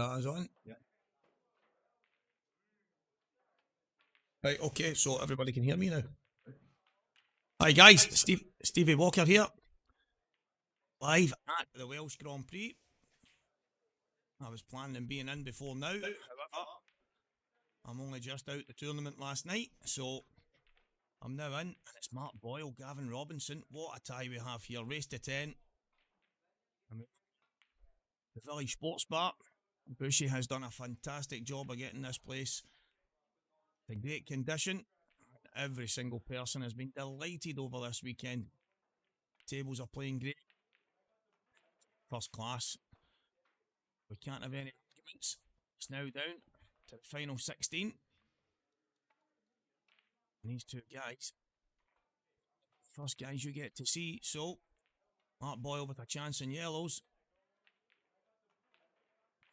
That is on. Yeah. Right, okay, so everybody can hear me now. Hi guys, Stevie Walker here. Live at the Welsh Grand Prix. I was planning on being in before now. However, I'm only just out the tournament last night, so I'm now in. And it's Mark Boyle, Gavin Robinson. What a tie we have here. Race to 10. The Village Sports Bar. Bushy has done a fantastic job of getting this place in great condition. Every single person has been delighted over this weekend. Tables are playing great. First class. We can't have any arguments. It's now down to the final 16. And these two guys, first guys you get to see. So, Mark Boyle with a chance in yellows.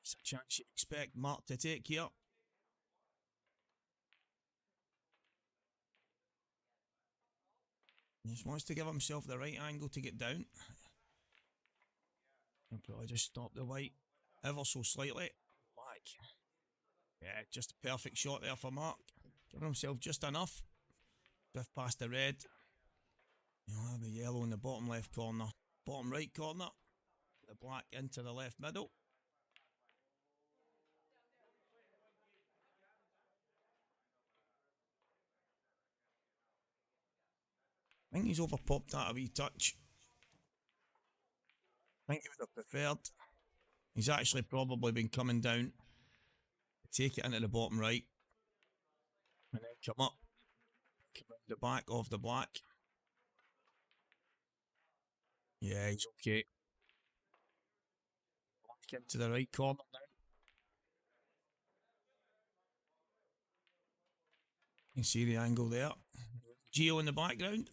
It's a chance you expect Mark to take here. He just wants to give himself the right angle to get down. He'll probably just stop the white ever so slightly. Black. Yeah, just a perfect shot there for Mark. Giving himself just enough. Drift past the red. You'll have the yellow in the bottom left corner. Bottom right corner. The black into the left middle. I think he's overpopped that a wee touch. I think he would have preferred. He's actually probably been coming down. Take it into the bottom right. And then come up. Come around the back of the black. Yeah, he's okay. Black into the right corner now. You can see the angle there. Geo in the background.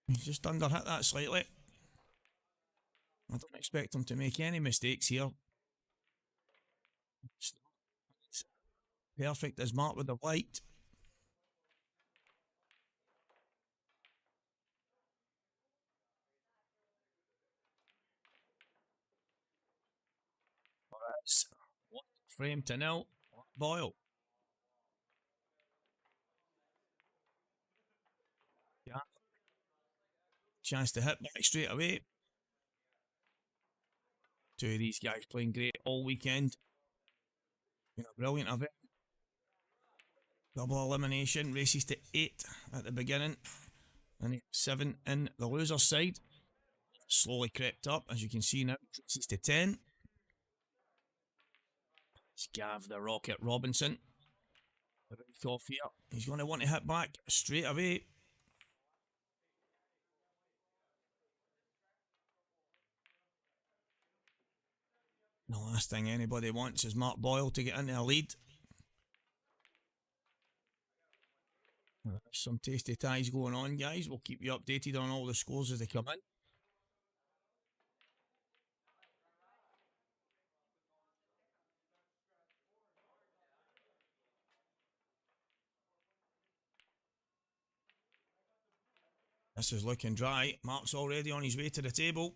He's just underhit that slightly. I don't expect him to make any mistakes here. It's perfect as Mark with the white. That's 1 frame to 0. Boyle. Yeah. Chance to hit back straight away. Two of these guys playing great all weekend. Been a brilliant event. Double elimination. Races to 8 at the beginning. And 7 in the loser's side. Slowly crept up, as you can see now. Races to 10. It's Gav the Rocket Robinson. The right off here. He's going to want to hit back straight away. The last thing anybody wants is Mark Boyle to get into a lead. There's some tasty ties going on, guys. We'll keep you updated on all the scores as they come in. This is looking dry. Mark's already on his way to the table.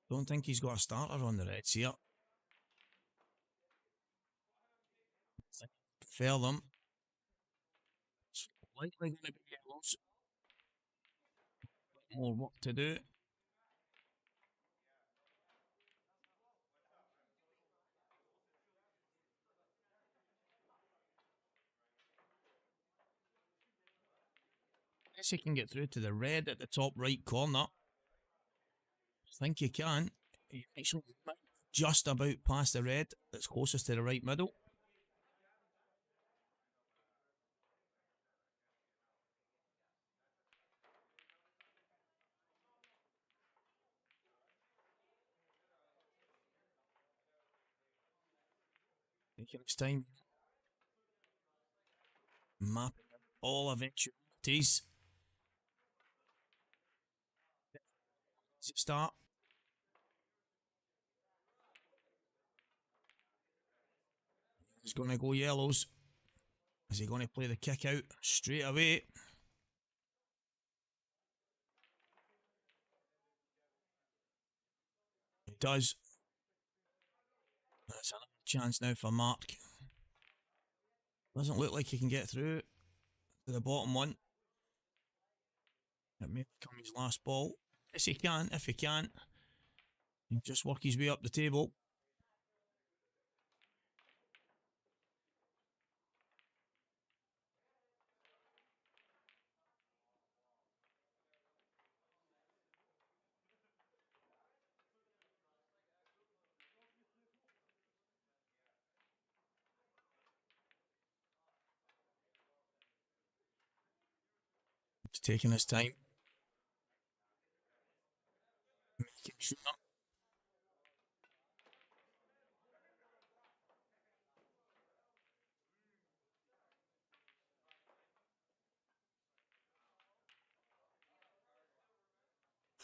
Don't think he's got a starter on the reds here. Fair them. It's likely going to be yellows. More work to do. Guess he can get through to the red at the top right corner. I think he can. He actually just about past the red that's closest to the right middle. Taking his time. Mapping all eventualities. Does it start? He's going to go yellows. Is he going to play the kick out straight away? He does. That's another chance now for Mark. Doesn't look like he can get through to the bottom one. It may become his last ball. Yes, he can. If he can't, he'll just work his way up the table. He's taking his time. Making sure.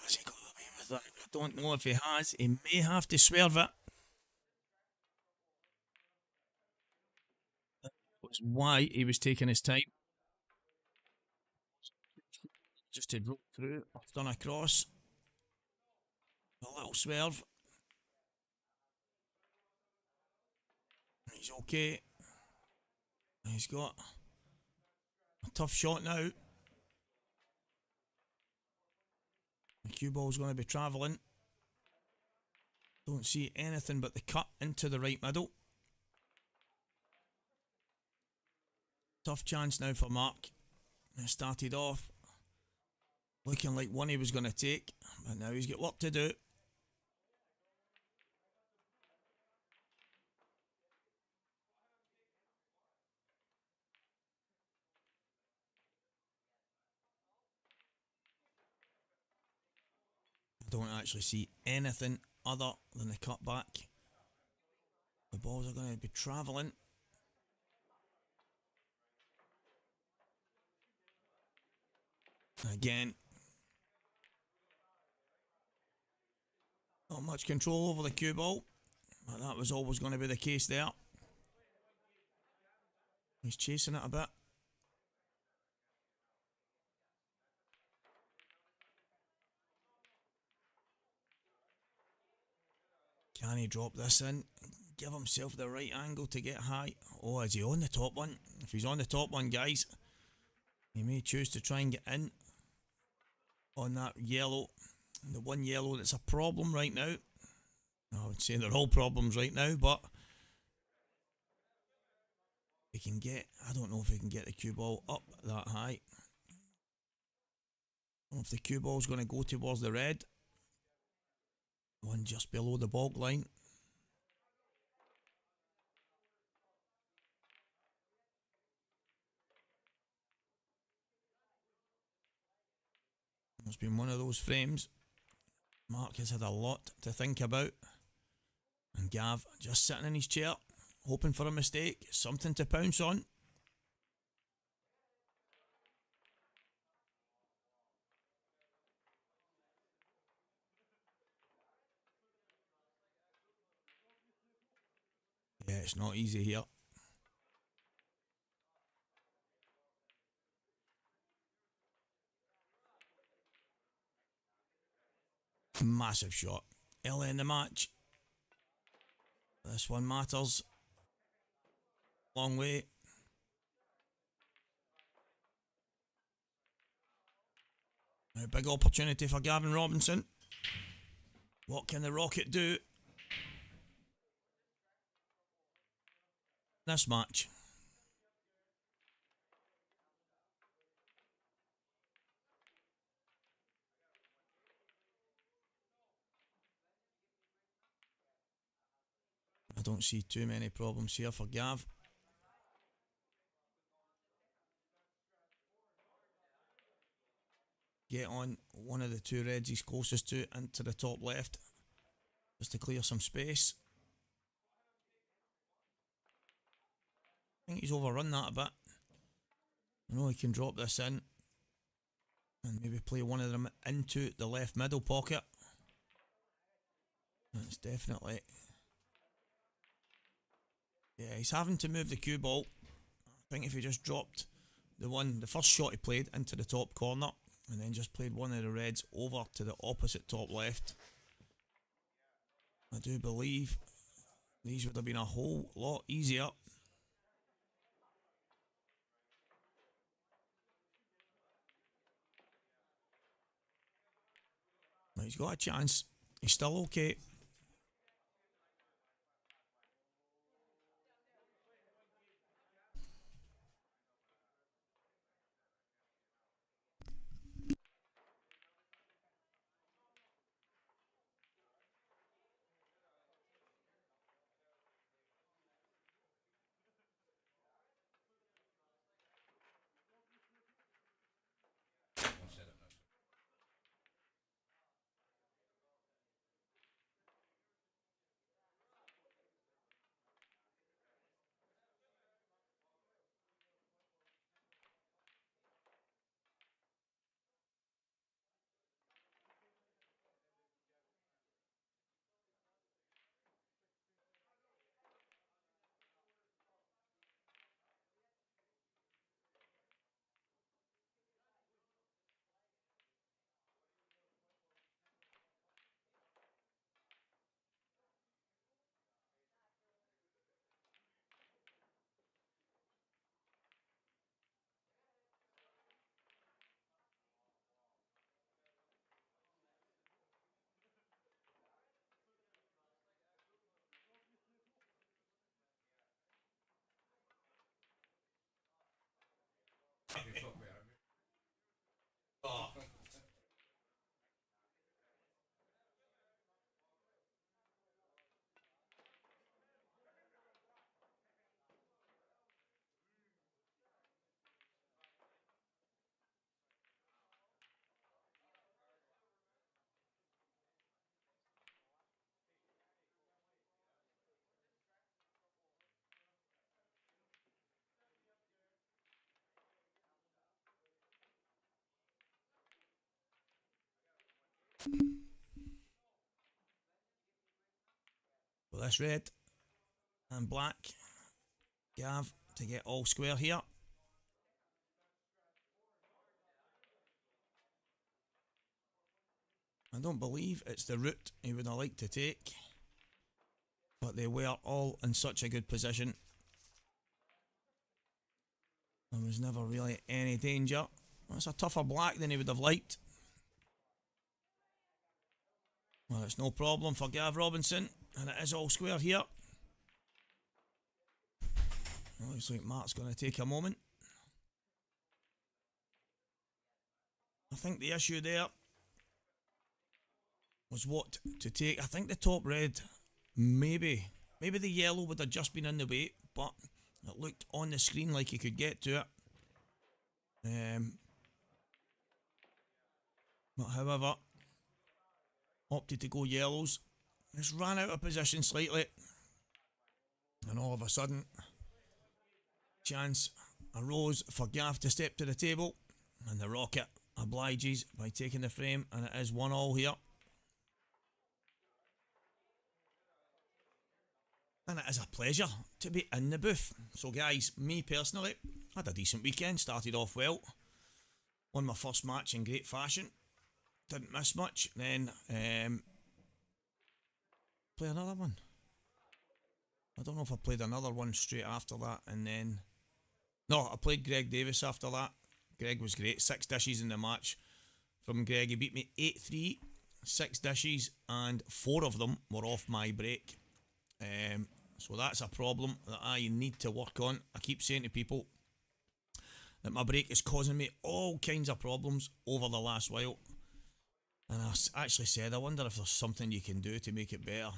Has he got away with it? I don't know if he has. He may have to swerve it. That was why he was taking his time. Just to rope through. Done across. A little swerve. He's okay. He's got a tough shot now. The cue ball's going to be travelling. Don't see anything but the cut into the right middle. Tough chance now for Mark. It started off looking like one he was going to take, but now he's got work to do. I don't actually see anything other than the cut back. The balls are going to be travelling. Again, not much control over the cue ball, but that was always going to be the case there. He's chasing it a bit. Can he drop this in? Give himself the right angle to get high. Oh, is he on the top one? If he's on the top one, guys, he may choose to try and get in on that yellow. The one yellow that's a problem right now. I would say they're all problems right now, but he can get, I don't know if he can get the cue ball up that high. Or if the cue ball's going to go towards the red. One just below the bog line. It's been one of those frames. Mark has had a lot to think about. And Gav just sitting in his chair, hoping for a mistake, something to pounce on. Yeah, it's not easy here. Massive shot. Early in the match. This one matters. Long way. A big opportunity for Gavin Robinson. What can the Rocket do this match? I don't see too many problems here for Gav. Get on one of the two reds he's closest to into the top left, just to clear some space. I think he's overrun that a bit. I know he can drop this in and maybe play one of them into the left middle pocket. That's definitely Yeah, he's having to move the cue ball. I think if he just dropped the first shot he played into the top corner, and then just played one of the reds over to the opposite top left, I do believe these would have been a whole lot easier. He's got a chance. He's still okay. Oh. Well, this red and black, Gav to get all square here. I don't believe it's the route he would have liked to take, but they were all in such a good position. There was never really any danger. That's a tougher black than he would have liked. Well, it's no problem for Gav Robinson, and it is all square here. Looks like Mark's going to take a moment. I think the issue there was what to take. I think the top red, maybe the yellow would have just been in the way, but it looked on the screen like he could get to it. But however, opted to go yellows. Just ran out of position slightly, and all of a sudden, chance arose for Gav to step to the table, and the Rocket obliges by taking the frame, and it is 1-1 here. And it is a pleasure to be in the booth. So guys, me personally, had a decent weekend, started off well, won my first match in great fashion, didn't miss much, then play another one. I don't know if I played another one straight after that, and then no, I played Greg Davis after that. Greg was great, 6 dishes in the match from Greg. He beat me 8-3, 6 dishes, and 4 of them were off my break. So that's a problem that I need to work on. I keep saying to people that my break is causing me all kinds of problems over the last while. And I actually said, I wonder if there's something you can do to make it better.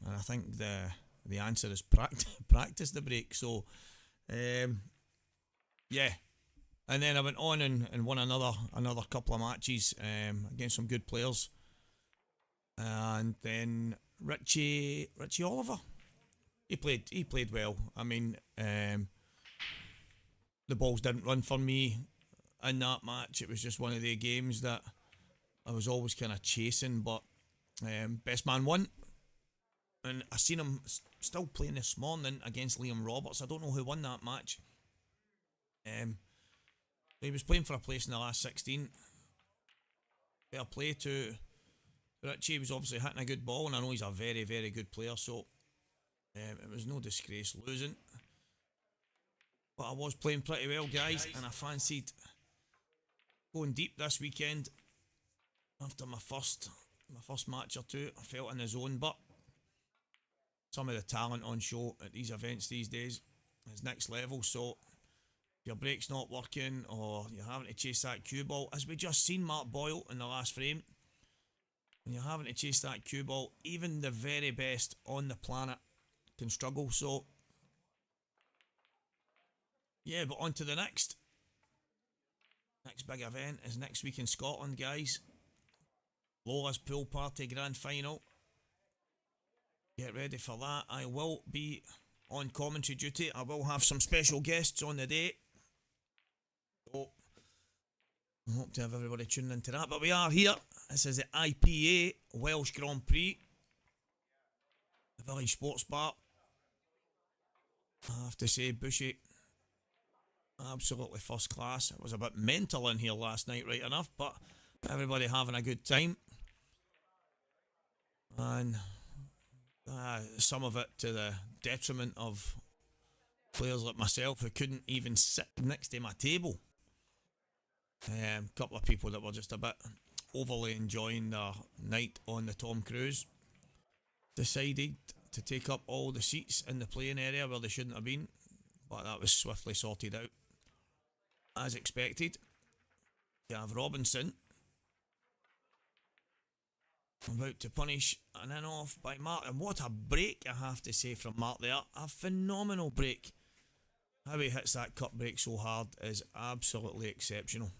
And I think the answer is practice the break. So, yeah. And then I went on and won another couple of matches against some good players. And then Richie Oliver, he played well. I mean, the balls didn't run for me in that match. It was just one of the games that I was always kind of chasing, but best man won. And I seen him still playing this morning against Liam Roberts. I don't know who won that match. He was playing for a place in the last 16. Fair play to Richie. He was obviously hitting a good ball, and I know he's a very, very good player, so it was no disgrace losing. But I was playing pretty well, guys, and I fancied going deep this weekend. After my first match or two, I felt in the zone, but some of the talent on show at these events these days is next level. So if your break's not working or you're having to chase that cue ball, as we just seen Mark Boyle in the last frame, when you're having to chase that cue ball, even the very best on the planet can struggle. So yeah, but on to the next big event is next week in Scotland, guys. Lola's Pool Party Grand Final. Get ready for that. I will be on commentary duty. I will have some special guests on the day. So I hope to have everybody tuning into that. But we are here. This is the IPA Welsh Grand Prix. The Village Sports Bar. I have to say, Bushy, absolutely first class. It was a bit mental in here last night, right enough, but everybody having a good time. And some of it to the detriment of players like myself who couldn't even sit next to my table. A couple of people that were just a bit overly enjoying their night on the Tom Cruise decided to take up all the seats in the playing area where they shouldn't have been, but that was swiftly sorted out as expected. You have Robinson about to punish an in off by Mark, and what a break I have to say from Mark there. A phenomenal break. How he hits that cut break so hard is absolutely exceptional.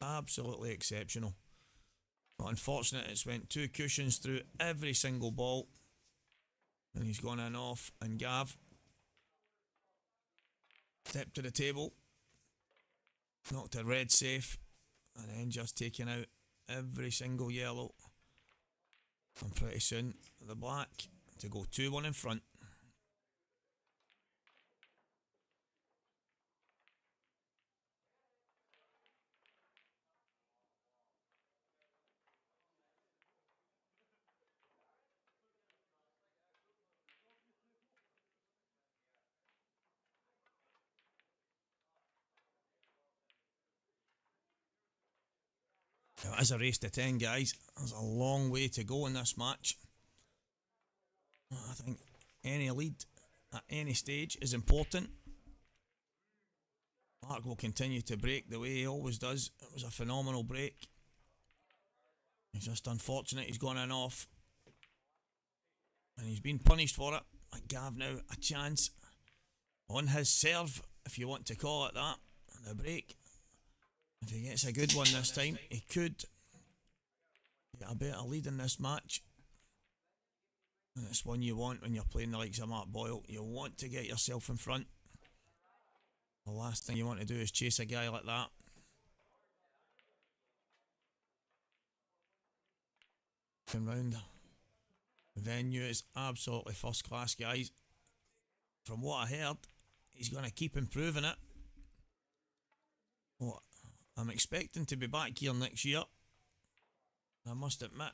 Absolutely exceptional. But unfortunate, it's went 2 cushions through every single ball, and he's gone in off, and Gav stepped to the table, knocked a red safe, and then just taking out every single yellow. And pretty soon, the black to go 2-1 in front. Now, it is a race to 10, guys. There's a long way to go in this match. I think any lead at any stage is important. Mark will continue to break the way he always does. It was a phenomenal break. It's just unfortunate he's gone in off, and he's been punished for it. Like Gav now, a chance on his serve, if you want to call it that, the break. If he gets a good one this time, he could get a better lead in this match. And it's one you want when you're playing the likes of Mark Boyle. You want to get yourself in front. The last thing you want to do is chase a guy like that. Come round. The venue is absolutely first class, guys. From what I heard, he's going to keep improving it. Well, I'm expecting to be back here next year. I must admit,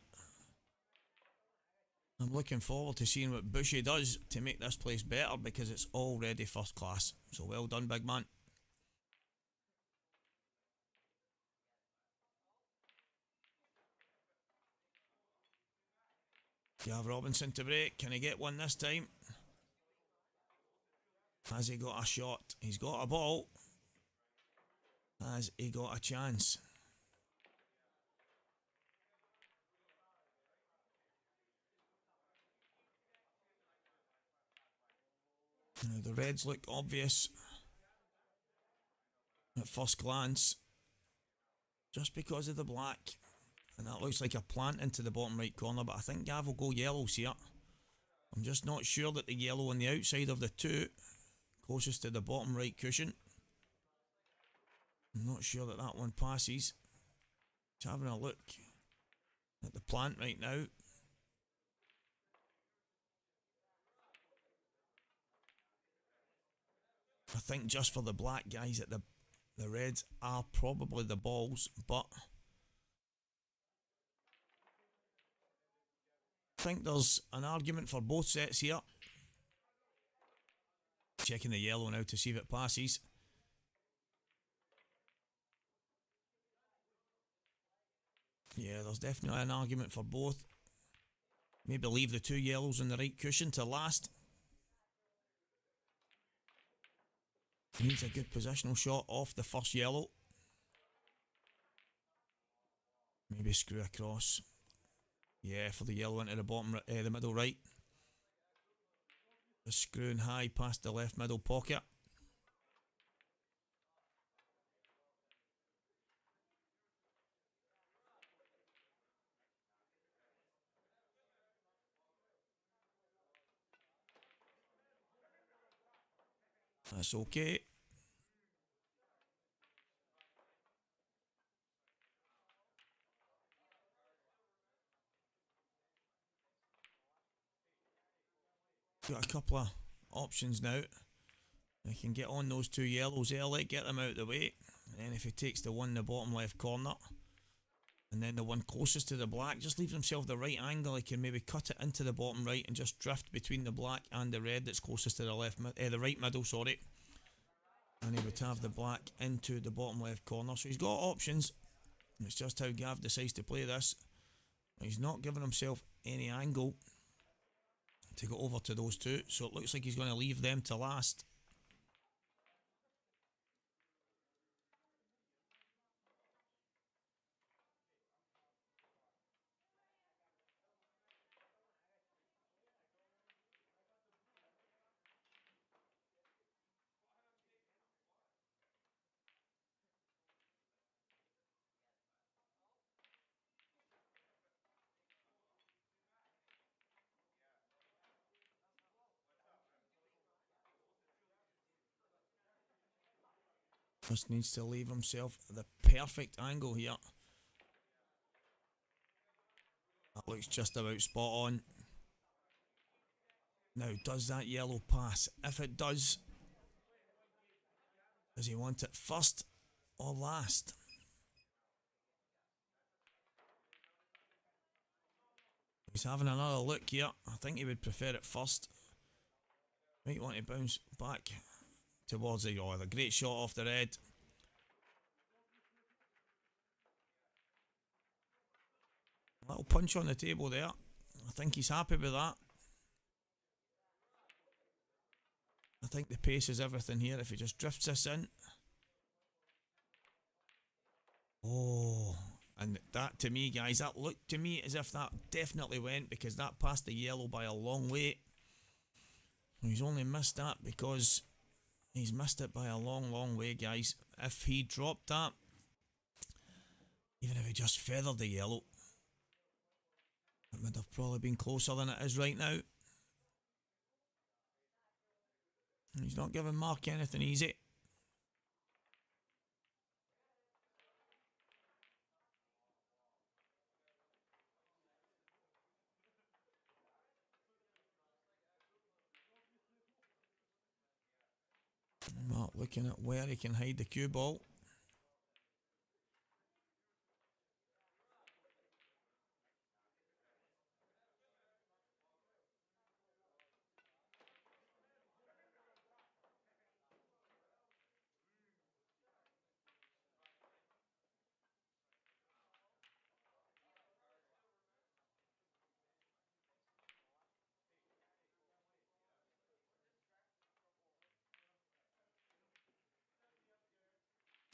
I'm looking forward to seeing what Bushy does to make this place better, because it's already first class. So well done, big man. You have Robinson to break. Can he get one this time? Has he got a shot? He's got a ball. Has he got a chance? Now the reds look obvious at first glance, just because of the black. And that looks like a plant into the bottom right corner, but I think Gav will go yellows here. I'm just not sure that the yellow on the outside of the two, closest to the bottom right cushion, I'm not sure that that one passes. Just having a look at the plant right now. I think just for the black guys that the reds are probably the balls, but I think there's an argument for both sets here. Checking the yellow now to see if it passes. Yeah, there's definitely an argument for both. Maybe leave the two yellows on the right cushion to last. Needs a good positional shot off the first yellow. Maybe screw across. Yeah, for the yellow into the bottom, the middle right. The screwing high past the left middle pocket. That's okay. Got a couple of options now. I can get on those two yellows early, get them out of the way. And then if he takes the one in the bottom left corner, and then the one closest to the black, just leave himself the right angle. He can maybe cut it into the bottom right and just drift between the black and the red that's closest to the the right middle, sorry. And he would have the black into the bottom left corner. So he's got options. It's just how Gav decides to play this. He's not giving himself any angle to go over to those two, so it looks like he's going to leave them to last. Just needs to leave himself the perfect angle here. That looks just about spot on. Now, does that yellow pass? If it does he want it first or last? He's having another look here. I think he would prefer it first. Might want to bounce back towards the other. Great shot off the red. Little punch on the table there. I think he's happy with that. I think the pace is everything here. If he just drifts this in. Oh, and that to me, guys, that looked to me as if that definitely went, because that passed the yellow by a long way. He's only missed that because he's missed it by a long, long way, guys. If he dropped that, even if he just feathered the yellow, it would have probably been closer than it is right now. He's not giving Mark anything easy. Mark looking at where he can hide the cue ball.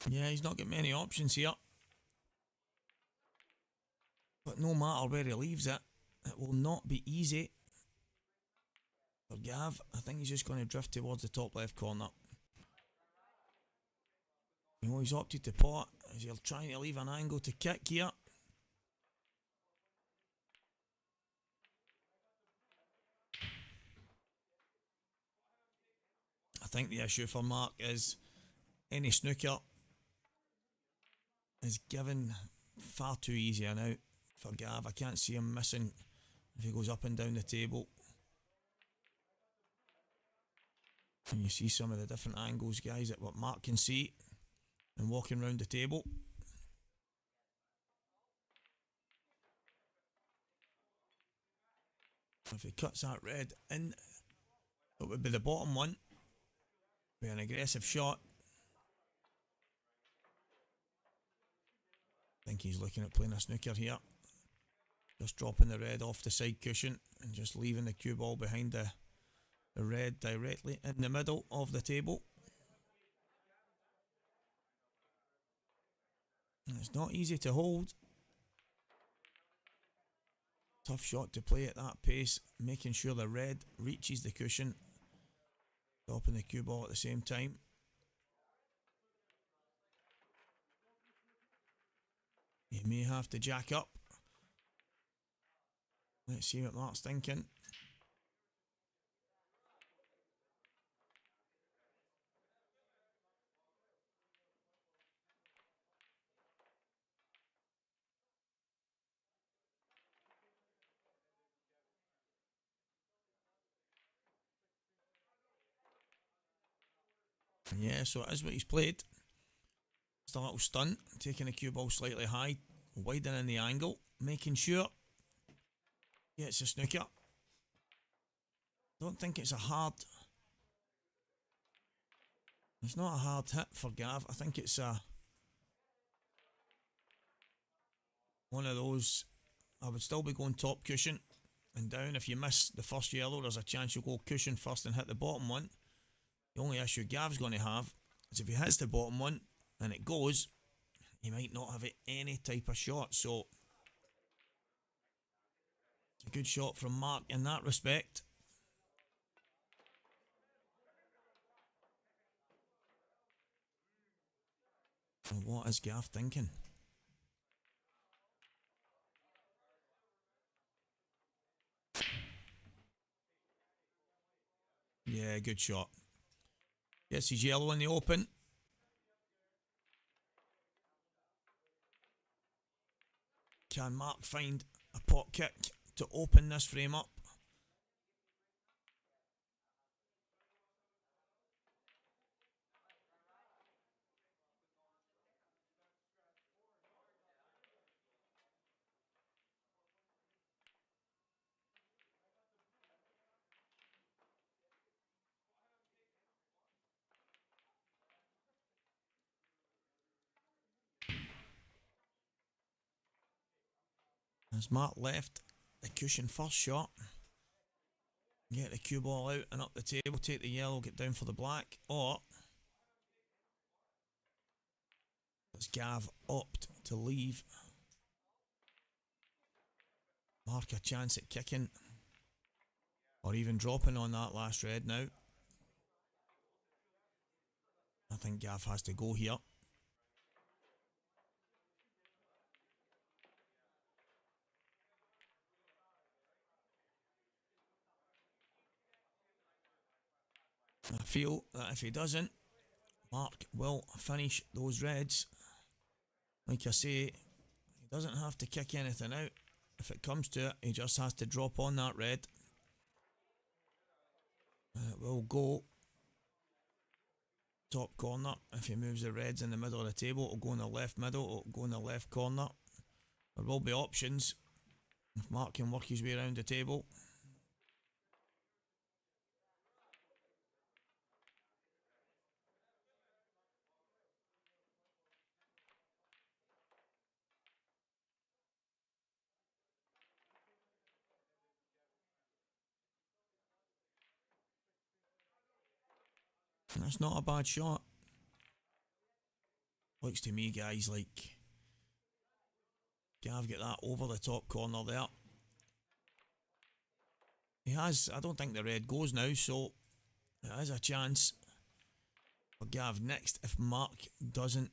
Yeah, he's not got many options here. But no matter where he leaves it, it will not be easy for Gav. I think he's just going to drift towards the top left corner. You know, he's opted to pot. Is he trying to leave an angle to kick here? I think the issue for Mark is any snooker is given far too easy now for Gav. I can't see him missing if he goes up and down the table. And you see some of the different angles, guys, that what Mark can see and walking around the table. If he cuts that red in, it would be the bottom one. Be an aggressive shot. I think he's looking at playing a snooker here. Just dropping the red off the side cushion and just leaving the cue ball behind the red directly in the middle of the table. And it's not easy to hold. Tough shot to play at that pace, making sure the red reaches the cushion, dropping the cue ball at the same time. You may have to jack up. Let's see what Mark's thinking. Yeah, so it is what he's played. Just a little stunt, taking the cue ball slightly high, widening the angle, making sure he gets a snooker. Don't think it's a hard... It's not a hard hit for Gav. I think it's one of those... I would still be going top cushion and down. If you miss the first yellow, there's a chance you'll go cushion first and hit the bottom one. The only issue Gav's going to have is if he hits the bottom one and it goes, he might not have any type of shot. So, a good shot from Mark in that respect. And what is Gav thinking? Yeah, good shot. Gets his yellow in the open. Can Mark find a pot kick to open this frame up? As Mark left the cushion first shot, get the cue ball out and up the table, take the yellow, get down for the black, or does Gav opt to leave Mark a chance at kicking or even dropping on that last red now? I think Gav has to go here. I feel that if he doesn't, Mark will finish those reds. Like I say, he doesn't have to kick anything out. If it comes to it, he just has to drop on that red. And it will go top corner. If he moves the reds in the middle of the table, it'll go in the left middle, it'll go in the left corner. There will be options if Mark can work his way around the table. That's not a bad shot. Looks to me, guys, like Gav get that over the top corner there. He has, I don't think the red goes now, so there is a chance for Gav next if Mark doesn't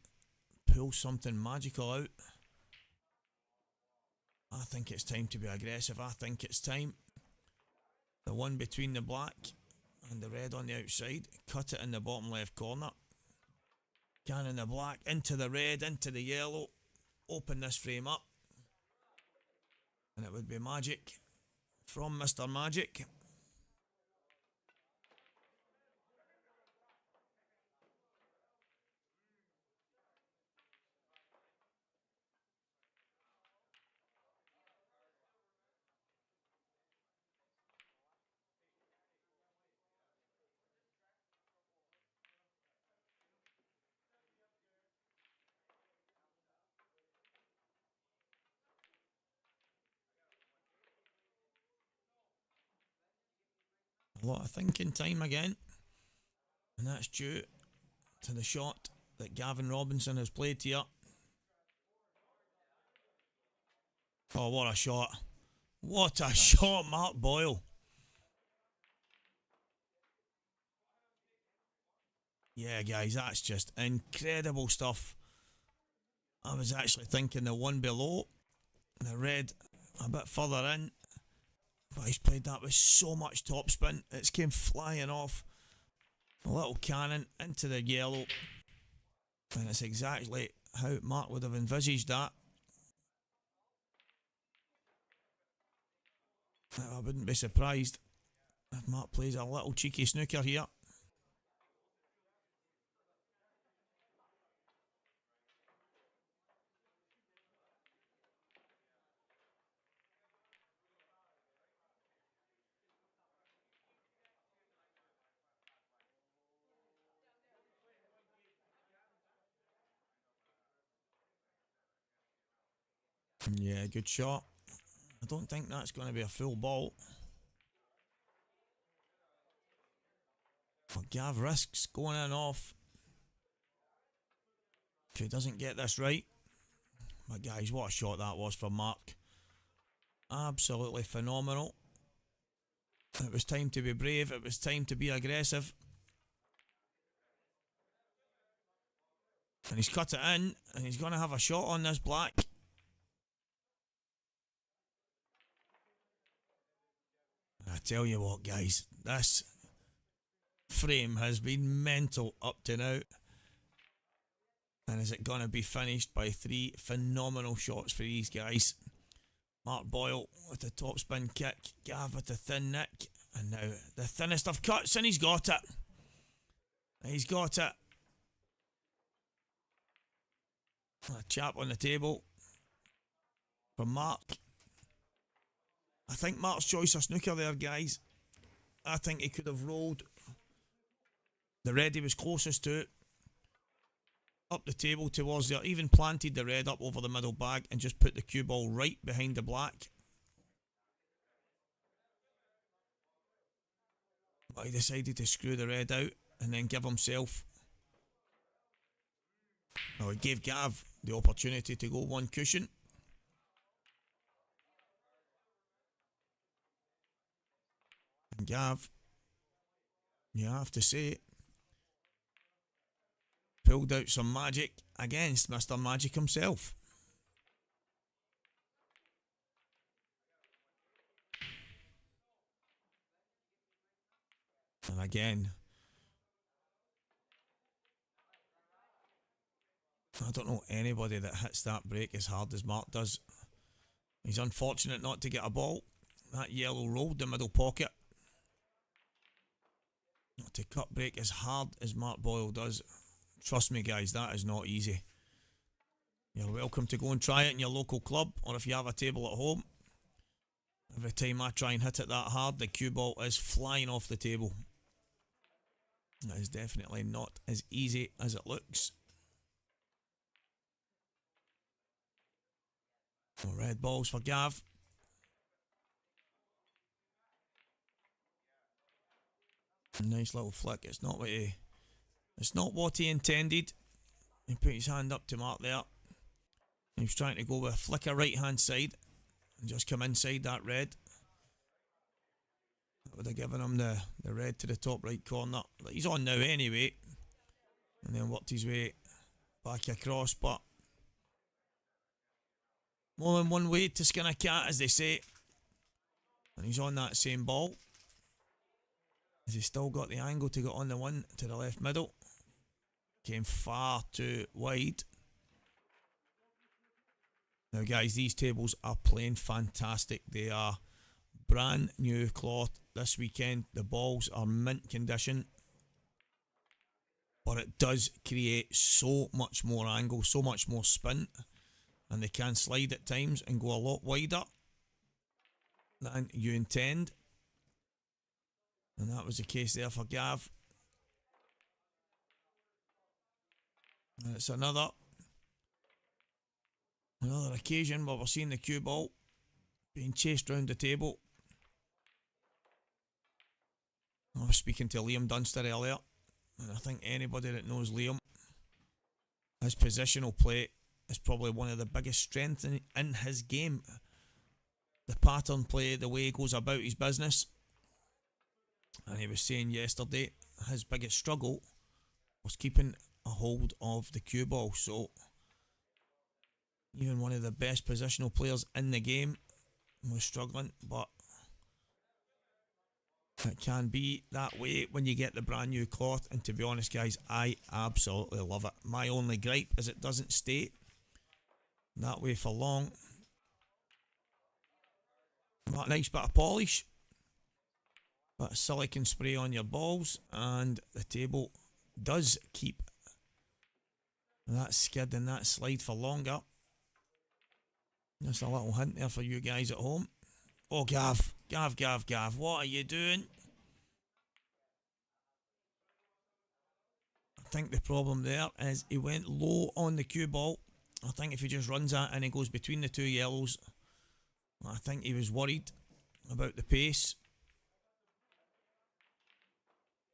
pull something magical out. I think it's time to be aggressive. I think it's time. The one between the black and the red on the outside. Cut it in the bottom left corner. Cannon the black into the red, into the yellow. Open this frame up. And it would be magic from Mr. Magic. lot of thinking time again. And that's due to the shot that Gavin Robinson has played here. Oh, what a shot. What a shot, Mark Boyle. Yeah, guys, that's just incredible stuff. I was actually thinking the one below, the red a bit further in, but he's played that with so much topspin. It's came flying off. A little cannon into the yellow. And it's exactly how Mark would have envisaged that. I wouldn't be surprised if Mark plays a little cheeky snooker here. Yeah, good shot. I don't think that's going to be a full ball. But Gav risks going in off if he doesn't get this right. But guys, what a shot that was from Mark. Absolutely phenomenal. It was time to be brave. It was time to be aggressive. And he's cut it in, and he's going to have a shot on this black. I tell you what, guys, this frame has been mental up to now. And is it going to be finished by 3 phenomenal shots for these guys? Mark Boyle with the top spin kick, Gav with the thin nick, and now the thinnest of cuts, and he's got it. He's got it. A chap on the table from Mark. I think Mark's choice of snooker there, guys. I think he could have rolled the red he was closest to up the table towards there, even planted the red up over the middle bag and just put the cue ball right behind the black. But he decided to screw the red out and then give himself... Well, he gave Gav the opportunity to go one cushion. And Gav, you have to say, pulled out some magic against Mr. Magic himself. And again, I don't know anybody that hits that break as hard as Mark does. He's unfortunate not to get a ball. That yellow rolled the middle pocket. To cut break as hard as Mark Boyle does, trust me guys, that is not easy. You're welcome to go and try it in your local club, or if you have a table at home. Every time I try and hit it that hard, the cue ball is flying off the table. That is definitely not as easy as it looks. More red balls for Gav. Nice little flick. It's not what he intended. He put his hand up to Mark there. He was trying to go with a flicker right hand side and just come inside that red. That would have given him the red to the top right corner. He's on now anyway. And then worked his way back across, but more than one way to skin a cat, as they say. And he's on that same ball. Has he still got the angle to get on the one to the left middle? Came far too wide. Now guys, these tables are playing fantastic. They are brand new cloth this weekend. The balls are mint condition. But it does create so much more angle, so much more spin. And they can slide at times and go a lot wider than you intend. And that was the case there for Gav. And it's another occasion where we're seeing the cue ball being chased round the table. I was speaking to Liam Dunster earlier, and I think anybody that knows Liam, his positional play is probably one of the biggest strengths in his game. The pattern play, the way he goes about his business. And he was saying yesterday his biggest struggle was keeping a hold of the cue ball. So even one of the best positional players in the game was struggling, but it can be that way when you get the brand new cloth. And to be honest, guys, I absolutely love it. My only gripe is it doesn't stay that way for long. But a nice bit of polish, bit of silicone spray on your balls, and the table does keep that skid and that slide for longer. Just a little hint there for you guys at home. Oh, Gav, what are you doing? I think the problem there is he went low on the cue ball. I think if he just runs that and he goes between the two yellows, I think he was worried about the pace.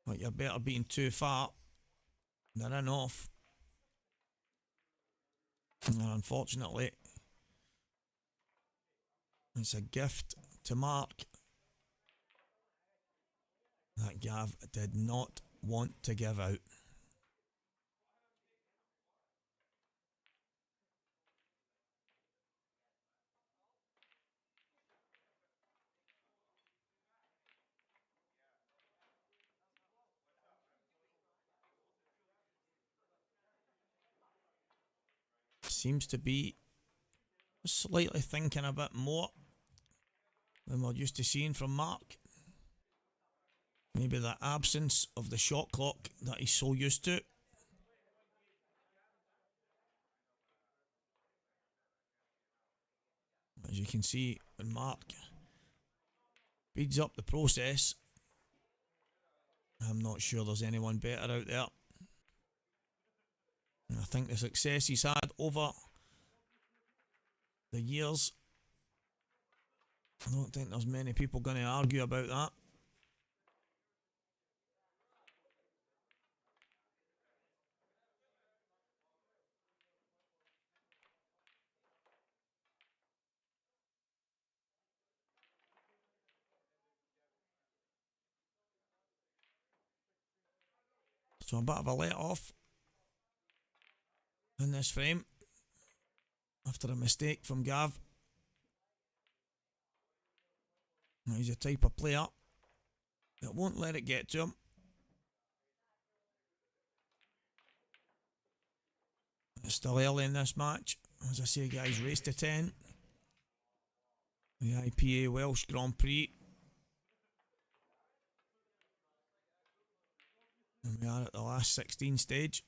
But you're better being too far than in off. And unfortunately, it's a gift to Mark that Gav did not want to give out. Seems to be slightly thinking a bit more than we're used to seeing from Mark. Maybe the absence of the shot clock that he's so used to. As you can see, when Mark speeds up the process, I'm not sure there's anyone better out there. And I think the success he's had over the years, I don't think there's many people going to argue about that. So a bit of a let off in this frame after a mistake from Gav. He's the type of player that won't let it get to him. It's still early in this match. As I say, guys, race to 10. The IPA Welsh Grand Prix. And we are at the last 16 stage.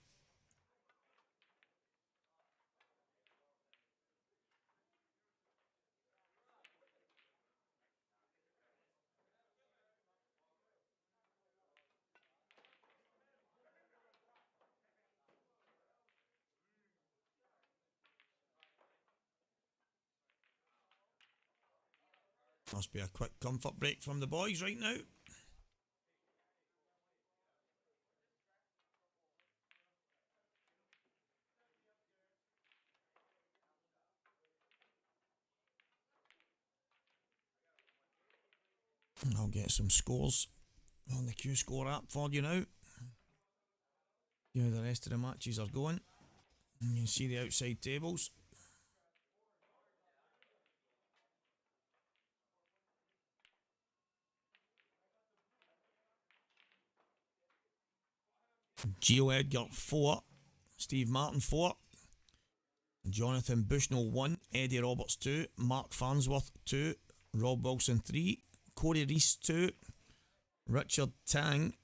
Must be a quick comfort break from the boys right now. And I'll get some scores on the Q Score app for you now. See how the rest of the matches are going. And you can see the outside tables. Gio Edgar 4, Steve Martin 4, Jonathan Bushnell 1, Eddie Roberts 2, Mark Farnsworth 2, Rob Wilson 3, Corey Reese 2, Richard Tang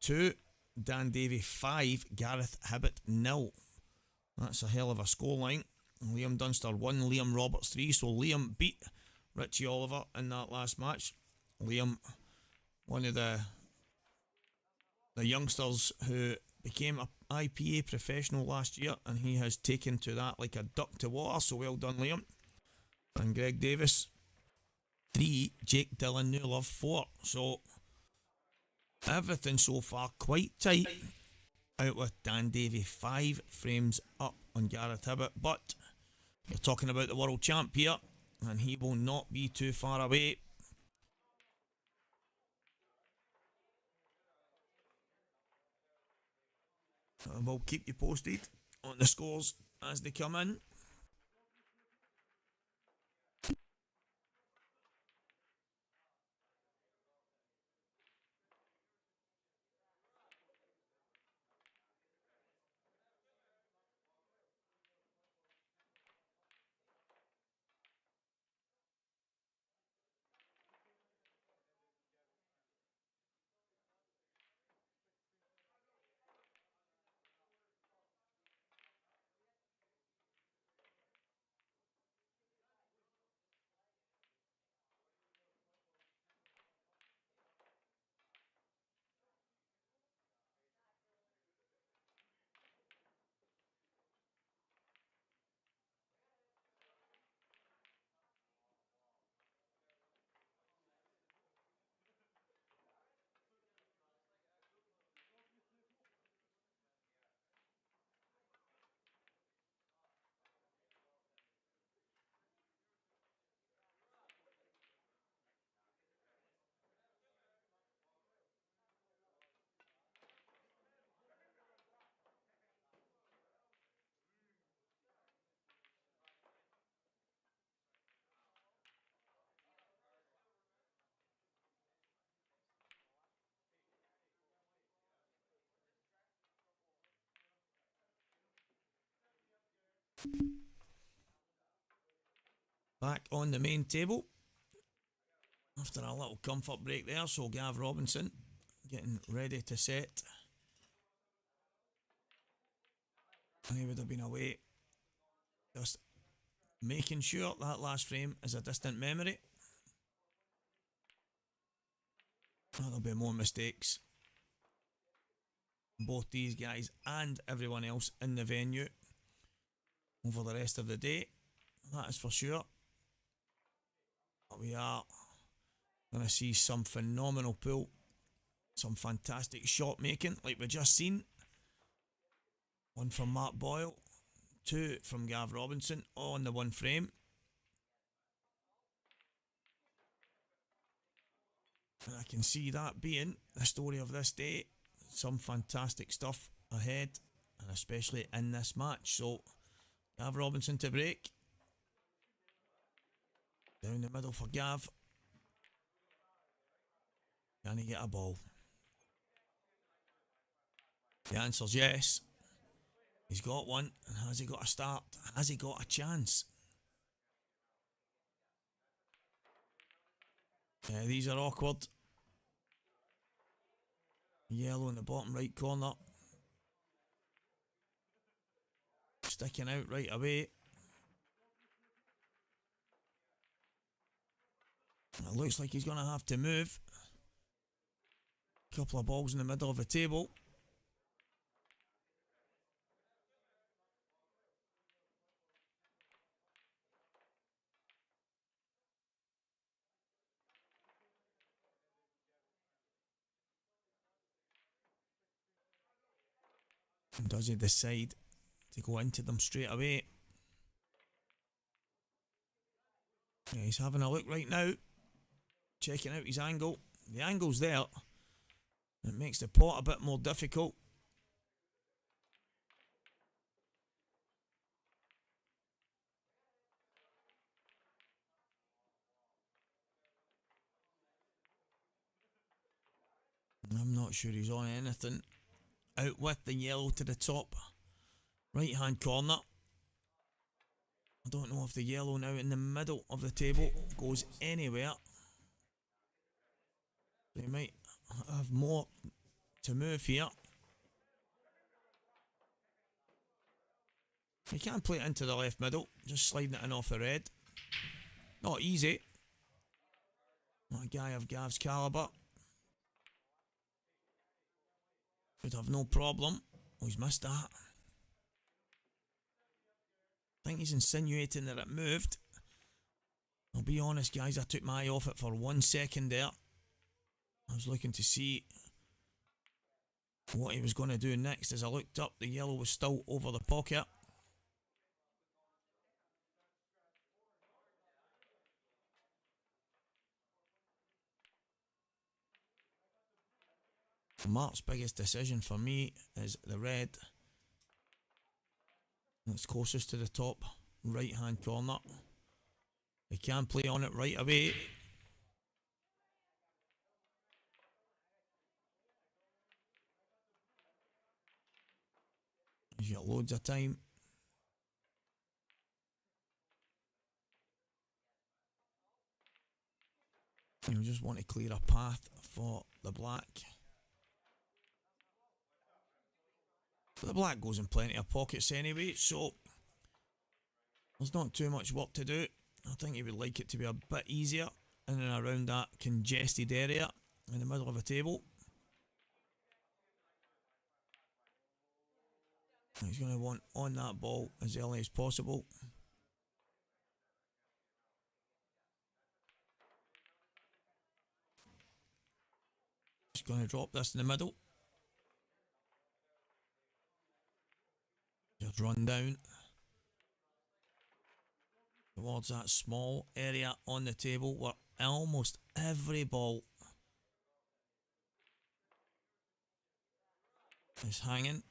2, Dan Davey 5, Gareth Hibbett 0. That's a hell of a scoreline. Liam Dunster 1, Liam Roberts 3. So Liam beat Richie Oliver in that last match. Liam, one of the youngsters who became an IPA professional last year, and he has taken to that like a duck to water. So well done, Liam. And Greg Davis 3, Jake Dillon Newlove 4. So Everything so far quite tight. Out with Dan Davey 5 frames up on Gareth Hibbert, but you're talking about the world champ here, and he will not be too far away. And we'll keep you posted on the scores as they come in. Back on the main table after a little comfort break there, so Gav Robinson getting ready to set. And he would have been away, just making sure that last frame is a distant memory. There'll be more mistakes. Both these guys and everyone else in the venue over the rest of the day, that is for sure. But we are going to see some phenomenal pool, some fantastic shot making like we just seen. One from Mark Boyle, two from Gav Robinson, all in the one frame. And I can see that being the story of this day. Some fantastic stuff ahead, and especially in this match. So Gav Robinson to break. Down the middle for Gav. Can he get a ball? The answer's yes. He's got one. And has he got a start? Has he got a chance? Yeah, these are awkward. Yellow in the bottom right corner. Sticking out right away. It looks like he's going to have to move. Couple of balls in the middle of the table. And does he decide to go into them straight away? Yeah, he's having a look right now. Checking out his angle. The angle's there. It makes the pot a bit more difficult. I'm not sure he's on anything. Out with the yellow to the top right hand corner. I don't know if the yellow now in the middle of the table goes anywhere. They might have more to move here. He can't play it into the left middle, just sliding it in off the red. Not easy. Not a guy of Gav's calibre. Would have no problem. Oh, he's missed that. I think he's insinuating that it moved. I'll be honest, guys, I took my eye off it for 1 second there. I was looking to see what he was going to do next. As I looked up, the yellow was still over the pocket. Mark's biggest decision for me is the red. It's closest to the top right hand corner. He can play on it right away. He's got loads of time. You just want to clear a path for the black. But the black goes in plenty of pockets anyway, so there's not too much work to do. I think he would like it to be a bit easier in and around that congested area in the middle of the table. He's going to want on that ball as early as possible. He's going to drop this in the middle. Just run down towards that small area on the table where almost every ball is hanging.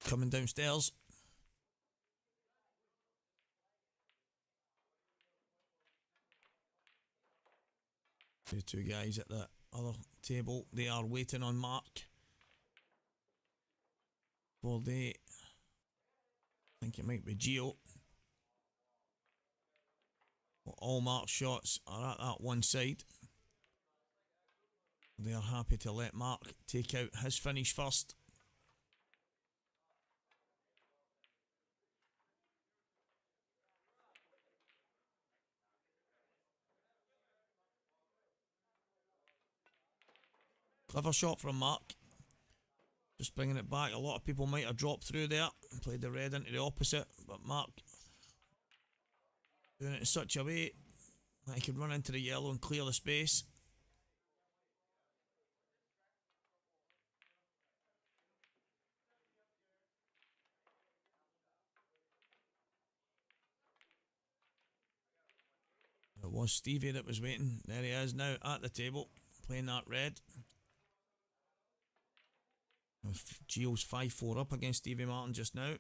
Coming downstairs. The two guys at the other table, they are waiting on Mark. Bole, I think it might be Gio. Well, all Mark's shots are at that one side. They are happy to let Mark take out his finish first. Clever shot from Mark. Just bringing it back. A lot of people might have dropped through there and played the red into the opposite, but Mark doing it in such a way that he could run into the yellow and clear the space. It was Stevie that was waiting. There he is now at the table, playing that red. Gio's 5-4 up against Stevie Martin just now.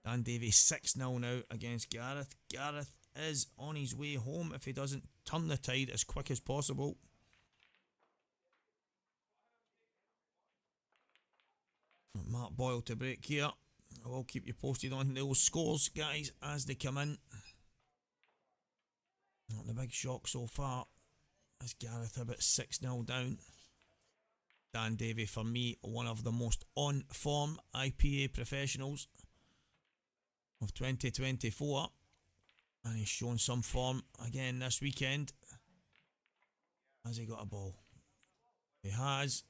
Dan Davies 6-0 now against Gareth. Gareth is on his way home if he doesn't turn the tide as quick as possible. Mark Boyle to break here. I will keep you posted on those scores, guys, as they come in. Not the big shock so far as Gareth about 6-0 down. Dan Davey, for me, one of the most on-form IPA professionals of 2024. And he's shown some form again this weekend. Has he got a ball? He has.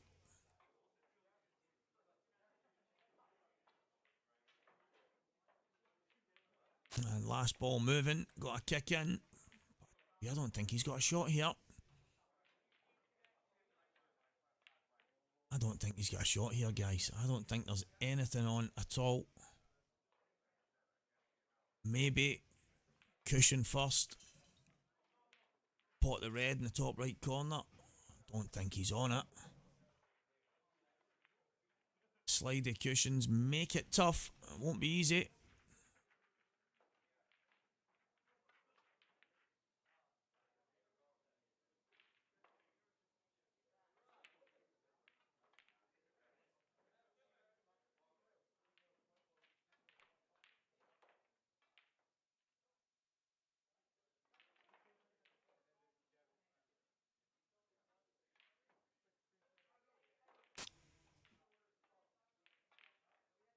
And last ball moving. Got a kick in. Yeah, I don't think he's got a shot here. I don't think he's got a shot here, guys. I don't think there's anything on at all. Maybe cushion first. Pot the red in the top right corner. Don't think he's on it. Slide the cushions. Make it tough. It won't be easy.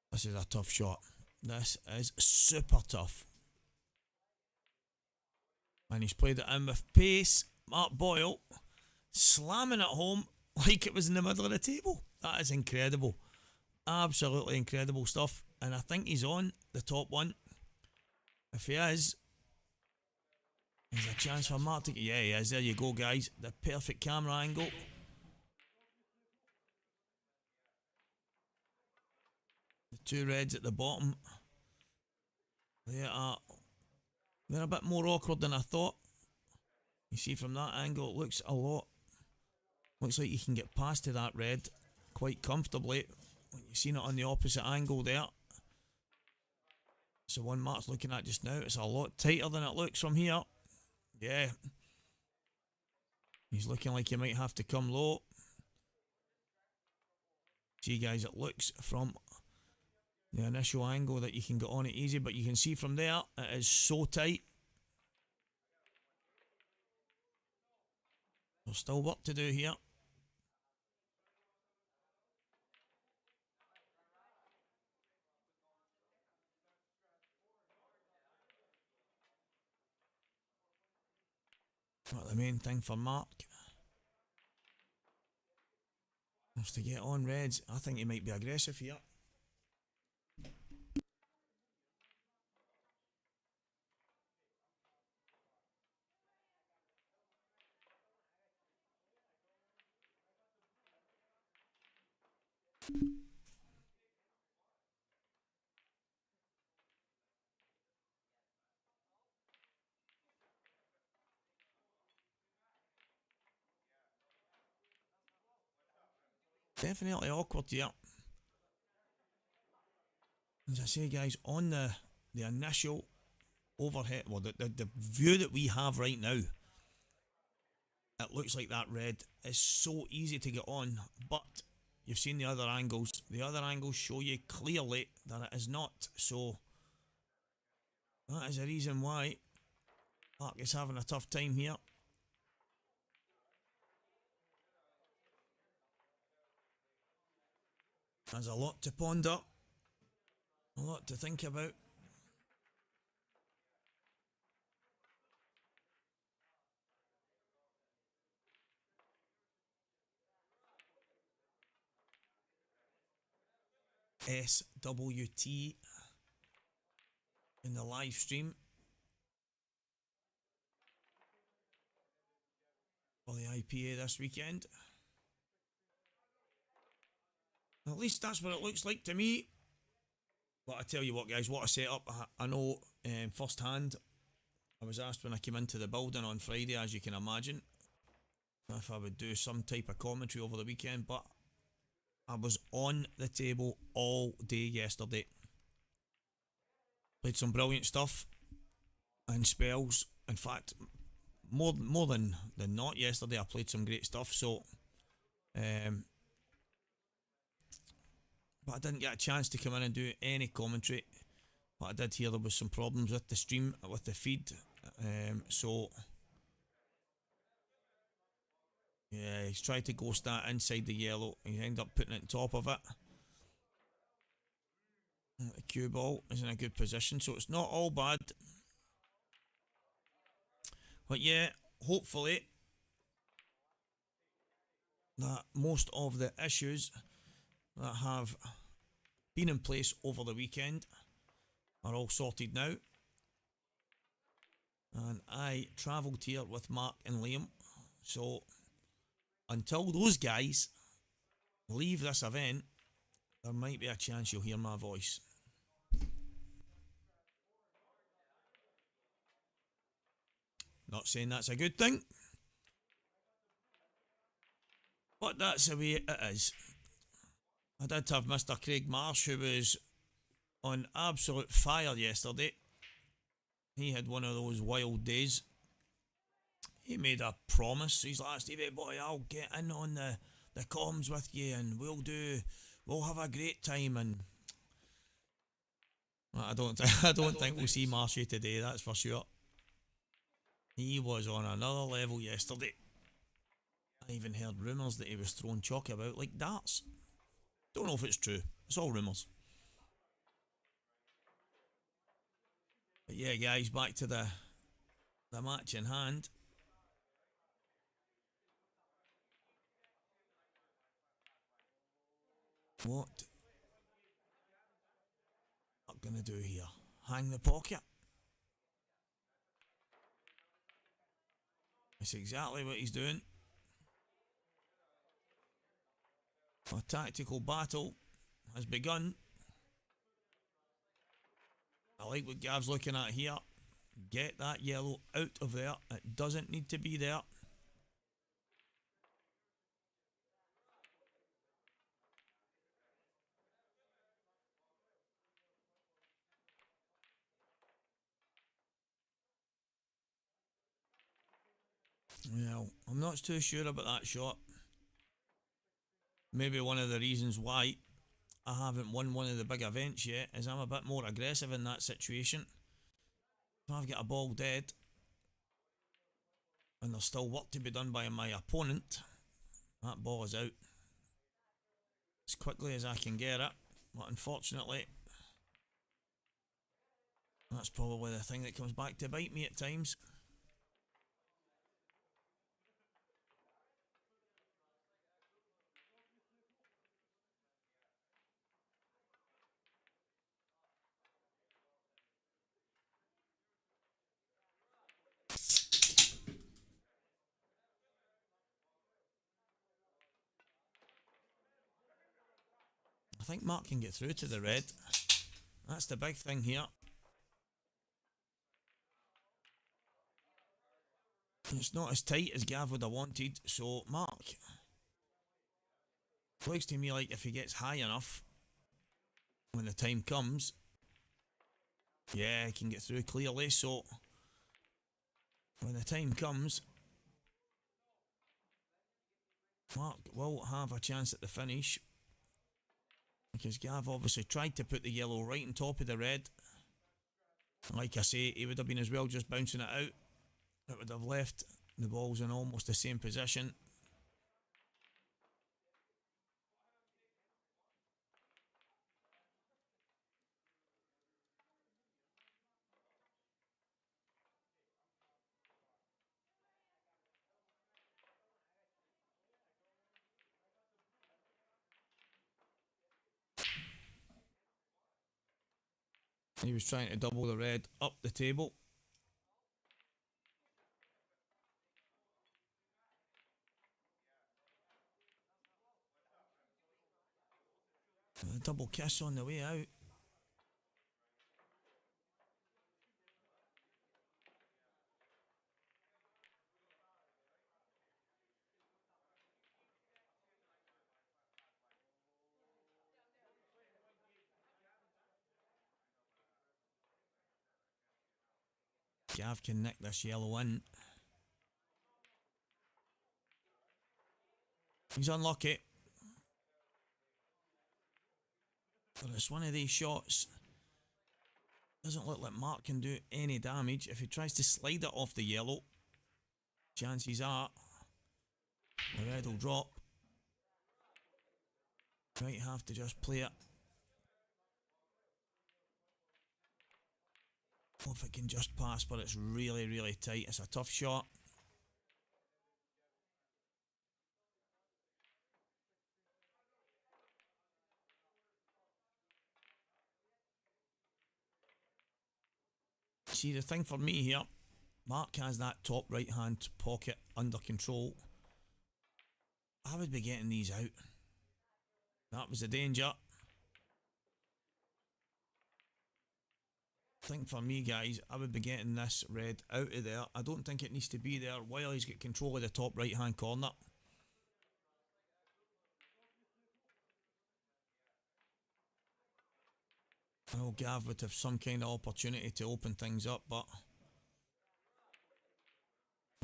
This is a tough shot. This is super tough. And he's played it in with pace. Mark Boyle, slamming it home like it was in the middle of the table. That is incredible. Absolutely incredible stuff. And I think he's on the top one. If he is, there's a chance for Mark to... Yeah, he is. There you go, guys. The perfect camera angle. The two reds at the bottom. They're a bit more awkward than I thought. You see from that angle, it looks a lot... Looks like you can get past to that red quite comfortably. When you've seen it on the opposite angle there. So one Mark's looking at just now, it's a lot tighter than it looks from here. Yeah. He's looking like he might have to come low. See guys, it looks from the initial angle that you can get on it easy, but you can see from there, it is so tight. There's still work to do here. But the main thing for Mark is to get on reds. I think he might be aggressive here. Definitely awkward here. As I say guys, on the initial overhead, well the view that we have right now, it looks like that red is so easy to get on, but you've seen the other angles. The other angles show you clearly that it is not, so that is a reason why Mark is having a tough time here. There's a lot to ponder, a lot to think about. SWT in the live stream for the IPA this weekend. At least that's what it looks like to me. But I tell you what guys, what a setup. I know first hand, I was asked when I came into the building on Friday, as you can imagine, if I would do some type of commentary over the weekend, but I was on the table all day yesterday. Played some brilliant stuff in spells. In fact, more than not yesterday, I played some great stuff. So, but I didn't get a chance to come in and do any commentary. But I did hear there was some problems with the stream, with the feed. So, yeah, he's tried to ghost that inside the yellow. He ended up putting it on top of it. The cue ball is in a good position, so it's not all bad. But yeah, hopefully that most of the issues that have been in place over the weekend are all sorted now. And I travelled here with Mark and Liam, so until those guys leave this event, there might be a chance you'll hear my voice. Not saying that's a good thing, but that's the way it is. I did have Mr. Craig Marsh, who was on absolute fire yesterday. He had one of those wild days. He made a promise. He's like, Stevie boy, I'll get in on the comms with you and we'll have a great time. And I don't think we'll see Marshy today, that's for sure. He was on another level yesterday. I even heard rumours that he was throwing chalk about like darts. Don't know if it's true. It's all rumours. But yeah, guys, back to the match in hand. What I'm gonna do here? Hang the pocket. That's exactly what he's doing. A tactical battle has begun. I like what Gav's looking at here. Get that yellow out of there. It doesn't need to be there. Well, I'm not too sure about that shot. Maybe one of the reasons why I haven't won one of the big events yet is I'm a bit more aggressive in that situation. If I've got a ball dead and there's still work to be done by my opponent, that ball is out as quickly as I can get it. But unfortunately, that's probably the thing that comes back to bite me at times. I think Mark can get through to the red. That's the big thing here. It's not as tight as Gav would have wanted, so Mark, looks to me like if he gets high enough when the time comes, yeah, he can get through clearly. So when the time comes, Mark will have a chance at the finish, because Gav obviously tried to put the yellow right on top of the red. Like I say, he would have been as well just bouncing it out. It would have left the balls in almost the same position. He was trying to double the red up the table. A double kiss on the way out. Gav can nick this yellow in. He's unlucky. But it's one of these shots. Doesn't look like Mark can do any damage. If he tries to slide it off the yellow, chances are the red will drop. Might have to just play it. Oh, if it can just pass, but it's really, really tight. It's a tough shot. See, the thing for me here, Mark has that top right hand pocket under control. I would be getting these out. That was the danger. I think for me, guys, I would be getting this red out of there. I don't think it needs to be there while he's got control of the top right hand corner. I know Gav would have some kind of opportunity to open things up, but...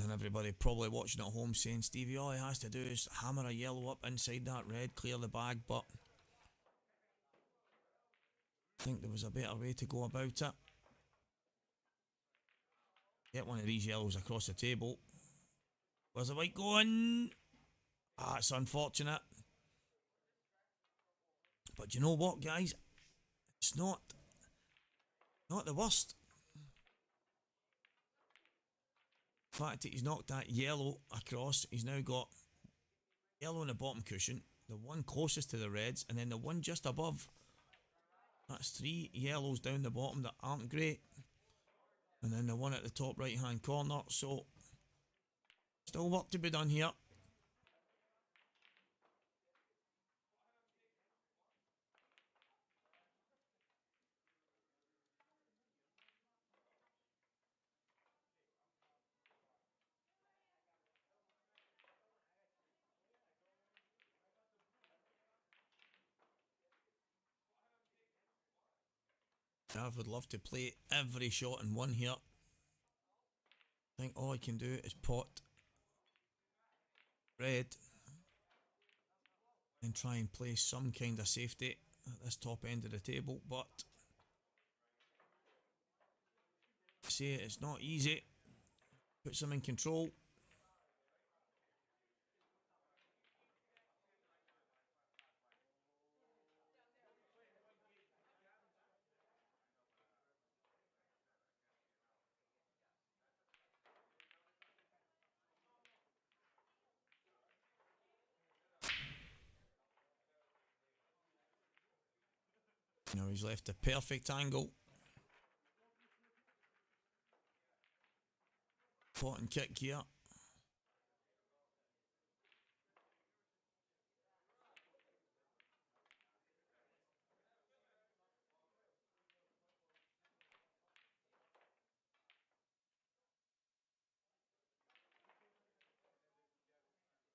And everybody probably watching at home saying, Stevie, all he has to do is hammer a yellow up inside that red, clear the bag, but... I think there was a better way to go about it. Get one of these yellows across the table. Where's the white going? Ah, it's unfortunate. But you know what, guys? It's not the worst. The fact that he's knocked that yellow across, he's now got yellow on the bottom cushion, the one closest to the reds, and then the one just above. That's 3 yellows down the bottom that aren't great. And then the one at the top right hand corner. So still work to be done here. I would love to play every shot in one here. I think all I can do is pot red and try and play some kind of safety at this top end of the table, but say it's not easy. Puts them in control. Now he's left a perfect angle. Pot and kick here.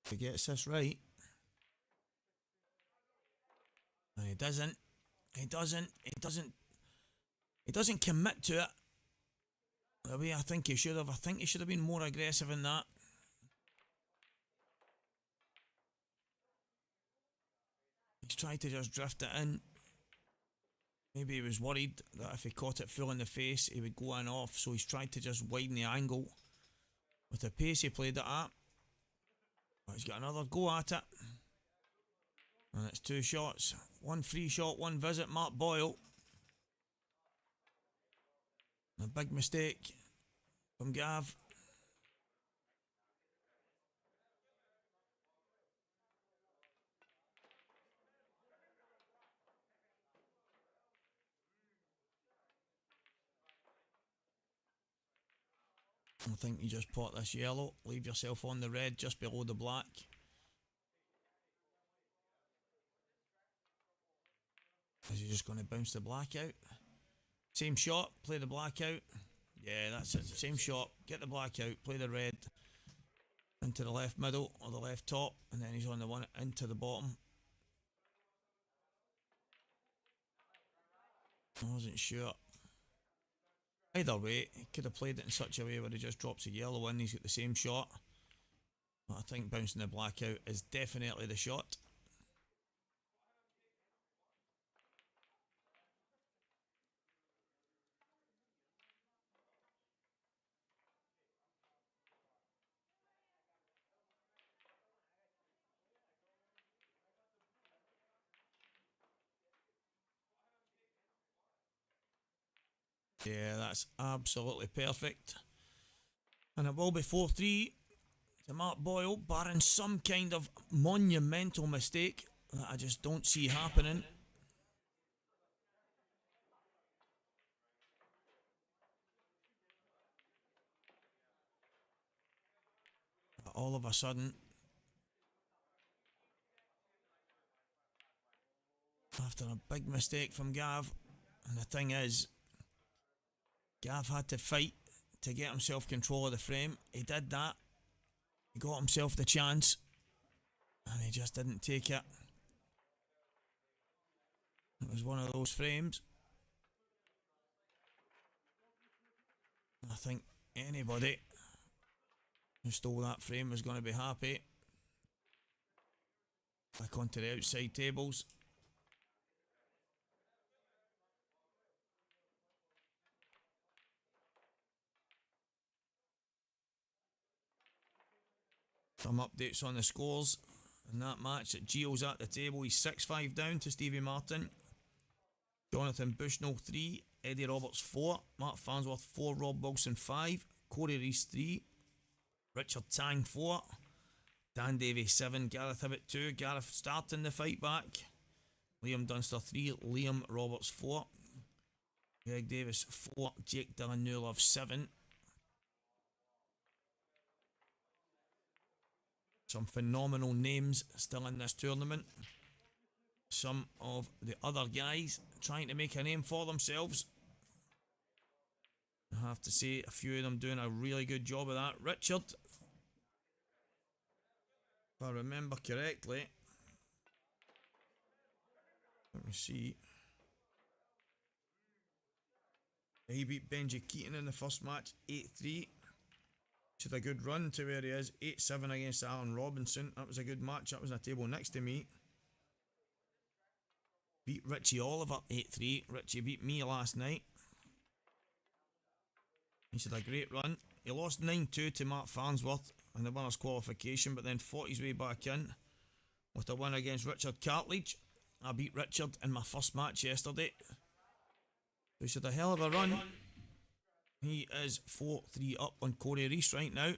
If he gets this right. And he doesn't. He doesn't commit to it the way I think he should have. I think he should have been more aggressive in that. He's tried to just drift it in. Maybe he was worried that if he caught it full in the face, he would go in off. So he's tried to just widen the angle with the pace he played it at. But he's got another go at it. And it's 2 shots. 1 free shot, 1 visit. Mark Boyle. A big mistake from Gav. I think you just pot this yellow, leave yourself on the red just below the black. Is he just going to bounce the black out? Same shot, play the black out. Yeah, that's it. Same shot, get the black out, play the red into the left middle or the left top, and then he's on the one into the bottom. I wasn't sure. Either way, he could have played it in such a way where he just drops a yellow in, he's got the same shot. But I think bouncing the black out is definitely the shot. Yeah, that's absolutely perfect. And it will be 4-3 to Mark Boyle, barring some kind of monumental mistake that I just don't see happening. All of a sudden, after a big mistake from Gav, and the thing is, Gav had to fight to get himself control of the frame. He did that. He got himself the chance, and he just didn't take it. It was one of those frames. I think anybody who stole that frame was going to be happy. Back onto the outside tables. Some updates on the scores in that match. That Gio's at the table. He's 6-5 down to Stevie Martin. Jonathan Bushnell 3. Eddie Roberts 4. Mark Farnsworth 4. Rob Wilson 5. Corey Reese 3. Richard Tang 4. Dan Davies 7, Gareth Hibbett 2, Gareth starting the fight back. Liam Dunster 3, Liam Roberts 4, Greg Davis 4, Jake Dylan Newlove 7. Some phenomenal names still in this tournament. Some of the other guys trying to make a name for themselves. I have to say, a few of them doing a really good job of that. Richard, if I remember correctly, let me see. He beat Benji Keaton in the first match, 8-3. Which had a good run to where he is, 8-7 against Alan Robinson. That was a good match. That was on a table next to me. Beat Richie Oliver, 8-3. Richie beat me last night. He's had a great run. He lost 9-2 to Mark Farnsworth in the winner's qualification, but then fought his way back in with a win against Richard Cartledge. I beat Richard in my first match yesterday. He's had a hell of a run. He is 4-3 up on Corey Reese right now.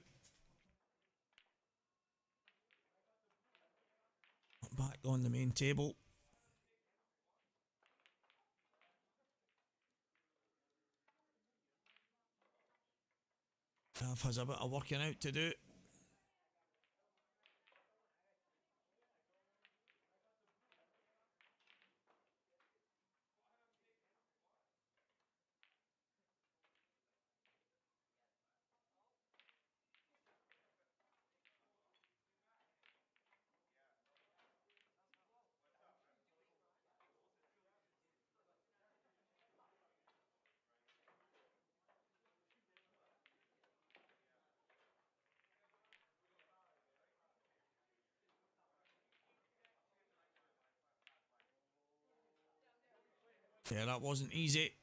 Back on the main table. Gav has a bit of working out to do. Yeah, that wasn't easy.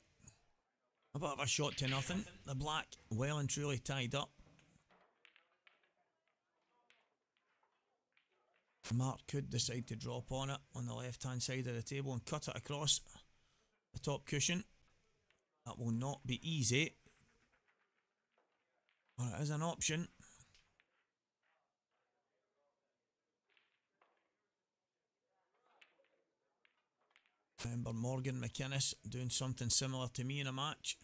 A bit of a shot to nothing. The black well and truly tied up. Mark could decide to drop on it on the left hand side of the table and cut it across the top cushion. That will not be easy, but it is an option. Remember Morgan McInnes doing something similar to me in a match.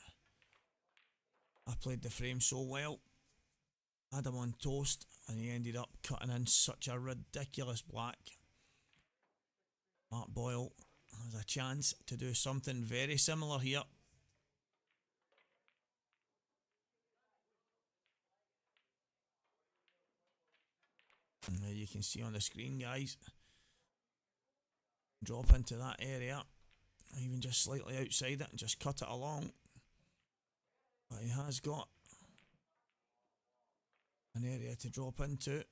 I played the frame so well. Had him on toast and he ended up cutting in such a ridiculous black. Mark Boyle has a chance to do something very similar here. And there you can see on the screen, guys. Drop into that area, even just slightly outside it, and just cut it along. But he has got an area to drop into.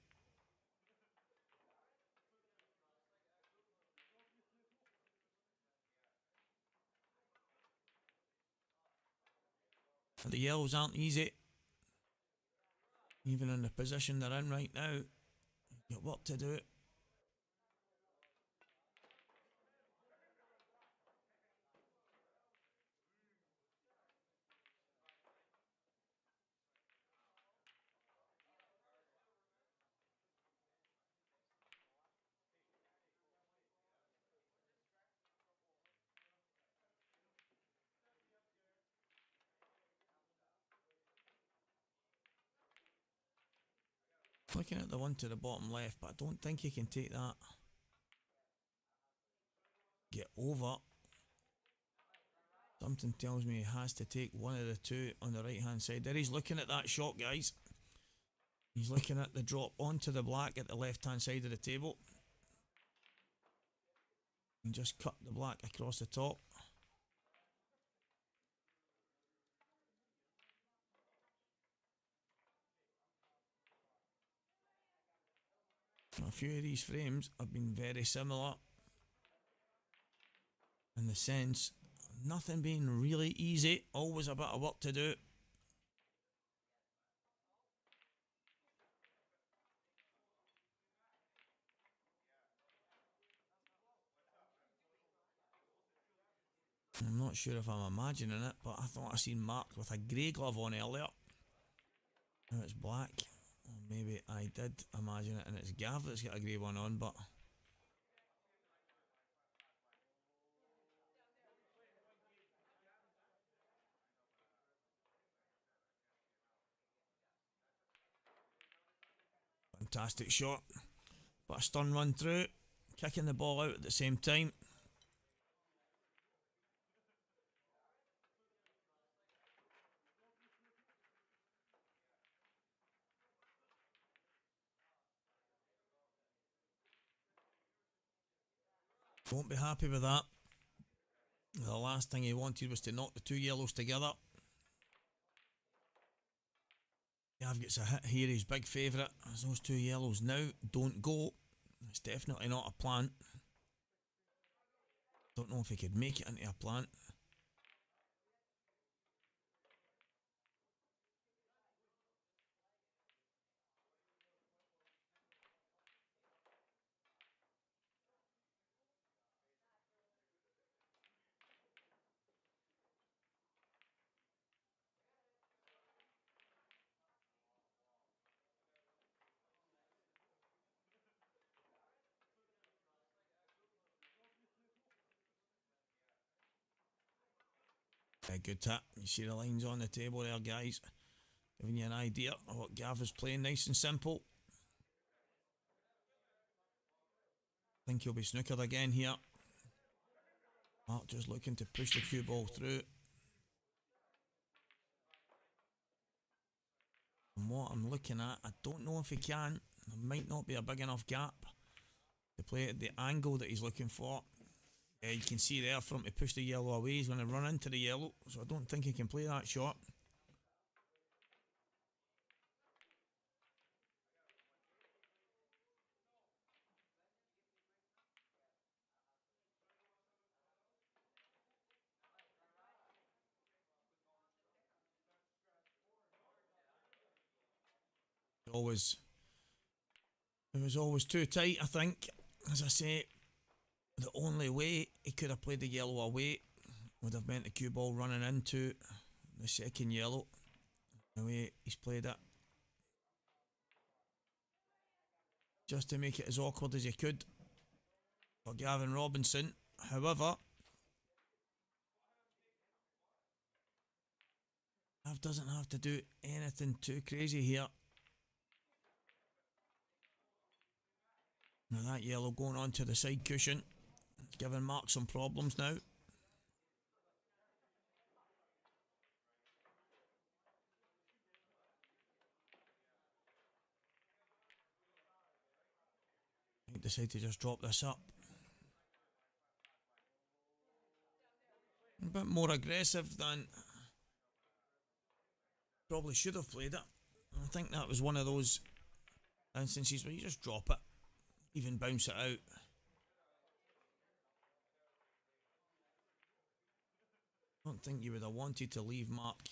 The yellows aren't easy, even in the position they're in right now. You've got work to do. Looking at the one to the bottom left, but I don't think he can take that. Get over. Something tells me he has to take one of the two on the right hand side. There he's looking at that shot, guys. He's looking at the drop onto the black at the left hand side of the table. And just cut the black across the top. A few of these frames have been very similar in the sense, nothing being really easy, always a bit of work to do. I'm not sure if I'm imagining it, but I thought I seen Mark with a grey glove on earlier. Now it's black Or maybe I did imagine it and it's Gav that's got a grey one on, but... Fantastic shot. But a stun run through. Kicking the ball out at the same time. Won't be happy with that. The last thing he wanted was to knock the two yellows together. Gav gets a hit here, his big favourite. As those two yellows now don't go. It's definitely not a plant. Don't know if he could make it into a plant. Good tap. You see the lines on the table there, guys. Giving you an idea of what Gav is playing. Nice and simple. Think he'll be snookered again here. Mark just looking to push the cue ball through. From what I'm looking at, I don't know if he can. There might not be a big enough gap to play at the angle that he's looking for. Yeah, you can see there for him to push the yellow away. He's going to run into the yellow, so I don't think he can play that shot. It was always too tight, I think. As I say, the only way he could have played the yellow away would have meant the cue ball running into the second yellow. The way he's played it, just to make it as awkward as he could for Gavin Robinson. However, Gav doesn't have to do anything too crazy here. Now that yellow going onto the side cushion, it's giving Mark some problems now. I decide to just drop this up. A bit more aggressive than probably should have played it. I think that was one of those instances where you just drop it, even bounce it out. I don't think you would have wanted to leave Mark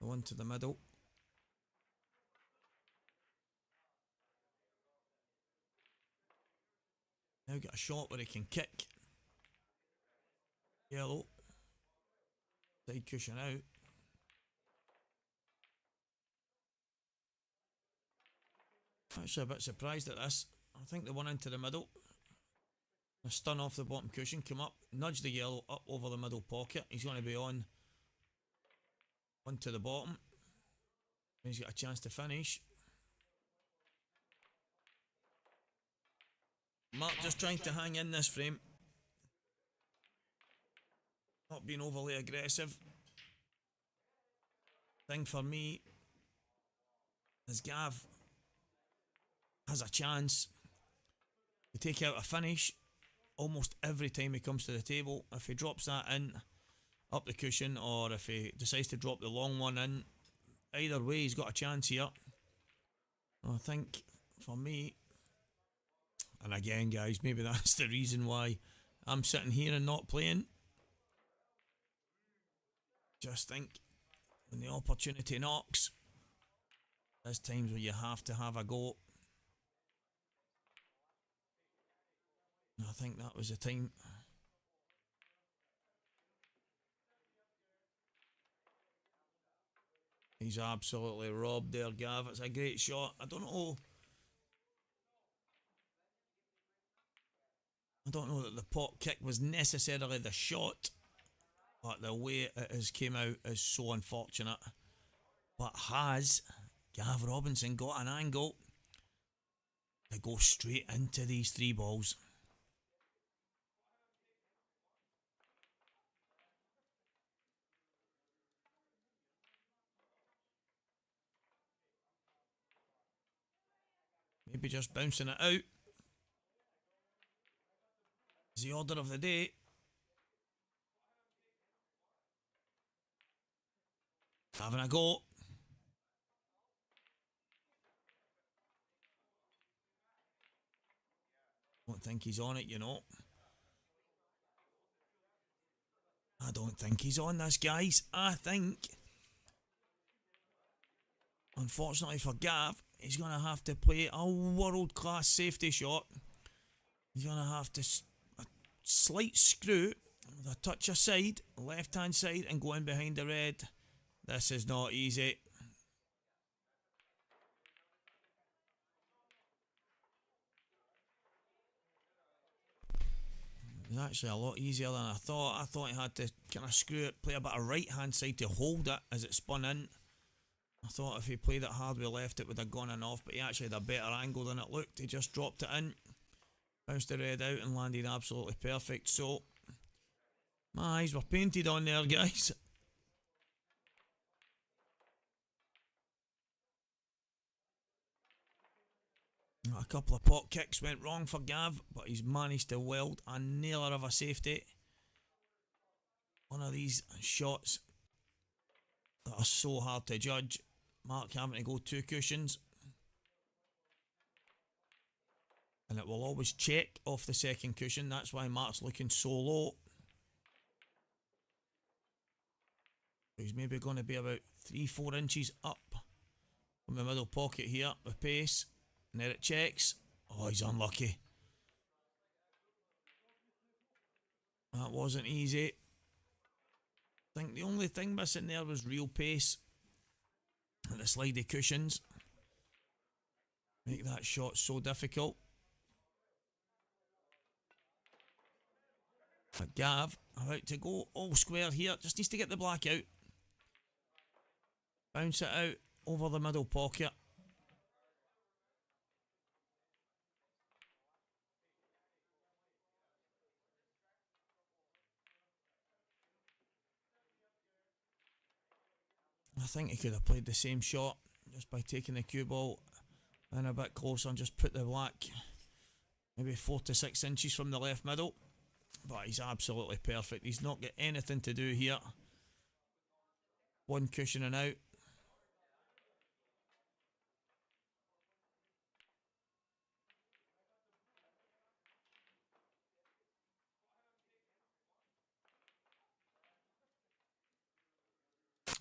the one to the middle. Now got a shot where he can kick. Yellow. Side cushion out. Actually a bit surprised at this. I think the one into the middle. A stun off the bottom cushion, come up, nudge the yellow up over the middle pocket. He's going to be on to the bottom. He's got a chance to finish. Mark just trying to hang in this frame. Not being overly aggressive. Thing for me is Gav has a chance to take out a finish almost every time he comes to the table. If he drops that in up the cushion, or if he decides to drop the long one in, either way he's got a chance here. I think for me, and again guys, maybe that's the reason why I'm sitting here and not playing. Just think, when the opportunity knocks, there's times where you have to have a go. I think that was the time. He's absolutely robbed there, Gav. It's a great shot. I don't know that the pot kick was necessarily the shot, but the way it has came out is so unfortunate. But has Gav Robinson got an angle to go straight into these three balls? Maybe just bouncing it out is the order of the day. Having a go. Don't think he's on it, you know. I don't think he's on this, guys. I think, unfortunately for Gav, he's going to have to play a world-class safety shot. He's going to have to a slight screw with a touch aside, left-hand side, and go in behind the red. This is not easy. It was actually a lot easier than I thought. I thought he had to kind of screw it, play a bit of right-hand side to hold it as it spun in. I thought if he played it hard with left, it would have gone in off, but he actually had a better angle than it looked. He just dropped it in, bounced the red out, and landed absolutely perfect. So, my eyes were painted on there, guys. A couple of pot kicks went wrong for Gav, but he's managed to weld a nailer of a safety. One of these shots that are so hard to judge. Mark having to go 2 cushions. And it will always check off the second cushion. That's why Mark's looking so low. He's maybe going to be about 3-4 inches up from the middle pocket here with pace. And there it checks. Oh, he's unlucky. That wasn't easy. I think the only thing missing there was real pace. And the slidey cushions make that shot so difficult. But Gav, about to go all square here. Just needs to get the black out. Bounce it out over the middle pocket. I think he could have played the same shot just by taking the cue ball in a bit closer and just put the black maybe 4 to 6 inches from the left middle. But he's absolutely perfect. He's not got anything to do here. One cushion and out.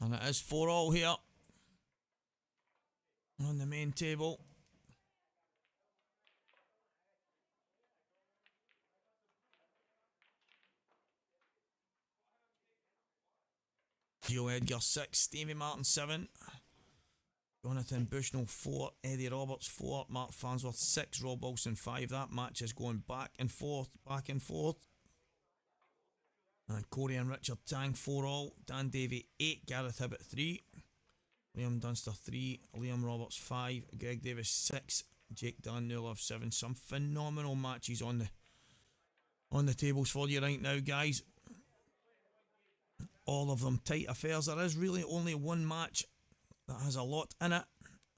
And it is 4-all here on the main table. Joe Edgar 6, Stevie Martin 7, Jonathan Bushnell 4, Eddie Roberts 4, Mark Farnsworth 6, Rob Wilson 5. That match is going back and forth, back and forth. And Corey and Richard Tang 4-all, Dan Davey 8, Gareth Hibbett 3, Liam Dunster 3, Liam Roberts 5, Greg Davis 6, Jake Dan Newlove 7. Some phenomenal matches on the tables for you right now, guys. All of them tight affairs. There is really only one match that has a lot in it,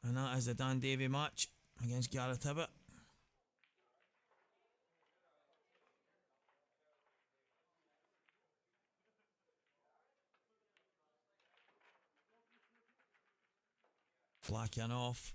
and that is the Dan Davey match against Gareth Hibbett. Blacking off.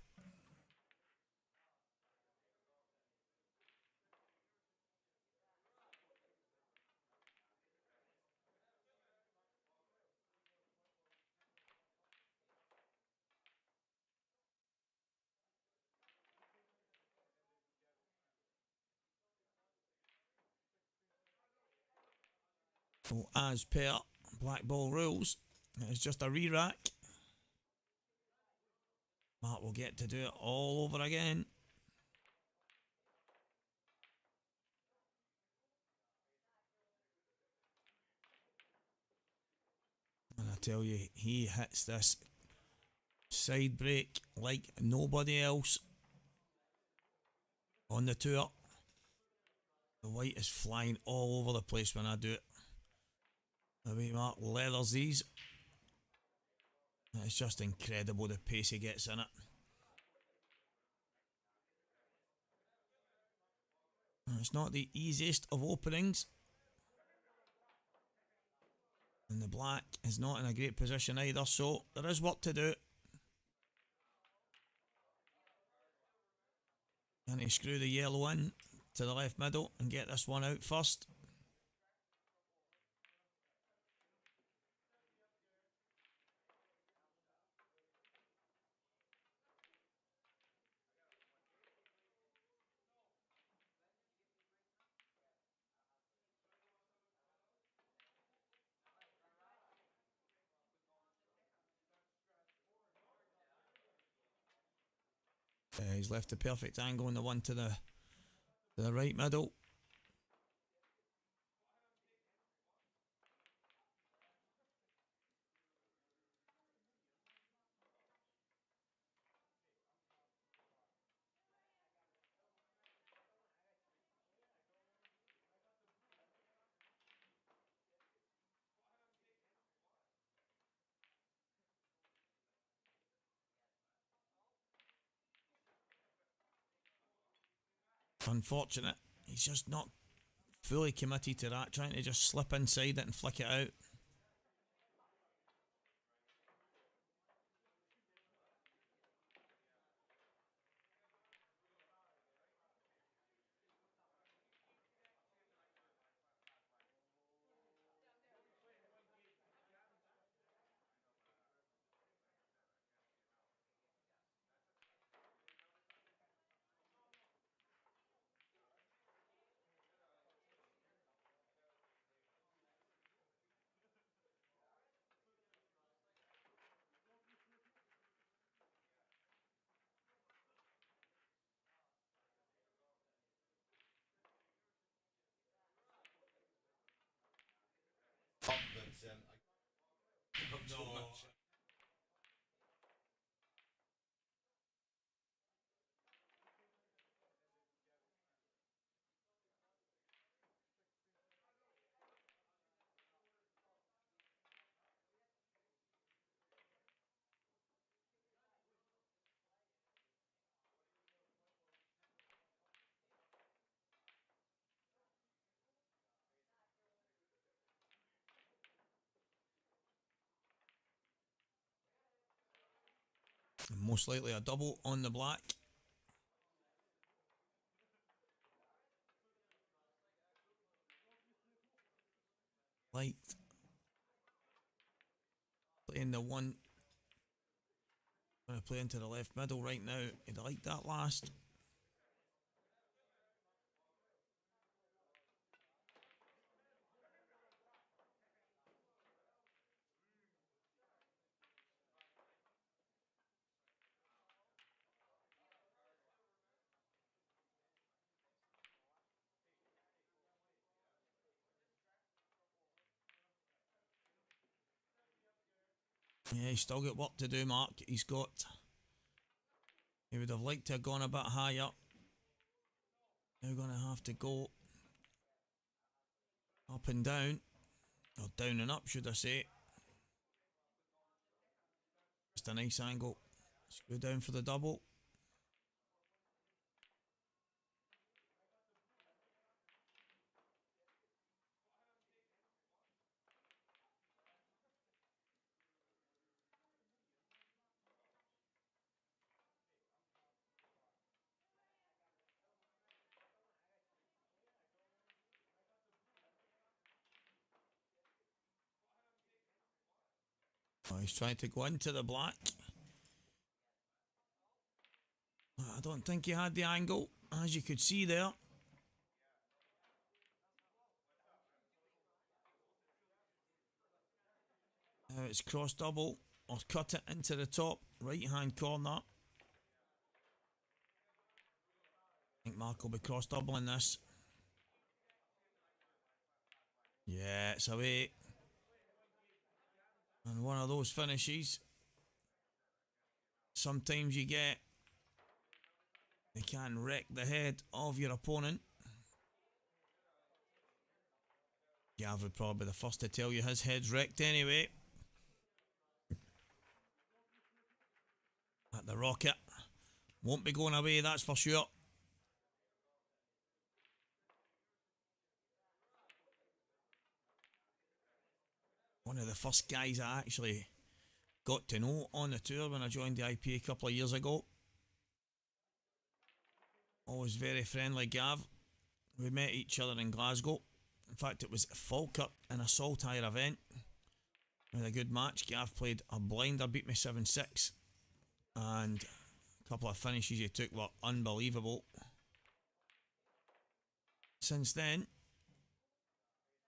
So as per black ball rules, it is just a re-rack. Mark will get to do it all over again. And I tell you, he hits this side break like nobody else on the tour. The white is flying all over the place when I do it. The way Mark leathers these. It's just incredible the pace he gets in it. It's not the easiest of openings. And the black is not in a great position either, so there is work to do. And he screw the yellow in to the left middle and get this one out first. He's left the perfect angle on the one to the right middle. Unfortunate. He's just not fully committed to that, trying to just slip inside it and flick it out. Most likely a double on the black. Light. Playing the one. Going to play into the left middle right now. He'd like that last. Yeah, he's still got work to do, Mark. He would have liked to have gone a bit higher. Now going to have to go up and down. Or down and up, should I say. Just a nice angle. Screw down for the double. Oh, he's trying to go into the black. I don't think he had the angle, as you could see there. Now it's cross double, or cut it into the top right hand corner. think Mark will be cross doubling this. Yeah, it's away. And one of those finishes, sometimes you get, they can wreck the head of your opponent. Gav would probably be the first to tell you his head's wrecked anyway. At the rocket. Won't be going away, that's for sure. One of the first guys I actually got to know on the tour when I joined the IPA a couple of years ago. Always very friendly Gav. We met each other in Glasgow. In fact, it was Falkirk in a Saltire event. We had a good match. Gav played a blinder, beat me 7-6. And a couple of finishes he took were unbelievable. Since then,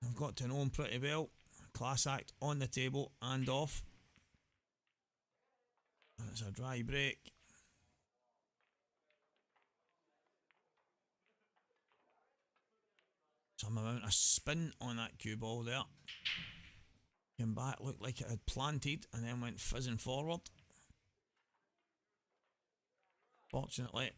I've got to know him pretty well. Class act on the table and off. And it's a dry break. Some amount of spin on that cue ball there. Came back, looked like it had planted and then went fizzing forward. Fortunately,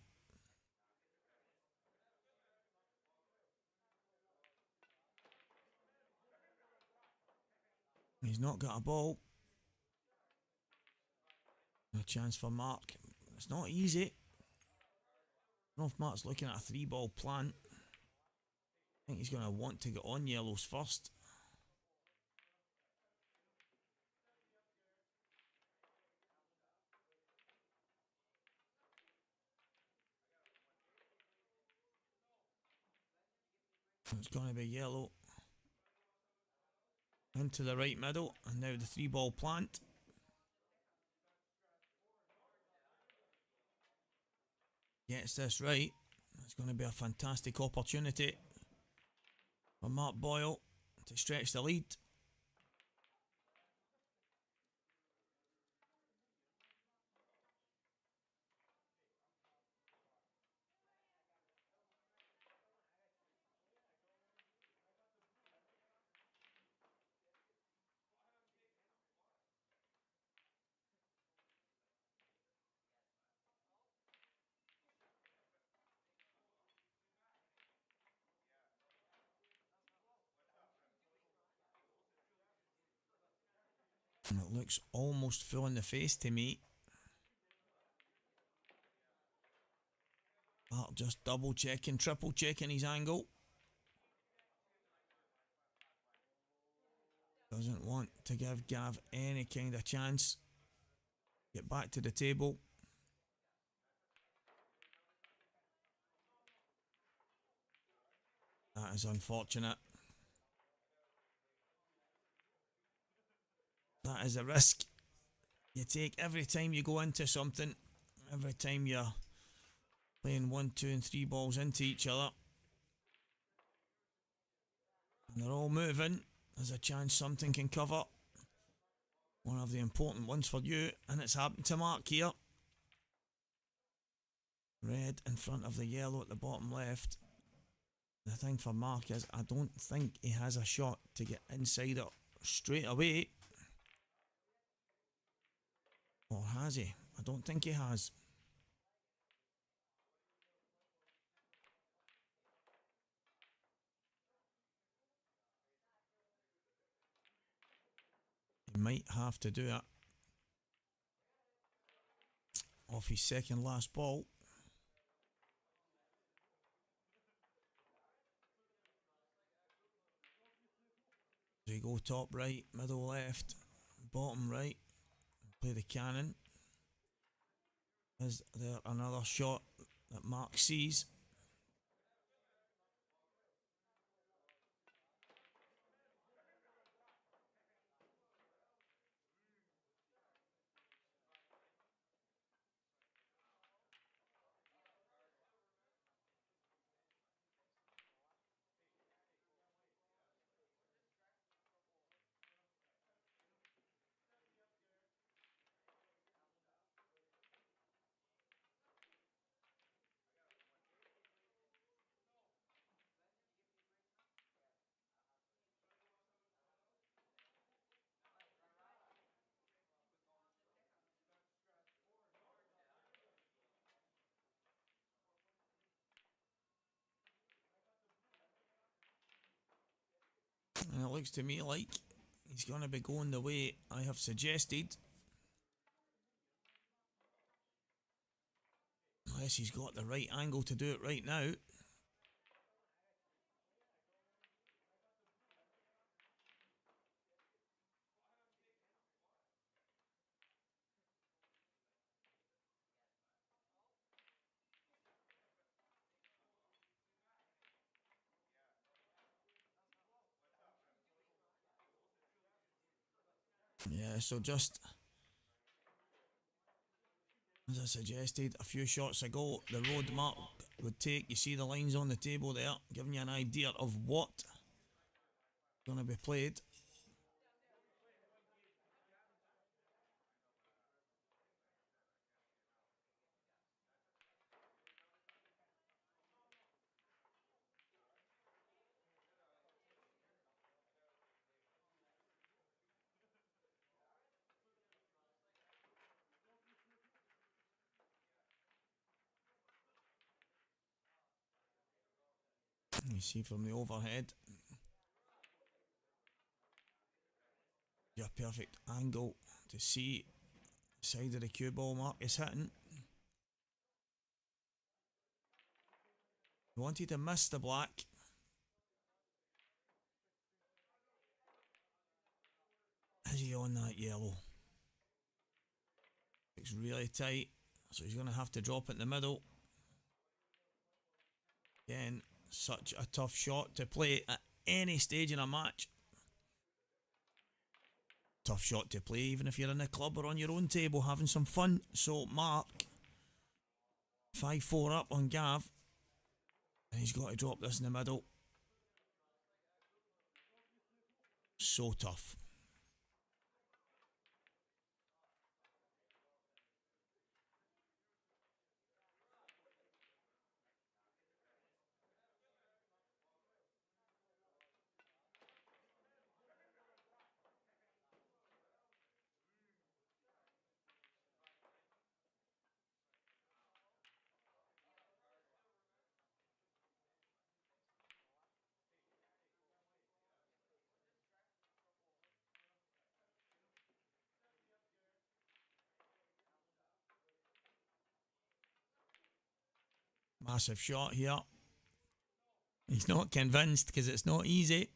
he's not got a ball. A chance for Mark. It's not easy. I don't know if Mark's looking at a 3-ball plant. I think he's going to want to get on yellows first. It's going to be yellow. Into the right middle. And now the 3-ball plant. Gets this right. It's going to be a fantastic opportunity for Mark Boyle to stretch the lead. And it looks almost full in the face to me. Mark just double checking, triple checking his angle. Doesn't want to give Gav any kind of chance. Get back to the table. That is unfortunate. That is a risk you take every time you go into something. Every time you're playing 1, 2 and 3 balls into each other. And they're all moving. There's a chance something can cover. One of the important ones for you. And it's happened to Mark here. Red in front of the yellow at the bottom left. The thing for Mark is I don't think he has a shot to get inside it straight away. Or has he? I don't think he has. He might have to do it off his second last ball. So you go top right, middle left, bottom right. Play the cannon. Is there another shot that Mark sees? And it looks to me like he's going to be going the way I have suggested. Unless he's got the right angle to do it right now. Yeah, so just as I suggested a few shots ago, the road mark would take, you see the lines on the table there, giving you an idea of what is going to be played. You see from the overhead, your perfect angle to see the side of the cue ball mark is hitting. You wanted to miss the black. Is he on that yellow? It's really tight, so he's going to have to drop it in the middle. Again, such a tough shot to play at any stage in a match. Tough shot to play even if you're in a club or on your own table having some fun. So Mark, 5-4 up on Gav. And he's got to drop this in the middle. So tough. Massive shot here. He's not convinced because it's not easy.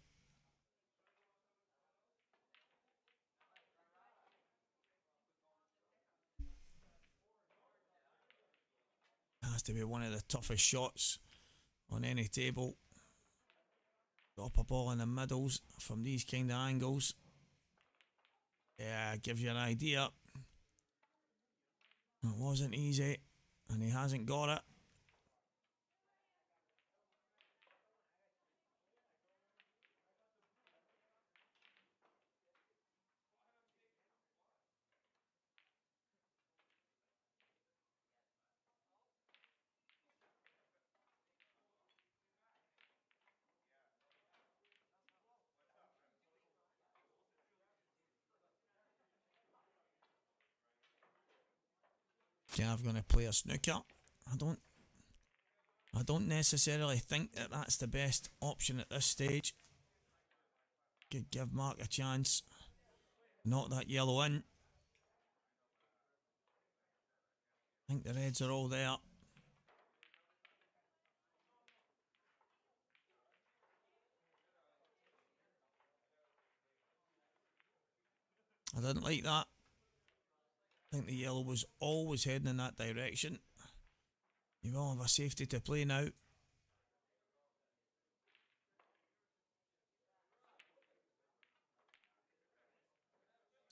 Has to be one of the toughest shots on any table. Drop a ball in the middles from these kind of angles. Yeah, gives you an idea. It wasn't easy, and he hasn't got it. Gav going to play a snooker. I don't necessarily think that that's the best option at this stage. Could give Mark a chance. Knock that yellow in. I think the reds are all there. I didn't like that. I think the yellow was always heading in that direction. You will have a safety to play now.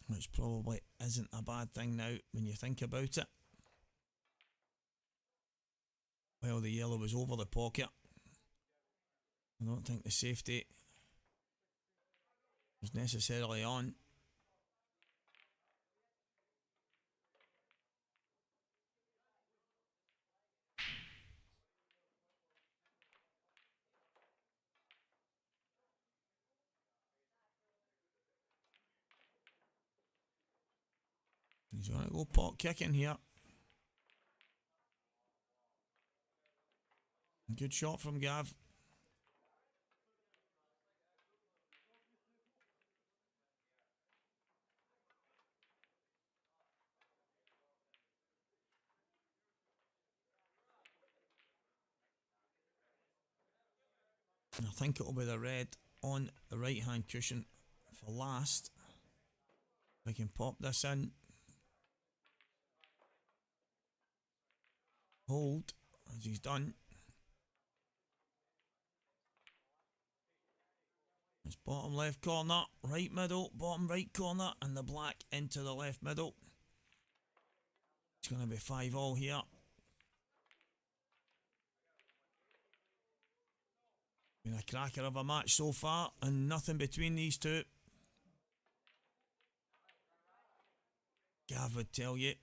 Which probably isn't a bad thing now when you think about it. Well, the yellow was over the pocket. I don't think the safety was necessarily on. He's going to go pot kicking here. Good shot from Gav. And I think it'll be the red on the right hand cushion for last. I can pop this in. Hold as he's done. It's bottom left corner, right middle, bottom right corner, and the black into the left middle. It's going to be 5-all here. Been a cracker of a match so far, and nothing between these two. Gav would tell you,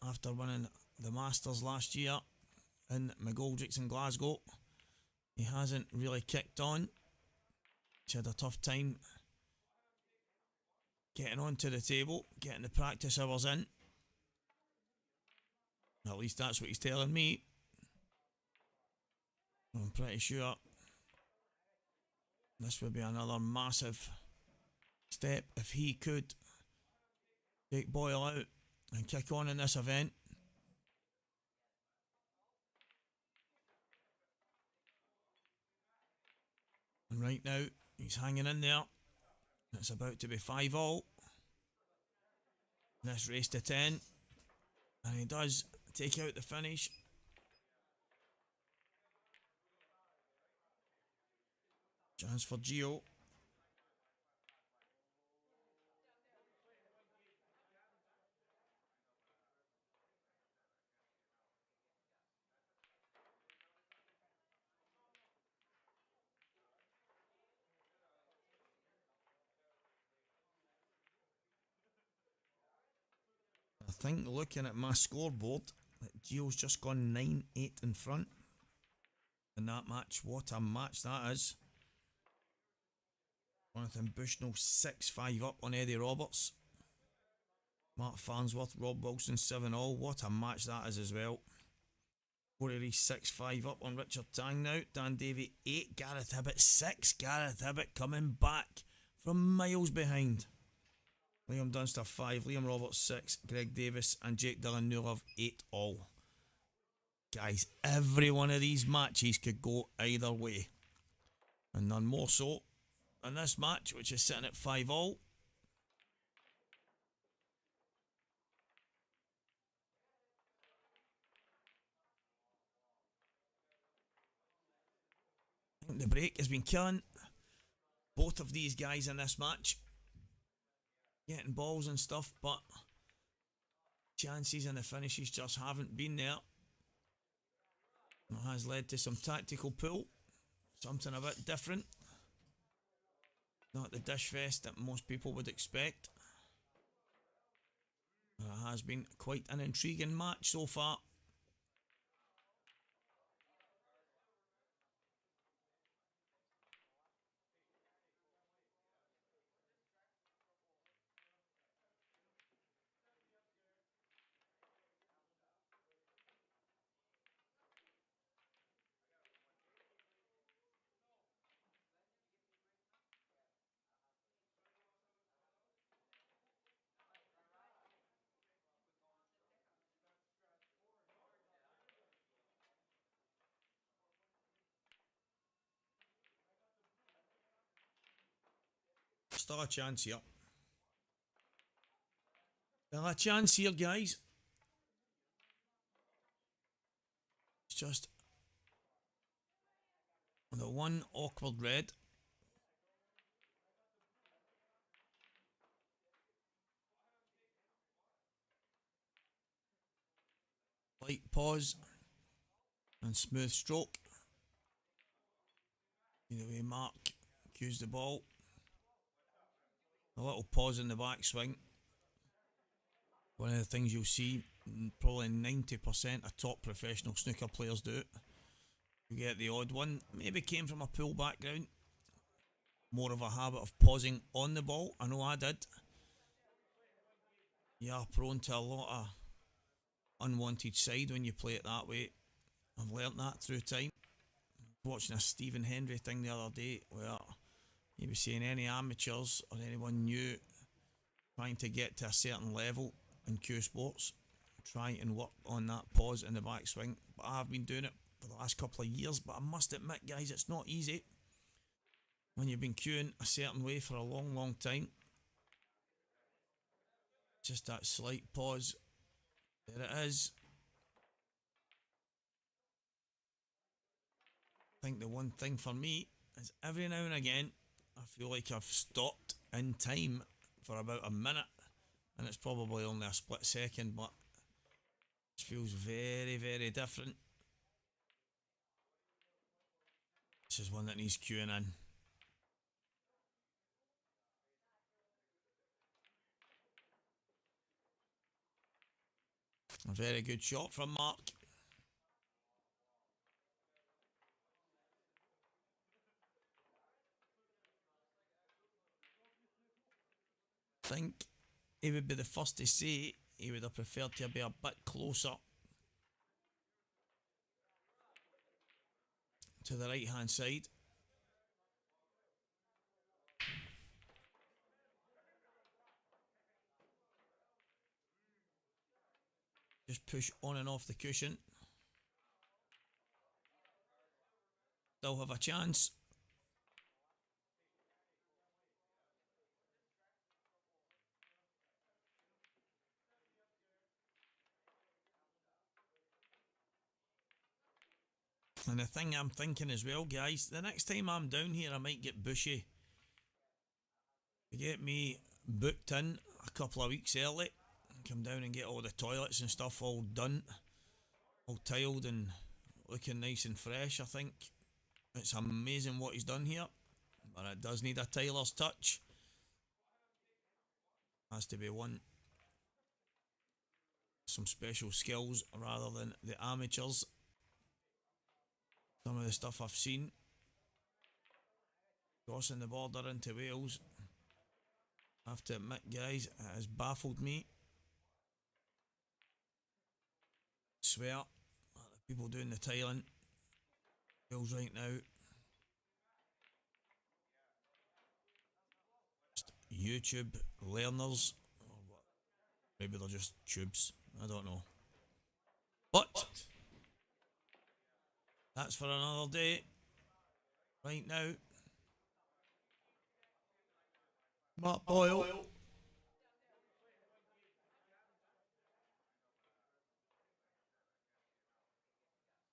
after winning the Masters last year in McGoldrick's in Glasgow, he hasn't really kicked on. He's had a tough time getting onto the table, getting the practice hours in. At least that's what he's telling me. I'm pretty sure this would be another massive step if he could take Boyle out and kick on in this event. And right now, he's hanging in there. It's about to be 5-all. This race to 10. And he does take out the finish. Chance for Gio. I think looking at my scoreboard, that Gio's just gone 9-8 in front in that match. What a match that is. Jonathan Bushnell 6-5 up on Eddie Roberts. Mark Farnsworth, Rob Wilson 7-all. What a match that is as well. Corey Reese 6-5 up on Richard Tang now. Dan Davey 8, Gareth Hibbett 6. Gareth Hibbett coming back from miles behind. Liam Dunster 5, Liam Roberts 6, Greg Davis and Jake Dillon Newlove 8-all. Guys, every one of these matches could go either way. And none more so than this match, which is sitting at 5-all. I think the break has been killing both of these guys in this match. Getting balls and stuff, but chances and the finishes just haven't been there. It has led to some tactical pull. Something a bit different. Not the dish fest that most people would expect. It has been quite an intriguing match so far. Still a chance here. Still a chance here, guys. It's just the one awkward red. Light pause and smooth stroke. Either way, Mark cues the ball. A little pause in the backswing. One of the things you'll see, probably 90% of top professional snooker players do it. You get the odd one, maybe came from a pool background. More of a habit of pausing on the ball. I know I did. You are prone to a lot of unwanted side when you play it that way. I've learnt that through time. Watching a Stephen Hendry thing the other day where he was saying any amateurs or anyone new trying to get to a certain level in Q Sports, try and work on that pause in the backswing. But I have been doing it for the last couple of years, but I must admit, guys, it's not easy. when you've been queuing a certain way for a long time. Just that slight pause. There it is. I think the one thing for me is every now and again I feel like I've stopped in time for about a minute, and it's probably only a split second, but it feels very different. This is one that needs queuing in. A very good shot from Mark. I think he would be the first to say he would have preferred to be a bit closer to the right hand side. Just push on and off the cushion. Still have a chance. And the thing I'm thinking as well, guys, the next time I'm down here I might get bushy. Get me booked in a couple of weeks early. Come down and get all the toilets and stuff all done. All tiled and looking nice and fresh. I think it's amazing what he's done here. But it does need a tiler's touch. Has to be one. Some special skills rather than the amateurs. Some of the stuff I've seen. Crossing the border into Wales. I have to admit, guys, it has baffled me. Swear, the people doing the tiling Wales right now. Just YouTube learners. Or what? Maybe they're just tubes. I don't know. But that's for another day. Right now, Matt Boyle.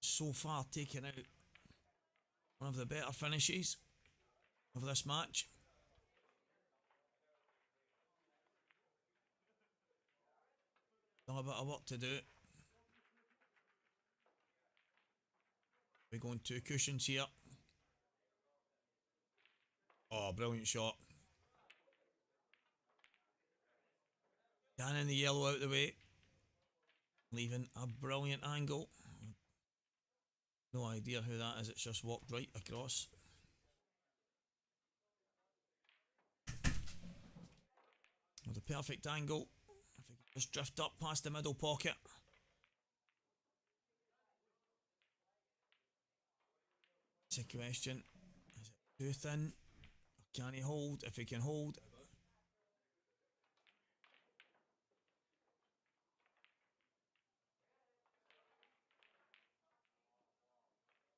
So far taking out one of the better finishes of this match. Still a bit of work to do. We're going 2 cushions here. Oh, brilliant shot. Canning the yellow out the way. Leaving a brilliant angle. No idea who that is, it's just walked right across. With a perfect angle. If we could just drift up past the middle pocket. It's a question. Is it too thin? Or can he hold? If he can hold.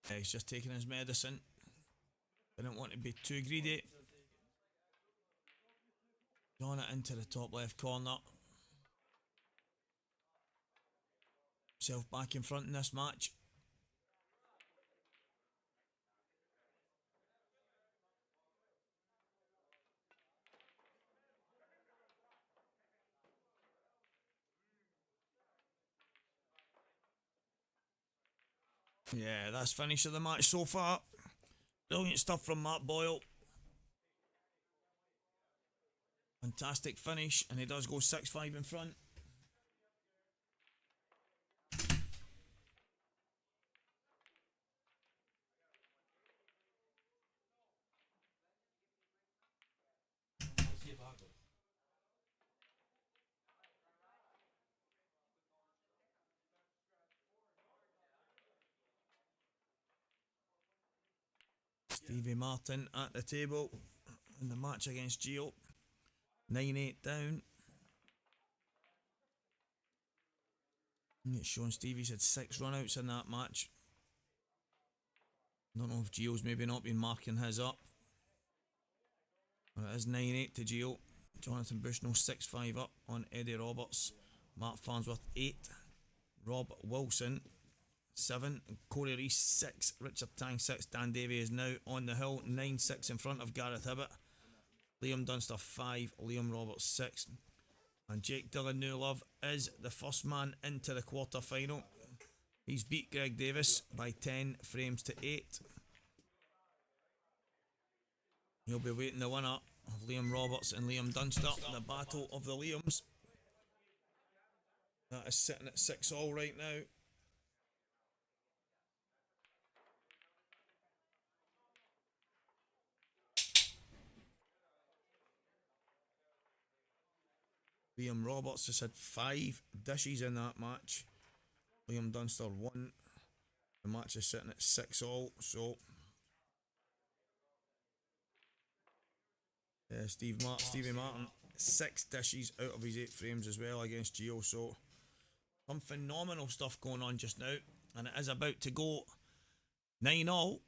Yeah, he's just taking his medicine. Didn't want to be too greedy. Drawn it into the top left corner. Himself back in front in this match. Yeah, that's finish of the match so far. Brilliant stuff from Matt Boyle. Fantastic finish, and he does go 6-5 in front. Stevie Martin at the table in the match against Gio. 9-8 down. It's shown Stevie's had 6 run-outs in that match. Don't know if Gio's maybe not been marking his up. And it is 9-8 to Gio. Jonathan Bushnell 6-5 up on Eddie Roberts. Mark Farnsworth 8. Rob Wilson 7. Corey Reese 6. Richard Tang 6. Dan Davey is now on the hill 9-6 in front of Gareth Hibbett. Liam Dunster 5. Liam Roberts 6. And Jake Dillon Newlove is the first man into the quarter final. He's beat Greg Davis by 10 frames to 8. He'll be waiting the winner of Liam Roberts and Liam Dunster. The battle of the Liams. That is sitting at 6-all right now. Liam Roberts has had 5 dishes in that match. Liam Dunster 1. The match is sitting at 6-all. So Stevie Martin 6 dishes out of his 8 frames as well against Gio. So some phenomenal stuff going on just now, and it is about to go 9-all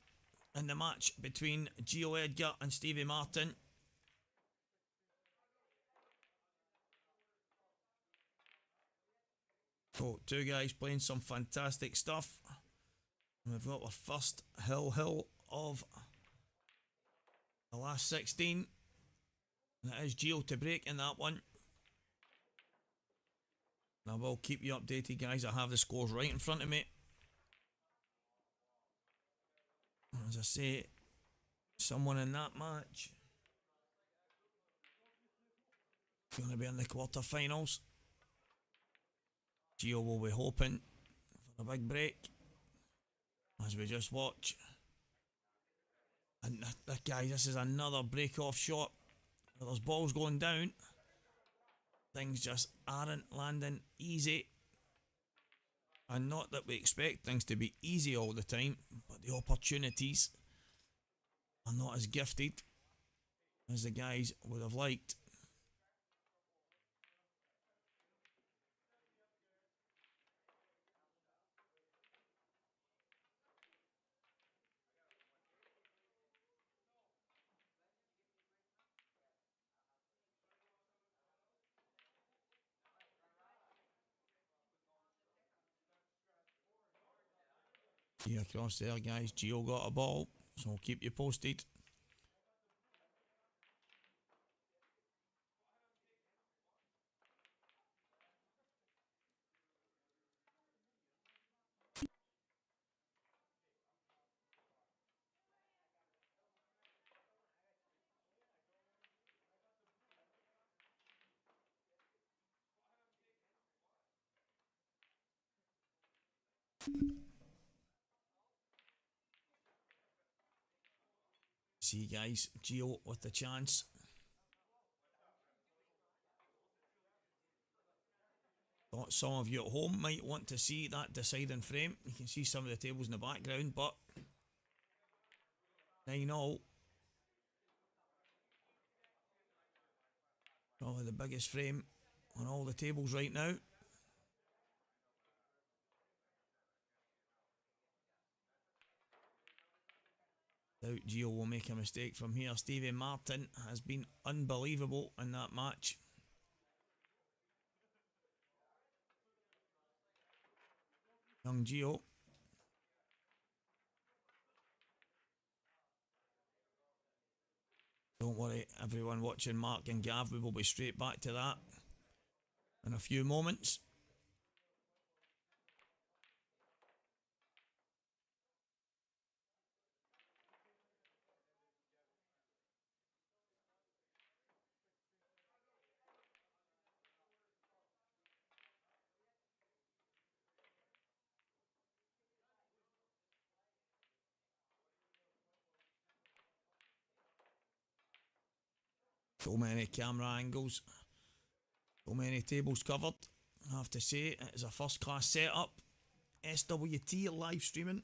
in the match between Gio Edgar and Stevie Martin. So 2 guys playing some fantastic stuff. And we've got our first hill of the last 16. And it is Gio to break in that one. And I will keep you updated, guys. I have the scores right in front of me. As I say, someone in that match is going to be in the quarterfinals. Gio will be hoping for a big break, as we just watch. And guys, this is another break-off shot. There's balls going down. Things just aren't landing easy. And not that we expect things to be easy all the time, but the opportunities are not as gifted as the guys would have liked. See across there, guys. Gio got a ball, so I'll keep you posted. See, guys, Gio with the chance. Thought some of you at home might want to see that deciding frame. You can see some of the tables in the background, but 9-all. Probably the biggest frame on all the tables right now. Doubt Gio will make a mistake from here. Stevie Martin has been unbelievable in that match. Young Gio. Don't worry, everyone watching Mark and Gav, we will be straight back to that in a few moments. So many camera angles, so many tables covered. I have to say, it is a first class setup. SWT live streaming.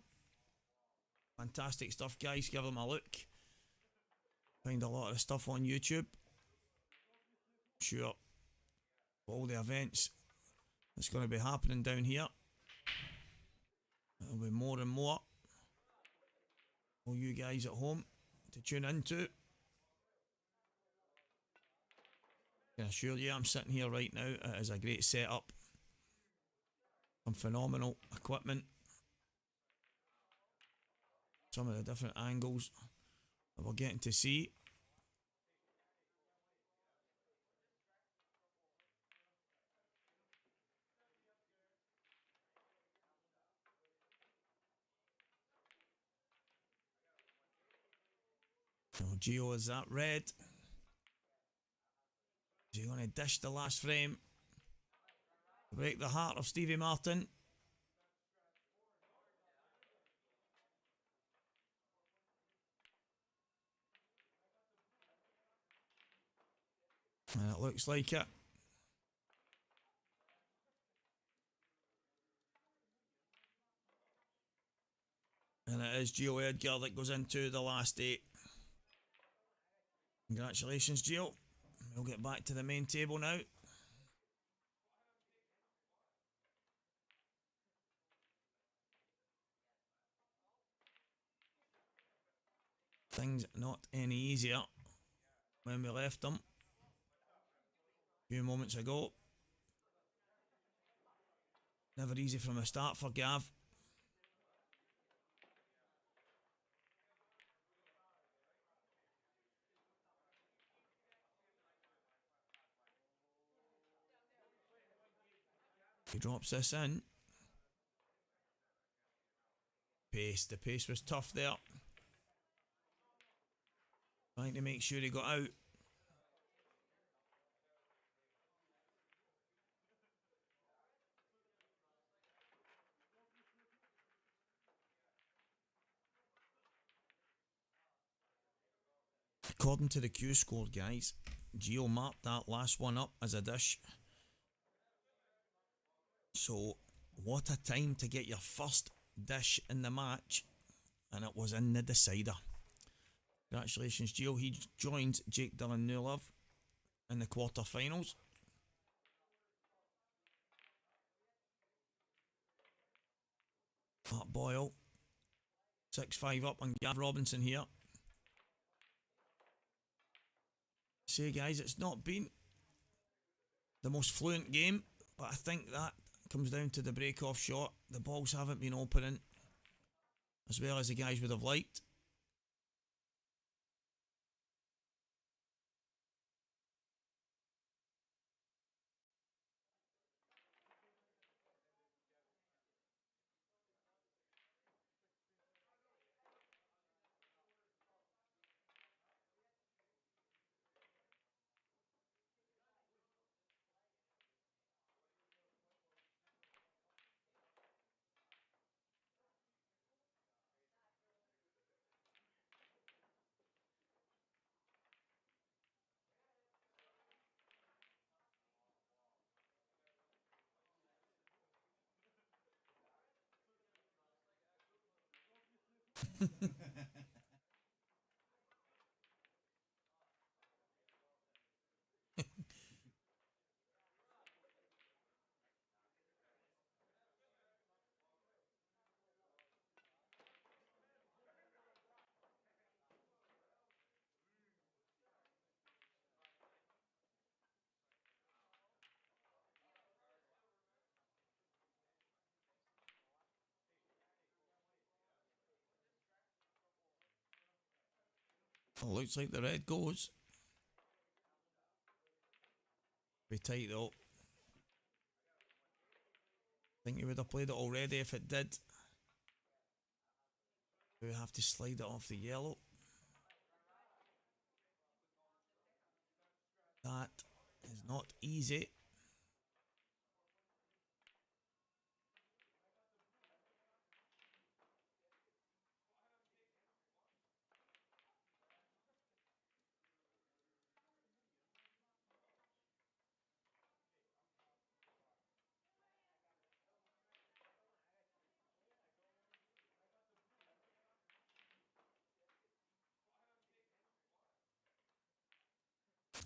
Fantastic stuff, guys. Give them a look. Find a lot of the stuff on YouTube. Sure. All the events that's going to be happening down here. There'll be more and more for you guys at home to tune into. can assure you, I'm sitting here right now. It is a great setup. Some phenomenal equipment. Some of the different angles that we're getting to see. So Gio is that red. Is he going to dish the last frame? Break the heart of Stevie Martin. And it looks like it. And it is Gio Edgar that goes into the last 8. Congratulations, Gio. We'll get back to the main table now. Things not any easier when we left them a few moments ago. Never easy from the start for Gav. He drops this in. Pace. The pace was tough there. Trying to make sure he got out. According to the Q score, guys, Gio marked that last one up as a dish. So, what a time to get your first dish in the match, and it was in the decider. Congratulations, Gio. He joins Jake Dylan Newlove in the quarterfinals. Mark Boyle, 6-5 up on Gav Robinson here. Say, guys, it's not been the most fluent game, but I think that comes down to the break-off shot. The balls haven't been opening as well as the guys would have liked. Oh, looks like the red goes. Be tight though. Think he would have played it already if it did. We have to slide it off the yellow. That is not easy.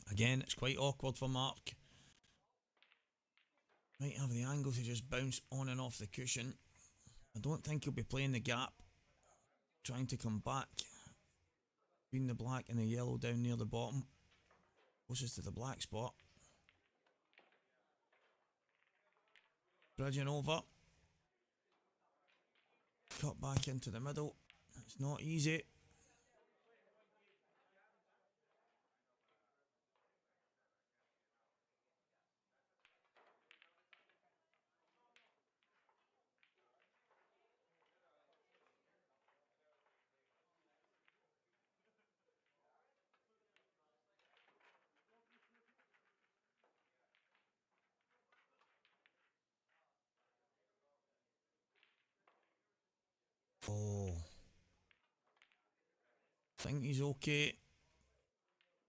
Again, it's quite awkward for Mark. Might have the angle to just bounce on and off the cushion. I don't think he'll be playing the gap. Trying to come back between the black and the yellow down near the bottom. Closest to the black spot. Bridging over. Cut back into the middle. It's not easy. Oh. Think he's okay.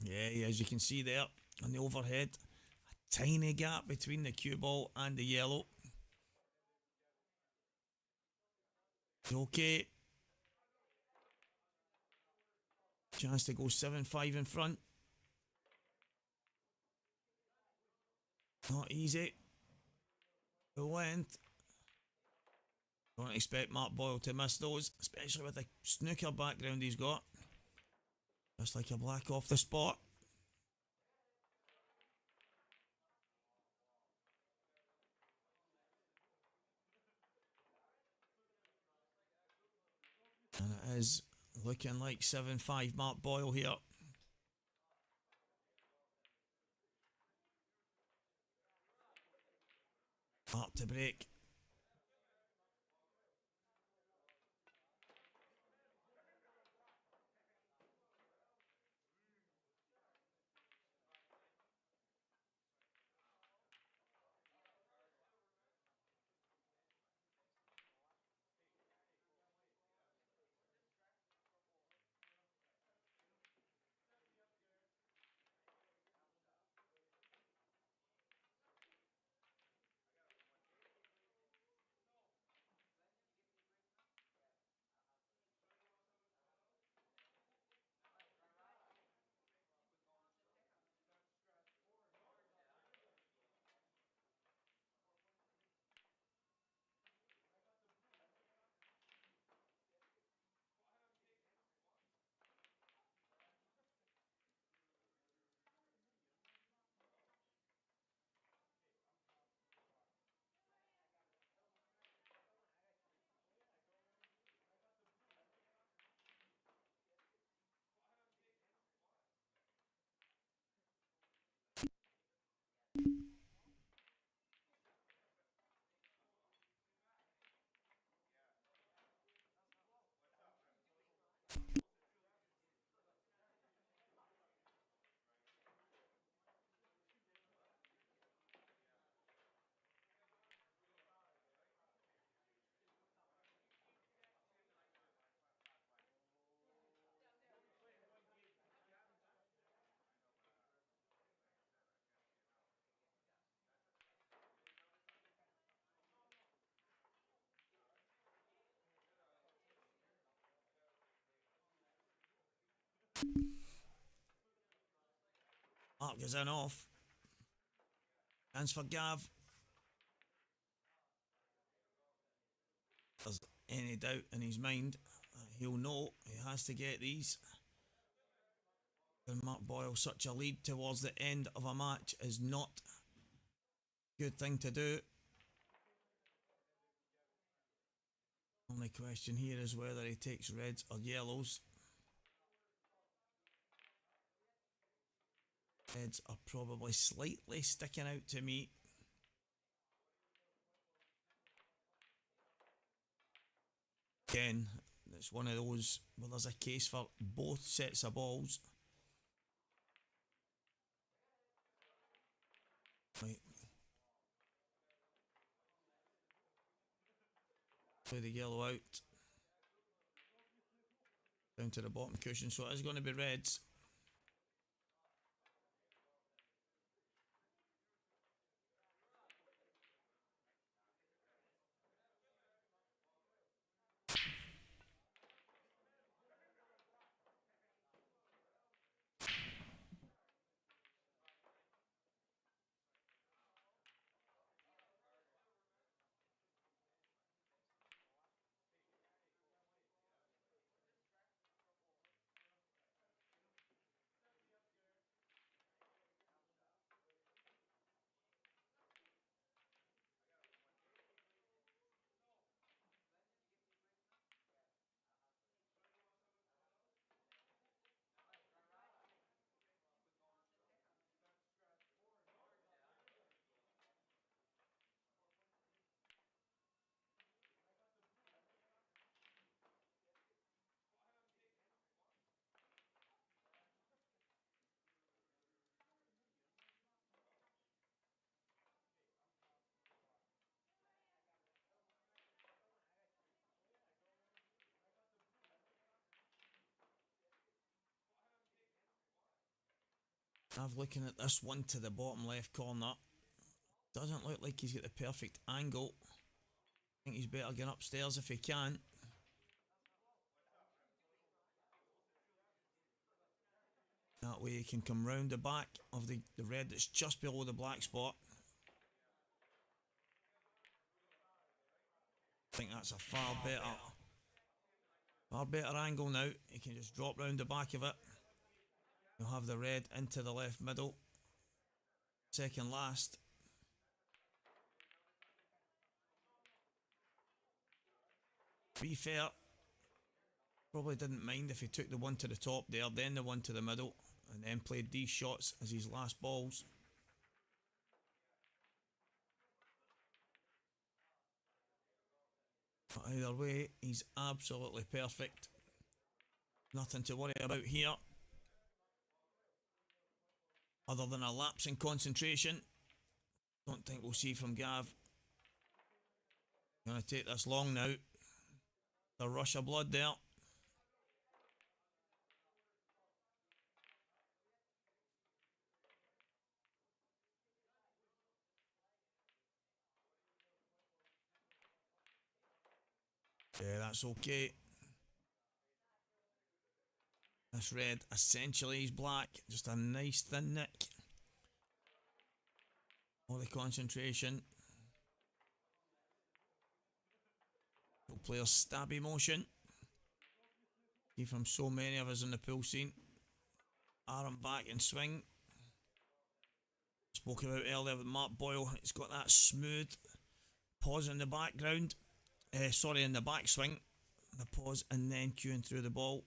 Yeah, as you can see there on the overhead. A tiny gap between the cue ball and the yellow. He's okay. Chance to go 7-5 in front. Not easy. The length. Don't expect Mark Boyle to miss those, especially with the snooker background he's got. Just like a black off the spot. And it is looking like 7-5 Mark Boyle here. Up to break. Mark is in off. Chance for Gav. There's any doubt in his mind, he'll know he has to get these. And Mark Boyle, such a lead towards the end of a match is not a good thing to do. Only question here is whether he takes reds or yellows. Reds are probably slightly sticking out to me. Again, it's one of those where there's a case for both sets of balls. Right. Play the yellow out. Down to the bottom cushion, so it is going to be reds. I'm looking at this one to the bottom left corner. Doesn't look like he's got the perfect angle. I think he's better getting upstairs if he can. That way he can come round the back of the red that's just below the black spot. I think that's a far better angle now. He can just drop round the back of it. You'll have the red into the left middle. Second last. To be fair, probably didn't mind if he took the one to the top there, then the one to the middle, and then played these shots as his last balls. But either way, he's absolutely perfect. Nothing to worry about here. Other than a lapse in concentration. Don't think we'll see from Gav. Gonna take this long now. The rush of blood there. Yeah, that's okay. This red essentially is black. Just a nice thin nick. All the concentration. Players stabby motion. See from so many of us in the pool scene. Arm back and swing. Spoke about earlier with Mark Boyle. It's got that smooth pause in the background. In the backswing. The pause and then cueing through the ball.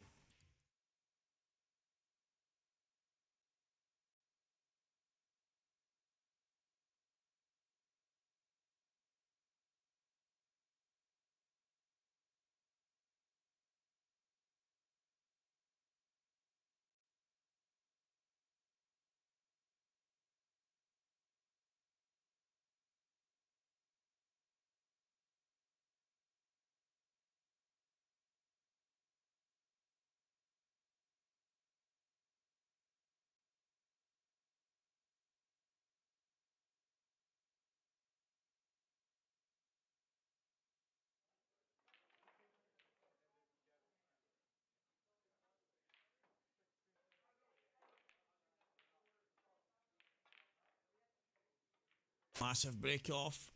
Massive break off.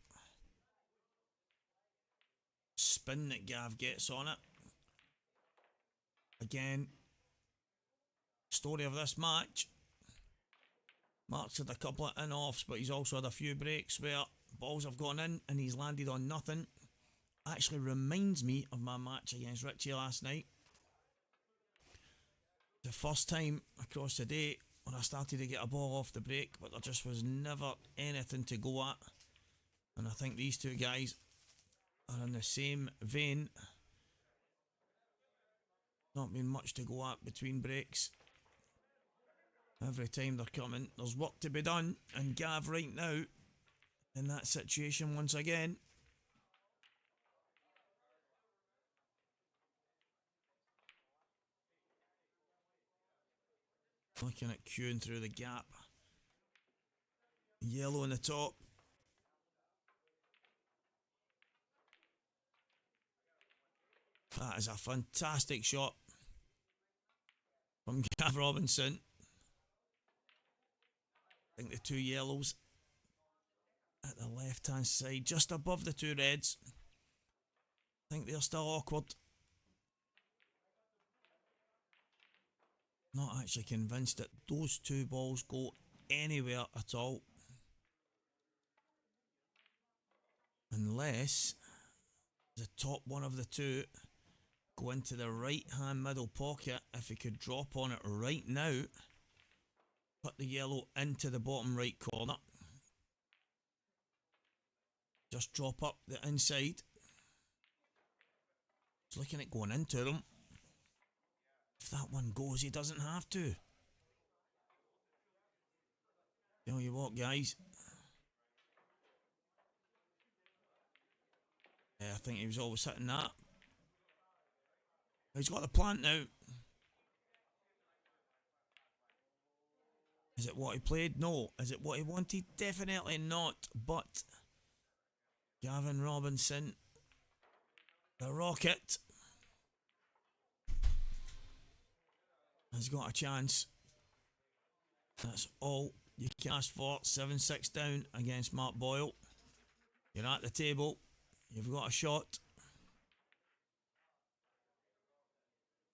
Spin that Gav gets on it. Again, story of this match. Mark's had a couple of in-offs, but he's also had a few breaks where balls have gone in and he's landed on nothing. Actually reminds me of my match against Richie last night. The first time across the day when I started to get a ball off the break, but there just was never anything to go at. And I think these two guys are in the same vein. Not been much to go at between breaks. Every time they're coming, there's work to be done. And Gav right now in that situation once again. Looking at cueing through the gap. Yellow on the top. That is a fantastic shot from Gav Robinson. I think the two yellows at the left hand side, just above the two reds. I think they're still awkward. Not actually convinced that those two balls go anywhere at all. Unless the top one of the two go into the right hand middle pocket. If he could drop on it right now, put the yellow into the bottom right corner. Just drop up the inside. He's looking at going into them. If that one goes, he doesn't have to. Tell you what, guys. Yeah, I think he was always hitting that. He's got the plant now. Is it what he played? No. Is it what he wanted? Definitely not. But Gavin Robinson, the Rocket, has got a chance. That's all you can ask for. 7-6 down against Mark Boyle. You're at the table. You've got a shot.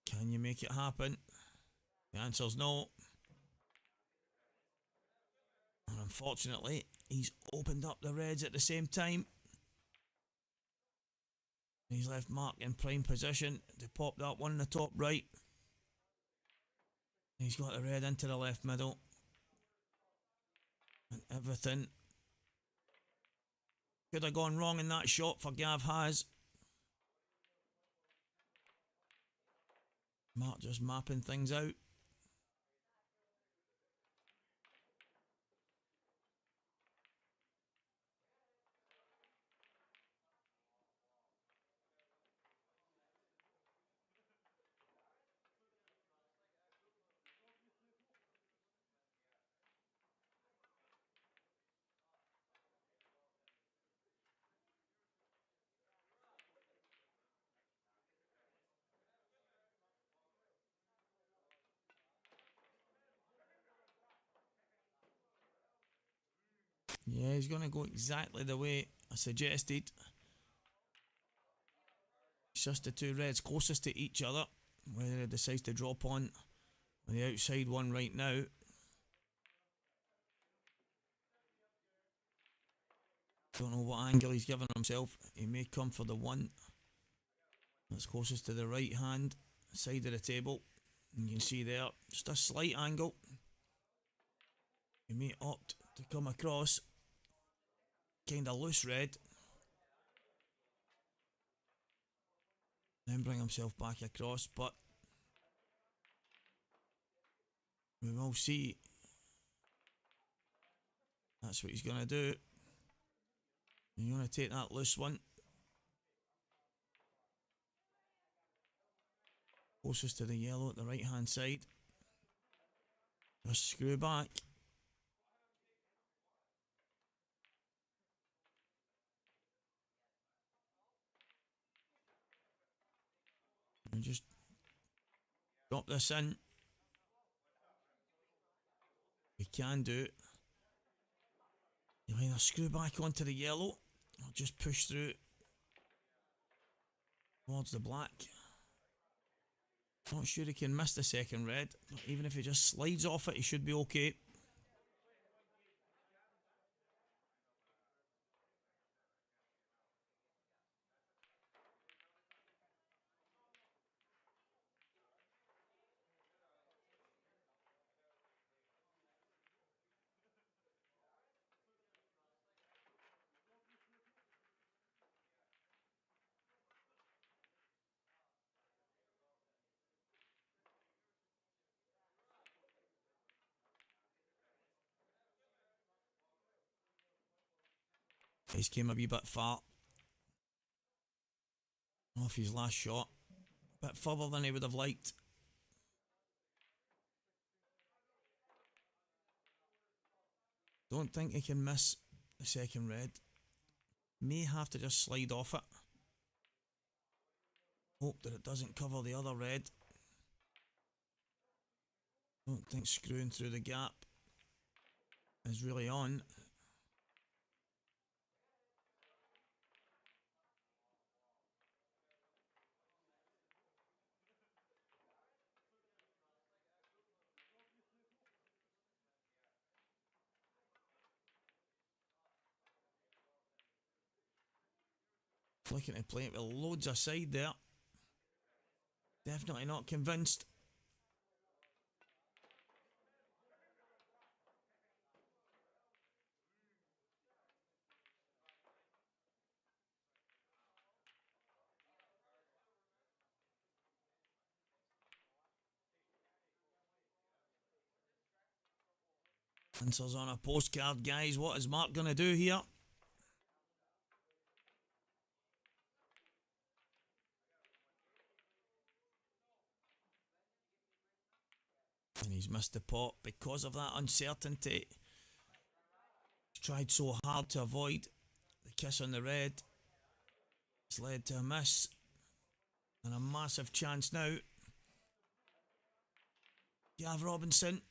Can you make it happen? The answer's no. And unfortunately, he's opened up the reds at the same time. He's left Mark in prime position to pop that one in the top right. He's got the red into the left middle. And everything could have gone wrong in that shot for Gav has. Mark just mapping things out. Yeah, he's going to go exactly the way I suggested. It's just the two reds closest to each other. Whether he decides to drop on the outside one right now. Don't know what angle he's given himself. He may come for the one that's closest to the right hand side of the table. You can see there, just a slight angle. He may opt to come across. Kind of loose red. Then bring himself back across, but we will see. That's what he's going to do. He's going to take that loose one. Closest to the yellow at the right hand side. Just screw back. And just drop this in. We can do it. You'll either screw back onto the yellow or just push through towards the black. Not sure he can miss the second red, but even if he just slides off it, he should be okay. He's came a wee bit far off his last shot. A bit further than he would have liked. Don't think he can miss the second red. May have to just slide off it. Hope that it doesn't cover the other red. Don't think screwing through the gap is really on. Looking to play it with loads of side there. Definitely not convinced. Answers on a postcard, guys. What is Mark going to do here? And he's missed the pot because of that uncertainty. He's tried so hard to avoid the kiss on the red. It's led to a miss. And a massive chance now. Gav Robinson.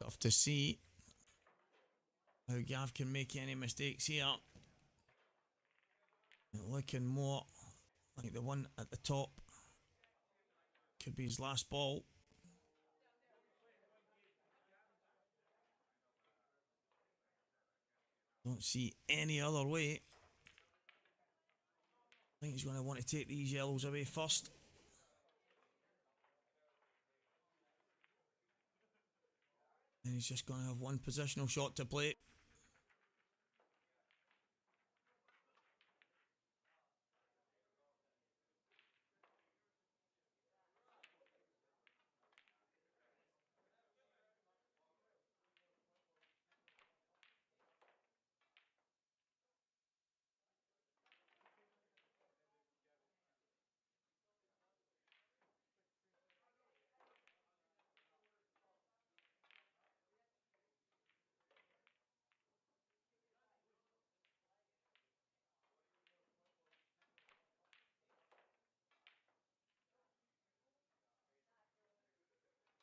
Tough to see how Gav can make any mistakes here. Looking more like the one at the top could be his last ball. Don't see any other way. I think he's going to want to take these yellows away first. And he's just going to have one positional shot to play.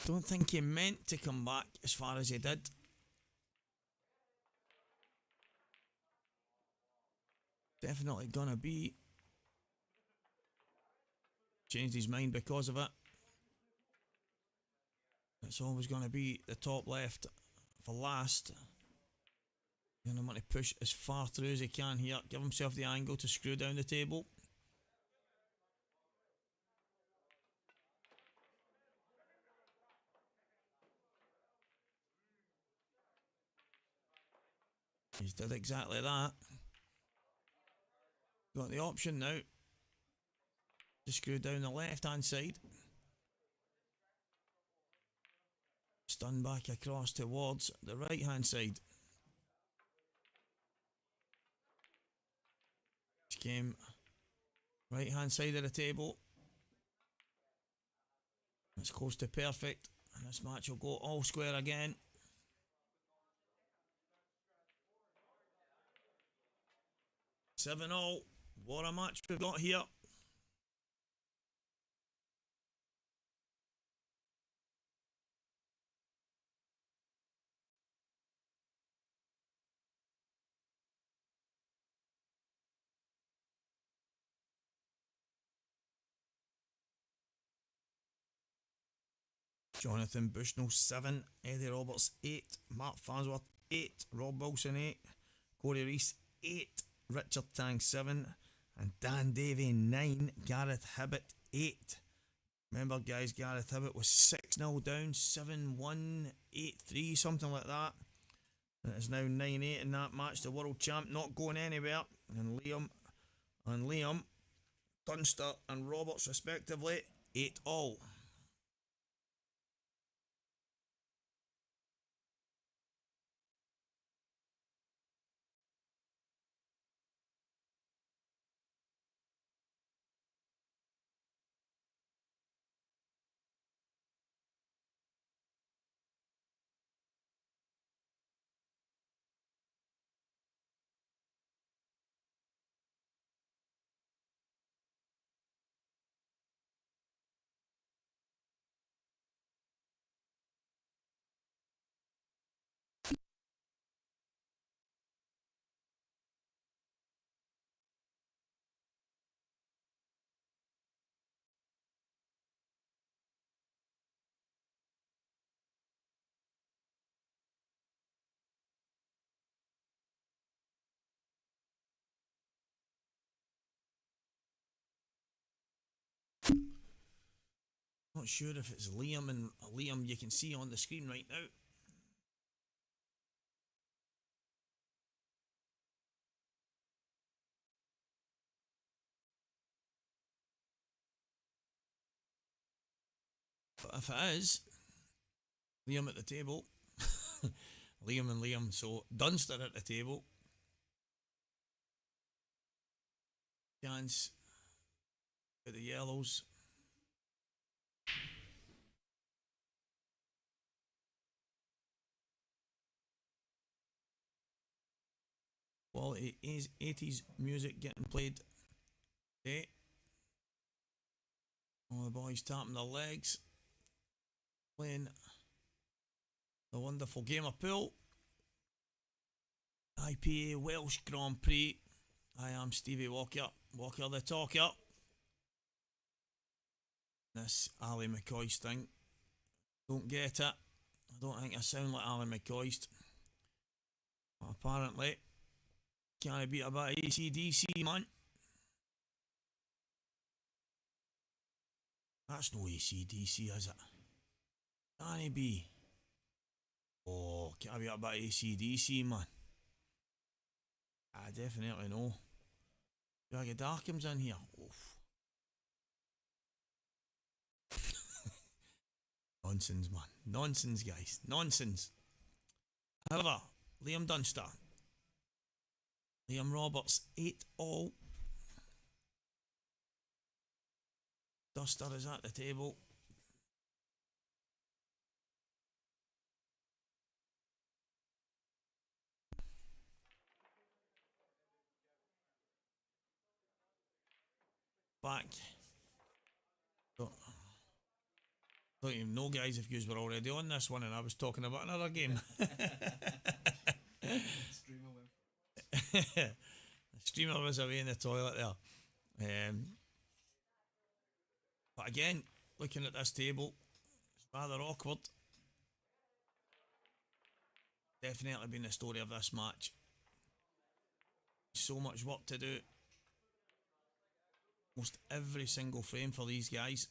Don't think he meant to come back as far as he did. Definitely gonna be. Changed his mind because of it. It's always gonna be the top left for last. Gonna want to push as far through as he can here. Give himself the angle to screw down the table. He's did exactly that. Got the option now to screw down the left hand side. Stun back across towards the right hand side. This game, right hand side of the table. It's close to perfect. And this match will go all square again. Seven all. What a match we've got here. Jonathan Bushnell 7, Eddie Roberts 8, Mark Farnsworth 8, Rob Wilson 8, Corey Reese 8, Richard Tang 7, and Dan Davey 9, Gareth Hibbett 8. Remember guys, Gareth Hibbett was 6-0 down, 7-1, 8-3, something like that. And it's now 9-8 in that match. The world champ not going anywhere. And Liam, Dunster and Roberts respectively 8 all. Not sure if it's Liam, and Liam you can see on the screen right now. But if it is Liam at the table, Liam and Liam, so Dunster at the table. Chance for the yellows. Quality is 80s music getting played today. All the boys tapping their legs, playing the wonderful game of pool. IPA Welsh Grand Prix. I am Stevie Walker, Walker the Talker. This Ali McCoist thing, don't get it. I don't think I sound like Ali McCoist. But apparently, can't beat about AC/DC, man. That's no AC/DC, is it? Can it be? Oh, can't beat about AC/DC, man. I definitely know. Jaggy Darkham's in here. Oof. Nonsense, man. Nonsense, guys. Nonsense. However, Liam Dunster, Liam Roberts, 8-all. Duster is at the table. Back. Don't even know, guys, if you were already on this one and I was talking about another game. The streamer was away in the toilet there. But again, looking at this table, it's rather awkward. Definitely been the story of this match. So much work to do. Almost every single frame for these guys.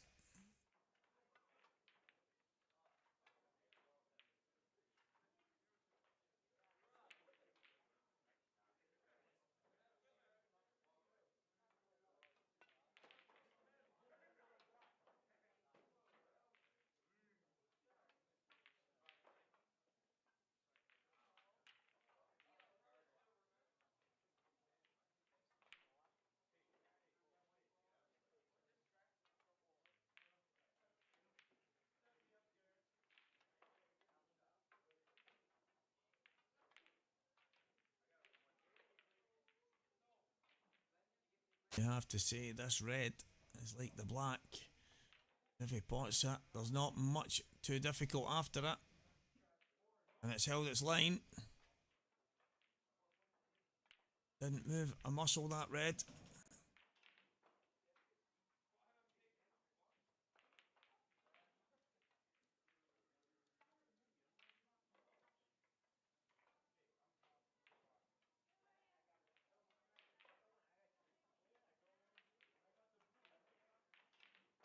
You have to say this red is like the black. If he pots it, there's not much too difficult after it. And it's held its line. Didn't move a muscle, that red.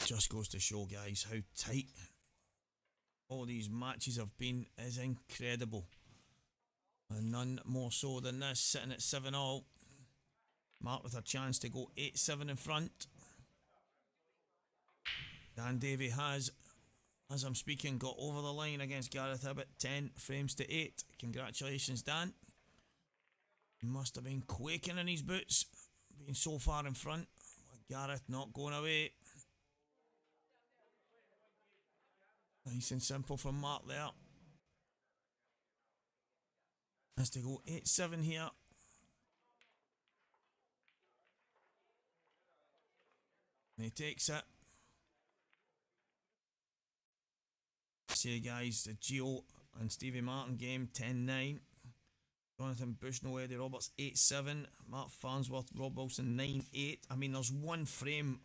Just goes to show, guys, how tight all these matches have been. Is incredible. And none more so than this, sitting at 7-all. Mark with a chance to go 8-7 in front. Dan Davey has, as I'm speaking, got over the line against Gareth Hibbett, 10 frames to 8. Congratulations, Dan. He must have been quaking in his boots, being so far in front. Gareth not going away. Nice and simple from Mark there. Has to go 8-7 here. And he takes it. See you guys, the Gio and Stevie Martin game, 10-9. Jonathan Bushnell, Eddie Roberts, 8-7. Mark Farnsworth, Rob Wilson, 9-8. I mean, there's one frame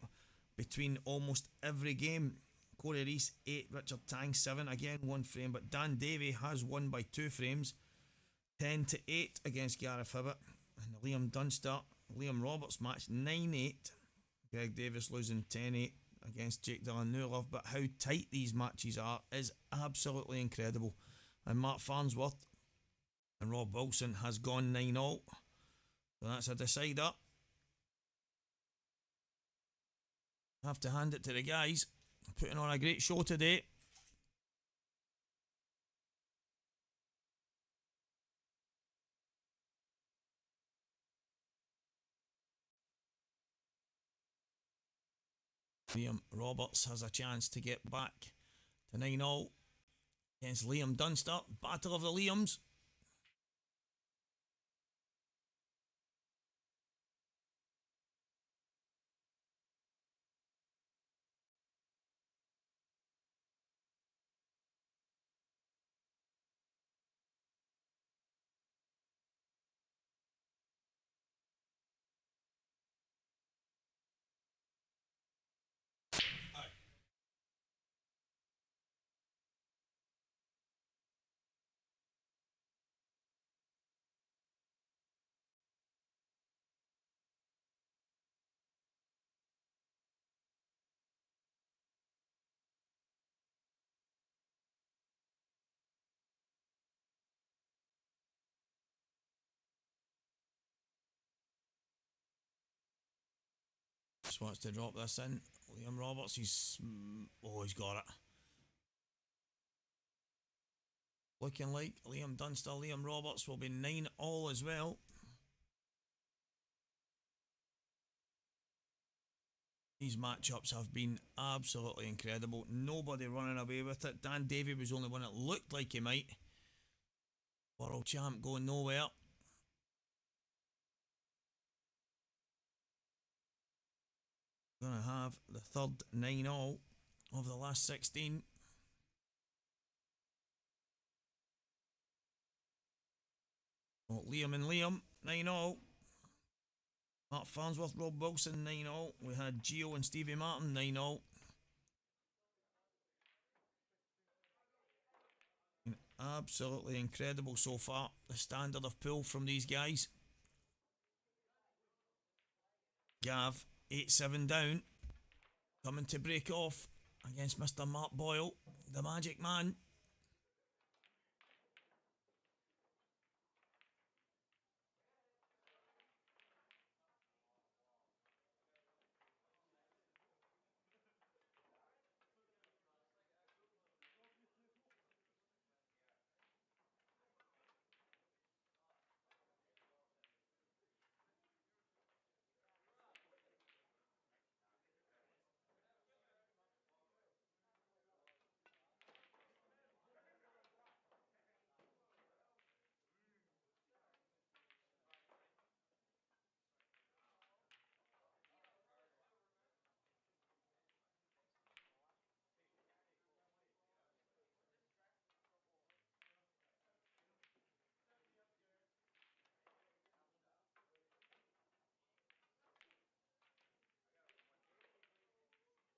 between almost every game. Corey Reese, 8. Richard Tang, 7. Again, one frame. But Dan Davey has won by 2 frames. 10-8 against Gareth Hibbett. And the Liam Dunster, Liam Roberts match, 9-8. Greg Davis losing 10-8 against Jake Villeneuve, but how tight these matches are is absolutely incredible. And Mark Farnsworth and Rob Wilson has gone 9-0. So that's a decider. Have to hand it to the guys. Putting on a great show today. Liam Roberts has a chance to get back to 9-0 against Liam Dunster. Battle of the Liams. Just wants to drop this in. Liam Roberts, he's got it. Looking like Liam Dunster, Liam Roberts will be 9-all as well. These matchups have been absolutely incredible. Nobody running away with it. Dan Davey was the only one that looked like he might. World champ going nowhere. Gonna have the third 9-all of the last 16. Oh, Liam and Liam, 9-all. Mark Farnsworth, Rob Wilson, 9-all. We had Gio and Stevie Martin, 9-all. Absolutely incredible so far. The standard of pull from these guys. Gav, 8-7 down. Coming to break off against Mr. Mark Boyle, the Magic Man.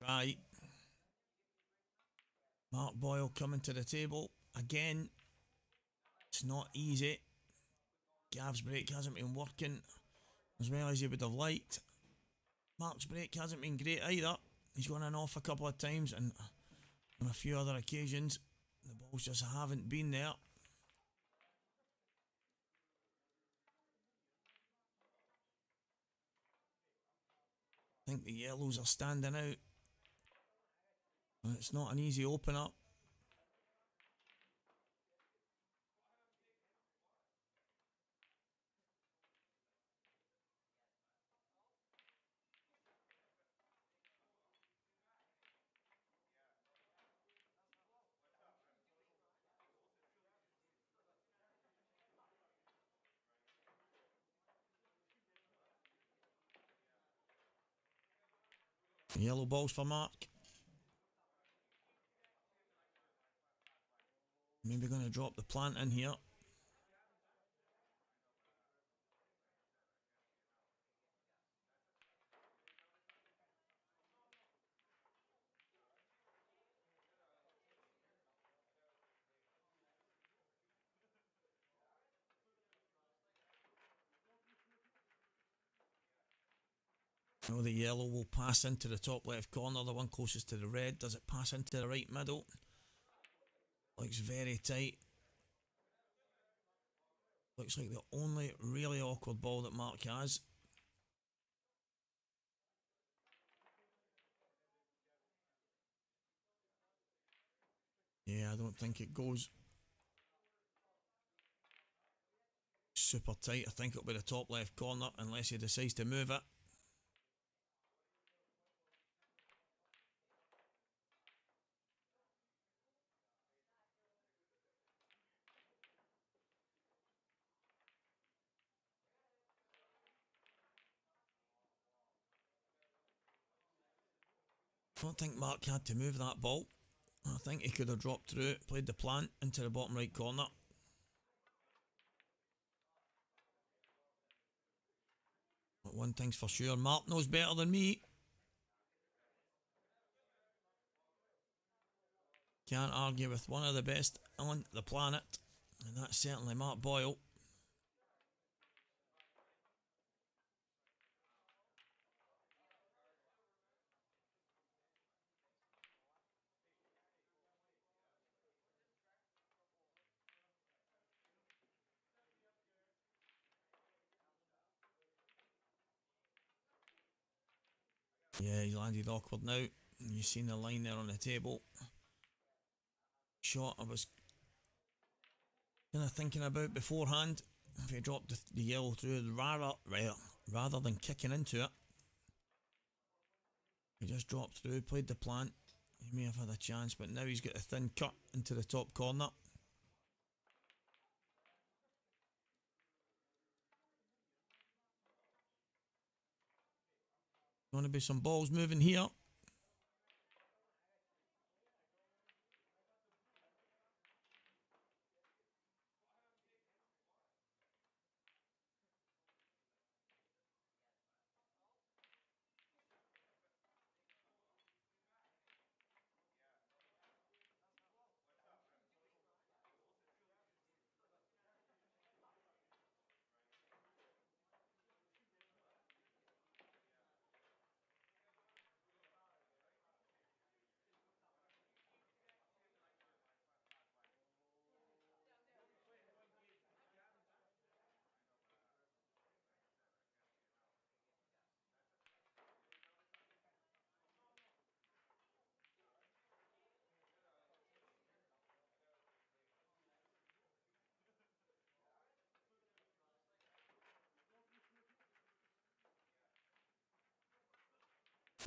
Right. Mark Boyle coming to the table. Again, it's not easy. Gav's break hasn't been working as well as he would have liked. Mark's break hasn't been great either. He's gone in off a couple of times, and on a few other occasions, the balls just haven't been there. I think the yellows are standing out. And it's not an easy opener. Yellow balls for Mark. Maybe going to drop the plant in here. Now the yellow will pass into the top left corner, the one closest to the red. Does it pass into the right middle? Looks very tight. Looks like the only really awkward ball that Mark has. Yeah, I don't think it goes. Super tight. I think it'll be the top left corner unless he decides to move it. I don't think Mark had to move that ball. I think he could have dropped through, played the plant into the bottom right corner. But one thing's for sure, Mark knows better than me. Can't argue with one of the best on the planet, and that's certainly Mark Boyle. Yeah, he's landed awkward now. You've seen the line there on the table. Shot I was kind of thinking about beforehand. If he dropped the yellow through rather than kicking into it. He just dropped through, played the plant. He may have had a chance, but now he's got a thin cut into the top corner. Going to be some balls moving here.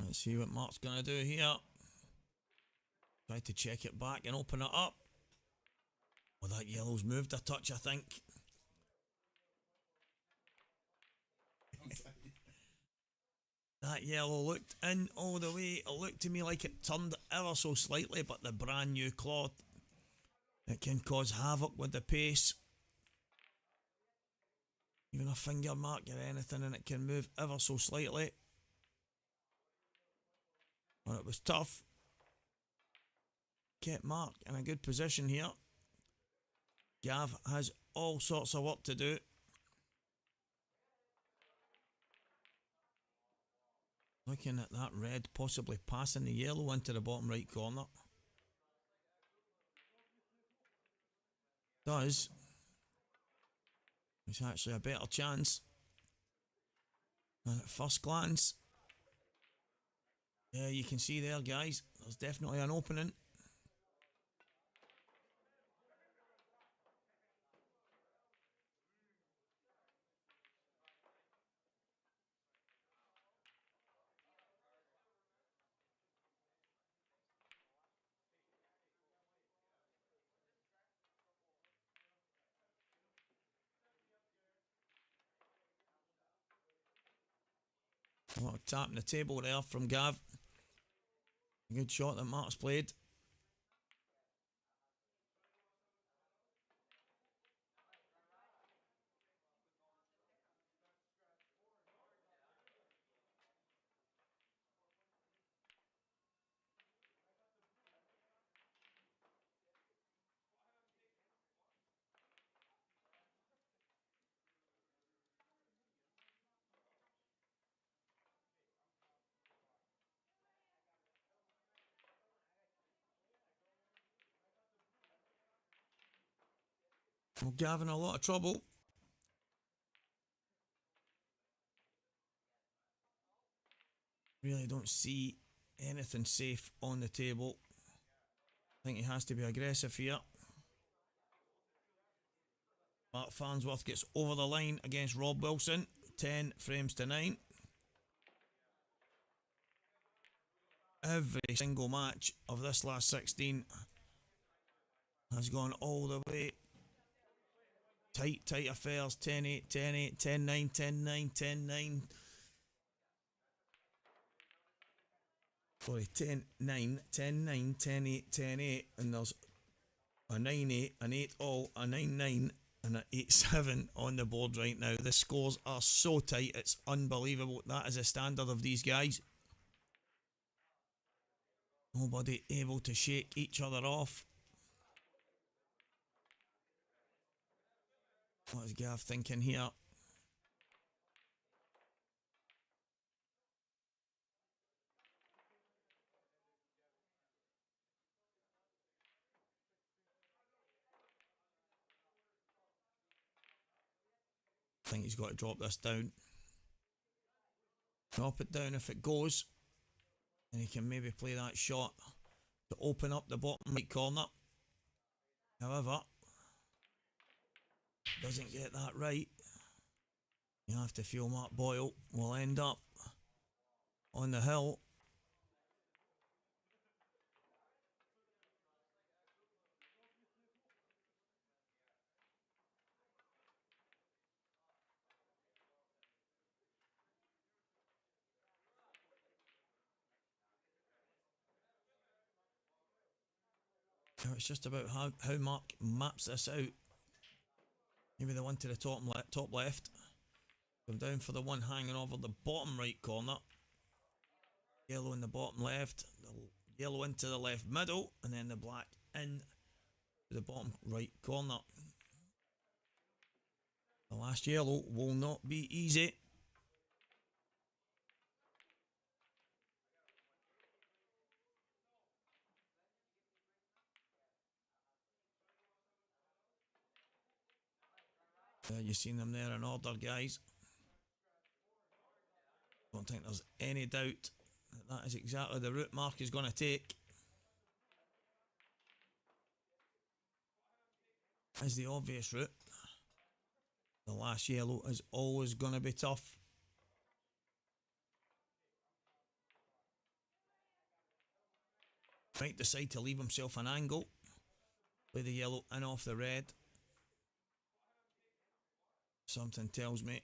Let's see what Mark's going to do here. Try to check it back and open it up. Well, that yellow's moved a touch, I think. That yellow looked in all the way. It looked to me like it turned ever so slightly, but the brand new cloth, it can cause havoc with the pace. Even a finger mark or anything, and it can move ever so slightly. But it was tough. Kept Mark in a good position here. Gav has all sorts of work to do. Looking at that red possibly passing the yellow into the bottom right corner. Does. It's actually a better chance than at first glance. Yeah, you can see there, guys. There's definitely an opening. A lot of tapping the table there from Gav. A good shot that Mark's played. Well, Gavin, a lot of trouble. Really don't see anything safe on the table. I think he has to be aggressive here. Mark Farnsworth gets over the line against Rob Wilson. 10 frames to 9. Every single match of this last 16 has gone all the way. Tight affairs. 10-8, 10-8, 10-9, 10-9, 10-9. Sorry, 10-9, 10-9, 10-8, 10-8. And there's a 9-8, an 8-all, a 9-9, and an 8-7 on the board right now. The scores are so tight, it's unbelievable. That is a standard of these guys. Nobody able to shake each other off. What is Gav thinking here? I think he's got to drop this down. Drop it down if it goes. And he can maybe play that shot to open up the bottom right corner. However, doesn't get that right. You have to feel Mark Boyle will end up on the hill. Now it's just about how Mark maps this out. Maybe the one to the top left. Come down for the one hanging over the bottom right corner. Yellow in the bottom left. The yellow into the left middle. And then the black in to the bottom right corner. The last yellow will not be easy. You've seen them there in order, guys. Don't think there's any doubt that is exactly the route Mark is going to take. Is the obvious route. The last yellow is always going to be tough. Might decide to leave himself an angle. Play the yellow in off the red. Something tells me.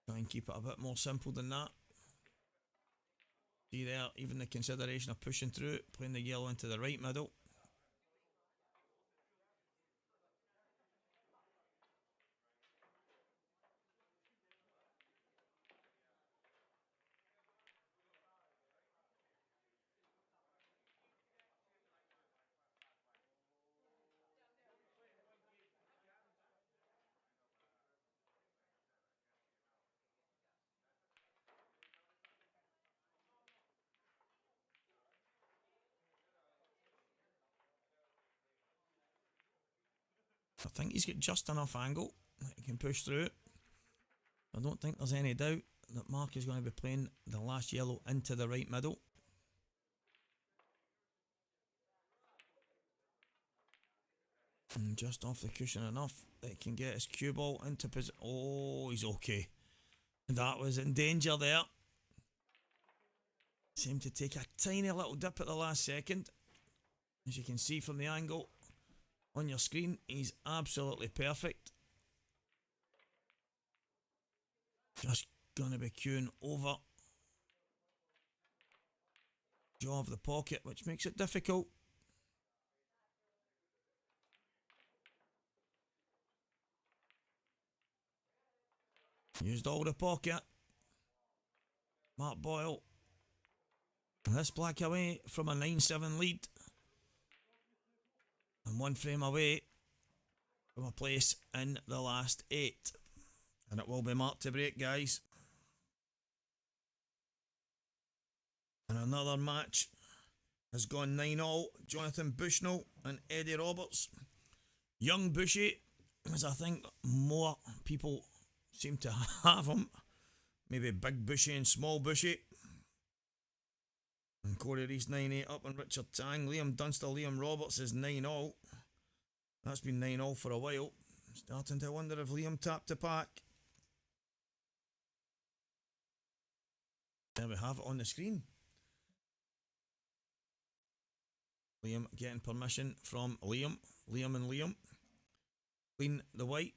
Try and keep it a bit more simple than that. See there, even the consideration of pushing through, playing the yellow into the right middle. I think he's got just enough angle that he can push through. I don't think there's any doubt that Mark is going to be playing the last yellow into the right middle. And just off the cushion enough that he can get his cue ball into position. Oh, he's okay. That was in danger there. Seemed to take a tiny little dip at the last second. As you can see from the angle on your screen, he's absolutely perfect. Just going to be cueing over jaw of the pocket, which makes it difficult. Used all the pocket. Mark Boyle. And this black away from a 9-7 lead. And one frame away from a place in the last 8. And it will be marked to break, guys. And another match has gone 9-all. Jonathan Bushnell and Eddie Roberts Young Bushy, as I think more people seem to have him. Maybe Big Bushy and Small Bushy. And Corey Reese 9-8 up on Richard Tang. Liam Dunster, Liam Roberts is 9-0. That's been 9-0 for a while. Starting to wonder if Liam tapped the pack. There we have it on the screen. Liam getting permission from Liam. Liam and Liam. Clean the white.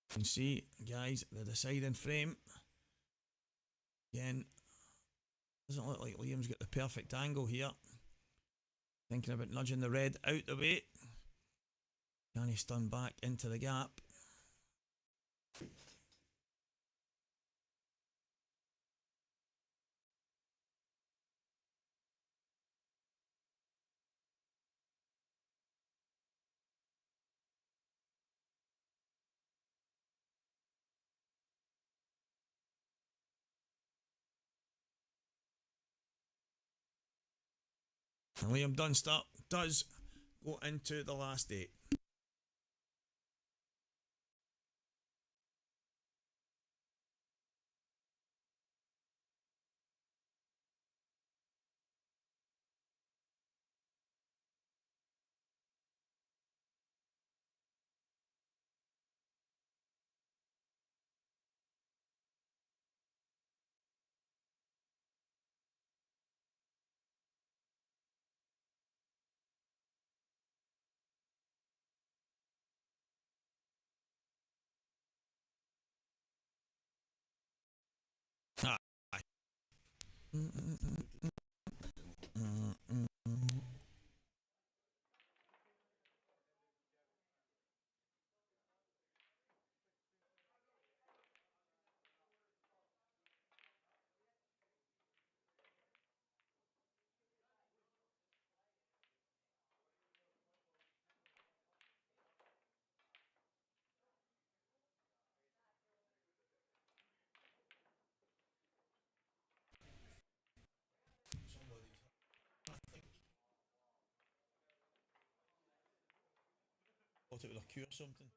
You can see, guys, the deciding frame. Again, doesn't look like Liam's got the perfect angle here. Thinking about nudging the red out the way. Can he stun back into the gap? And Liam Dunster does go into the last 8. Ah. Thought it was a cue or something.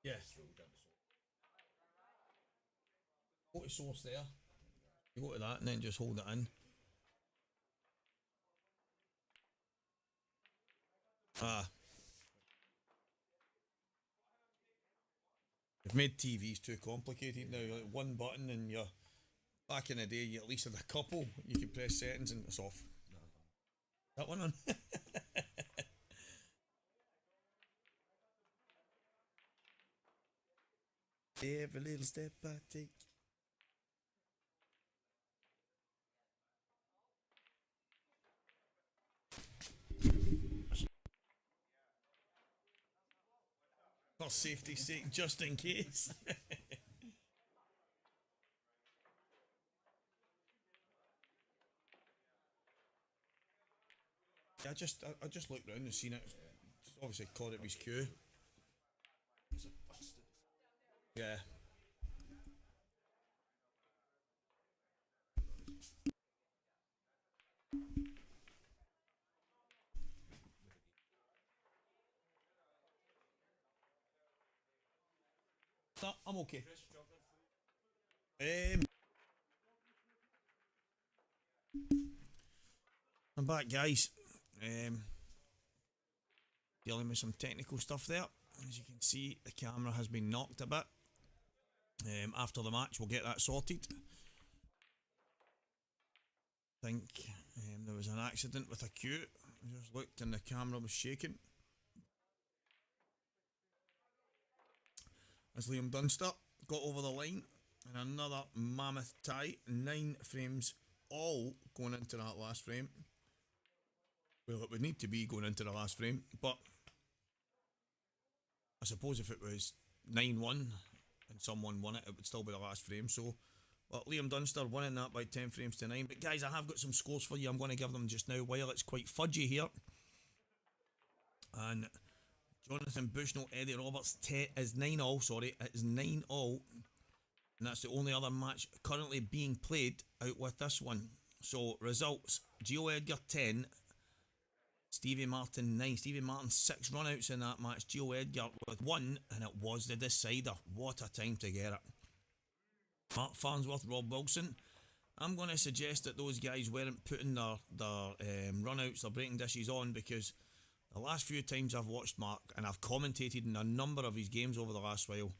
Yes. Go to source there. You go to that and then just hold it in. Ah. They've made TVs too complicated now. Like one button and you're back in the day you at least had a couple. You could press settings and it's off. That one on. Every little step I take. For safety's sake, just in case. I just looked round and seen it. Just obviously caught it with his cue. Yeah. No, I'm okay. I'm back, guys. Dealing with some technical stuff there. As you can see, the camera has been knocked a bit. After the match, we'll get that sorted. I think there was an accident with a cue. I just looked and the camera was shaking. As Liam Dunster got over the line, and another mammoth tie, 9 frames, all going into that last frame. Well, it would need to be going into the last frame, but I suppose if it was 9-1 and someone won it, it would still be the last frame. So, but Liam Dunster winning that by 10 frames to 9. But guys, I have got some scores for you. I'm going to give them just now while it's quite fudgy here. And Jonathan Bushnell, Eddie Roberts is 9-all, sorry, it is 9-all. And that's the only other match currently being played out with this one. So, results, Gio Edgar 10, Stevie Martin 9. Stevie Martin 6 runouts in that match, Gio Edgar with 1, and it was the decider. What a time to get it. Mark Farnsworth, Rob Wilson. I'm going to suggest that those guys weren't putting their runouts, their breaking dishes on, because the last few times I've watched Mark, and I've commentated in a number of his games over the last while,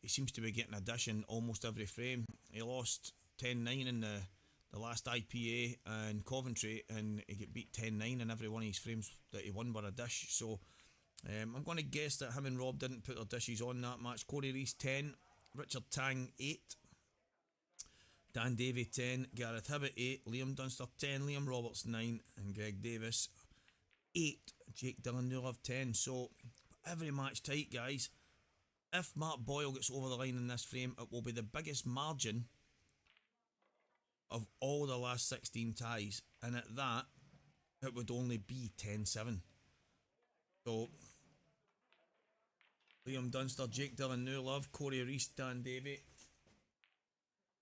he seems to be getting a dish in almost every frame. He lost 10-9 in the last IPA and Coventry, and he got beat 10-9 in every one of his frames that he won were a dish. So I'm going to guess that him and Rob didn't put their dishes on that match. Corey Reese 10, Richard Tang 8, Dan Davey 10, Gareth Hibbett 8, Liam Dunster 10, Liam Roberts 9, and Greg Davis 8, Jake Dillon 10. So every match tight, guys. If Mark Boyle gets over the line in this frame, it will be the biggest margin of all the last 16 ties, and at that, it would only be 10-7. So, Liam Dunster, Jake Dillon, Love, Corey Reese, Dan Davey,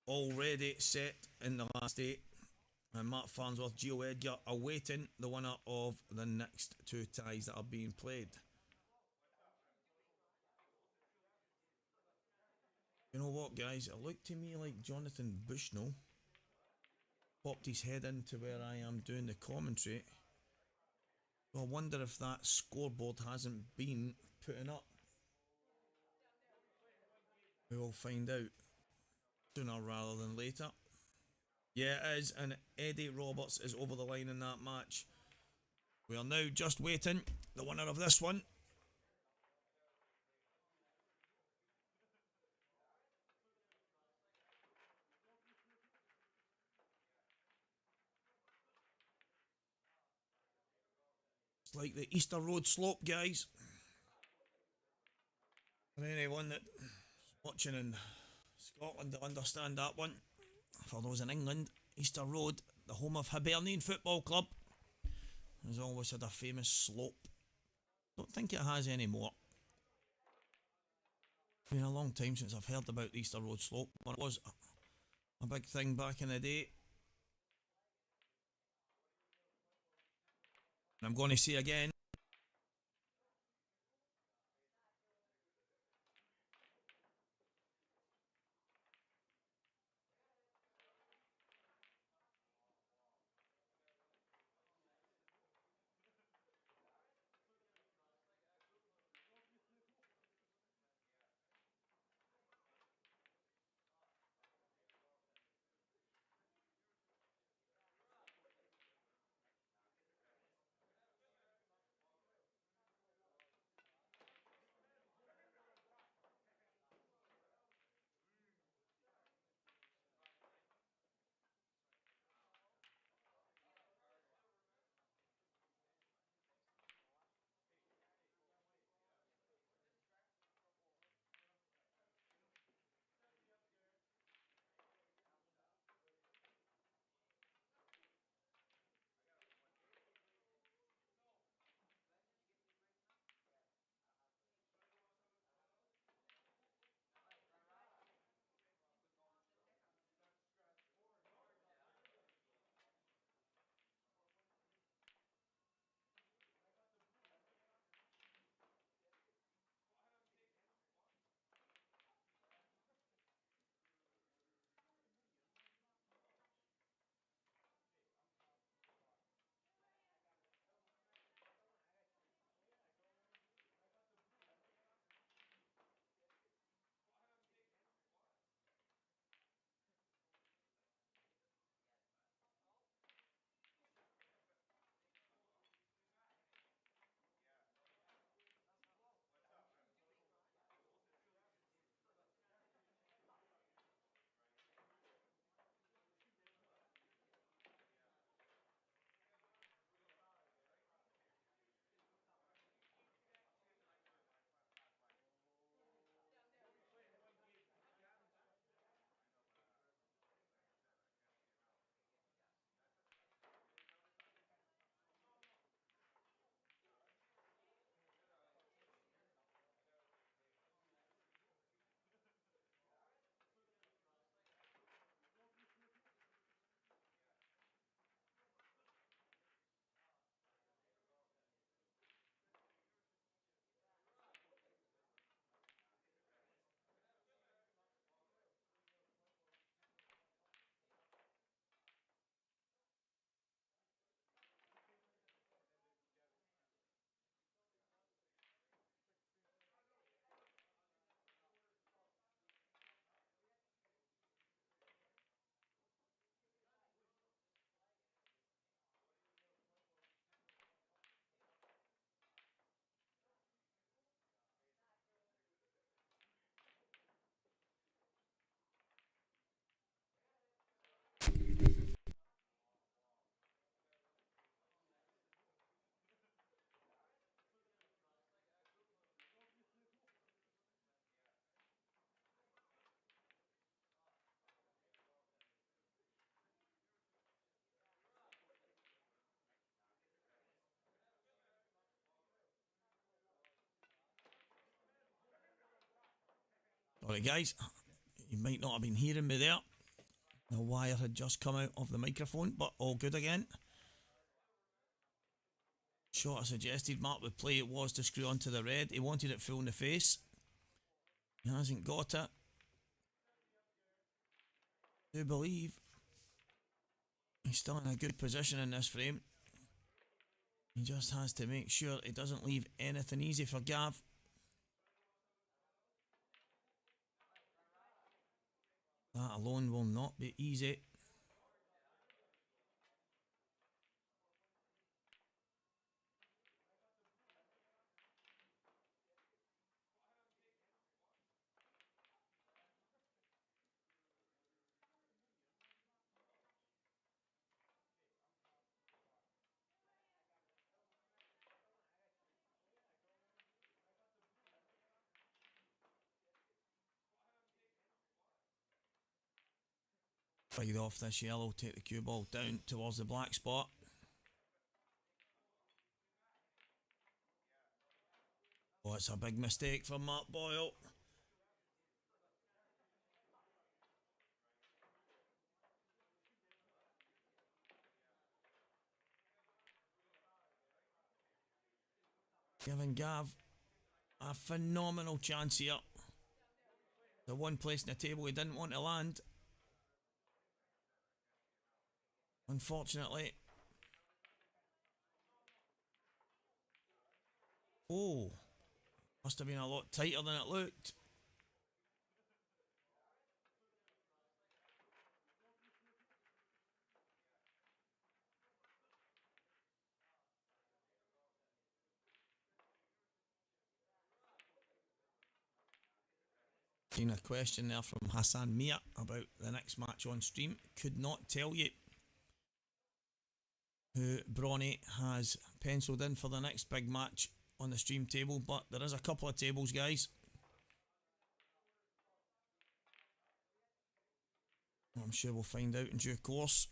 already set in the last 8, and Mark Farnsworth, Gio Edgar awaiting the winner of the next 2 ties that are being played. You know what, guys? It looked to me like Jonathan Bushnell popped his head into where I am doing the commentary. So I wonder if that scoreboard hasn't been putting up. We will find out sooner rather than later. Yeah, it is, and Eddie Roberts is over the line in that match. We are now just waiting the winner of this one. It's like the Easter Road slope, guys. For anyone that's watching in Scotland to understand that one. For those in England, Easter Road, the home of Hibernian Football Club, has always had a famous slope. Don't think it has anymore. It's been a long time since I've heard about the Easter Road slope, but it was a big thing back in the day. And I'm going to say again, Sorry guys, you might not have been hearing me there. The wire had just come out of the microphone, but all good again. Shot I suggested Mark would play it was to screw onto the red. He wanted it full in the face. He hasn't got it. Do believe he's still in a good position in this frame. He just has to make sure he doesn't leave anything easy for Gav. That alone will not be easy. Fired off this yellow, take the cue ball down towards the black spot. Oh, it's a big mistake for Mark Boyle. Giving Gav a phenomenal chance here. The one place in the table he didn't want to land. Unfortunately. Oh, must have been a lot tighter than it looked. Seen a question there from Hassan Mia about the next match on stream. Could not tell you who Bronny has penciled in for the next big match on the stream table, but there is a couple of tables, guys. I'm sure we'll find out in due course.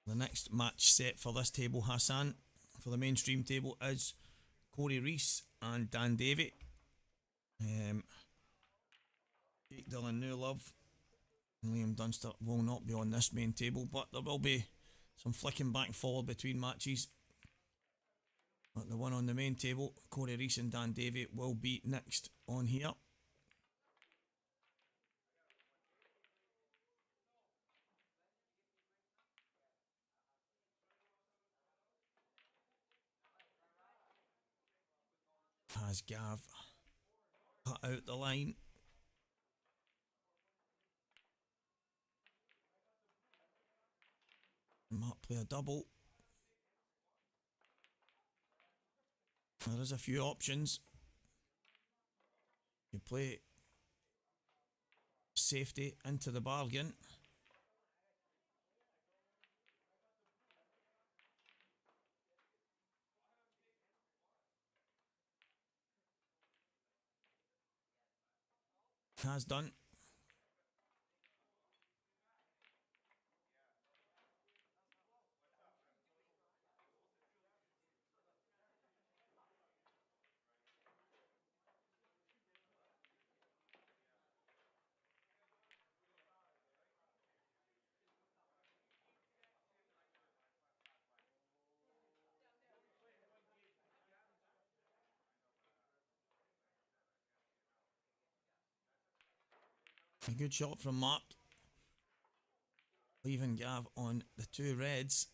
The next match set for this table, Hassan, for the mainstream table, is Corey Reese and Dan Davey. Jake Dillon Newlove and Liam Dunster will not be on this main table, but there will be some flicking back and forward between matches. But the one on the main table, Corey Reese and Dan Davey, will be next on here. Has Gav cut out the line? Might play a double. There is a few options. You play safety into the bargain. Has done. A good shot from Mark, leaving Gav on the two reds.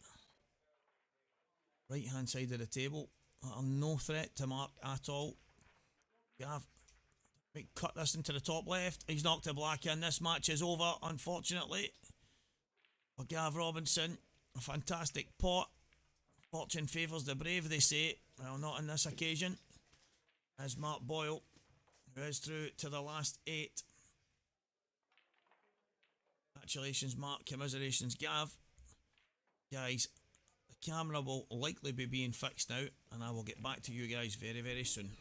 Right hand side of the table. No threat to Mark at all. Gav might cut this into the top left. He's knocked a black in. This match is over, unfortunately, for Gav Robinson. A fantastic pot. Fortune favours the brave, they say. Well, not on this occasion. As Mark Boyle, who is through to the last 8. Congratulations, Mark. Commiserations, Gav. Guys, the camera will likely be being fixed now, and I will get back to you guys very, very soon.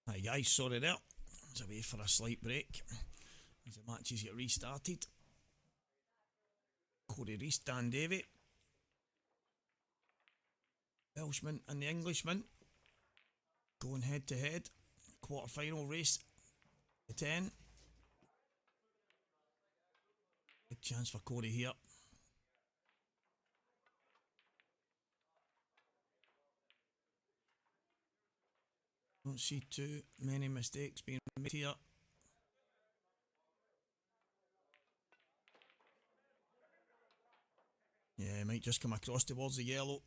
Hi guys, sorry there. I was away for a slight break as the matches get restarted. Corey Reese, Dan Davey, Welshman and the Englishman going head to head. Quarter final race to 10. Big chance for Corey here. Don't see too many mistakes being made here. Yeah, might just come across towards the yellow.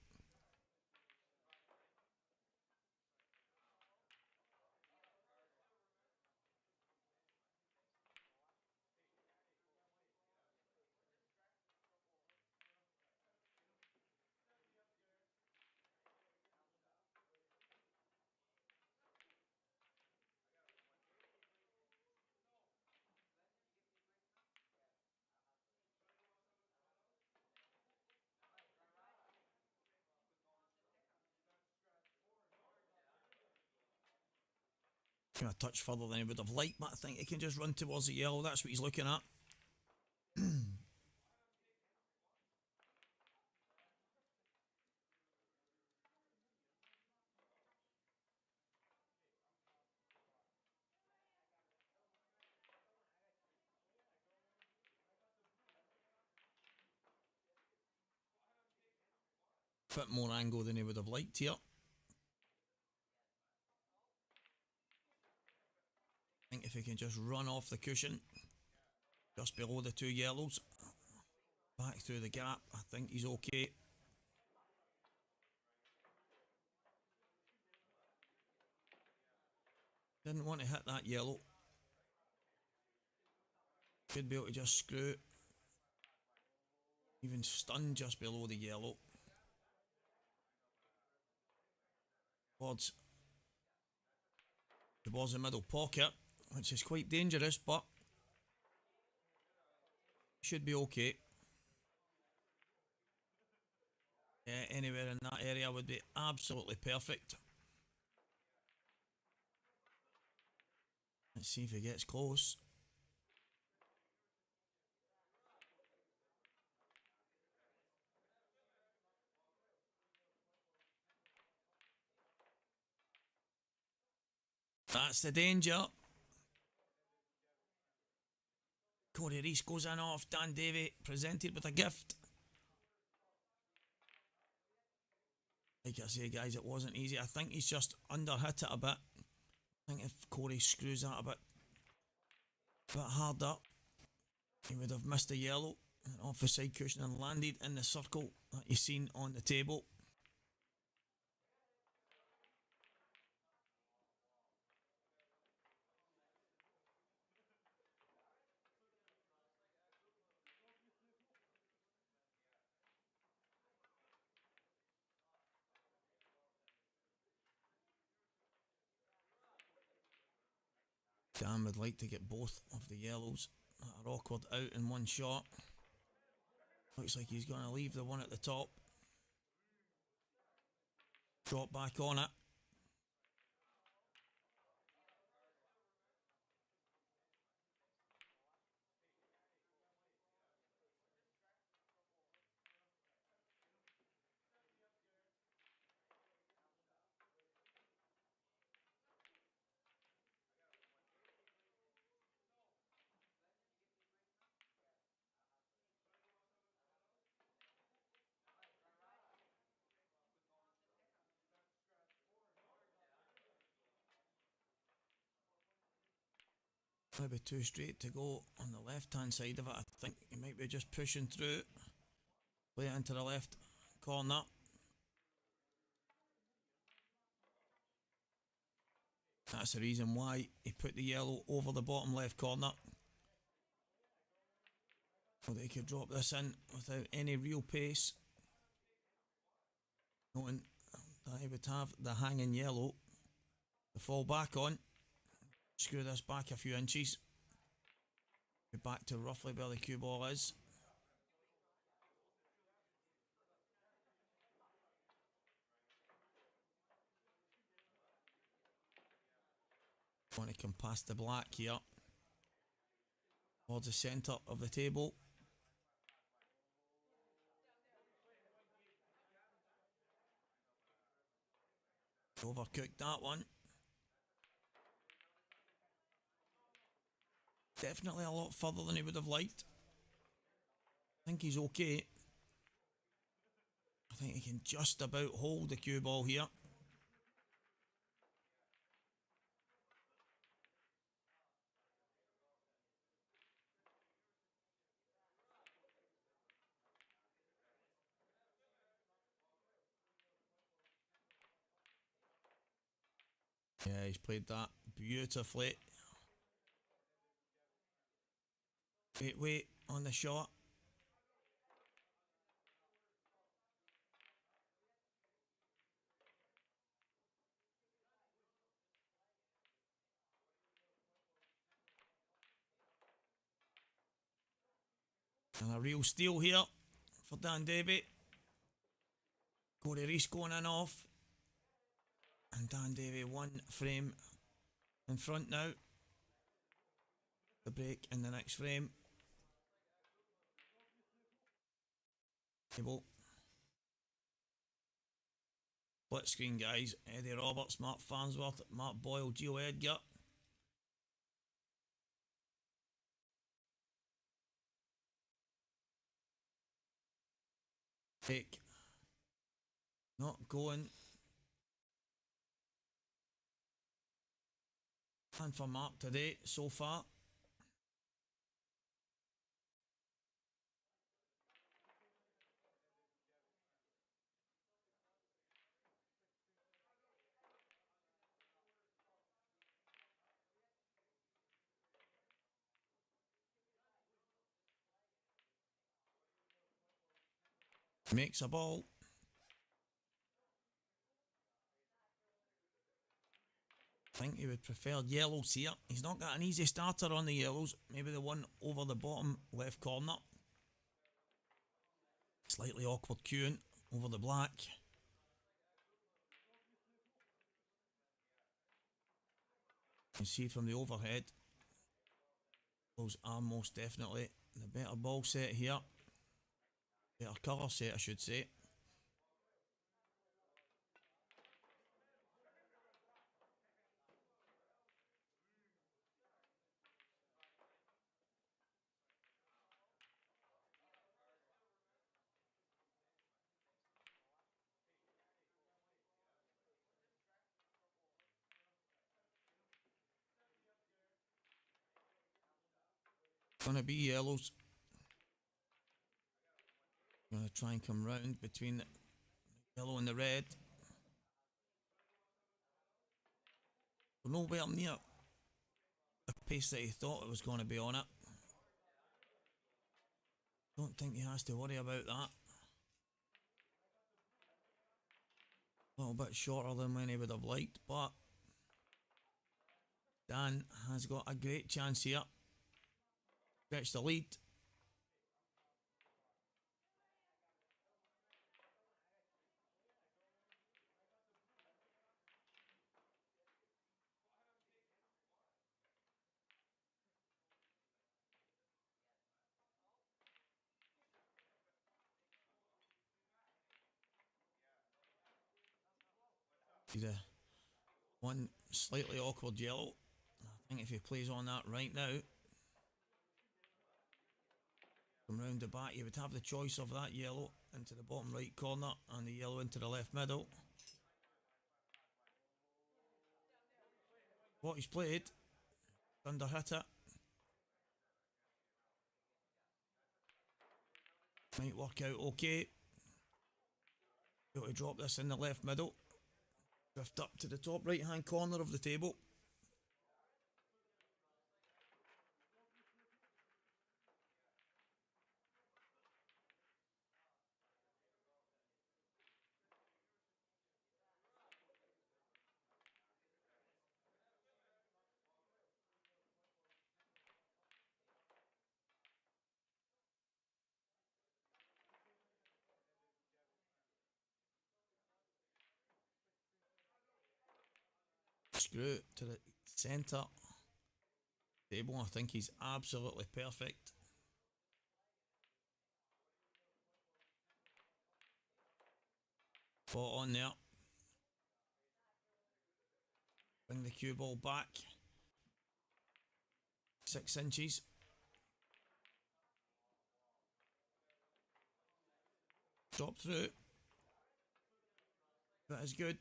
Kind of touch further than he would have liked, but I think he can just run towards the yellow. That's what he's looking at. Bit more angle than he would have liked here. I think if he can just run off the cushion, just below the two yellows, back through the gap, I think he's okay. Didn't want to hit that yellow. Should be able to just screw, even stun just below the yellow. Towards the middle pocket, which is quite dangerous, but should be okay. Yeah, anywhere in that area would be absolutely perfect. Let's see if he gets close. That's the danger. Corey Reese goes in off. Dan Davey presented with a gift. Like I say, guys, it wasn't easy. I think he's just under hit it a bit. I think if Corey screws that a bit harder, he would have missed the yellow and off the side cushion and landed in the circle that you've seen on the table. Dan would like to get both of the yellows that are awkward out in one shot. Looks like he's going to leave the one at the top. Drop back on it. Maybe too straight to go on the left hand side of it. I think he might be just pushing through. Play it into the left corner. That's the reason why he put the yellow over the bottom left corner. So that he could drop this in without any real pace. Knowing that he would have the hanging yellow to fall back on. Screw this back a few inches. Be back to roughly where the cue ball is. Want to come past the black here towards the centre of the table. Overcooked that one. Definitely a lot further than he would have liked. I think he's okay. I think he can just about hold the cue ball here. Yeah, he's played that beautifully. Wait on the shot. And a real steal here for Dan Davey. Corey Reese going in off. And Dan Davey one frame in front now. The break in the next frame. Table. Split screen, guys. Eddie Roberts, Mark Farnsworth, Mark Boyle, Gio Edgar. Take. Not going. And for Mark today so far. Makes a ball. I think he would prefer yellows here. He's not got an easy starter on the yellows. Maybe the one over the bottom left corner. Slightly awkward cueing over the black. You can see from the overhead, those are most definitely the better ball set here. Better colour set, I should say. Gonna be yellows. Gonna try and come round between the yellow and the red. We're nowhere near the pace that he thought it was going to be on it. Don't think he has to worry about that. A little bit shorter than when he would have liked, but Dan has got a great chance here. Stretch the lead. He's a one slightly awkward yellow. I think if he plays on that right now, from round the back, you would have the choice of that yellow into the bottom right corner and the yellow into the left middle. What he's played, under hit it. Might work out okay. Got to drop this in the left middle. Drift up to the top right hand corner of the table. Screw to the Centre table. I think he's absolutely perfect. Spot on there. Bring the cue ball back. 6 inches. Drop through. That is good.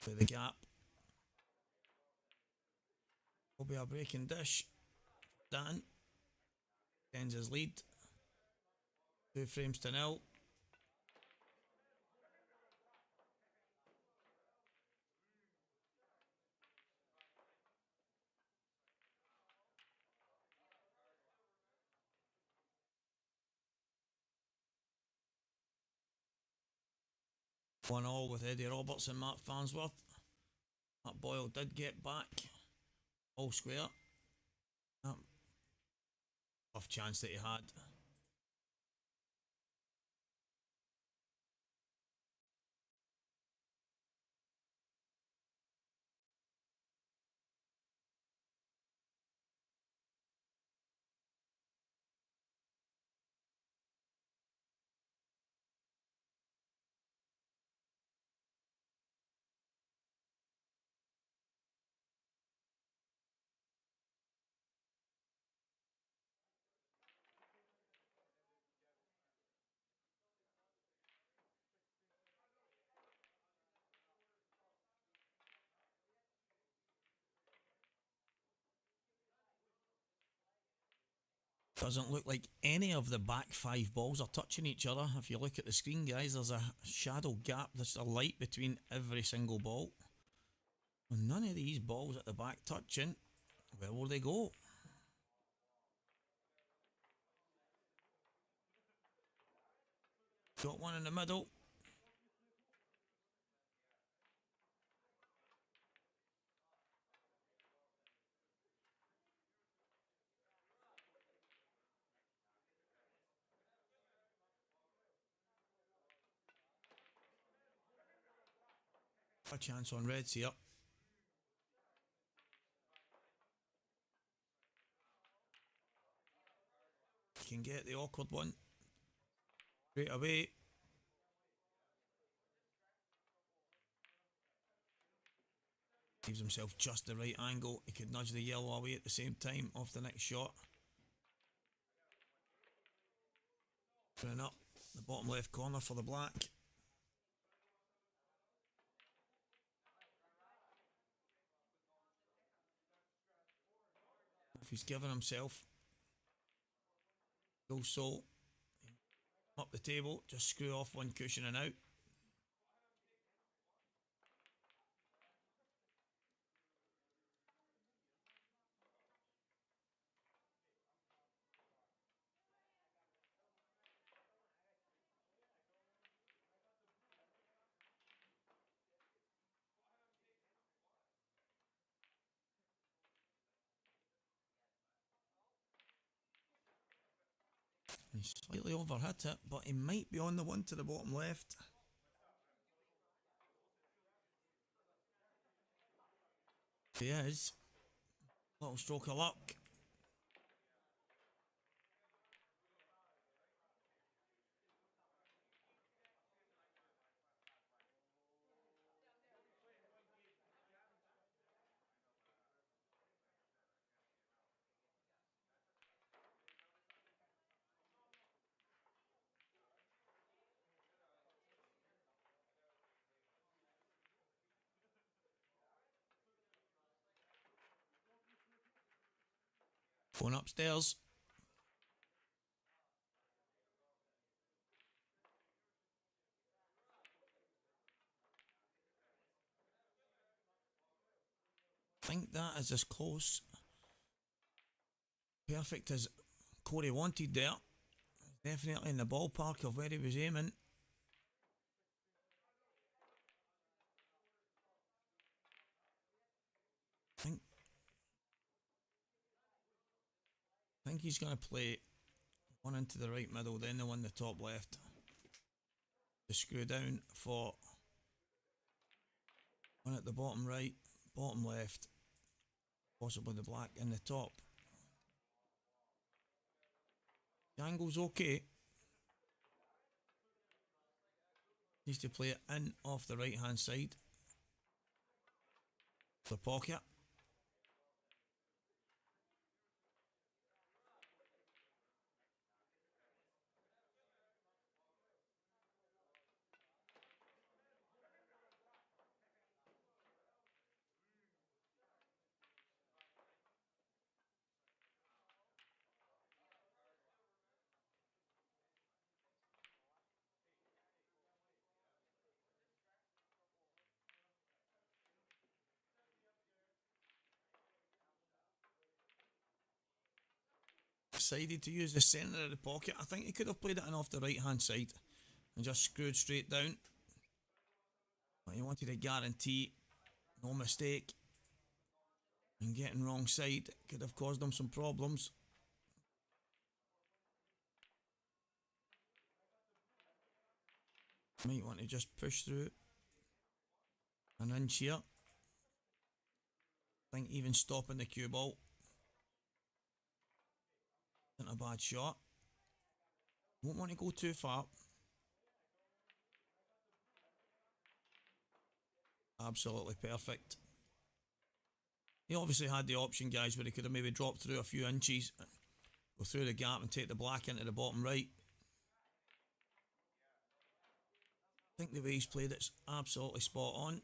Play the gap. Will be a breaking dish. Dan ends his lead. 2 frames to 0. One all with Eddie Roberts and Mark Farnsworth. That Boyle did get back. All square. Tough chance that he had. Doesn't look like any of the back 5 balls are touching each other. If you look at the screen, guys, there's a shadow gap. There's a light between every single ball. None of these balls at the back touching. Where will they go? Got one in the middle. A chance on reds here. Can get the awkward one straight away. Gives himself just the right angle. He could nudge the yellow away at the same time off the next shot. Putting up the bottom left corner for the black. If he's given himself. Also up the table, just screw off one cushion and out. He's slightly overhit it, but he might be on the one to the bottom left. He is. Little stroke of luck. Going upstairs. I think that is as close. Perfect as Corey wanted there. Definitely in the ballpark of where he was aiming. I think he's going to play one into the right middle, then the one in the top left. To screw down for One at the bottom right, bottom left, possibly the black in the top. The angle's okay. Needs to play it in off the right hand side. The pocket. Decided to use the centre of the pocket. I think he could have played it in off the right hand side and just screwed straight down. But he wanted a guarantee, no mistake. And getting wrong side could have caused him some problems. Might want to just push through an inch here. I think even stopping the cue ball isn't a bad shot. Won't want to go too far. Absolutely perfect. He obviously had the option, guys, where he could have maybe dropped through a few inches, go through the gap and take the black into the bottom right. I think the way he's played it's absolutely spot on.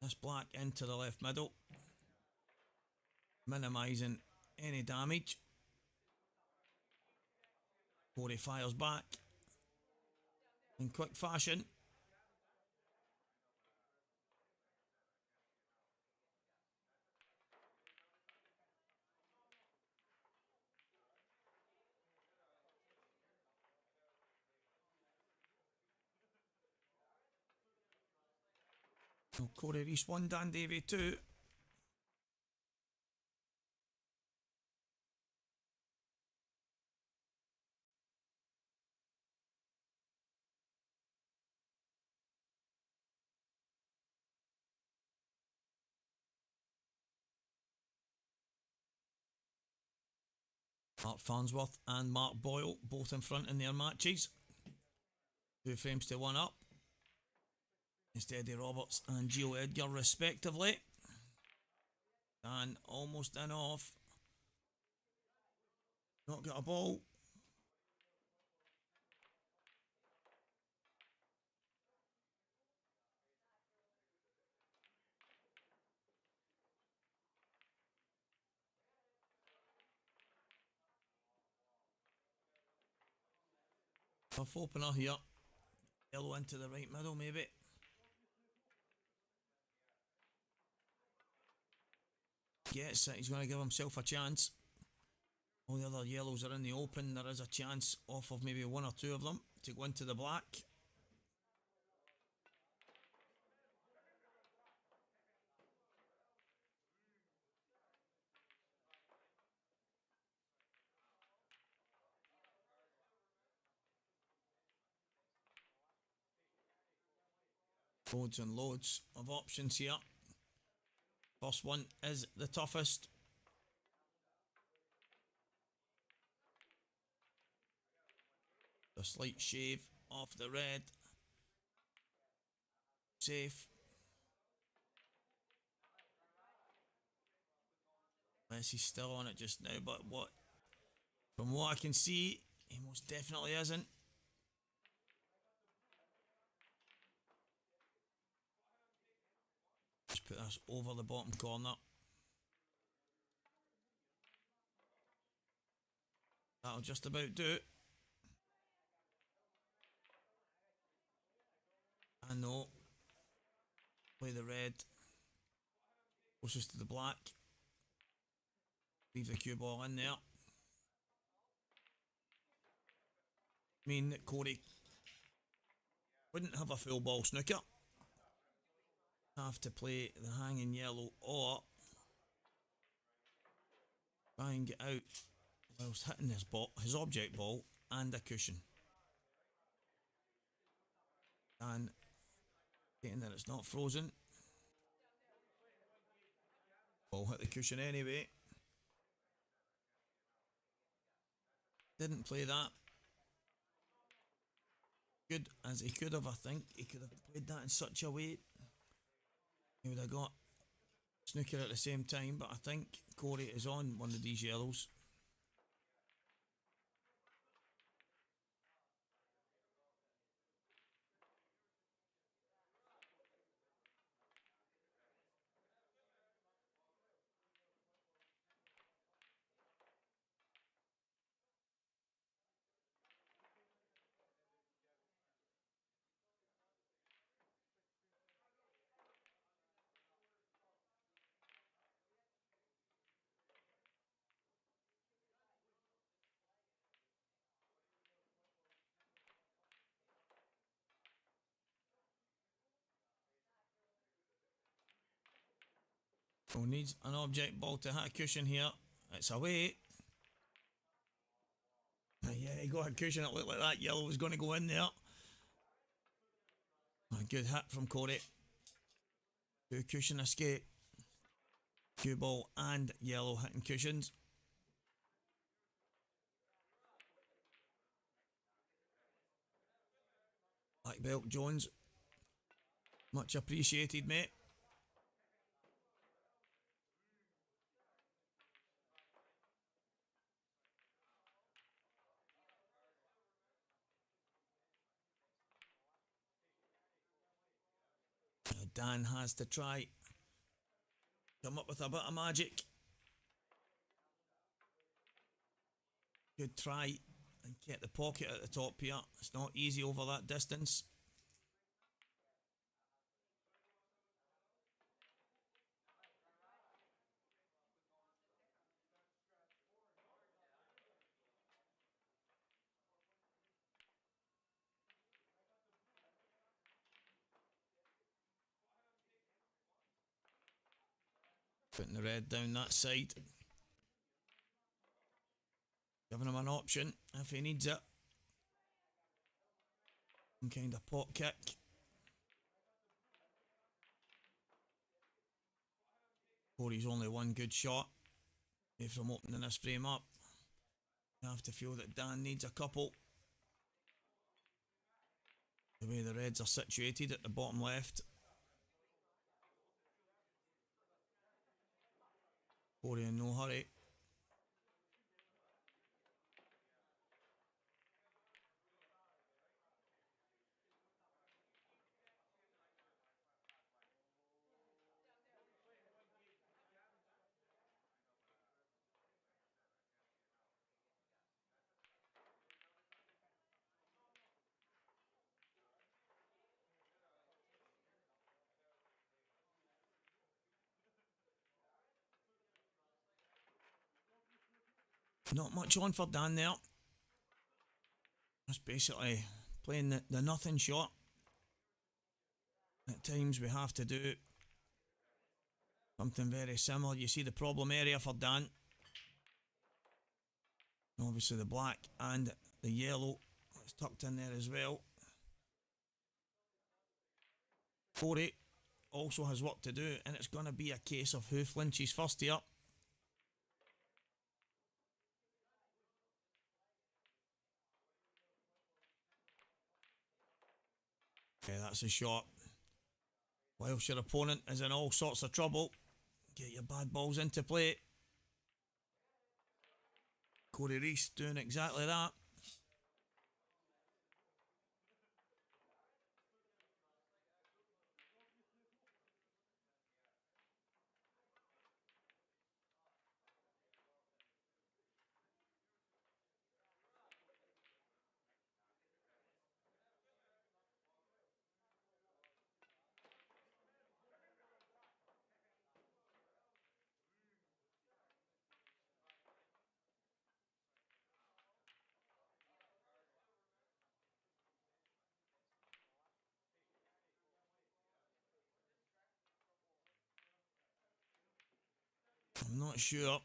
This black into the left middle, minimising any damage. Corey fires back in quick fashion. So Corey Reese 1, Dan Davey 2. Mark Farnsworth and Mark Boyle both in front in their matches. 2 frames to 1 up. It's Eddie Roberts and Gio Edgar respectively. Dan almost in off. Not got a ball. Tough opener here. Yellow into the right middle maybe. Gets it. He's going to give himself a chance. All the other yellows are in the open. There is a chance off of maybe 1 or 2 of them to go into the black. Loads and loads of options here. First one is the toughest. The slight shave off the red. Safe. Messi's still on it just now, but from what I can see, he most definitely isn't. Just put this over the bottom corner. That'll just about do it. I know. Play the red. Closest to the black. Leave the cue ball in there. Mean that Corey wouldn't have a full ball snooker. Have to play the hanging yellow or try and get out whilst hitting his object ball and a cushion. And getting that it's not frozen. Ball hit the cushion anyway. Didn't play that good as he could have, I think. He could have played that in such a way. He would have got snooker at the same time, but I think Corey is on one of these yellows. So needs an object ball to hit a cushion here. It's away. Yeah, he got a cushion. It looked like that yellow was going to go in there. A good hit from Corey. Two cushion escape. Cue ball and yellow hitting cushions. Black belt Jones. Much appreciated, mate. Dan has to try come up with a bit of magic. Good try and get the pocket at the top here. It's not easy over that distance. Putting the red down that side. Giving him an option if he needs it. Some kind of pot kick. Corey's only one good shot from opening this frame up. You have to feel that Dan needs a couple. The way the reds are situated at the bottom left. Corey in no hurry. Not much on for Dan there. Just basically playing the nothing shot. At times we have to do something very similar. You see the problem area for Dan. Obviously the black and the yellow is tucked in there as well. Corey also has work to do, and it's going to be a case of who flinches first here. Okay, that's a shot. Whilst your opponent is in all sorts of trouble, get your bad balls into play. Corey Reese doing exactly that. I'm not sure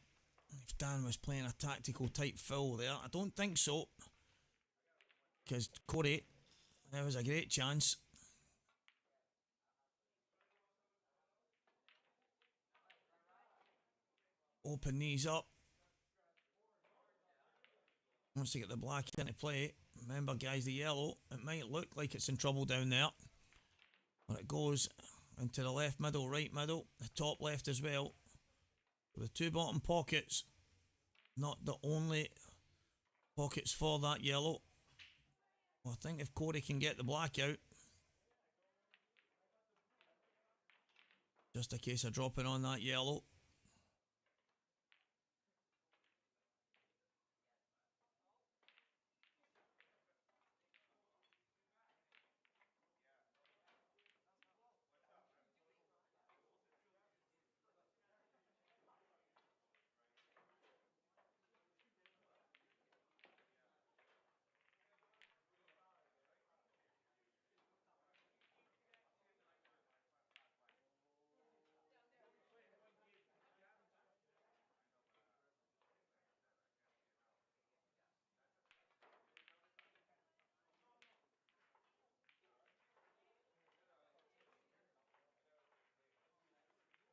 if Dan was playing a tactical type foul there. I don't think so. Because Corey, there was a great chance. open these up. Once they get the black into play, remember guys, the yellow, it might look like it's in trouble down there. But it goes into the left middle, right middle, the top left as well. With two bottom pockets, not the only pockets for that yellow. Well, I think if Corey can get the black out, just a case of dropping on that yellow.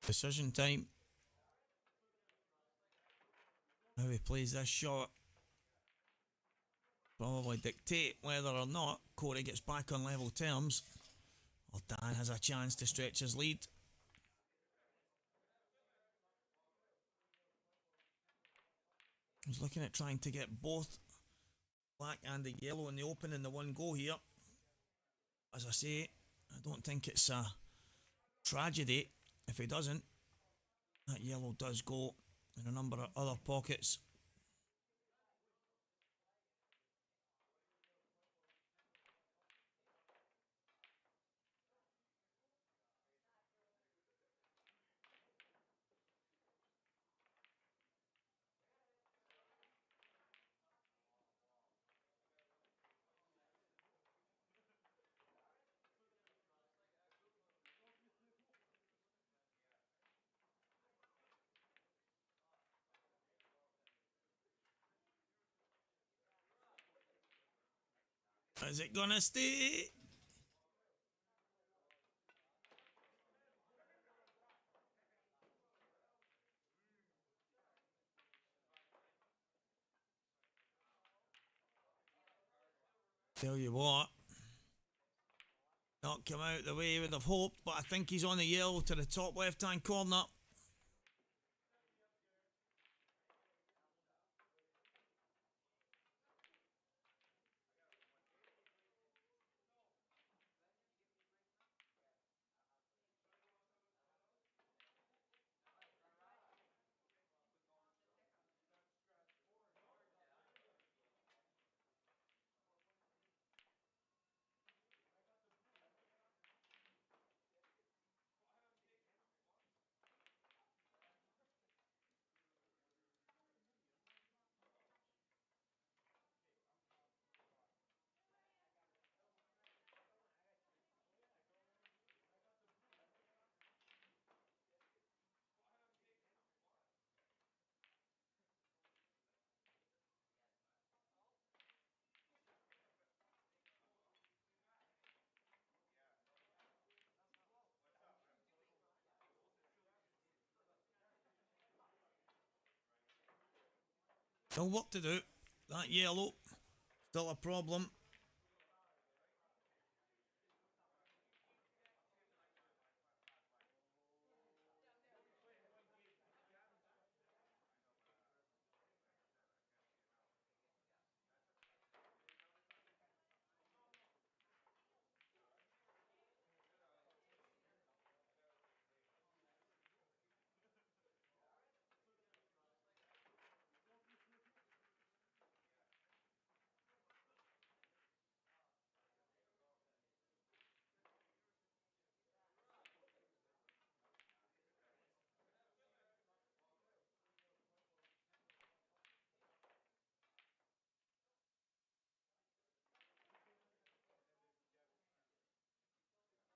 Decision time. How he plays this shot probably dictate whether or not Corey gets back on level terms or Dan has a chance to stretch his lead. He's looking at trying to get both black and the yellow in the open in the one go here. As I say, I don't think it's a tragedy if he doesn't. That yellow does go in a number of other pockets. Is it gonna stay? Tell you what, not come out the way he would have hoped, but I think he's on the yellow to the top left hand corner. Still work to do. That yellow, still a problem.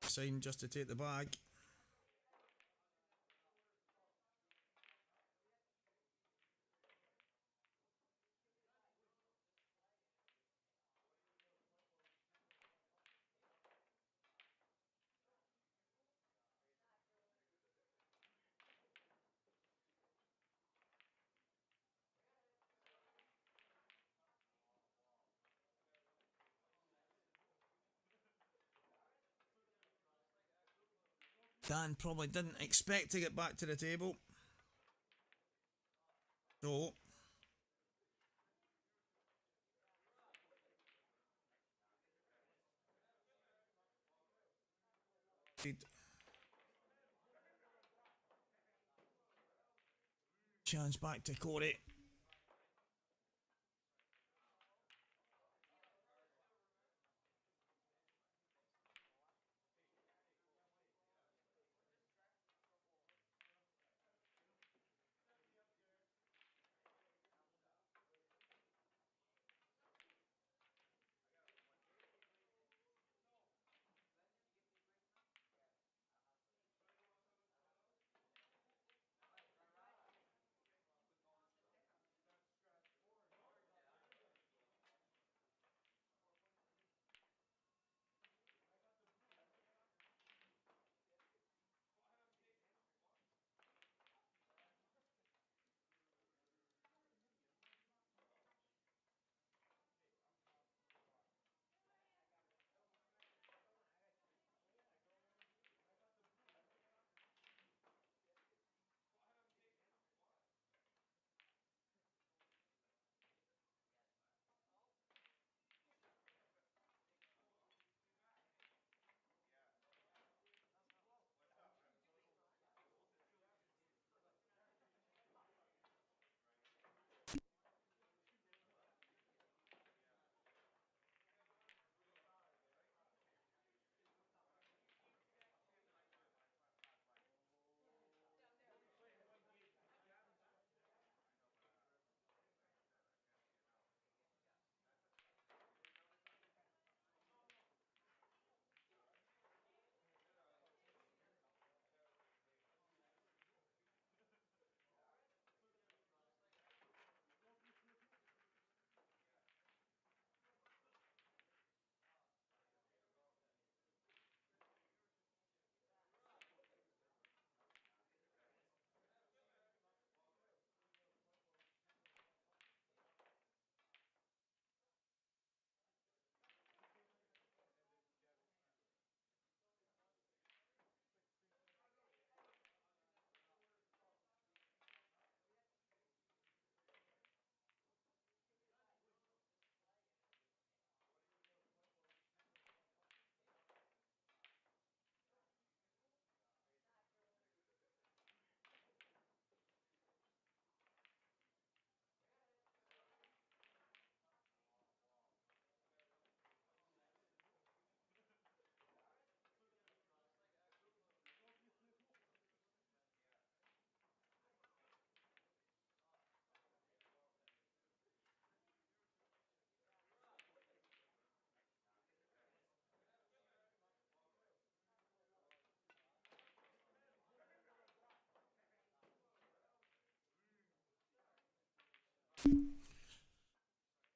Sign just to take the bag. Dan probably didn't expect to get back to the table. So chance back to Corey.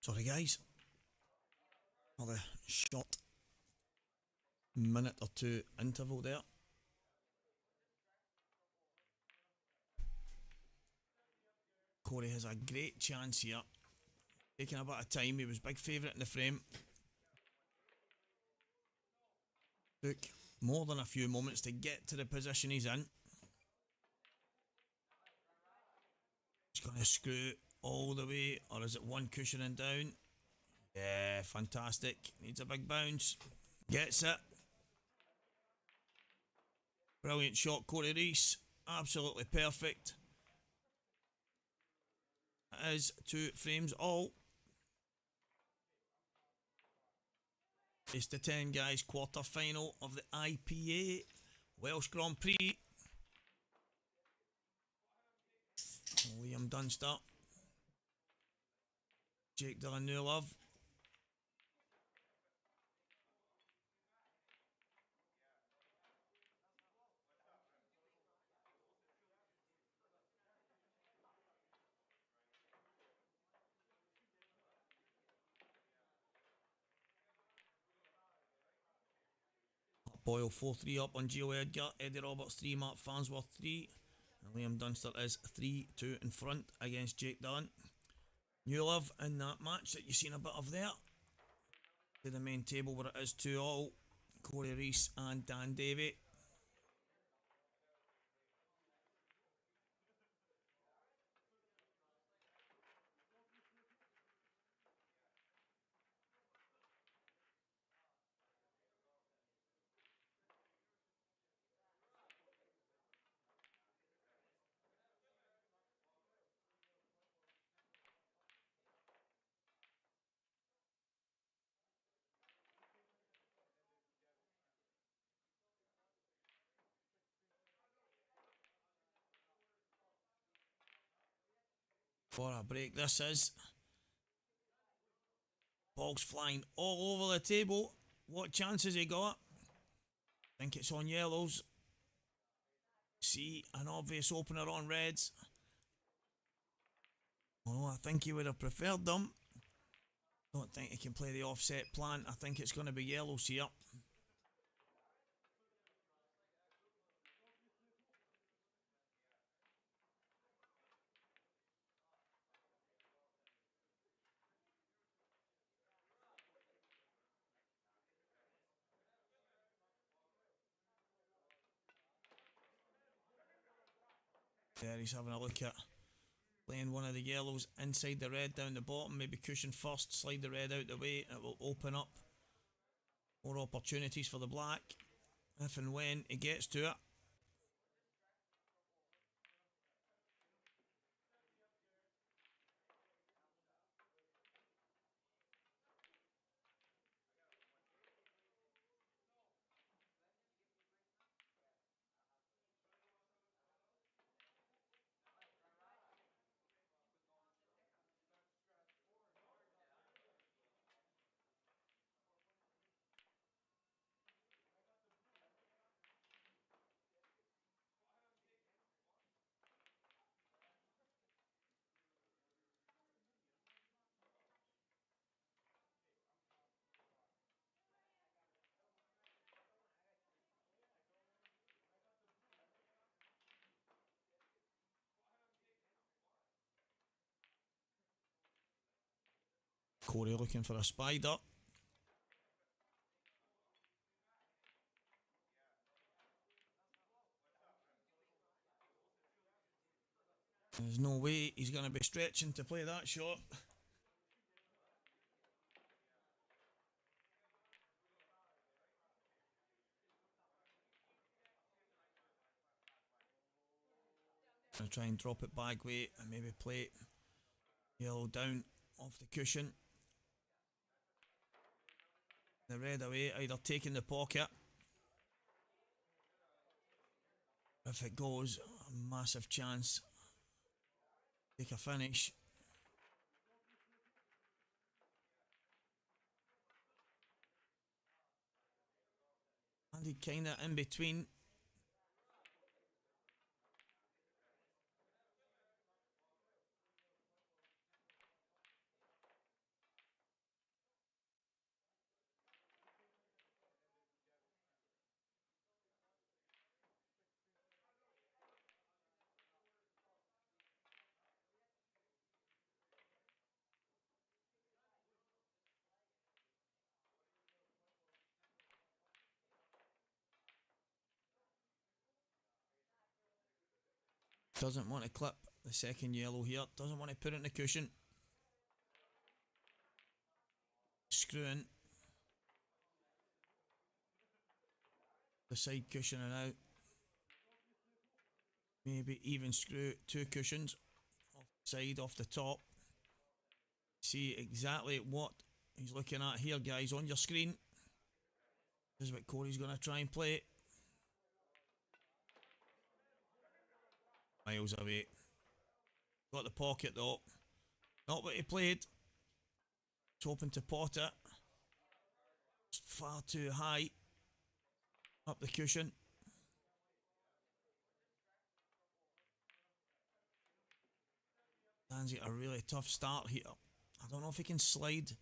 Sorry guys. Another short minute or two interval there. Corey has a great chance here. Taking a bit of time. He was big favourite in the frame. Took more than a few moments to get to the position he's in. He's going to screw all the way, or is it one cushioning down? Yeah, fantastic. Needs a big bounce. Gets it. Brilliant shot, Corey Reese. Absolutely perfect. It is 2 frames all. It's the 10 guys quarter final of the IPA Welsh Grand Prix. Liam Dunster. Jake Dillon New Love. Boyle 4-3 up on Gio Edgar. Eddie Roberts 3, Mark Farnsworth 3. And Liam Dunster is 3-2 in front against Jake Dillon. New Love in that match that you've seen a bit of there. To the main table where it is 2-all. Corey Reese and Dan Davey. For a break, this is. Ball's flying all over the table. What chance has he got? I think it's on yellows. See, an obvious opener on reds. Oh, I think he would have preferred them. Don't think he can play the offset plan. I think it's going to be yellows here. There he's having a look at playing one of the yellows inside the red down the bottom. Maybe cushion first, slide the red out the way. It will open up more opportunities for the black if and when he gets to it. Corey looking for a spider. There's no way he's going to be stretching to play that shot. Gonna try and drop it back way and maybe play yellow down off the cushion. The red away, either taking the pocket. If it goes, a massive chance. Take a finish. And he kind of in between. Doesn't want to clip the second yellow here. Doesn't want to put it in the cushion. Screwing the side cushioning out. Maybe even screw two cushions off the side, off the top. See exactly what he's looking at here, guys, on your screen. This is what Corey's going to try and play. Miles away. Got the pocket though. Not what he played. It's hoping to pot it. It's far too high. Up the cushion. Dan's got a really tough start here. I don't know if he can slide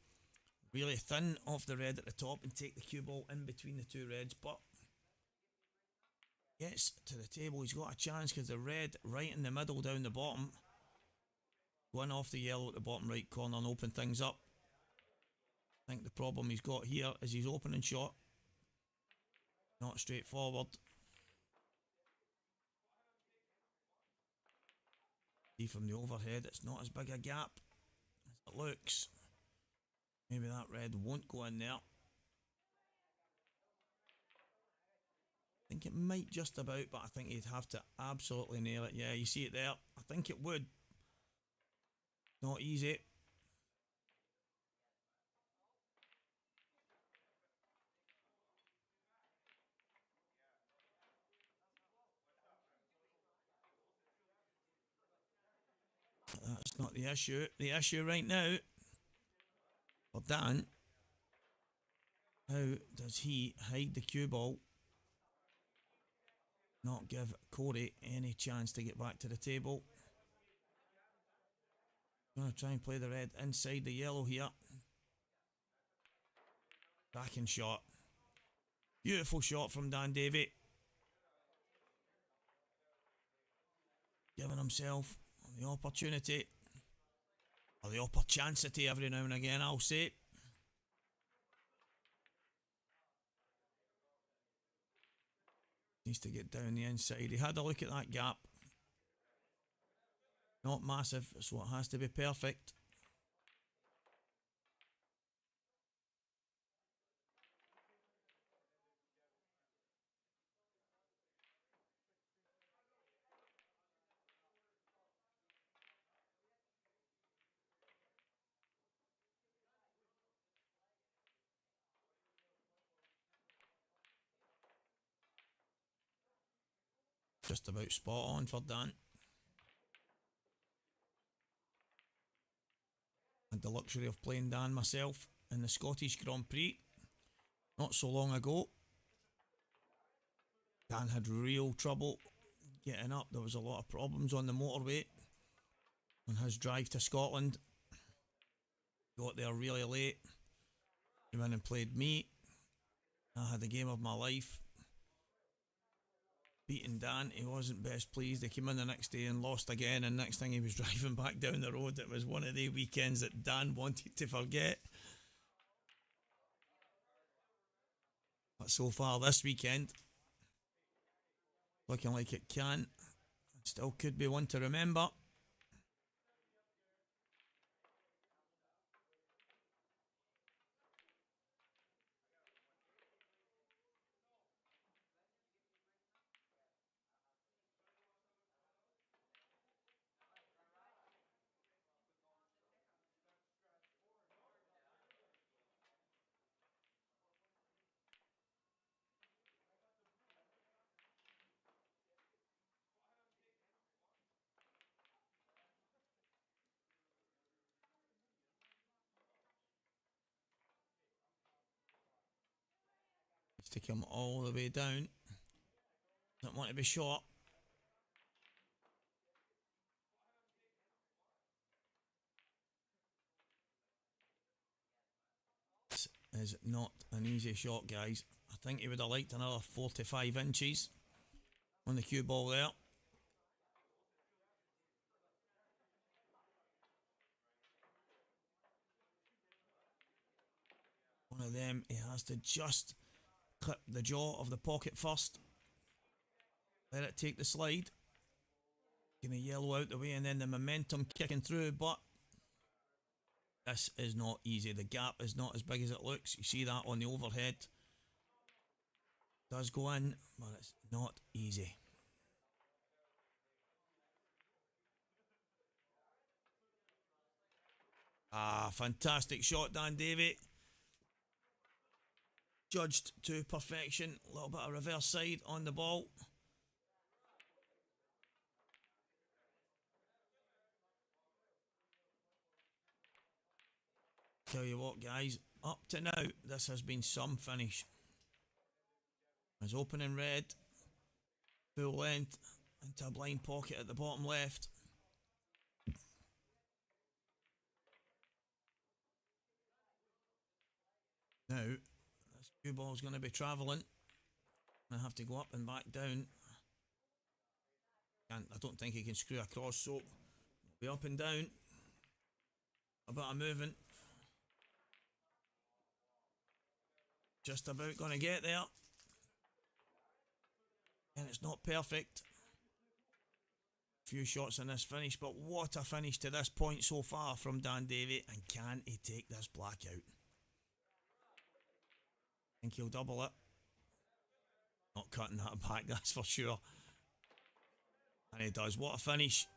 really thin off the red at the top and take the cue ball in between the two reds, but gets to the table. He's got a chance because the red right in the middle down the bottom. One off the yellow at the bottom right corner and open things up. I think the problem he's got here is his opening shot. Not straightforward. See from the overhead, it's not as big a gap as it looks. Maybe that red won't go in there. I think it might just about, but I think he'd have to absolutely nail it. Yeah, you see it there. I think it would. Not easy. That's Not the issue. The issue right now for Dan, how does he hide the cue ball? Not give Corey any chance to get back to the table. Gonna try and play the red inside the yellow here. Backing shot. Beautiful shot from Dan Davey. Giving himself the opportunity. Or the opportunity every now and again, I'll say. Needs to get down the inside. He had a look at that gap. Not massive, so it has to be perfect. Just about spot on for Dan. Had the luxury of playing Dan myself in the Scottish Grand Prix not so long ago. Dan had real trouble getting up. There was a lot of problems on the motorway on his drive to Scotland. Got there really late. Came in and played me. I had the game of my life. Beating Dan, he wasn't best pleased. He came in the next day and lost again, and next thing he was driving back down the road. It was one of the weekends that Dan wanted to forget. But so far this weekend, looking like it can. It still could be one to remember. Let's take him all the way down. Don't want to be short. This is not an easy shot, guys. I think he would have liked another 45 inches on the cue ball there. One of them, he has to just clip the jaw of the pocket first. Let it take the slide. Gonna yellow out the way and then the momentum kicking through, but this is not easy. The gap is not as big as it looks. You see that on the overhead. Does go in, but it's not easy. Fantastic shot, Dan Davey. Judged to perfection. A little bit of reverse side on the ball. Tell you what, guys, up to now, this has been some finish. His opening red, full length, into a blind pocket at the bottom left. Now, this cue ball is going to be travelling. I have to go up and back down. I don't think he can screw across, so be up and down. A bit of moving. Just about going to get there. And it's not perfect. Few shots in this finish, but what a finish to this point so far from Dan Davey. And can he take this black out? I think he'll double it. Not cutting that back, that's for sure. And he does. What a finish.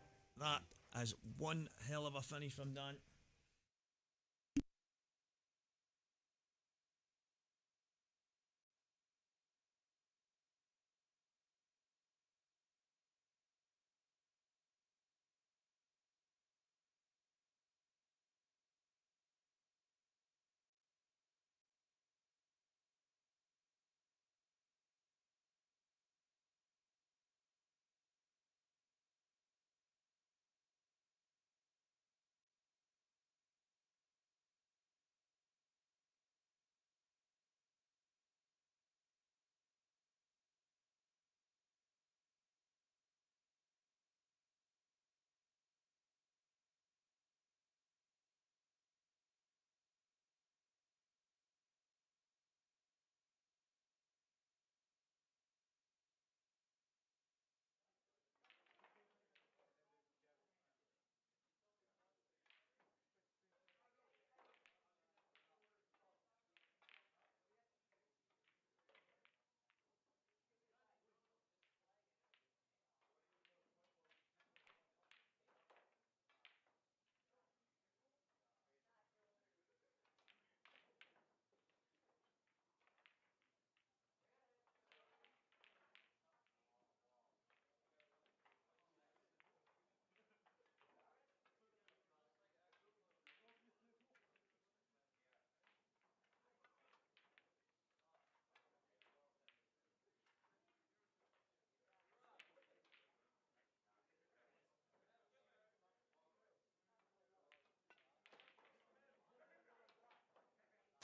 That is one hell of a finish from Dan.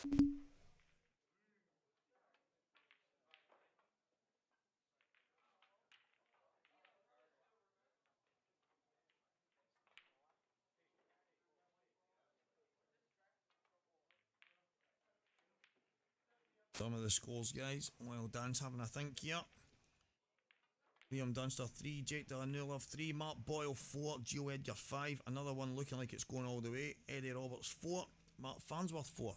Some of the scores, guys. Well, Dan's having a think here. Liam Dunster 3, Jake Delanula 3, Mark Boyle 4, Joe Edgar 5. Another one looking like it's going all the way. Eddie Roberts 4, Mark Farnsworth 4.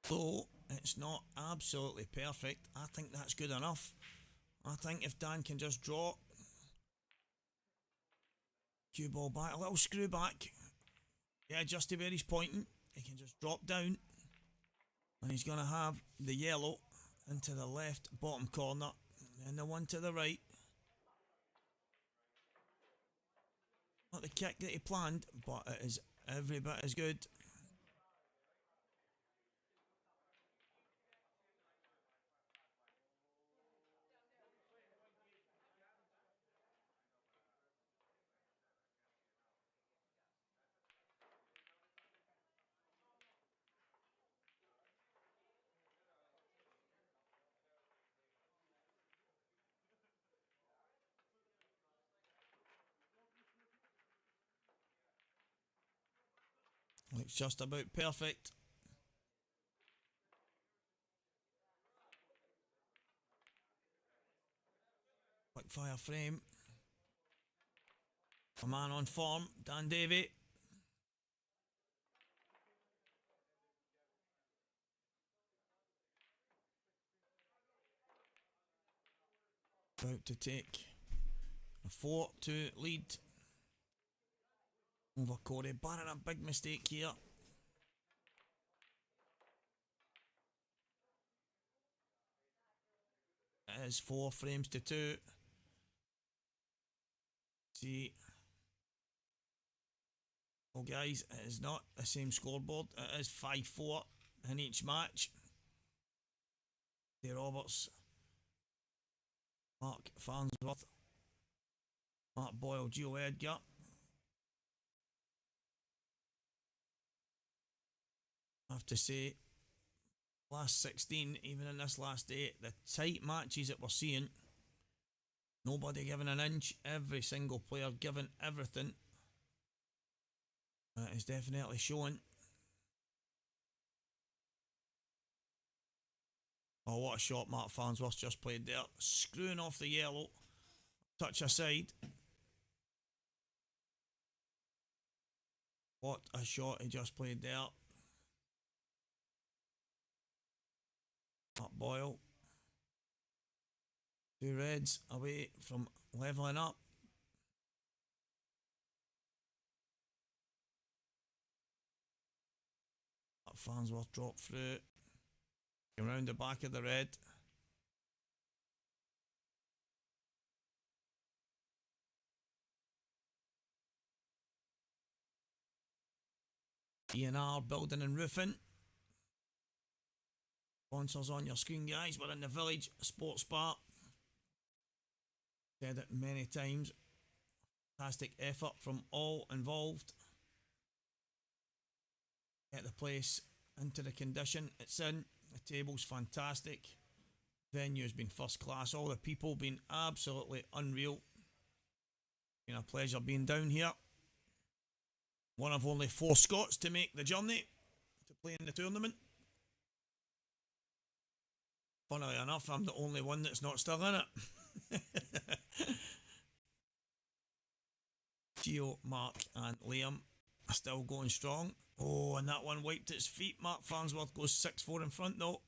Though it's not absolutely perfect, I think that's good enough. I think if Dan can just draw cue ball back, a little screw back, yeah, just to where he's pointing, he can just drop down, and he's going to have the yellow into the left bottom corner, and the one to the right. Not the kick that he planned, but it is every bit as good. Looks just about perfect. Quick fire frame. A man on form, Dan Davey. About to take a 4-2 lead over Corey. Barring a big mistake here. It is 4 frames to 2. See. Well, guys, it is not the same scoreboard. It is 5-4 in each match. The Roberts, Mark Farnsworth, Mark Boyle, Joe Edgar. I have to say, last 16, even in this last 8, the tight matches that we're seeing, nobody giving an inch, every single player giving everything. That is definitely showing. Oh, what a shot Mark Farnsworth just played there. Screwing off the yellow. Touch aside. What a shot he just played there. Mark Boyle. 2 reds away from levelling up. Mark Farnsworth dropped through. Around the back of the red. E&R Building and Roofing. Sponsors on your screen, guys. We're in the Village Sports Bar. Said it many times. Fantastic effort from all involved. Get the place into the condition it's in. The table's fantastic. Venue's been first class. All the people been absolutely unreal. Been a pleasure being down here. One of only 4 Scots to make the journey to play in the tournament. Funnily enough, I'm the only one that's not still in it. Gio, Mark and Liam are still going strong. Oh, and that one wiped its feet. Mark Farnsworth goes 6-4 in front though.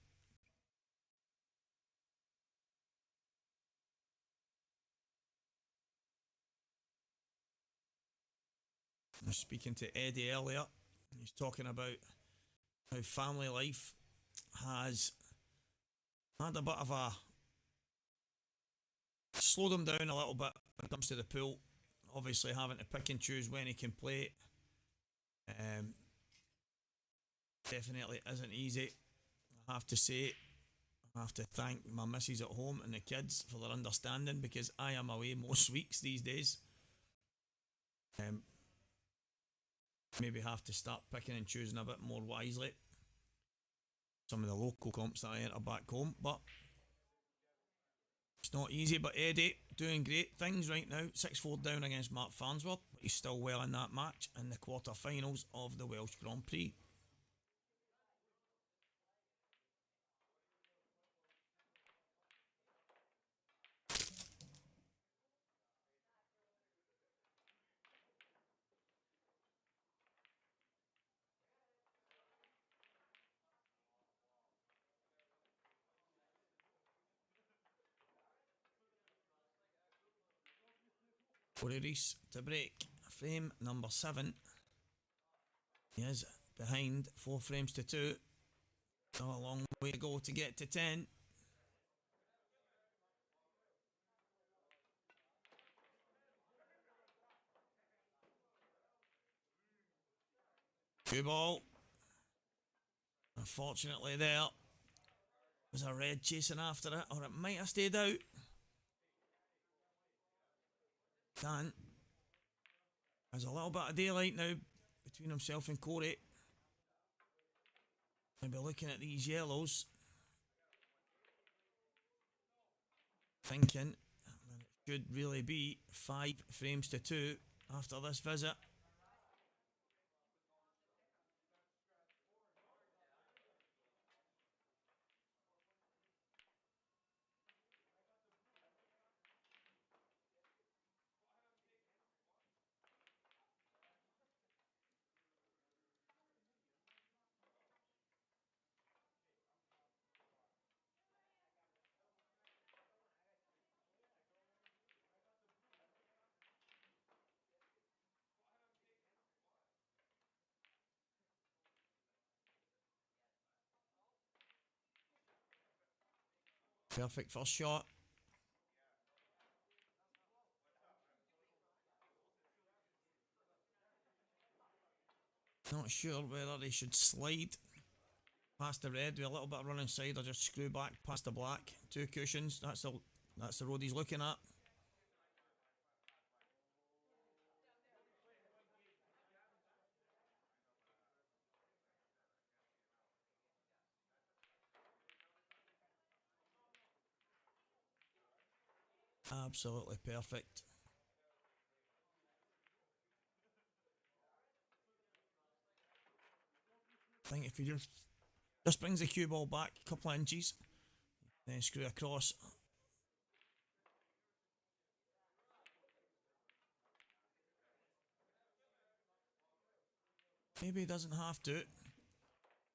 I was speaking to Eddie earlier. He's talking about how family life has had a bit of a slow them down a little bit when it comes to the pool. Obviously, having to pick and choose when he can play definitely isn't easy. I have to say, I have to thank my missus at home and the kids for their understanding because I am away most weeks these days. Maybe have to start picking and choosing a bit more wisely. Some of the local comps that I enter back home, but it's not easy. But Eddie doing great things right now. 6-4 down against Mark Farnsworth, but he's still well in that match in the quarter-finals of the Welsh Grand Prix. Corey Reese to break frame number 7. He is behind 4 frames to 2. Still a long way to go to get to 10. Cue ball. Unfortunately there was a red chasing after it, or it might have stayed out. Dan has a little bit of daylight now between himself and Corey. Maybe looking at these yellows, thinking that it should really be 5 frames to 2 after this visit. Perfect first shot. Not sure whether they should slide past the red with a little bit of run inside or just screw back past the black. 2 cushions, that's the road he's looking at. Absolutely perfect. I think if he just brings the cue ball back a couple of inches, then screw across. Maybe he doesn't have to.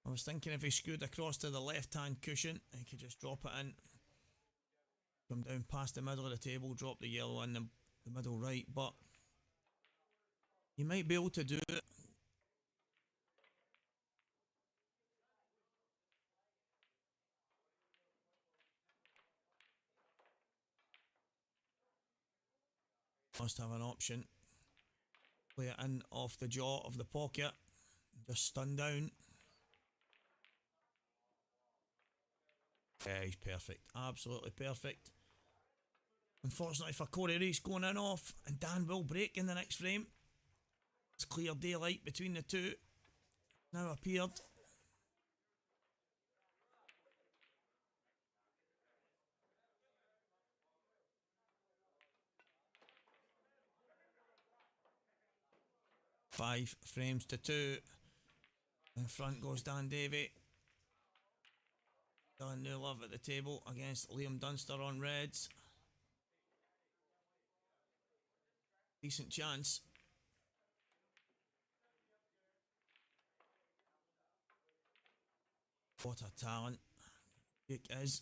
I was thinking if he screwed across to the left hand cushion, he could just drop it in. Come down past the middle of the table, drop the yellow in the middle right, but you might be able to do it. Must have an option. Play it in off the jaw of the pocket. Just stun down. Yeah, he's perfect. Absolutely perfect. Unfortunately for Corey Reese going in off, and Dan will break in the next frame. It's clear daylight between the two. Now appeared. Five frames to 2. In front goes Dan Davey. Dylan New Love at the table against Liam Dunster on reds. Decent chance. What a talent Jake is.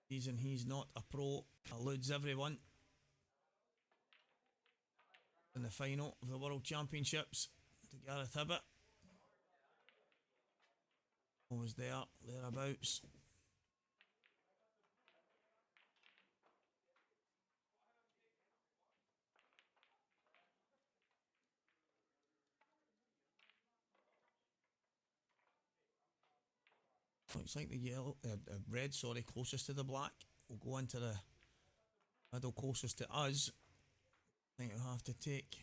Reason he's not a pro eludes everyone. In the final of the World Championships to Gareth Hibbett. Was there, thereabouts. Looks like the yellow, red, sorry, closest to the black will go into the middle closest to us. I think he'll have to take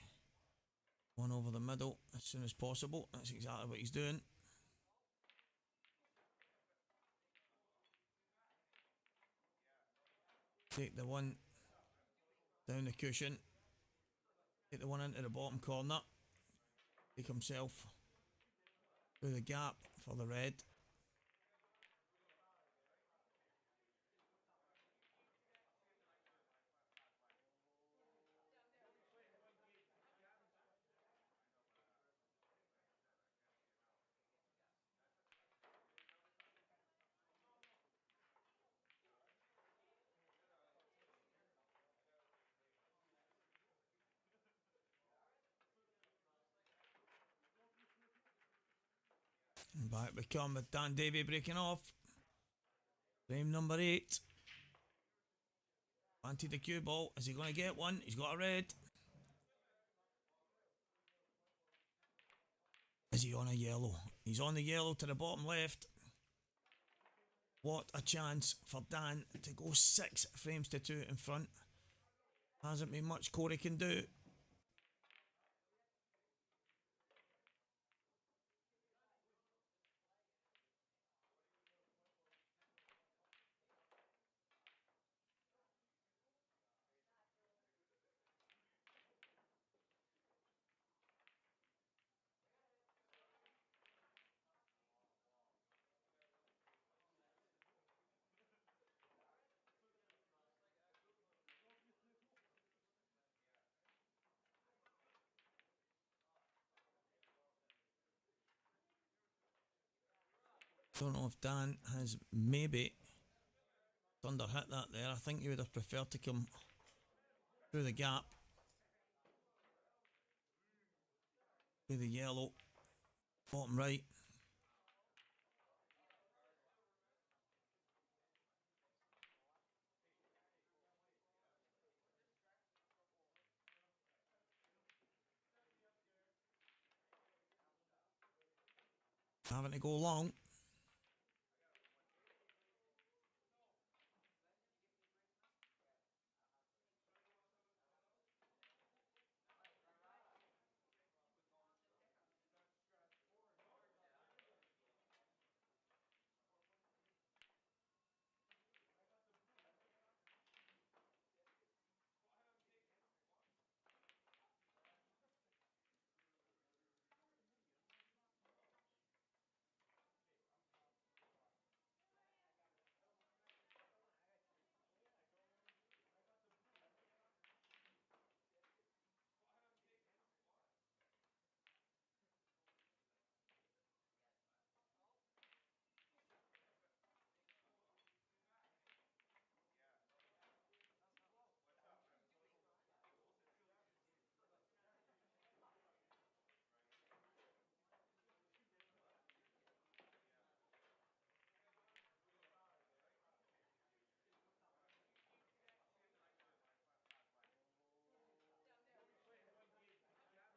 one over the middle as soon as possible. That's exactly what he's doing. Take the one down the cushion. Take the one into the bottom corner. Take himself through the gap for the red. And back we come with Dan Davey breaking off. Frame number 8. Planted the cue ball. Is he going to get one? He's got a red. Is he on a yellow? He's on the yellow to the bottom left. What a chance for Dan to go 6 frames to 2 in front. Hasn't been much Corey can do. Don't know if Dan has maybe under hit that there. I think he would have preferred to come through the gap. Through the yellow. Bottom right. Having to go long.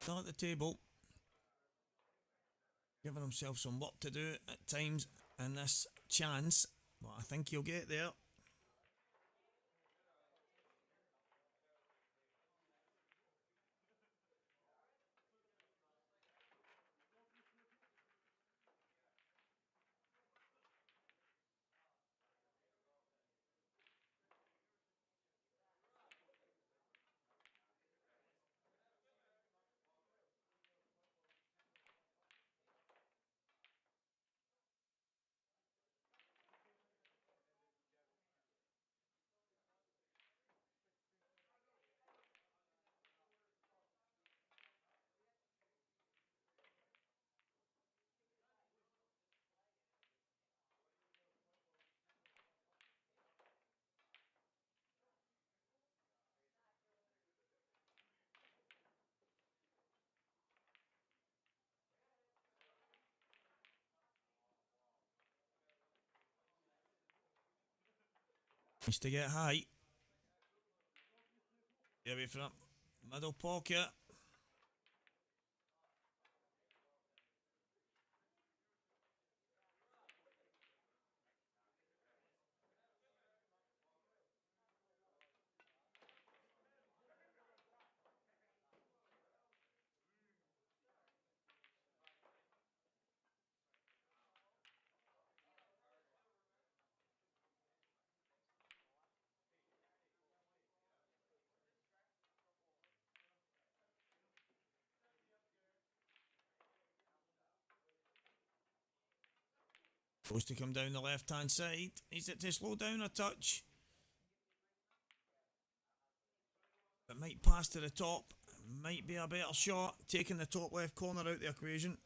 Still at the table. Giving himself some work to do at times in this chance. But I think he'll get there. Needs to get high. Get away from it. Middle pocket. Supposed to come down the left-hand side. Needs it to slow down a touch. It might pass to the top. Might be a better shot. Taking the top left corner out the equation.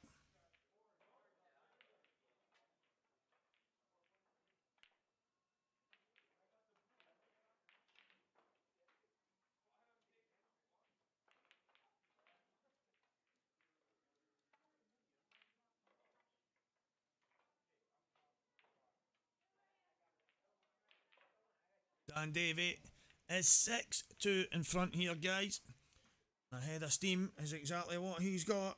Dan Davey is 6-2 in front here, guys. A head of steam is exactly what he's got.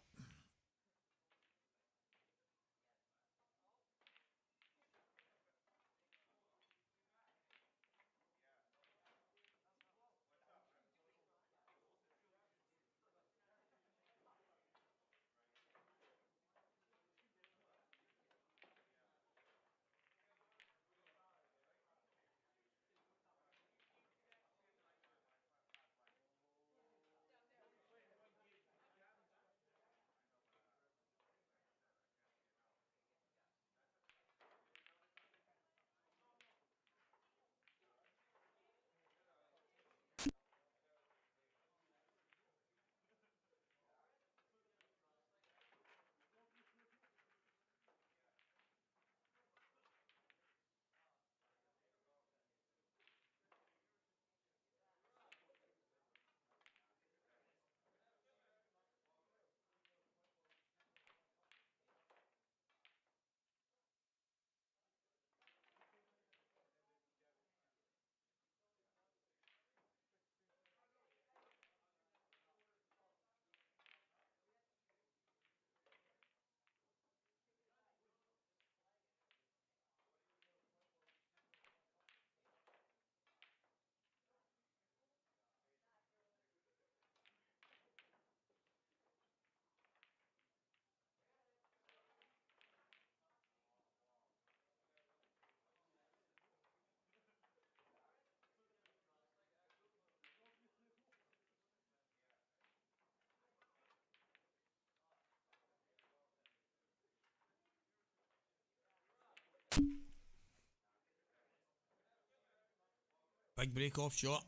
Big break off shot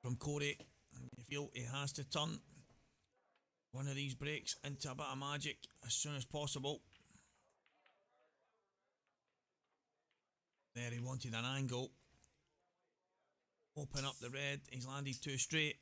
from Corey. You feel he has to turn one of these breaks into a bit of magic as soon as possible. There, he wanted an angle. Open up the red. He's landed two straight.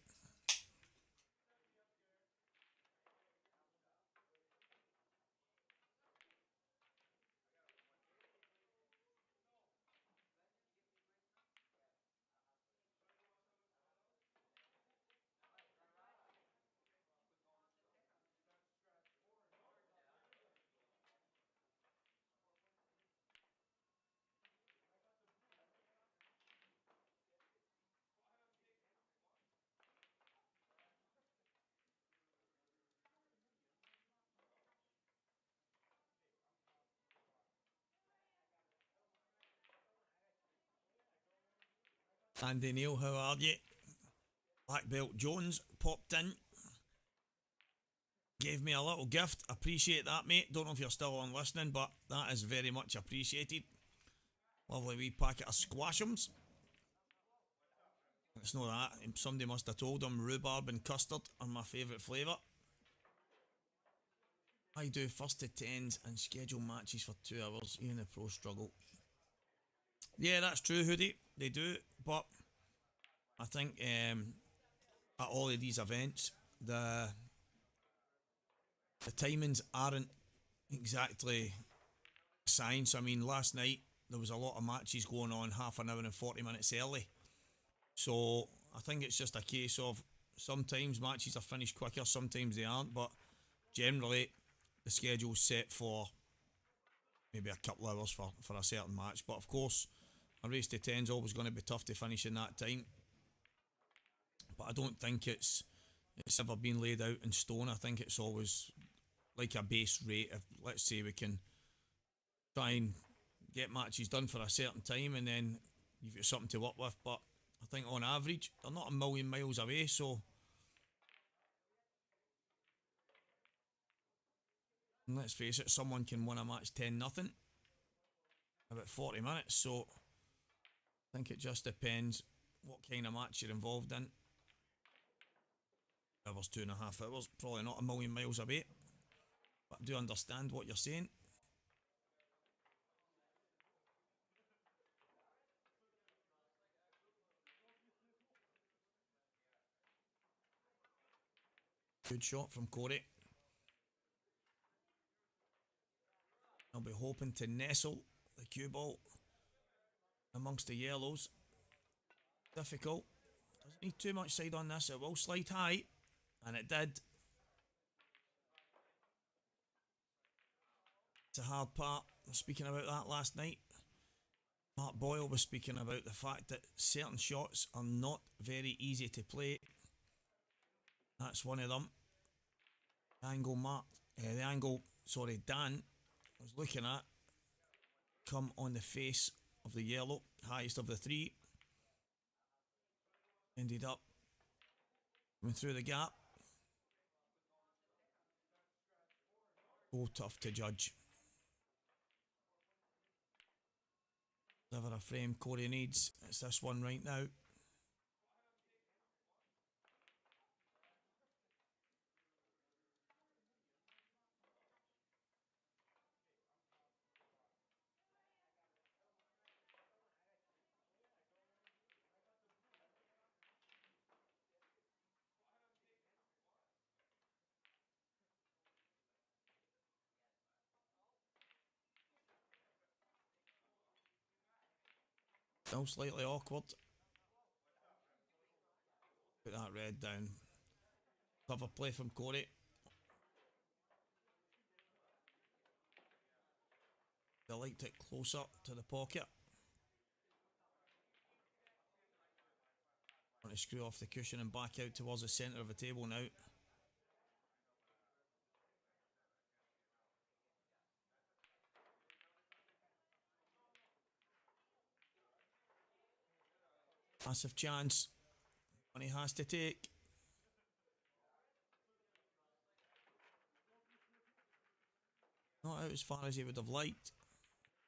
Andy Neil, how are you? Black Belt Jones popped in. Gave me a little gift. Appreciate that, mate. Don't know if you're still on listening, but that is very much appreciated. Lovely wee packet of squashums. It's not that. Somebody must have told him rhubarb and custard are my favourite flavour. I do first to tens and schedule matches for 2 hours. Even the pros struggle. Yeah, that's true, Hoodie. They do, but I think at all of these events, the timings aren't exactly science. I mean, last night there was a lot of matches going on half an hour and 40 minutes early. So I think it's just a case of sometimes matches are finished quicker, sometimes they aren't, but generally the schedule's set for maybe a couple of hours for a certain match. But of course, a race to 10's always going to be tough to finish in that time. But I don't think it's ever been laid out in stone. I think it's always like a base rate. If, let's say, we can try and get matches done for a certain time and then you've got something to work with. But I think on average, they're not a million miles away, so And let's face it, someone can win a match 10-0 about 40 minutes, so I think it just depends what kind of match you're involved in. Hours, 2.5 hours, probably not a million miles away, but I do understand what you're saying. Good shot from Corey. I'll be hoping to nestle the cue ball amongst the yellows. Difficult. Doesn't need too much side on this. It will slide high, and it did. It's a hard part. I was speaking about that last night. Mark Boyle was speaking about the fact that certain shots are not very easy to play. That's one of them. The angle Dan was looking at come on the face of the yellow, highest of the three. Ended up coming through the gap. So tough to judge. Whatever a frame Corey needs, it's this one right now. Still slightly awkward. Put that red down. Clever play from Corey. They liked it closer to the pocket. Want to screw off the cushion and back out towards the centre of the table now. Massive chance. One he has to take. Not out as far as he would have liked.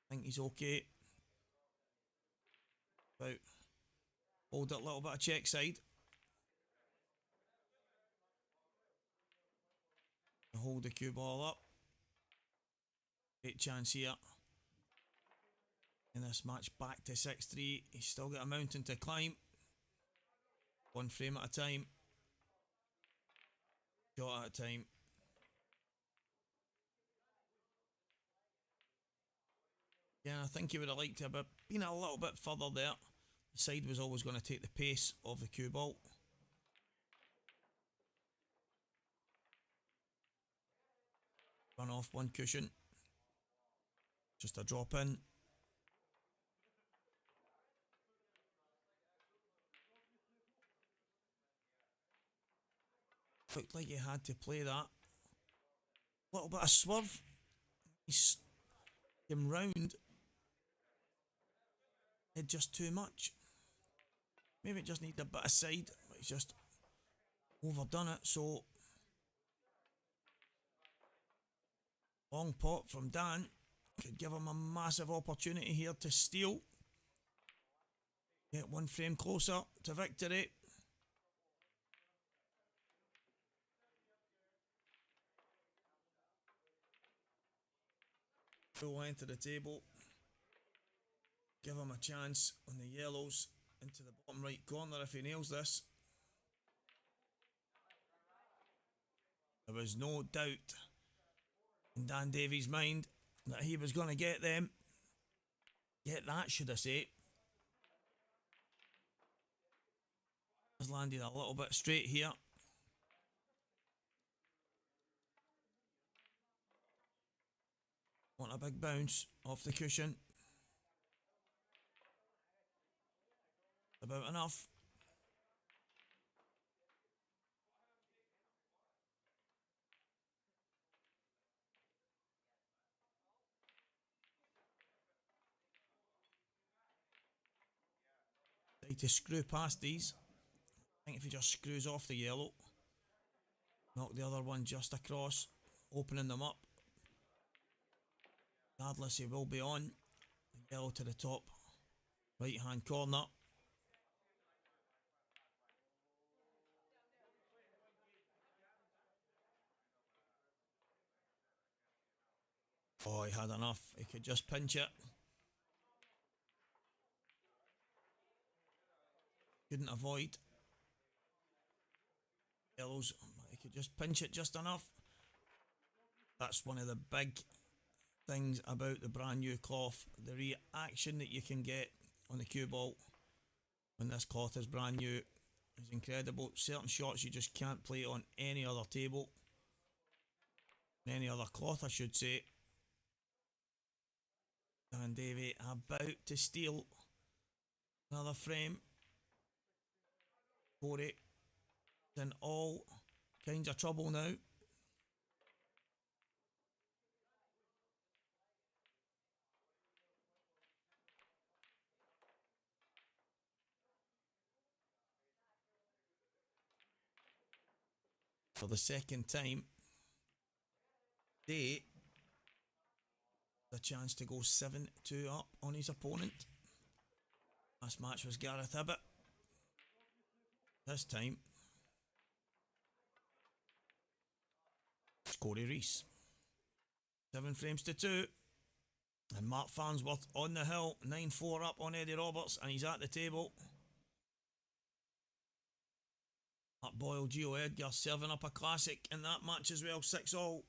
I think he's okay. About hold it a little bit of check side. Hold the cue ball up. Great chance here. In this match back to 6-3. He's still got a mountain to climb. One frame at a time. Shot at a time. Yeah, I think he would have liked to have been a little bit further there. The side was always going to take the pace of the cue ball. Run off one cushion. Just a drop in. Looked like he had to play that. A little bit of swerve. He's came round. It's just too much. Maybe it just needed a bit of side, but he's just overdone it. So long pot from Dan could give him a massive opportunity here to steal. Get one frame closer to victory. Full line to the table. Give him a chance on the yellows into the bottom right corner if he nails this. There was no doubt in Dan Davies' mind that he was going to get them. Get that, should I say. Has landed a little bit straight here. Want a big bounce off the cushion. About enough. Try to screw past these. I think if he just screws off the yellow, knock the other one just across, opening them up. Regardless, he will be on. Yellow to the top right hand corner. Oh, he had enough. He could just pinch it. Couldn't avoid. Yellows, he could just pinch it just enough. That's one of the big things about the brand new cloth. The reaction that you can get on the cue ball when this cloth is brand new is incredible. Certain shots you just can't play on any other table. Any other cloth, I should say. And Davey about to steal another frame. Bole in all kinds of trouble now. For the second time, they the chance to go 7-2 up on his opponent. Last match was Gareth Ibbott. This time, Corey Reese. 7 frames to 2. And Mark Farnsworth on the hill, 9-4 up on Eddie Roberts, and he's at the table. Mark Boyle, Gio Edgar serving up a classic in that match as well, 6-all.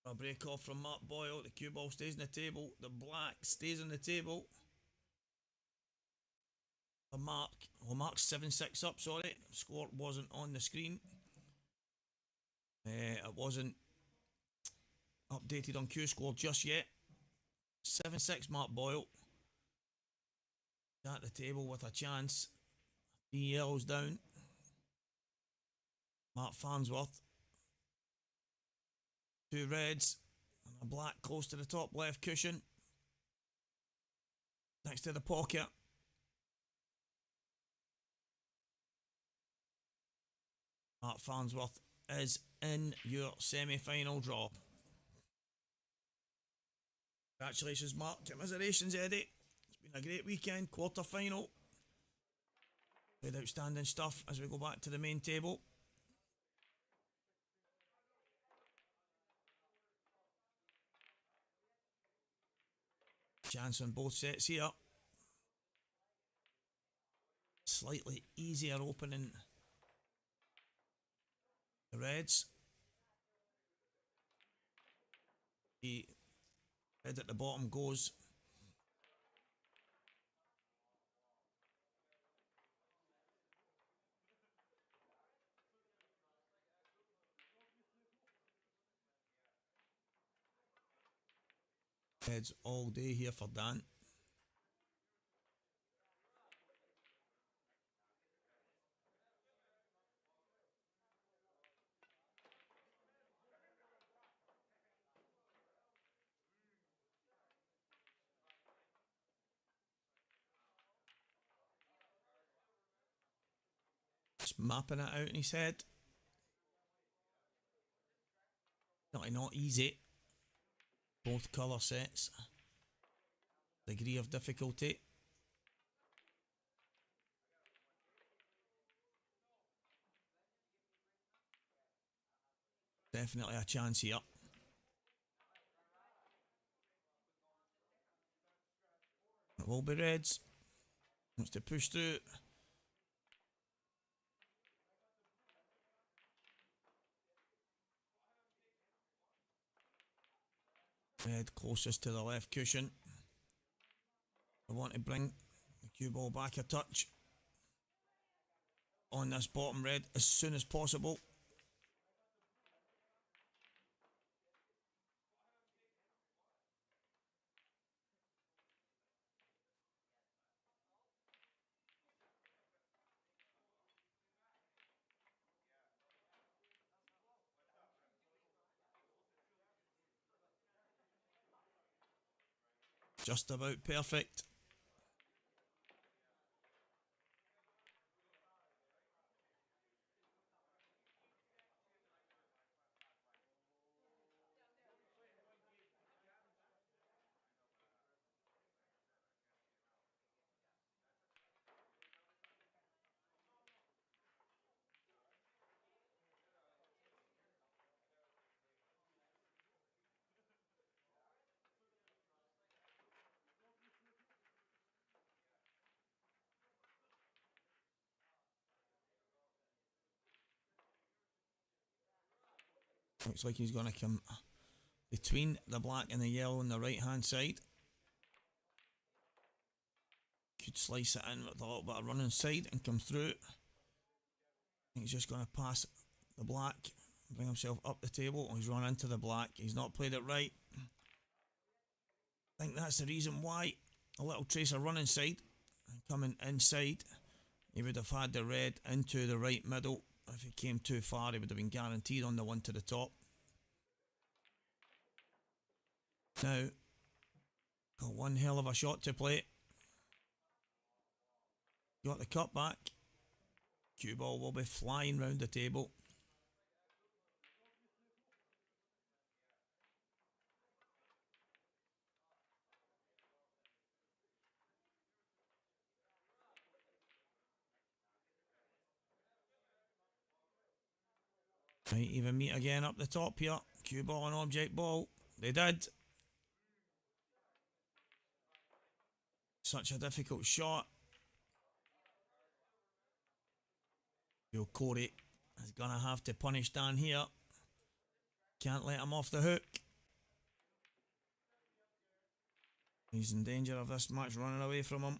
A break off from Mark Boyle, the cue ball stays on the table, the black stays on the table. For Mark, well, Mark's 7-6 up, sorry, score wasn't on the screen. It wasn't updated on Q score just yet. 7-6 Mark Boyle. At the table with a chance. 3 yellows down. Mark Farnsworth. 2 reds. And a black close to the top left cushion. Next to the pocket. Mark Farnsworth is in your semi-final draw. Congratulations, Mark. Commiserations, Eddie. It's been a great weekend. Quarter final. With outstanding stuff as we go back to the main table. Chance on both sets here. Slightly easier opening the reds. The red at the bottom goes. Reds all day here for Dan. Just mapping it out in his head. Not easy. Both colour sets. Degree of difficulty. Definitely a chance here. It will be reds. Wants to push through. Red closest to the left cushion. I want to bring the cue ball back a touch on this bottom red as soon as possible. Just about perfect. Looks like he's going to come between the black and the yellow on the right hand side. Could slice it in with a little bit of running side and come through. I think he's just going to pass the black, bring himself up the table. He's run into the black. He's not played it right. I think that's the reason why. A little trace of running side and coming inside. He would have had the red into the right middle. If he came too far, he would have been guaranteed on the one to the top. Now, got one hell of a shot to play. Got the cut back. Cue ball will be flying round the table. Might even meet again up the top here. Cue ball and object ball. They did. Such a difficult shot. Yo, Corey is going to have to punish Dan here. Can't let him off the hook. He's in danger of this match running away from him.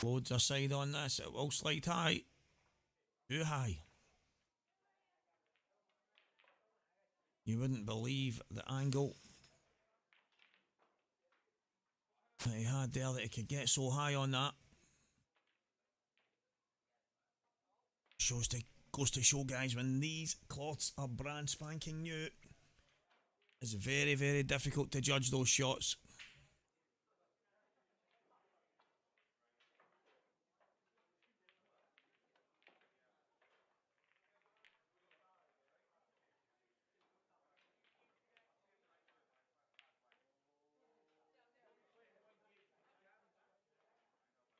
Loads of side on this. It will slide high. Too high. You wouldn't believe the angle that he had there, that he could get so high on that. Goes to show, guys, when these cloths are brand spanking new, it's very, very difficult to judge those shots.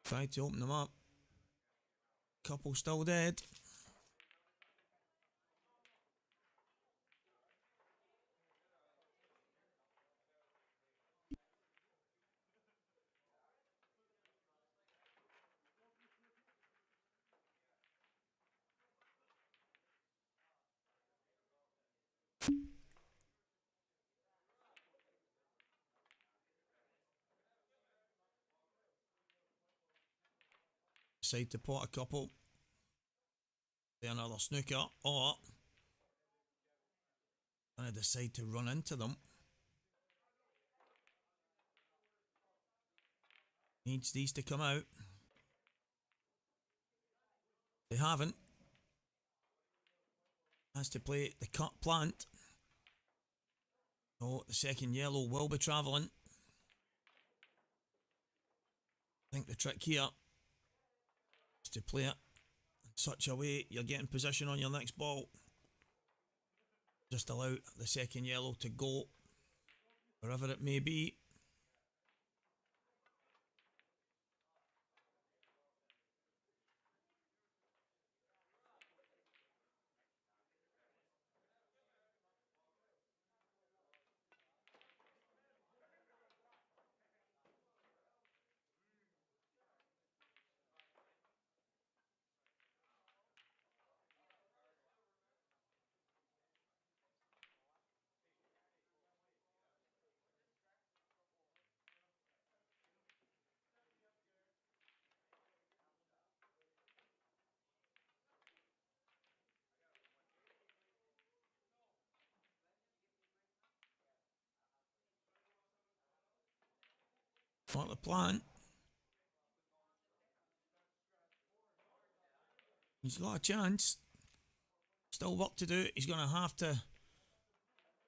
Tried to open them up. Couple still dead. Decide to pot a couple. Play another snooker, or I decide to run into them. Needs these to come out. They haven't. Has to play the cut plant. Oh, the second yellow will be travelling. I think the trick here is to play it in such a way you're getting position on your next ball. Just allow the second yellow to go wherever it may be. Not the plan. He's got a chance. Still work to do. He's going to have to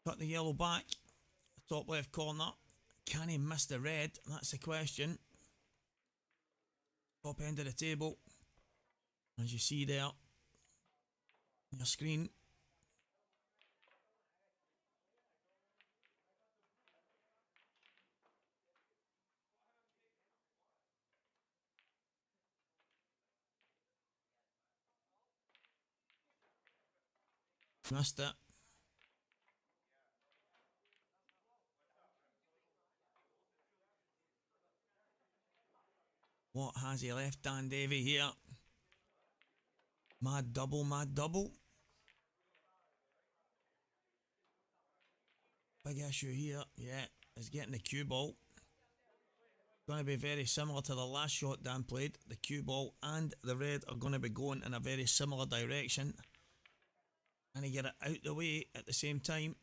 cut the yellow back. Top left corner. Can he miss the red? That's the question. Top end of the table. As you see there on your screen. Missed it. What has he left, Dan Davey here? Mad double, mad double. Big issue here, yeah, is getting the cue ball. Going to be very similar to the last shot Dan played. The cue ball and the red are going to be going in a very similar direction. And he get it out the way at the same time.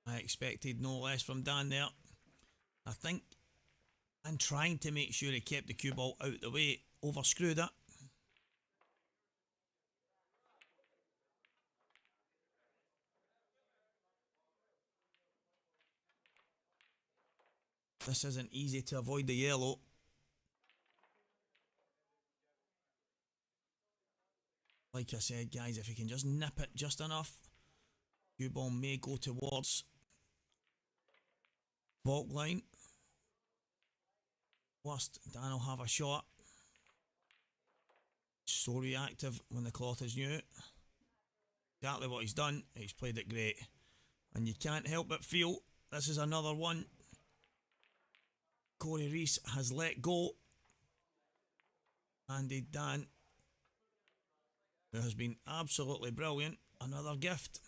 I expected no less from Dan there. I think, and trying to make sure he kept the cue ball out the way, overscrewed it. This isn't easy to avoid the yellow. Like I said, guys, if you can just nip it just enough, cue ball may go towards baulk line. Worst, Dan will have a shot. So reactive when the cloth is new. Exactly what he's done. He's played it great. And you can't help but feel this is another one. Corey Reese has let go. Andy Dan, who has been absolutely brilliant. Another gift.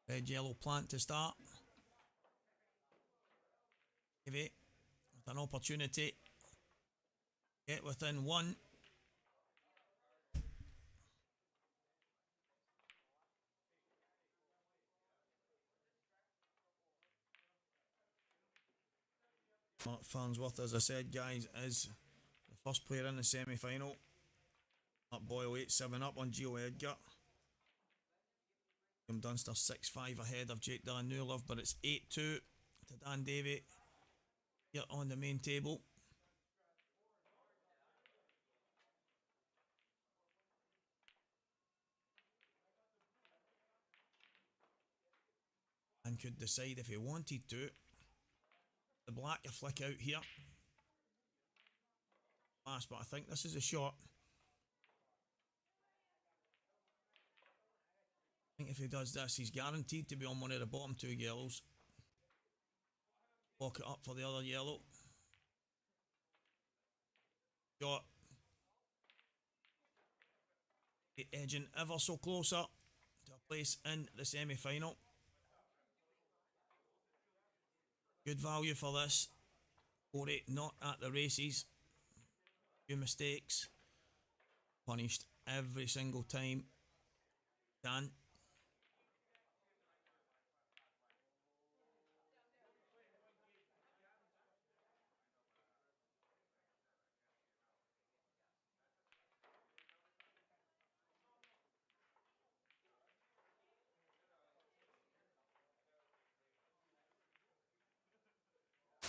Red yellow plant to start. Davey with an opportunity. Get within one. Mark Farnsworth, as I said, guys, is the first player in the semi-final. Up Boyle 8-7 up on Gio Edgar. Jim Dunster 6-5 ahead of Jake Dan Newlove, but it's 8-2 to Dan Davey here on the main table. And could decide if he wanted to. The black a flick out here. Last, but I think this is a shot. I think if he does this, he's guaranteed to be on one of the bottom two yellows. Walk it up for the other yellow. Shot. Edging ever so closer to a place in the semi-final. Good value for this. Corey not at the races. Few mistakes. Punished every single time. Dan.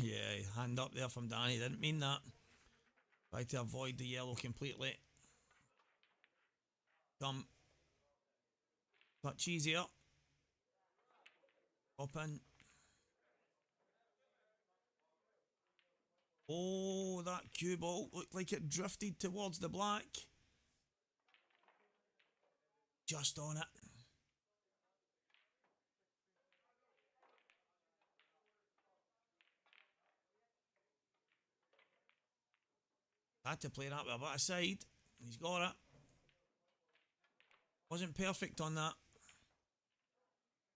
Yeah, hand up there from Danny. Didn't mean that. Try to avoid the yellow completely. Come. Touch easier. Open. Oh, that cue ball looked like it drifted towards the black. Just on it. Had to play that with a bit of side. He's got it. Wasn't perfect on that.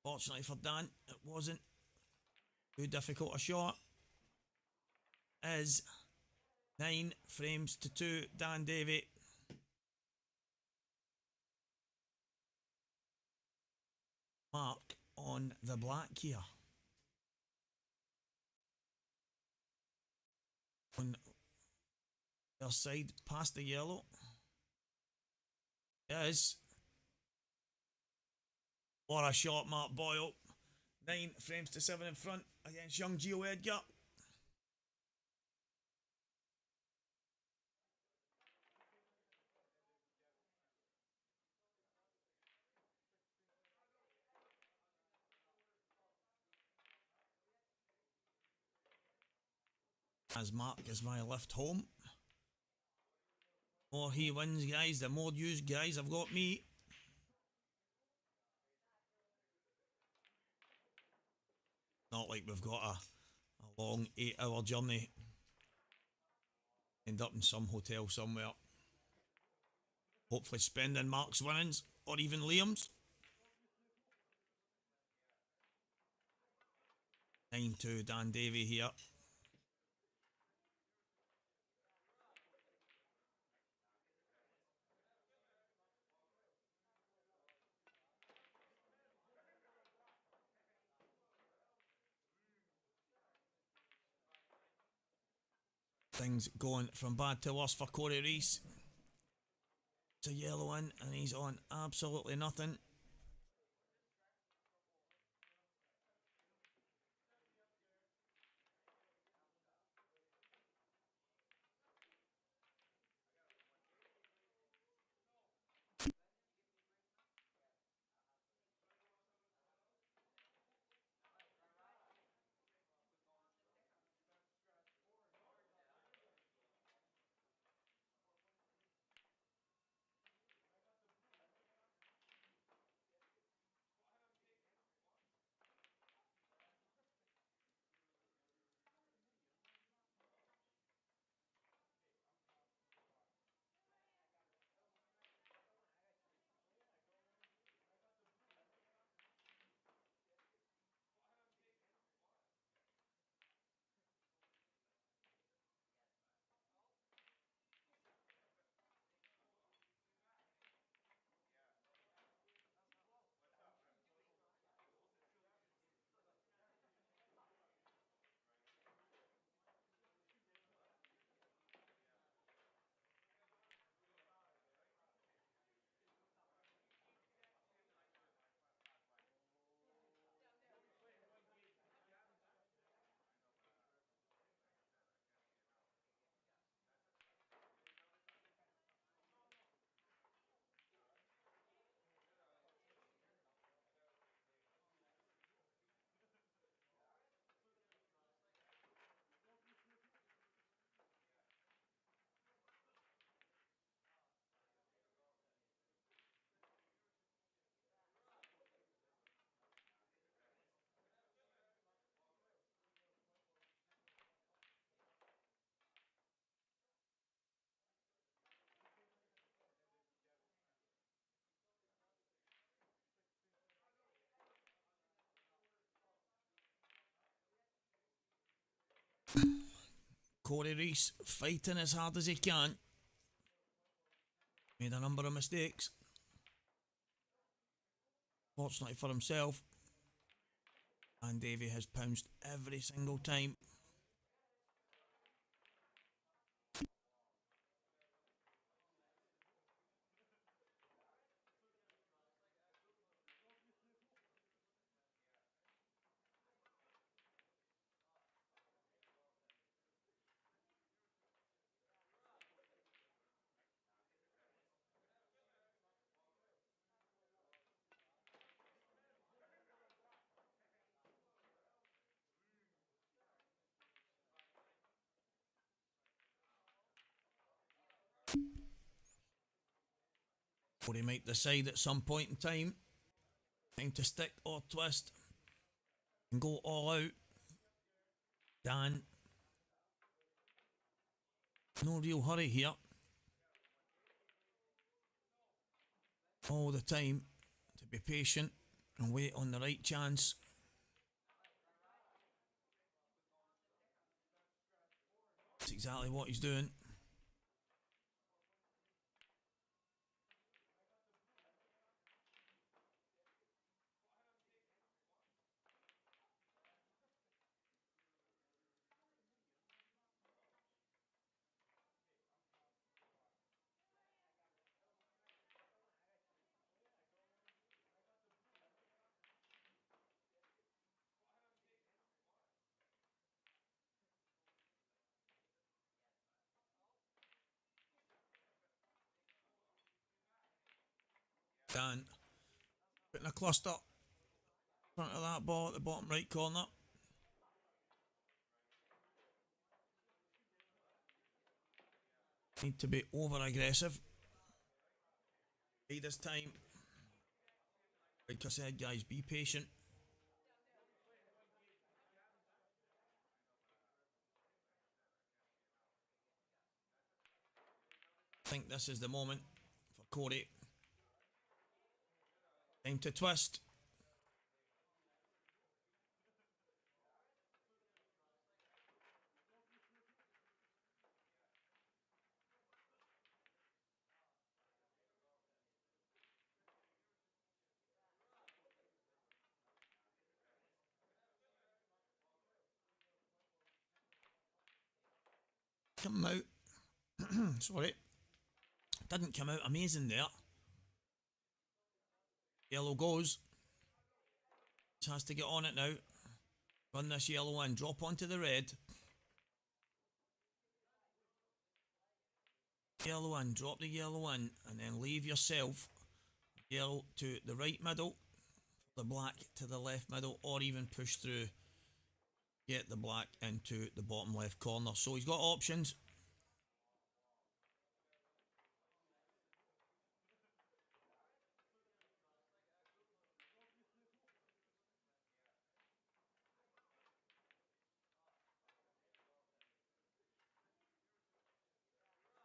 Fortunately for Dan, it wasn't too difficult a shot. Is 9 frames to 2, Dan Davey. Mark on the black here. On their side, past the yellow. Is. What a shot, Mark Boyle. 9 frames to 7 in front against young Gio Edgar. As Mark is my lift home. The more he wins, guys, the more used guys have got me. Not like we've got a long 8-hour journey. End up in some hotel somewhere. Hopefully spending Mark's winnings, or even Liam's. 9-2 Dan Davey here. Things going from bad to worse for Corey Reese. It's a yellow in and he's on absolutely nothing. Corey Reese fighting as hard as he can. Made a number of mistakes. Fortunately for himself, and Davey has pounced every single time. Or he might decide at some point in time to stick or twist and go all out. Dan, no real hurry here. All the time to be patient and wait on the right chance. That's exactly what he's doing. Dan putting a cluster in front of that ball at the bottom right corner. Need to be over aggressive. By this time, like I said, guys, be patient. I think this is the moment for Corey. Time to twist. Come out. Sorry. Didn't come out amazing there. Yellow goes. Just has to get on it now. Run this yellow in. Drop onto the red. Yellow in. Drop the yellow in. And then leave yourself yellow to the right middle. The black to the left middle. Or even push through. Get the black into the bottom left corner. So he's got options.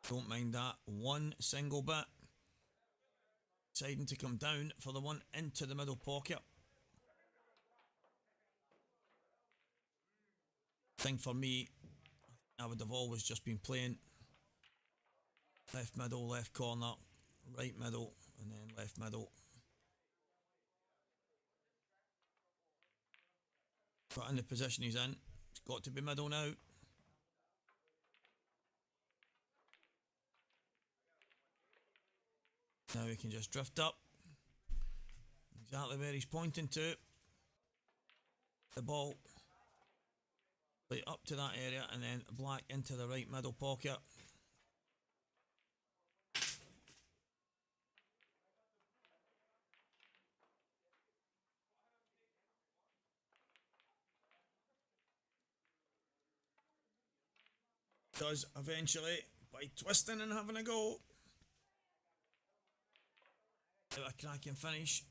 Don't mind that one single bit. Deciding to come down for the one into the middle pocket. Thing for me, I would have always just been playing left middle, left corner, right middle, and then left middle. But in the position he's in, it's got to be middle now. Now he can just drift up. Exactly where he's pointing to. The ball. Play up to that area and then black into the right middle pocket. Does eventually by twisting and having a go. A cracking finish.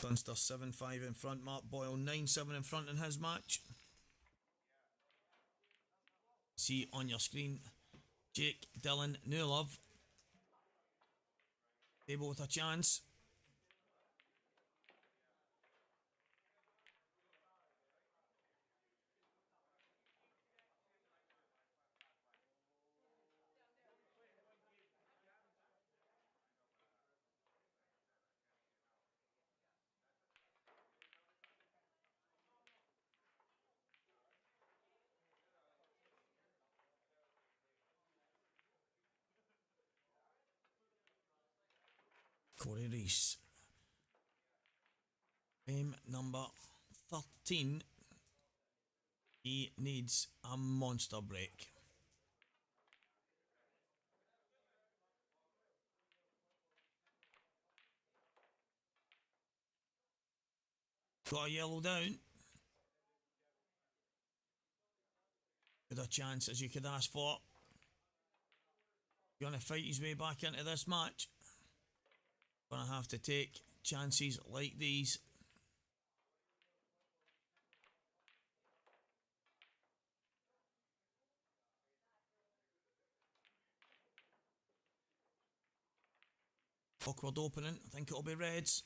Dunster 7-5 in front. Mark Boyle 9-7 in front in his match. See on your screen, Jake, Dylan, New Love. They both a chance. Corey Reese. Game number 13. He needs a monster break. Got a yellow down. good a chance as you could ask for. Going to fight his way back into this match. Going to have to take chances like these. Awkward opening. I think it'll be reds.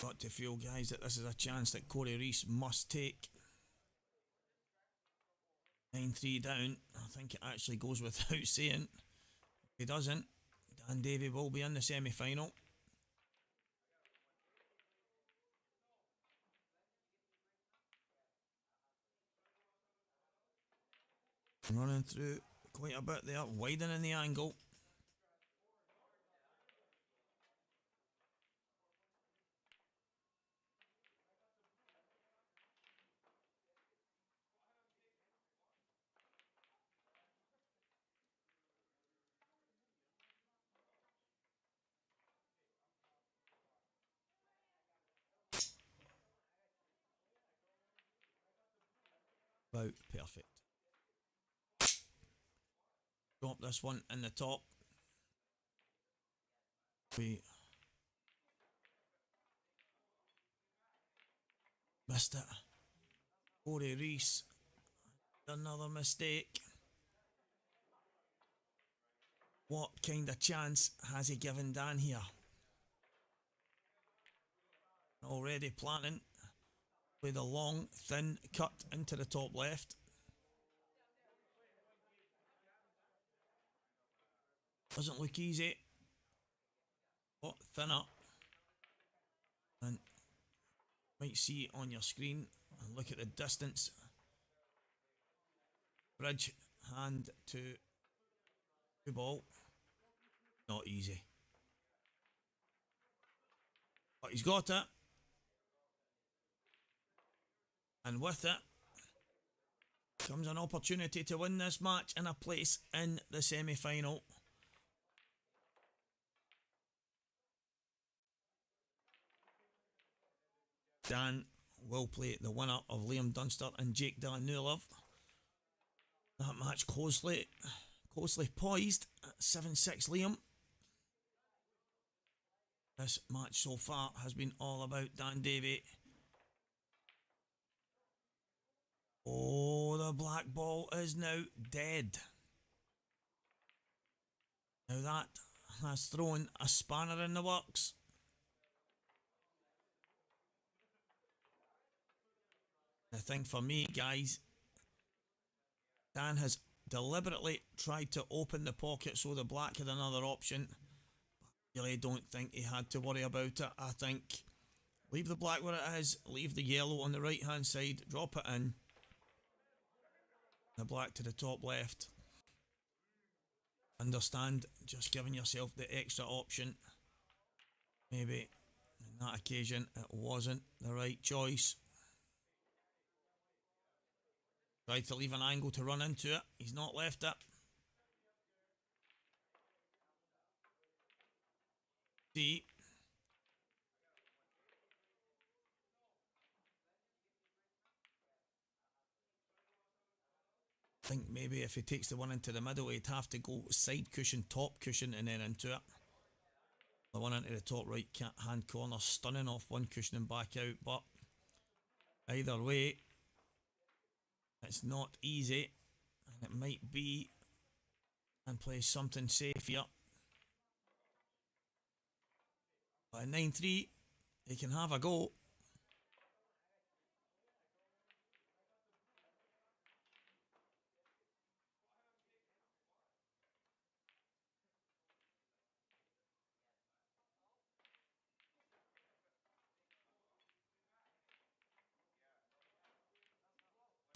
Got to feel, guys, that this is a chance that Corey Reese must take. 9-3 down. I think it actually goes without saying. If he doesn't, Dan Davey will be in the semi-final. Running through quite a bit there, widening the angle. About perfect. Drop this one in the top. We missed it. Corey Reese, another mistake. What kind of chance has he given Dan here? Already planning with a long, thin cut into the top left. Doesn't look easy. But thinner. And might see on your screen and look at the distance. Bridge hand to ball. Not easy. But he's got it. And with it comes an opportunity to win this match and a place in the semi-final. Dan will play the winner of Liam Dunster and Jake Dillon-Newlove. That match closely poised at 7-6 Liam. This match so far has been all about Dan Davey. Oh, the black ball is now dead. Now that has thrown a spanner in the works. The thing for me, guys, Dan has deliberately tried to open the pocket so the black had another option. Really don't think he had to worry about it. I think leave the black where it is, leave the yellow on the right hand side, drop it in. The black to the top left. Understand just giving yourself the extra option. Maybe on that occasion it wasn't the right choice. Tried to leave an angle to run into it. He's not left it. See. I think maybe if he takes the one into the middle, he'd have to go side cushion, top cushion, and then into it. The one into the top right hand corner, stunning off one cushion and back out. But either way, it's not easy, and it might be and play something safe here. But at 9-3, he can have a go.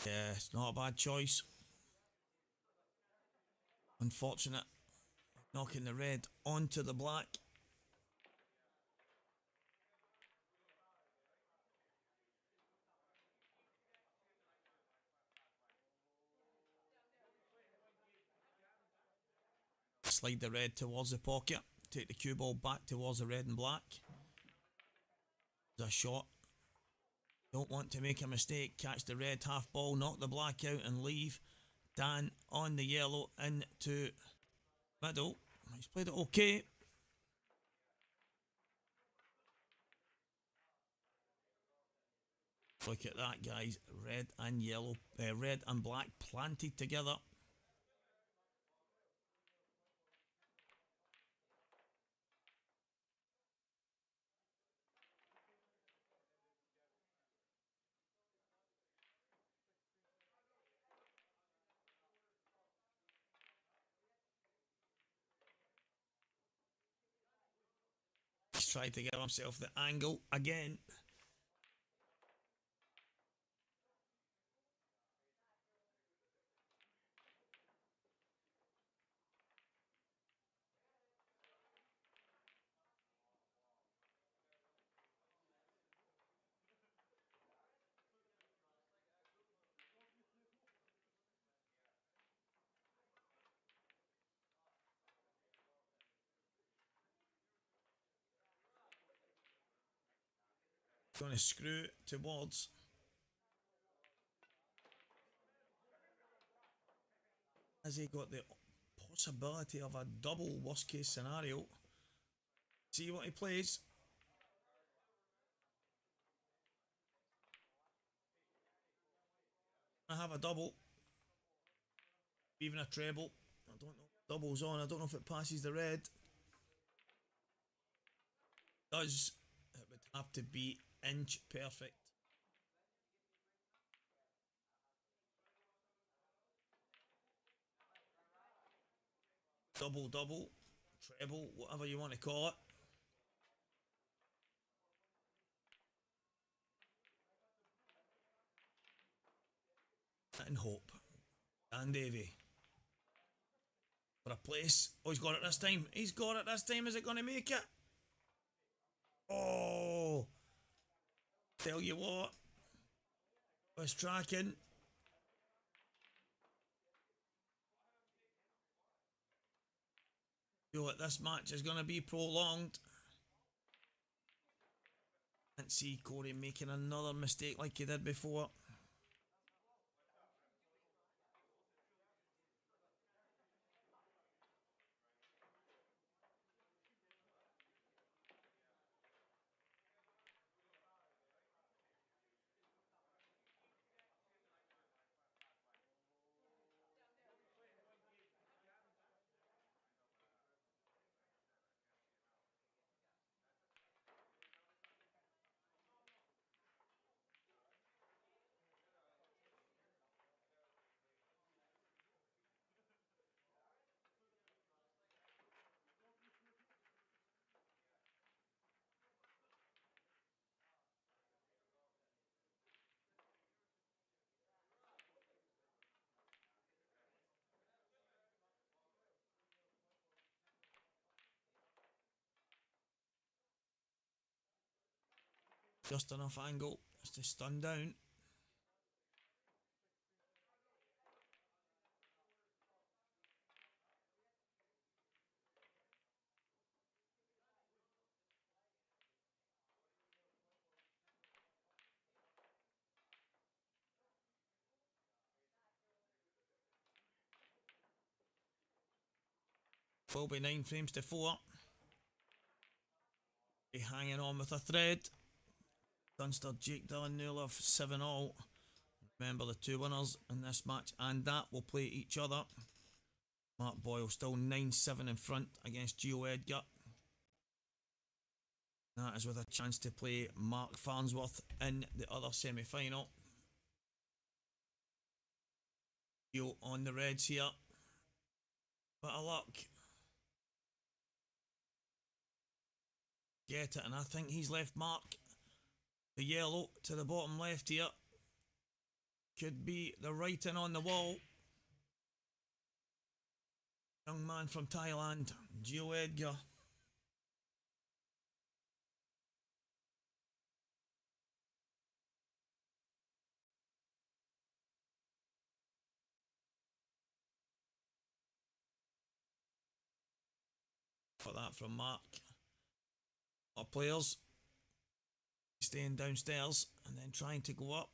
Yeah, it's not a bad choice. Unfortunate. Knocking the red onto the black. Slide the red towards the pocket. Take the cue ball back towards the red and black. There's a shot. Don't want to make a mistake. Catch the red half ball, knock the black out and leave. Dan on the yellow into middle. He's played it okay. Look at that, guys. Red and yellow, red and black planted together. He's tried to give himself the angle again. Going to screw towards. Has he got the possibility of a double worst case scenario? See what he plays. I have a double. Even a treble. I don't know. Double's on. I don't know if it passes the red. Does. It would have to be inch perfect. Double, double, treble, whatever you want to call it. And hope. Dan Davey. For a place. Oh, he's got it this time. He's got it this time. Is it going to make it? Oh. Tell you what. Was tracking. Feel like this match is going to be prolonged. Can't see Corey making another mistake like he did before. Just enough angle just to stun down. Will be 9 frames to 4. Be hanging on with a thread. Dunster, Jake Dillon, Newler 7-all. Remember the two winners in this match and that will play each other. Mark Boyle still 9-7 in front against Gio Edgar. That is with a chance to play Mark Farnsworth in the other semi-final. Gio on the reds here. Bit of luck. Get it, and I think he's left Mark the yellow to the bottom left here. could be the writing on the wall. Young man from Thailand, Gio Edgar. Got that from Mark. Our players staying downstairs and then trying to go up.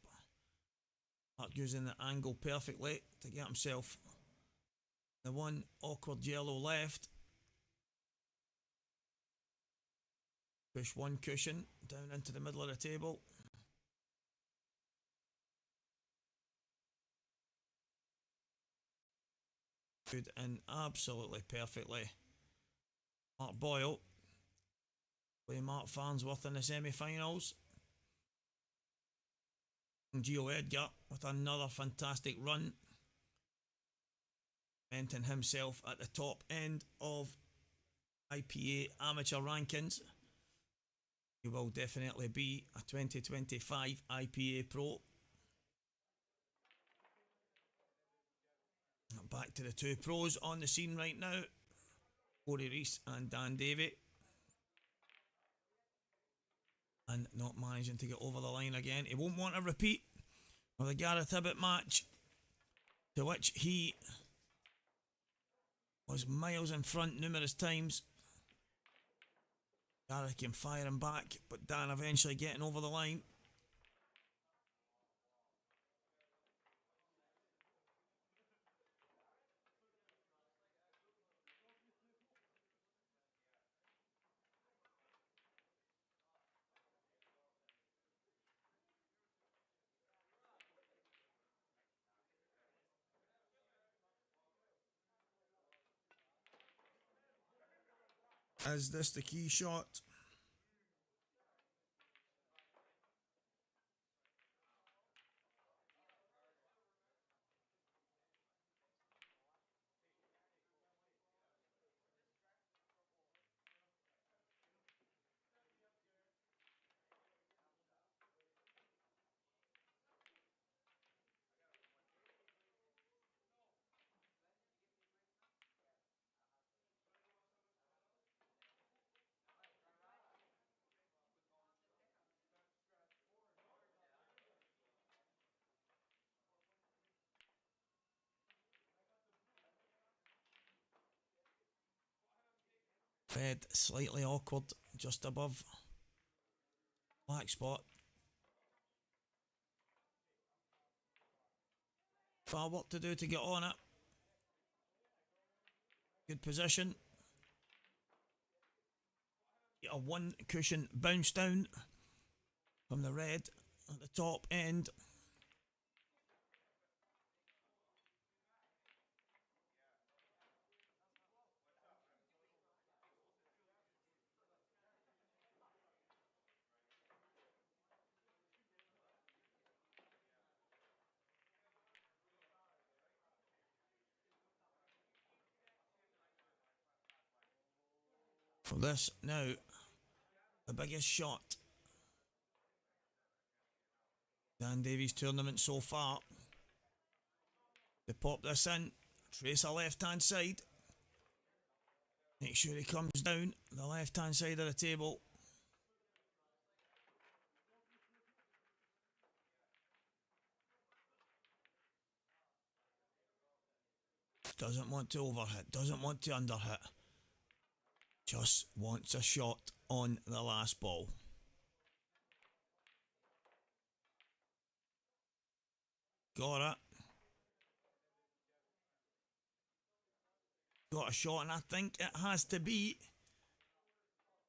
Mark using the angle perfectly to get himself the one awkward yellow left. Push one cushion down into the middle of the table. Good and absolutely perfectly. Mark Boyle playing Mark Farnsworth in the semi-finals. Gio Edgar with another fantastic run, cementing himself at the top end of IPA amateur rankings. He will definitely be a 2025 IPA pro. Back to the two pros on the scene right now, Corey Reese and Dan Davey. And not managing to get over the line again. He won't want a repeat of the Gareth Hibbett match, to which he was miles in front numerous times. Gareth came firing back, but Dan eventually getting over the line. Is this the key shot? Fed slightly awkward, just above black spot. Far work to do to get on it. Good position. Get a one cushion bounce down from the red at the top end. For this now, the biggest shot Dan Davies tournament so far. They pop this in, trace a left hand side. Make sure he comes down the left hand side of the table. Doesn't want to overhit, doesn't want to underhit. Just wants a shot on the last ball. Got it. Got a shot, and I think it has to be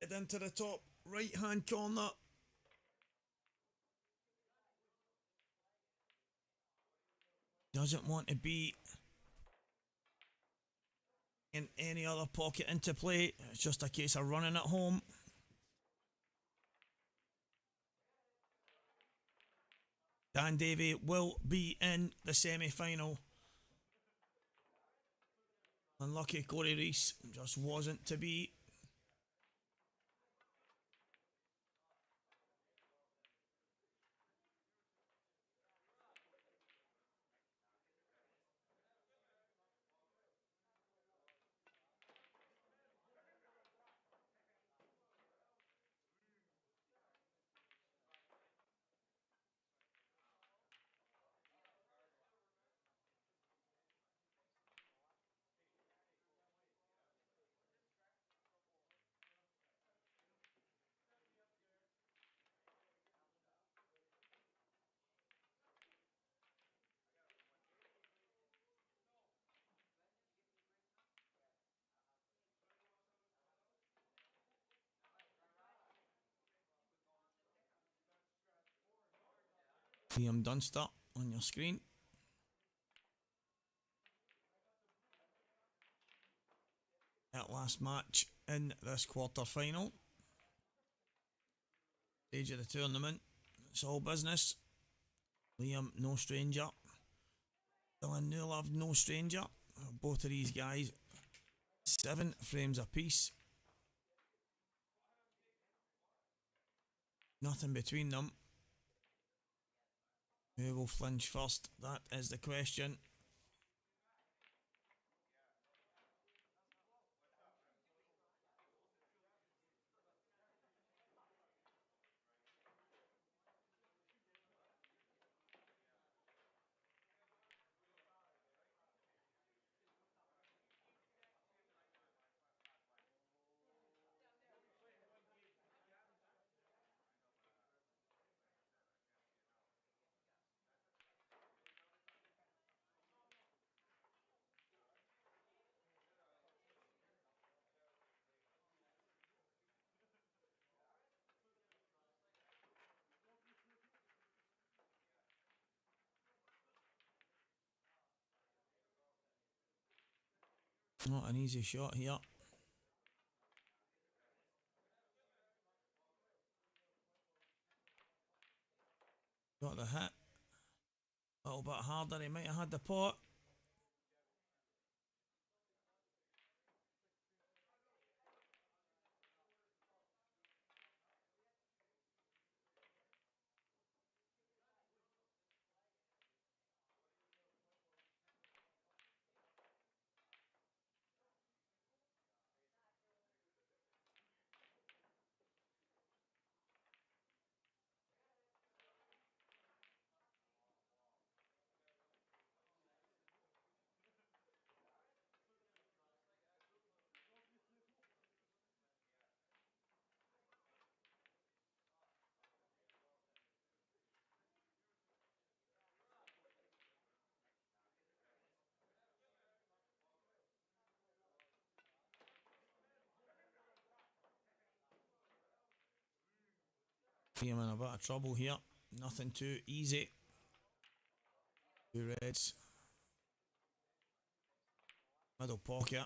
it into the top right hand corner. Doesn't want to be in any other pocket into play. It's just a case of running it home. Dan Davey will be in the semi-final. Unlucky Corey Reese, just wasn't to be. Liam Dunster on your screen. That last match in this quarter final. Stage of the tournament. It's all business. Liam, no stranger. Dylan Newlove, no stranger. Both of these guys, 7 frames apiece. Nothing between them. Who will flinch first? That is the question. Not an easy shot here. Got the hit. A little bit harder. He might have had the pot. I'm in a bit of trouble here. Nothing too easy. 2 reds. Middle pocket.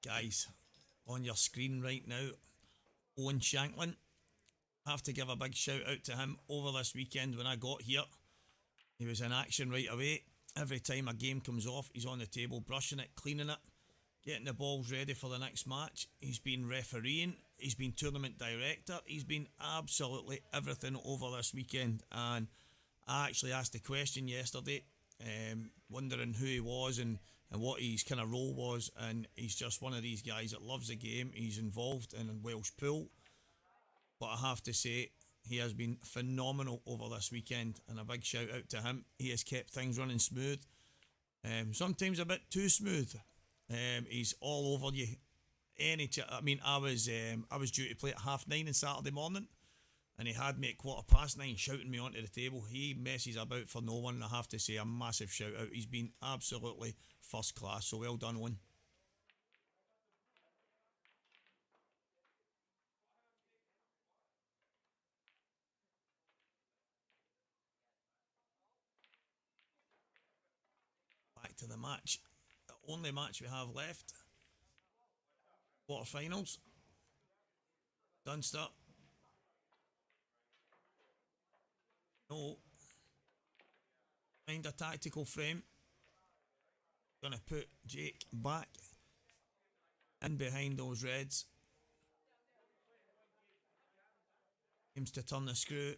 Guys, on your screen right now, Owen Shanklin. I have to give a big shout out to him over this weekend when I got here. He was in action right away. Every time a game comes off, he's on the table, brushing it, cleaning it, getting the balls ready for the next match. He's been refereeing, he's been tournament director, he's been absolutely everything over this weekend. And I actually asked the question yesterday, wondering who he was and what his kind of role was. And he's just one of these guys that loves the game. He's involved in Welsh pool. But I have to say, he has been phenomenal over this weekend, and a big shout out to him. He has kept things running smooth, sometimes a bit too smooth. He's all over you. I mean, I was due to play at 9:30 on Saturday morning, and he had me at 9:15 shouting me onto the table. He messes about for no one, and I have to say a massive shout out. He's been absolutely first class, so well done, Owen. Back to the match. The only match we have left. Quarterfinals. Dunster. No. Find a tactical frame. Gonna put Jake back in behind those Reds. Aims to turn the screw.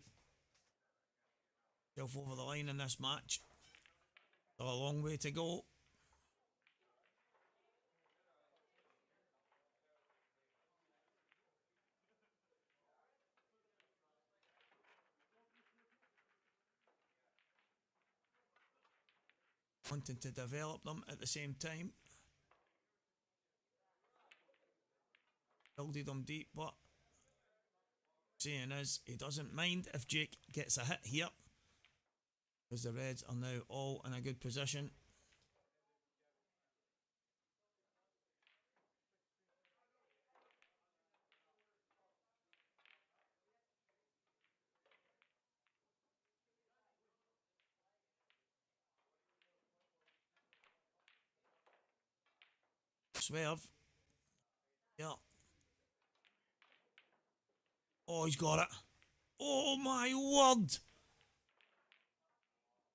Self over the line in this match. Still a long way to go. Wanting to develop them at the same time. Builded them deep, but saying is he doesn't mind if Jake gets a hit here, because the Reds are now all in a good position. Swerve. Yeah. Oh, he's got it. Oh my word.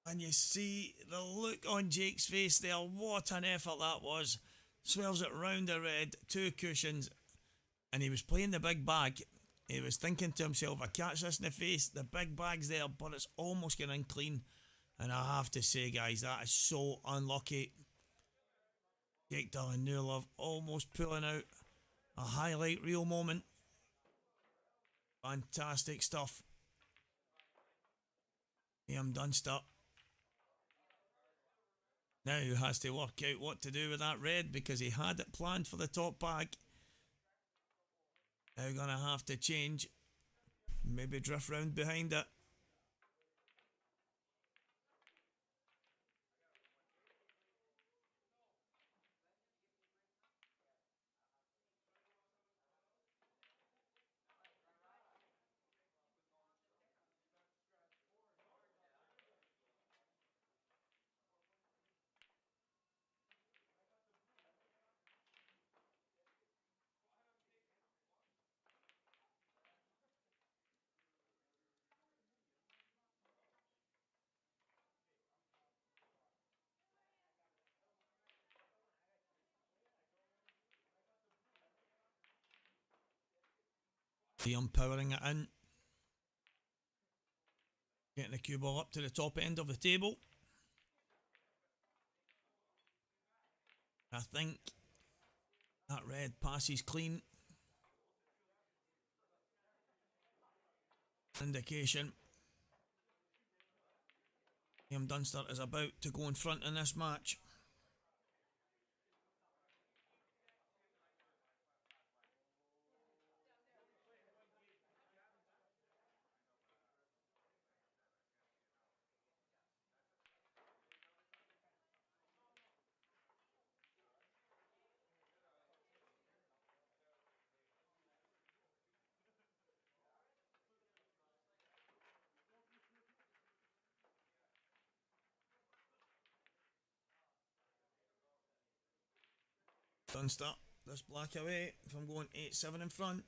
And you see the look on Jake's face there. What an effort that was. Swerves it round the red. 2 cushions. And he was playing the big bag. He was thinking to himself, I catch this in the face. The big bag's there, but it's almost getting in clean. And I have to say, guys, that is so unlucky. Jake Dillon, New Love, almost pulling out a highlight reel moment. Fantastic stuff. Liam Dunster now has to work out what to do with that red, because he had it planned for the top bag. Now gonna have to change. Maybe drift round behind it. Liam powering it in. Getting the cue ball up to the top end of the table. I think that red passes clean. Indication Liam Dunster is about to go in front in this match. Start this black away if I'm going 8-7 in front.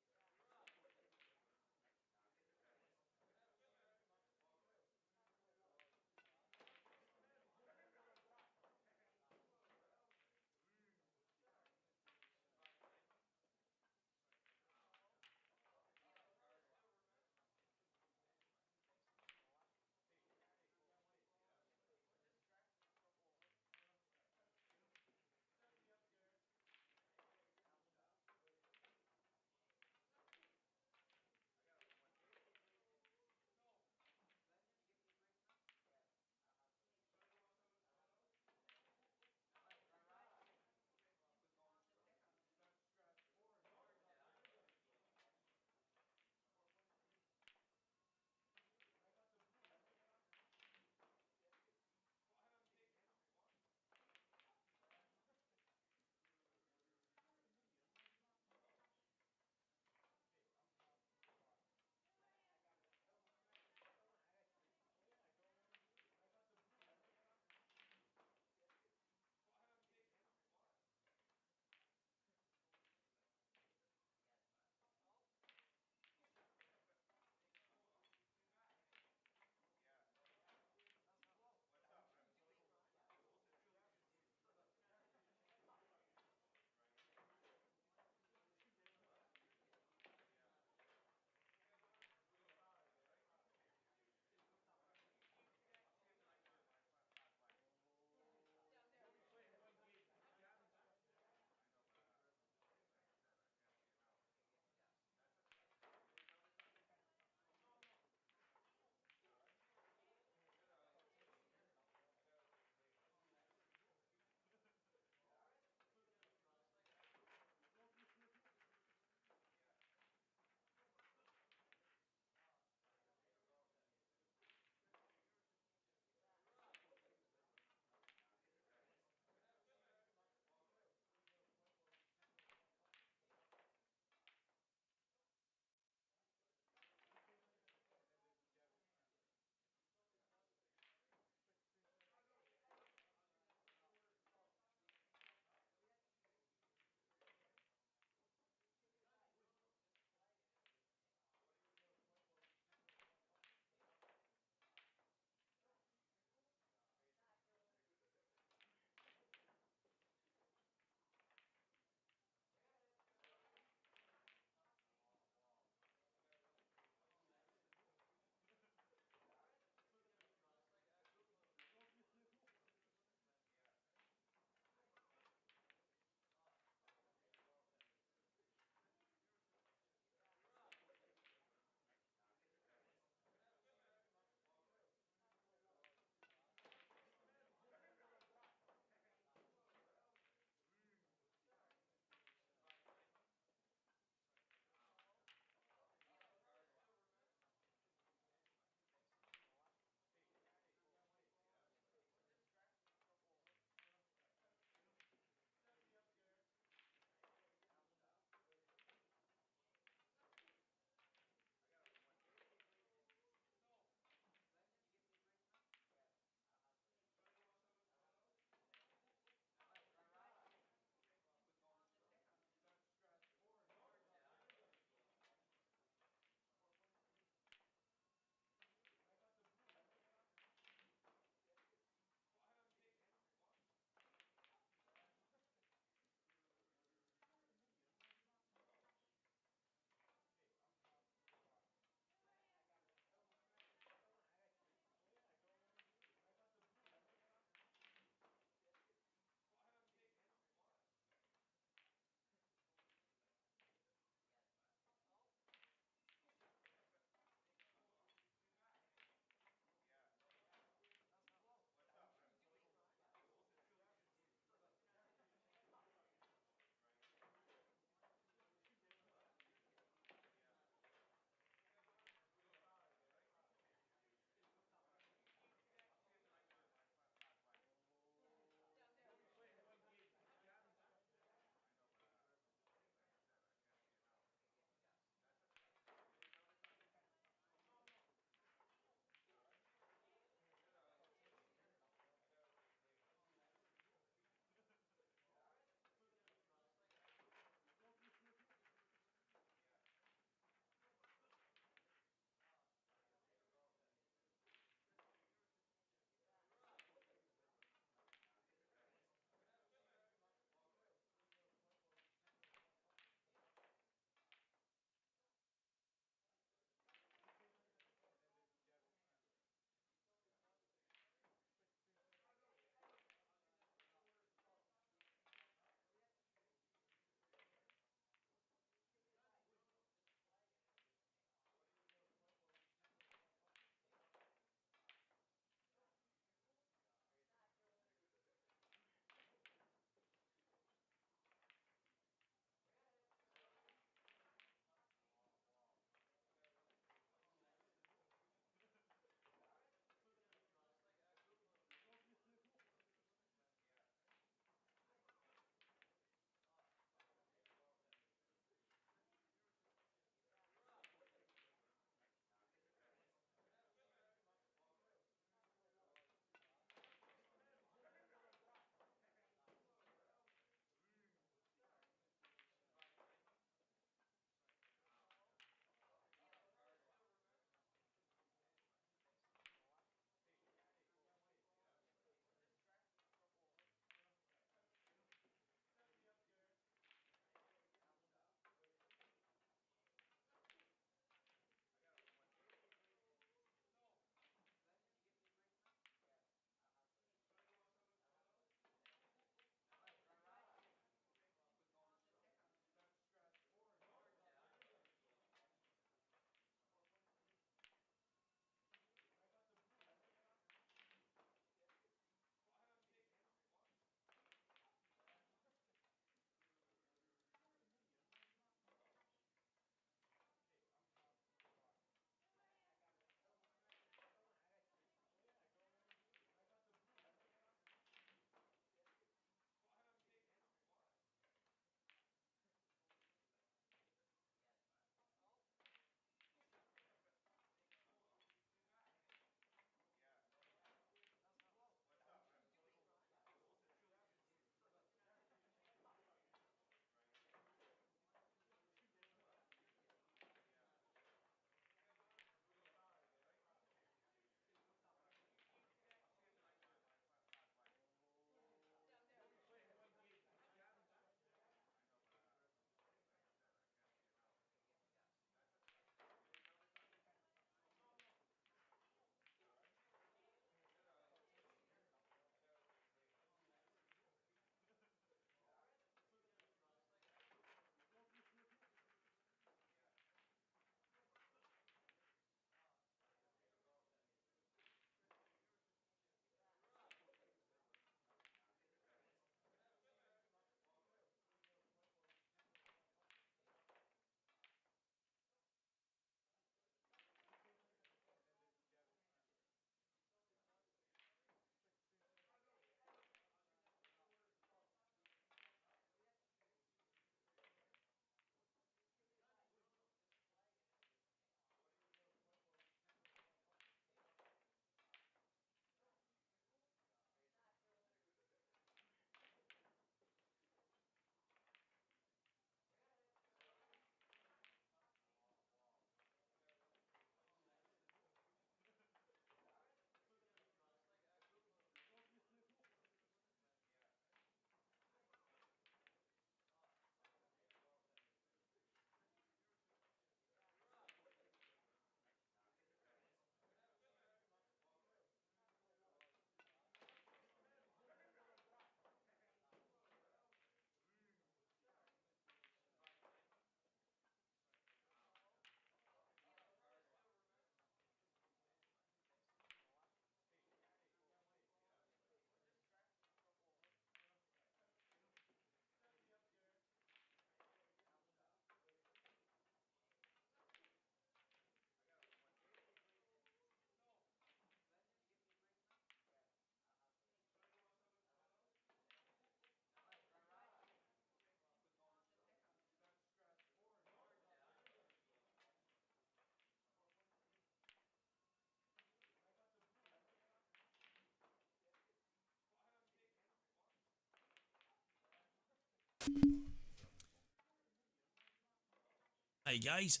Hey guys,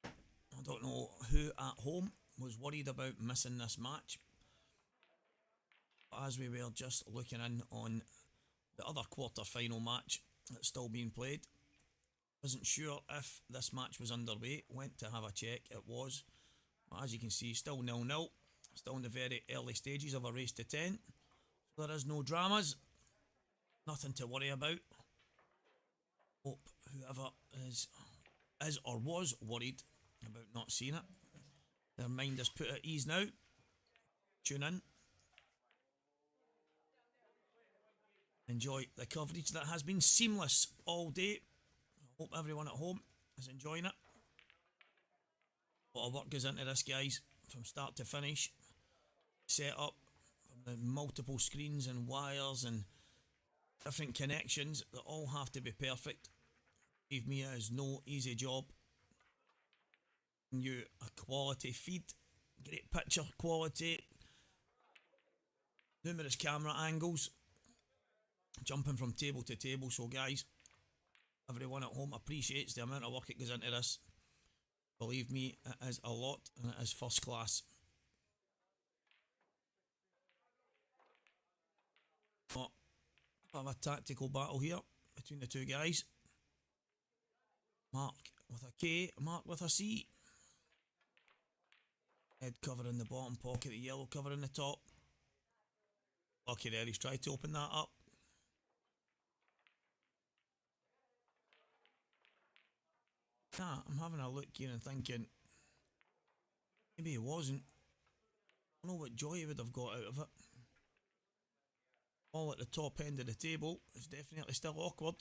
I don't know who at home was worried about missing this match, but as we were just looking in on the other quarter-final match that's still being played, wasn't sure if this match was underway, went to have a check, it was, but as you can see, still 0-0, still in the very early stages of a race to 10, so there is no dramas, nothing to worry about. Hope whoever is or was worried about not seeing it, their mind is put at ease now. Tune in, enjoy the coverage that has been seamless all day. Hope everyone at home is enjoying it. A lot of work goes into this, guys, from start to finish. Set up from the multiple screens and wires and different connections that all have to be perfect. Believe me, it is no easy job. You a quality feed, great picture quality, numerous camera angles, jumping from table to table. So guys, everyone at home appreciates the amount of work it goes into this. Believe me, it is a lot and it is first class. But have a tactical battle here between the two guys. Mark with a K, Mark with a C. Head cover in the bottom pocket, the yellow cover in the top. Lucky there, he's tried to open that up. Nah, I'm having a look here and thinking, maybe he wasn't. I don't know what joy he would have got out of it. All at the top end of the table is definitely still awkward.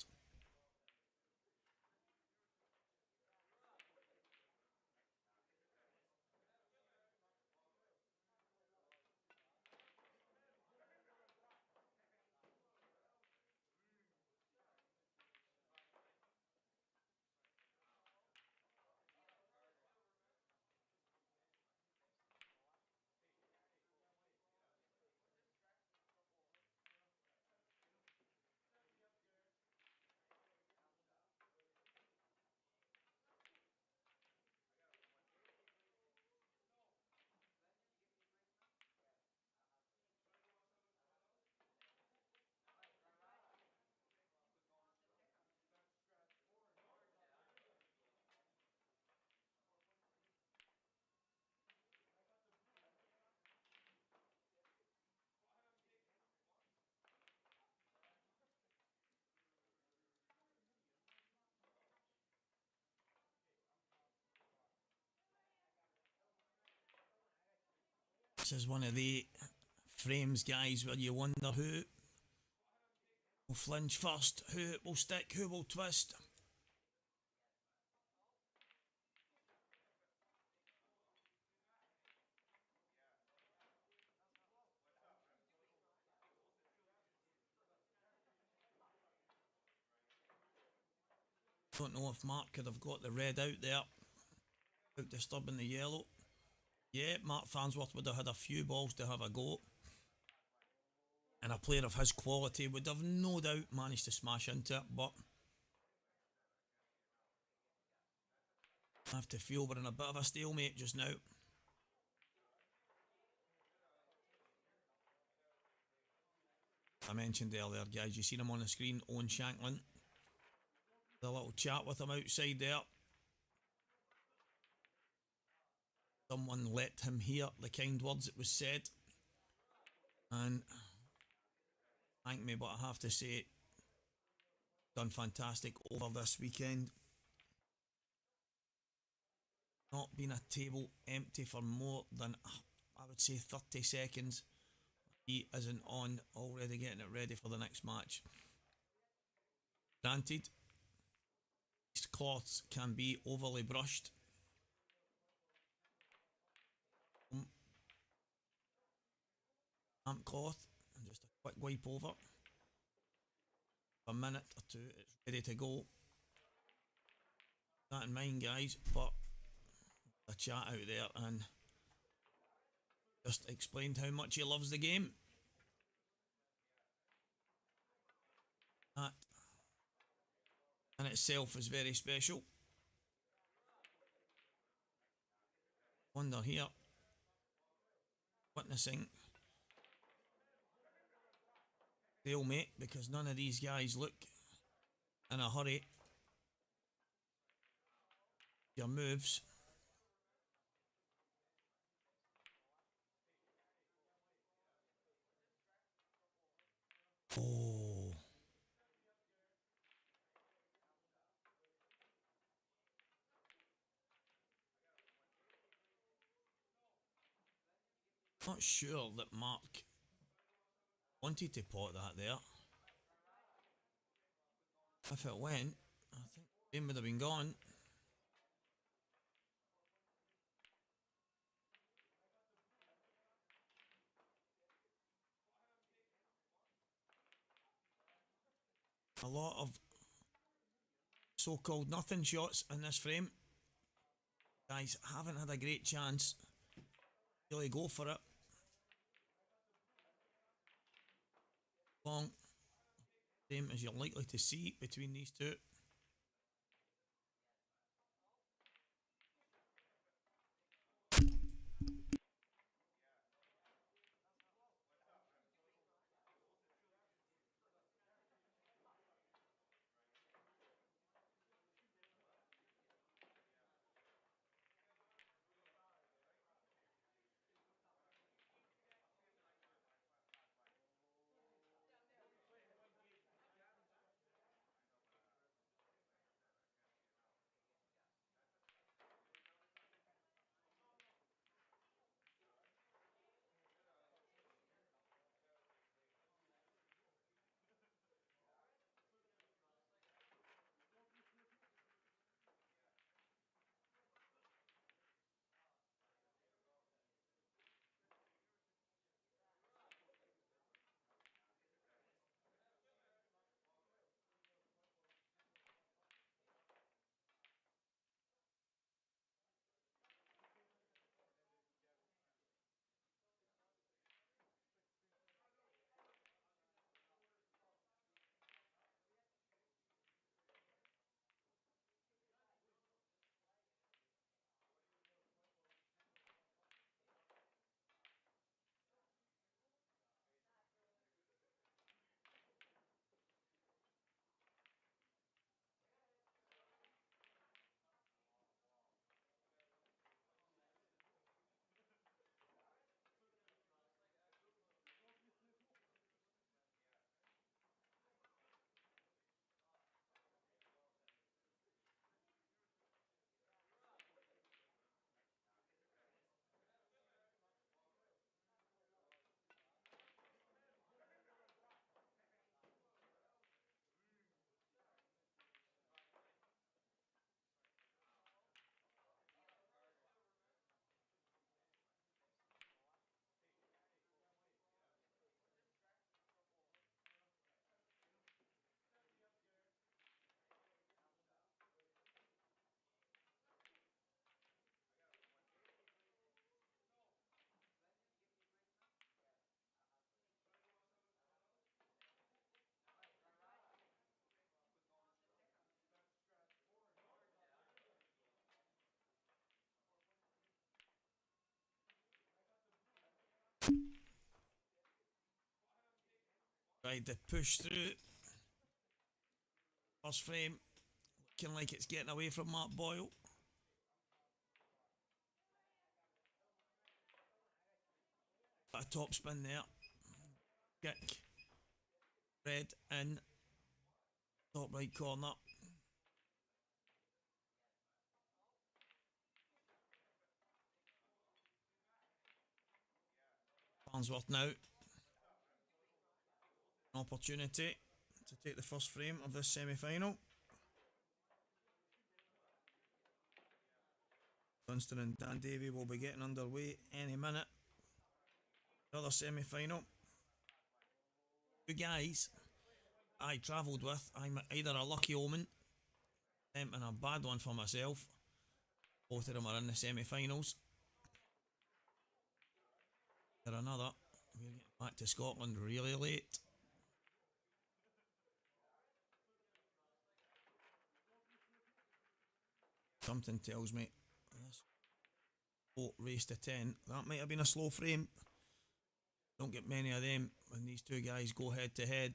This is one of the frames, guys, where you wonder who will flinch first, who will stick, who will twist. Don't know if Mark could have got the red out there without disturbing the yellow. Yeah, Mark Farnsworth would have had a few balls to have a go. And a player of his quality would have no doubt managed to smash into it, but I have to feel we're in a bit of a stalemate just now. I mentioned earlier, guys, you seen him on the screen, Owen Shanklin. The little chat with him outside there. Someone let him hear the kind words that was said. And thank me, but I have to say, done fantastic over this weekend. Not been a table empty for more than, I would say, 30 seconds. He isn't on, already getting it ready for the next match. Granted, these cloths can be overly brushed. Damp cloth, and just a quick wipe over. A minute or two, it's ready to go. That in mind, guys, but a chat out there and just explained how much he loves the game. in itself is very special. Wonder here, witnessing stalemate because none of these guys look in a hurry. Your moves. Oh. Not sure that Mark wanted to pot that there. If it went, I think the game would have been gone. A lot of so-called nothing shots in this frame. Guys haven't had a great chance. Really go for it. Long frame as you're likely to see between these two. Right, the push through. First frame, looking like it's getting away from Mark Boyle. A top spin there. Kick. Red in. Top right corner. Farnsworth now. An opportunity to take the first frame of this semi-final. Dunstan and Dan Davey will be getting underway any minute. Another semi-final. Two guys I travelled with. I'm either a lucky omen and a bad one for myself. Both of them are in the semi-finals. They're another. We're getting back to Scotland really late. Something tells me this boat race to 10. That might have been a slow frame. Don't get many of them when these two guys go head to head.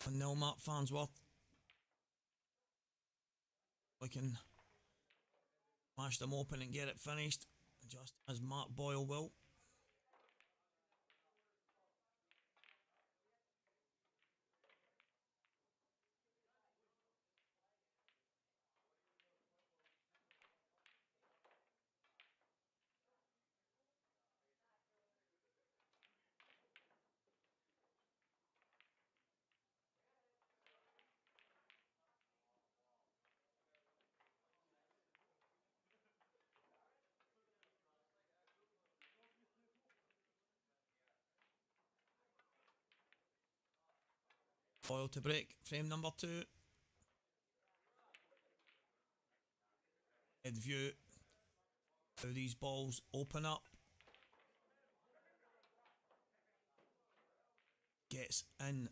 And now Mark Farnsworth. I can smash them open and get it finished, just as Mark Boyle will. Boyle to break, frame number 2. Head view, how these balls open up. Gets in.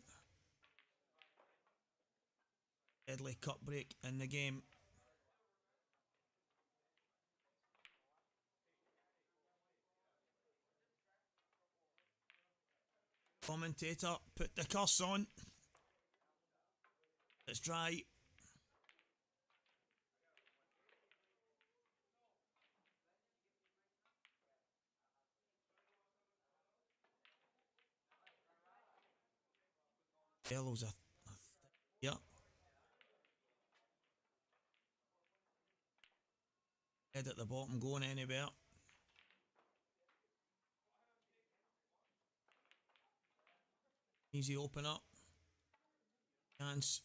Deadly cut break in the game. Commentator, put the curse on. It's dry. Yellow's yeah. Head at the bottom, going anywhere. Easy open up. Chance.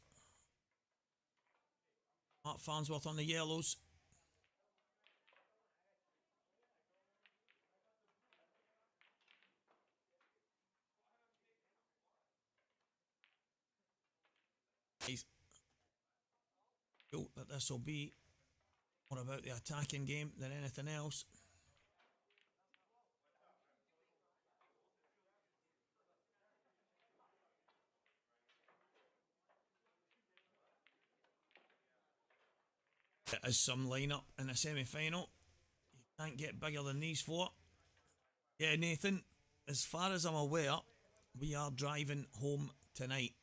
Mark Farnsworth on the yellows. He's feel that this will be more about the attacking game than anything else. It is some lineup in the semi-final. You can't get bigger than these four. Yeah, Nathan, as far as I'm aware, we are driving home tonight.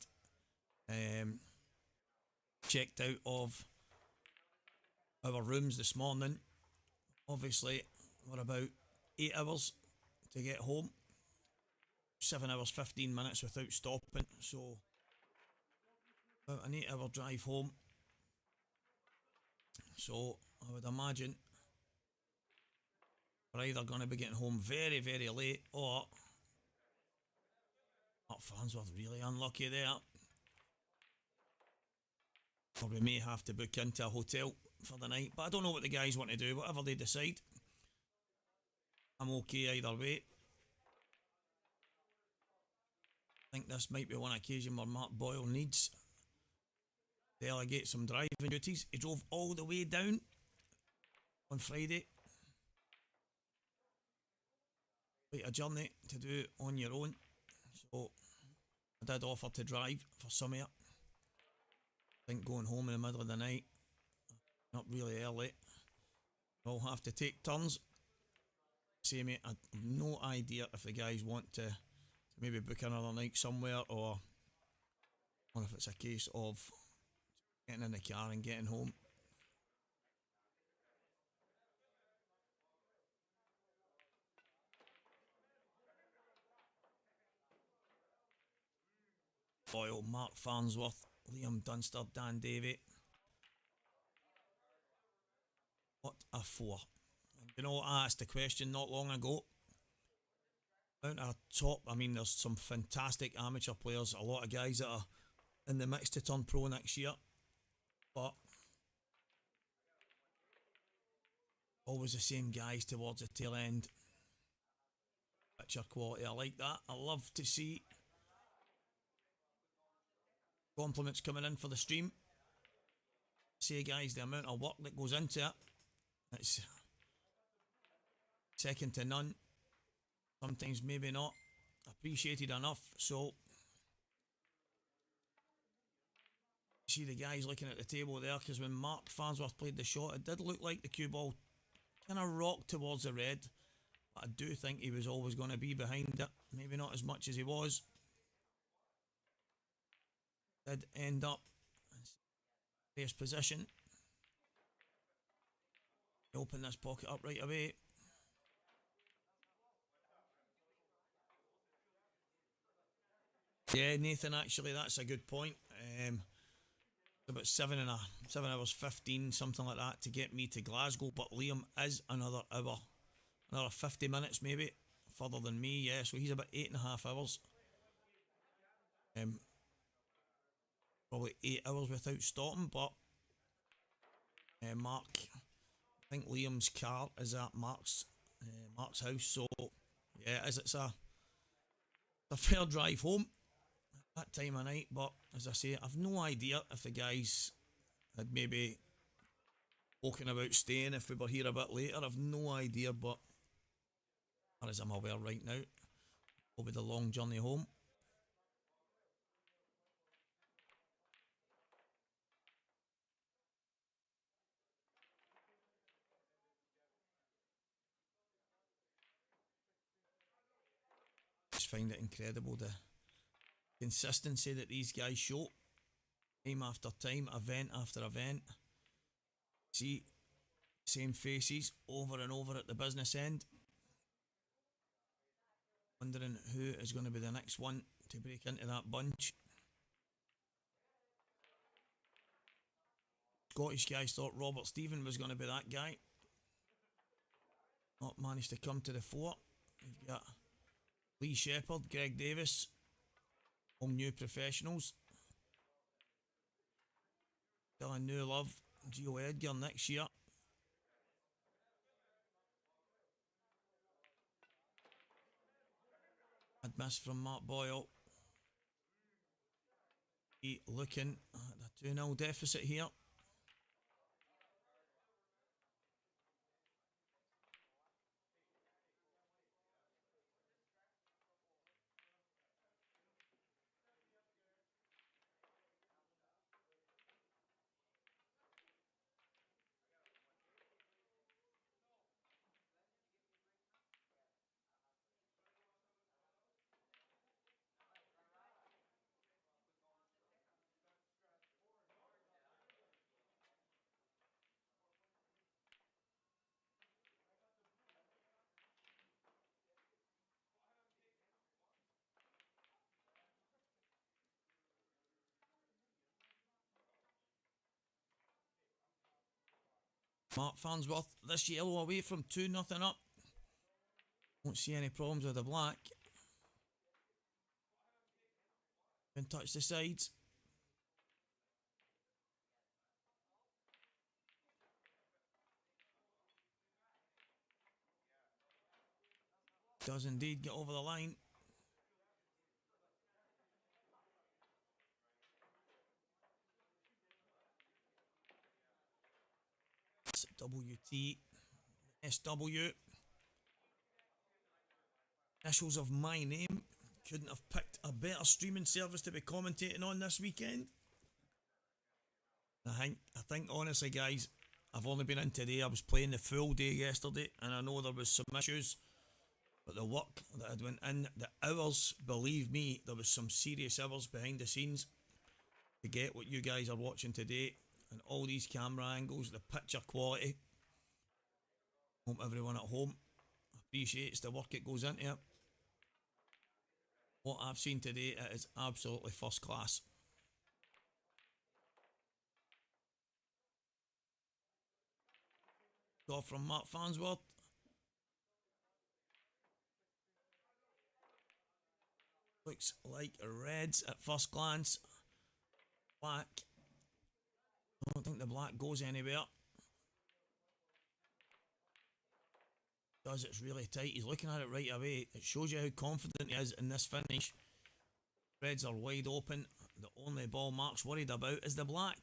Checked out of our rooms this morning. Obviously, we're about 8 hours to get home. 7 hours, 15 minutes without stopping. So, about an 8-hour drive home. So, I would imagine we're either going to be getting home very, very late, or Mark Farnsworth really unlucky there. Or we may have to book into a hotel for the night. But I don't know what the guys want to do. Whatever they decide, I'm okay either way. I think this might be one occasion where Mark Boyle needs to delegate some driving duties. He drove all the way down on Friday. Quite a journey to do on your own. So I did offer to drive for some of it. I think going home in the middle of the night, not really early. We'll have to take turns. Say, mate, I have no idea if the guys want to maybe book another night somewhere, or if it's a case of getting in the car and getting home. Boyle, Mark Farnsworth, Liam Dunster, Dan Davey. What a 4. And you know, I asked the question not long ago. Down to our top, I mean, there's some fantastic amateur players, a lot of guys that are in the mix to turn pro next year. But always the same guys towards the tail end. Picture quality, I like that. I love to see compliments coming in for the stream. Say, guys, the amount of work that goes into it, it's second to none. Sometimes maybe not appreciated enough. So See the guys looking at the table there, because when Mark Farnsworth played the shot, it did look like the cue ball kind of rocked towards the red. But I do think he was always going to be behind it. Maybe not as much as he was. Did end up in serious position. Open this pocket up right away. Yeah, Nathan, actually, that's a good point. About 7 hours 15, something like that, to get me to Glasgow. But Liam is another hour, another 50 minutes maybe further than me. Yeah, so he's about 8.5 hours. Probably 8 hours without stopping. But Mark, I think Liam's car is at Mark's house. So yeah, it's a fair drive home that time of night. But as I say, I've no idea if the guys had maybe spoken about staying if we were here a bit later. I've no idea, but as far as I'm aware right now, will be the long journey home. Just find it incredible, the consistency that these guys show, time after time, event after event. See, same faces over and over at the business end. Wondering who is going to be the next one to break into that bunch. Scottish guys thought Robert Stephen was going to be that guy. Not managed to come to the fore. We've got Lee Shepherd, Greg Davis, all new professionals. Dylan New Love, Gio Edgar next year. I'd miss from Mark Boyle. He looking at a 2-0 deficit here. Mark Farnsworth, this yellow away from 2-0 up. Won't see any problems with the black. Can touch the sides. Does indeed get over the line. It's WT, SW. Initials of my name. Couldn't have picked a better streaming service to be commentating on this weekend. I think honestly, guys, I've only been in today. I was playing the full day yesterday, and I know there was some issues, but the work that had went in, the hours, believe me, there was some serious hours behind the scenes to get what you guys are watching today, and all these camera angles, the picture quality. Hope everyone at home appreciates the work it goes into it. What I've seen today, it is absolutely first class. Go from Mark Farnsworth. Looks like reds at first glance. Black. I don't think the black goes anywhere. Does, it's really tight. He's looking at it right away. It shows you how confident he is in this finish. Reds are wide open. The only ball Mark's worried about is the black.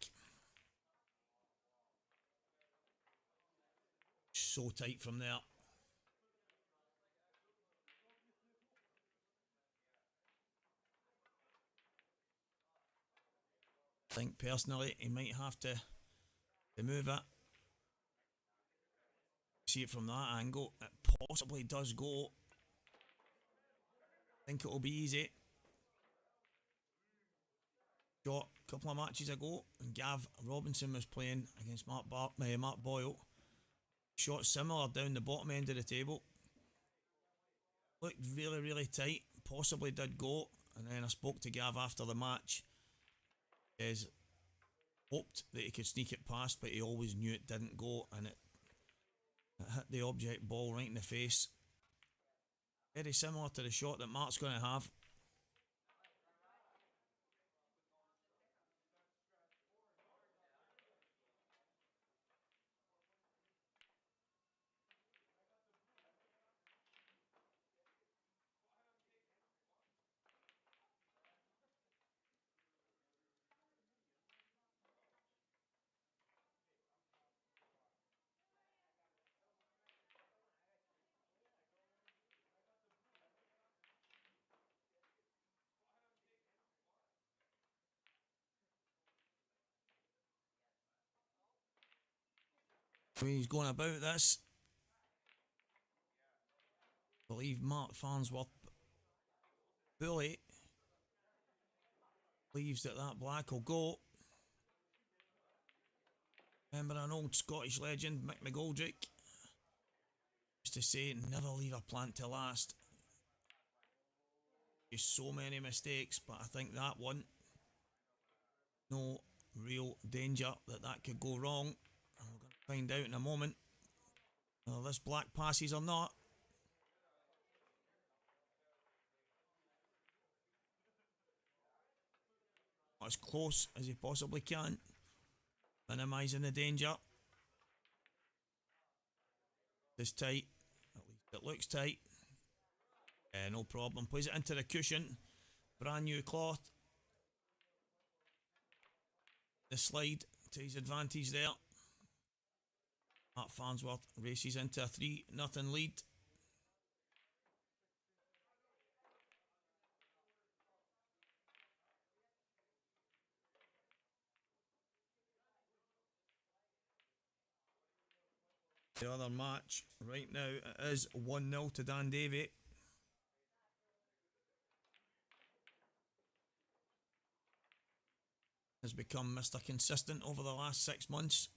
So tight from there. I think personally he might have to move it. See it from that angle. It possibly does go. I think it'll be easy. Shot a couple of matches ago, and Gav Robinson was playing against Mark Boyle. Shot similar down the bottom end of the table. Looked really, really tight. Possibly did go. And then I spoke to Gav after the match. He hoped that he could sneak it past, but he always knew it didn't go, and it hit the object ball right in the face. Very similar to the shot that Mark's going to have. He's going about this. I believe Mark Farnsworth Bole believes that black will go. Remember an old Scottish legend, Mick McGoldrick, used to say, never leave a plant to last. Just so many mistakes, but I think that one, no real danger that could go wrong. We're going to find out in a moment whether this black passes or not. As close as he possibly can, minimising the danger. It's tight, at least it looks tight. No problem. Plays it into the cushion. Brand new cloth. The slide to his advantage there. Mark Farnsworth races into a 3-0 lead. The other match right now is 1-0 to Dan Davey. Has become Mr. Consistent over the last 6 months.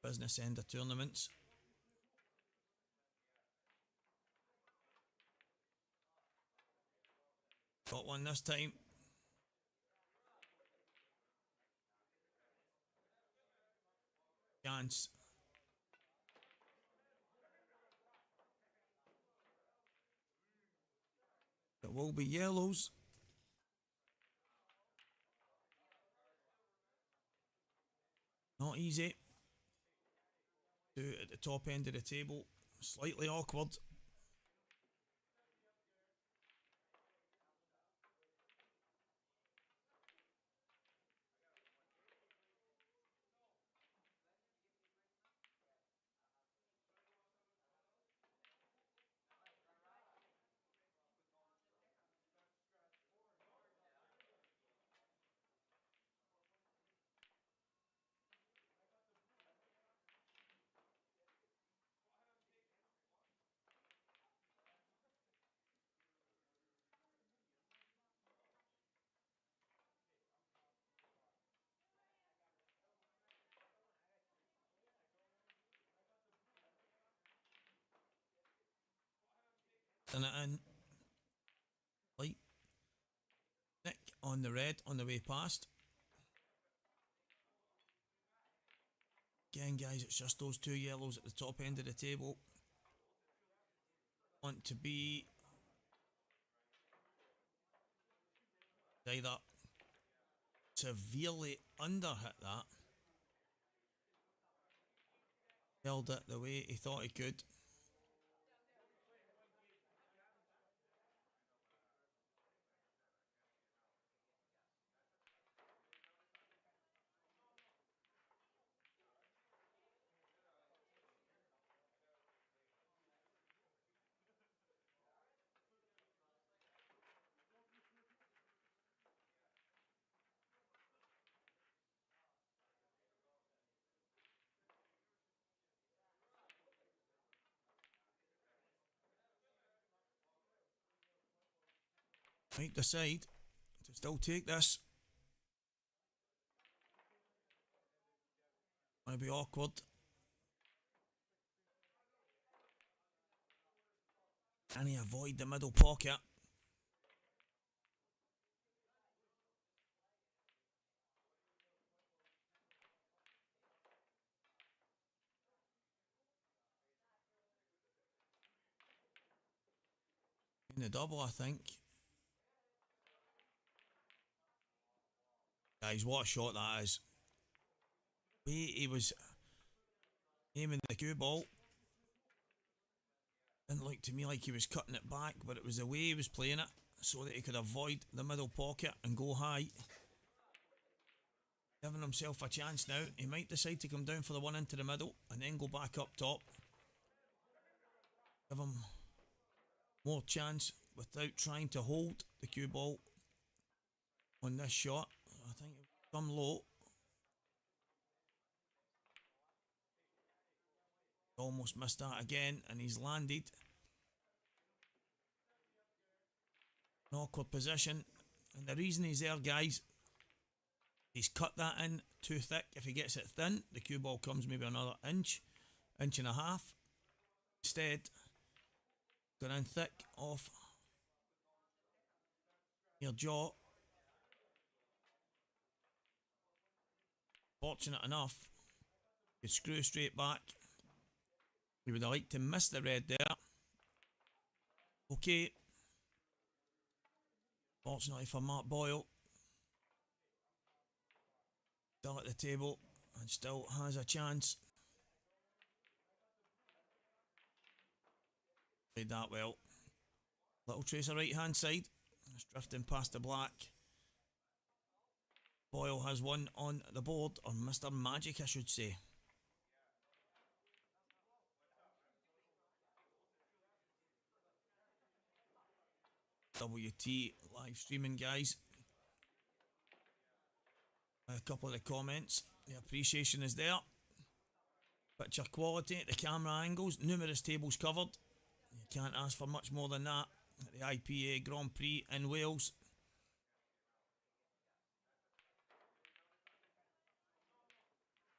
Business end of tournaments. Got one this time. Chance. It will be yellows. Not easy. Two at the top end of the table. Slightly awkward. And it in. Light. Nick on the red on the way past. Again, guys, it's just those two yellows at the top end of the table. Want to be either severely under hit that. Held it the way he thought he could. might decide to still take this. Might be awkward. Can he avoid the middle pocket? In the double, I think. Guys, what a shot that is. He was aiming the cue ball. Didn't look to me like he was cutting it back, but it was the way he was playing it so that he could avoid the middle pocket and go high. Giving himself a chance now. He might decide to come down for the one into the middle and then go back up top. Give him more chance without trying to hold the cue ball on this shot. I think it will come low. Almost missed that again, and he's landed. An awkward position. And the reason he's there, guys, he's cut that in too thick. If he gets it thin, the cue ball comes maybe another inch, inch and a half. Instead, going in thick off your jaw. Fortunate enough, you screw straight back. We would have liked to miss the red there. Okay. Fortunately for Mark Boyle. Still at the table and still has a chance. Played that well. Little tracer right hand side. Just drifting past the black. Boyle has one on the board, or Mr. Magic I should say. WT live streaming, guys. A couple of the comments. The appreciation is there. Picture quality, the camera angles, numerous tables covered. You can't ask for much more than that at the IPA Grand Prix in Wales.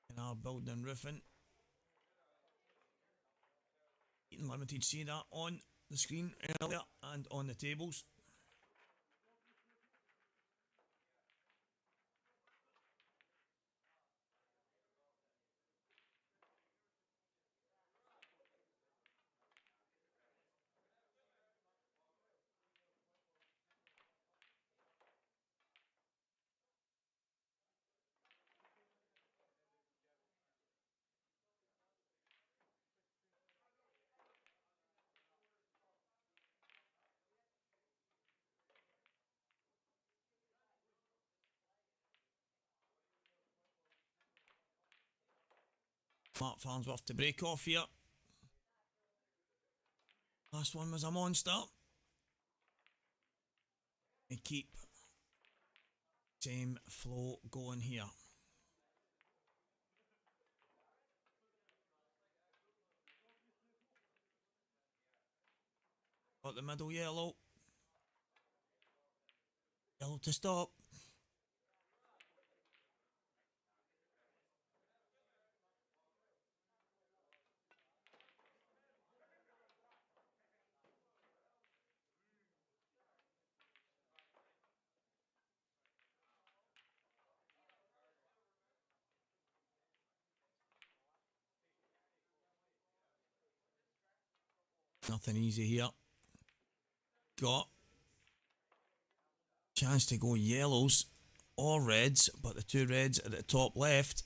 In our building and roofing. Eaton Limited, see that on the screen earlier and on the tables. Mark Farnsworth to break off here. Last one was a monster. And keep same flow going here. Got the middle yellow. Yellow to stop. Nothing easy here. Got chance to go yellows or reds, but the two reds at the top left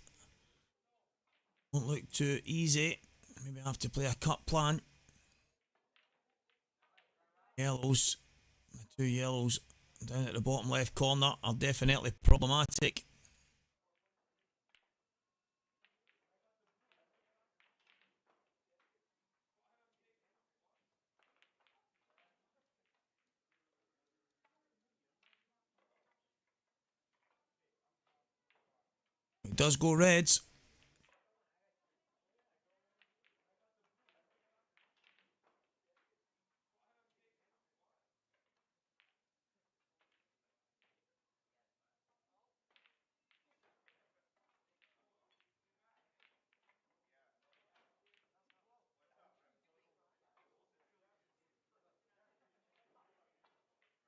don't look too easy. Maybe I have to play a cut plan. Yellows, the two yellows down at the bottom left corner are definitely problematic. It does go reds.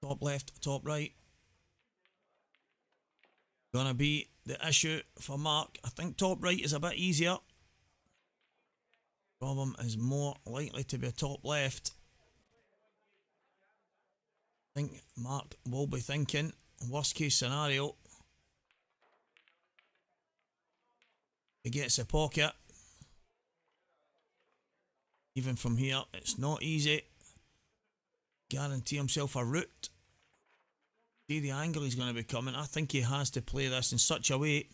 Top left, top right. Gonna be the issue for Mark. I think top right is a bit easier. Problem is more likely to be top left. I think Mark will be thinking, worst case scenario, he gets a pocket. Even from here, it's not easy. Guarantee himself a route. See the angle he's going to be coming. I think he has to play this in such a way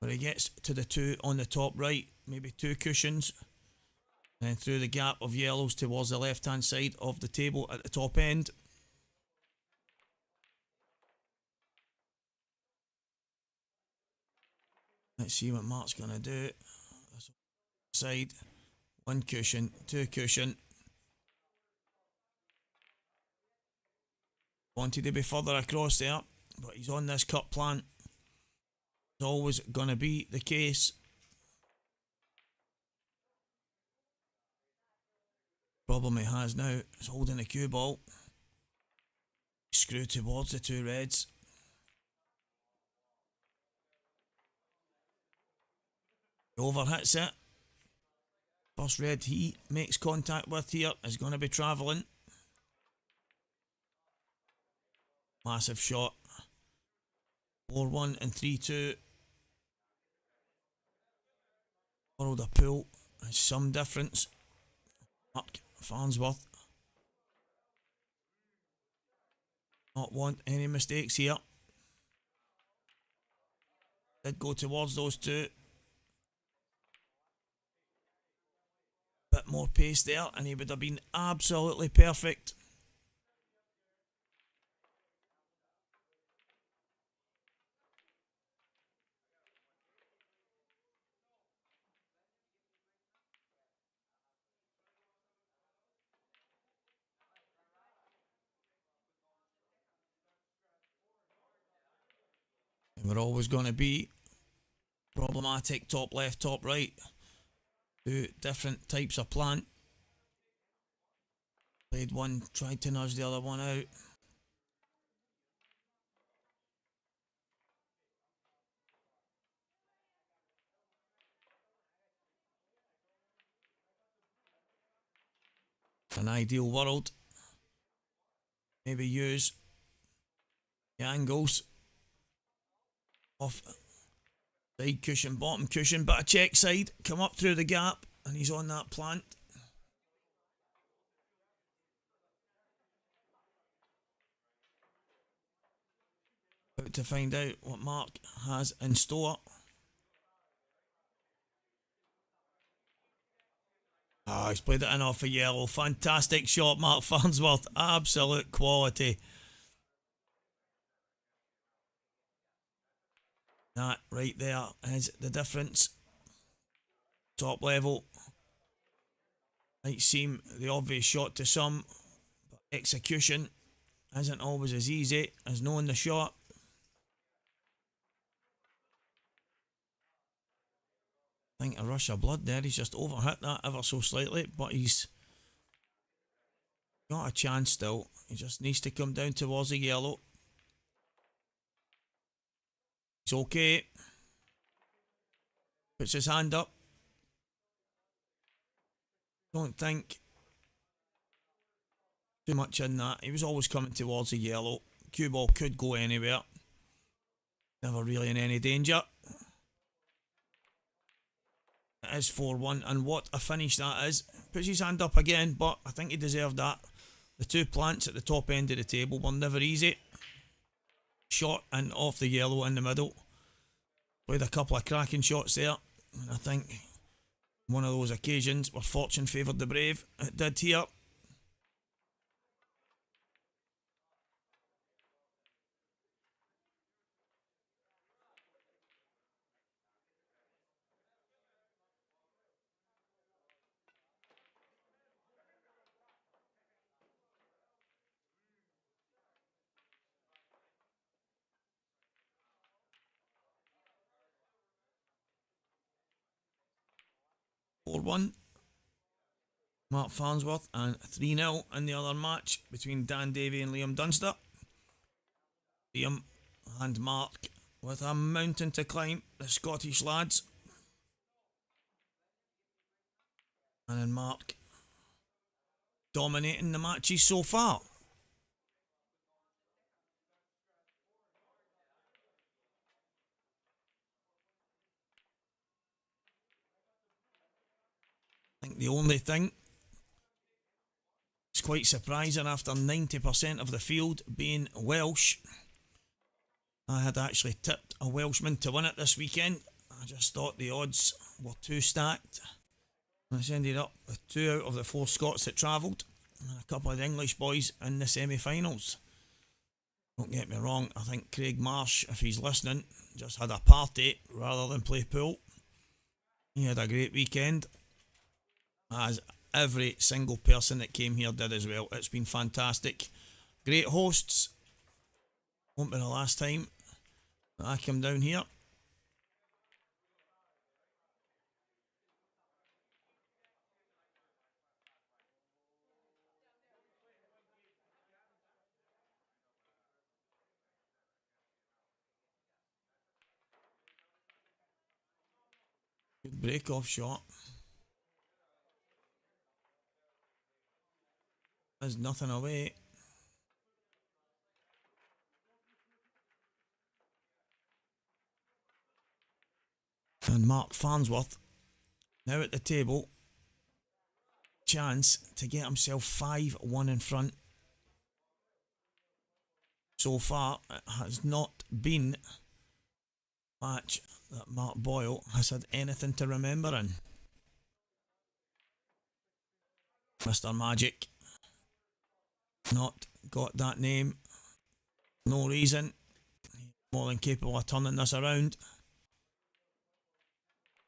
where he gets to the two on the top right, maybe two cushions, and then through the gap of yellows towards the left hand side of the table at the top end. Let's see what Mark's going to do. Side, one cushion, two cushion. Wanted to be further across there, but he's on this cut plan. It's always going to be the case. Problem he has now is holding the cue ball. Screw towards the two reds. He overhits it. First red he makes contact with here is going to be travelling. Massive shot. 4-1 and 3-2. World of pool is some difference. Mark Farnsworth. Not want any mistakes here. Did go towards those two. Bit more pace there and he would have been absolutely perfect. And we're always going to be problematic top left, top right. Two different types of plant. Played one, tried to nudge the other one out. An ideal world. Maybe use the angles off side cushion, bottom cushion, but a check side, come up through the gap, and he's on that plant. About to find out what Mark has in store. Ah, he's played it in off a yellow. Fantastic shot, Mark Farnsworth. Absolute quality. That right there is the difference. Top level. Might seem the obvious shot to some, but execution isn't always as easy as knowing the shot. I think a rush of blood there. He's just overhit that ever so slightly, but he's got a chance still. He just needs to come down towards the yellow. He's okay. Puts his hand up. Don't think too much in that. He was always coming towards the yellow. Cue ball could go anywhere. Never really in any danger. It is 4-1, and what a finish that is. Puts his hand up again, but I think he deserved that. The two plants at the top end of the table were never easy. Shot and off the yellow in the middle. Played a couple of cracking shots there, and I think one of those occasions where fortune favoured the brave. It did here. One. Mark Farnsworth, and 3-0 in the other match between Dan Davey and Liam Dunster. Liam and Mark with a mountain to climb, the Scottish lads. And then Mark dominating the matches so far. I think the only thing is quite surprising after 90% of the field being Welsh. I had actually tipped a Welshman to win it this weekend. I just thought the odds were too stacked. I ended up with 2 out of the 4 Scots that travelled and a couple of the English boys in the semi-finals. Don't get me wrong, I think Craig Marsh, if he's listening, just had a party rather than play pool. He had a great weekend, as every single person that came here did as well. It's been fantastic. Great hosts. Won't be the last time that I come down here. Good break off shot. There's nothing away. And Mark Farnsworth now at the table. Chance to get himself 5-1 in front. So far, it has not been a match that Mark Boyle has had anything to remember in. Mr. Magic, not got that name. No reason. More than capable of turning this around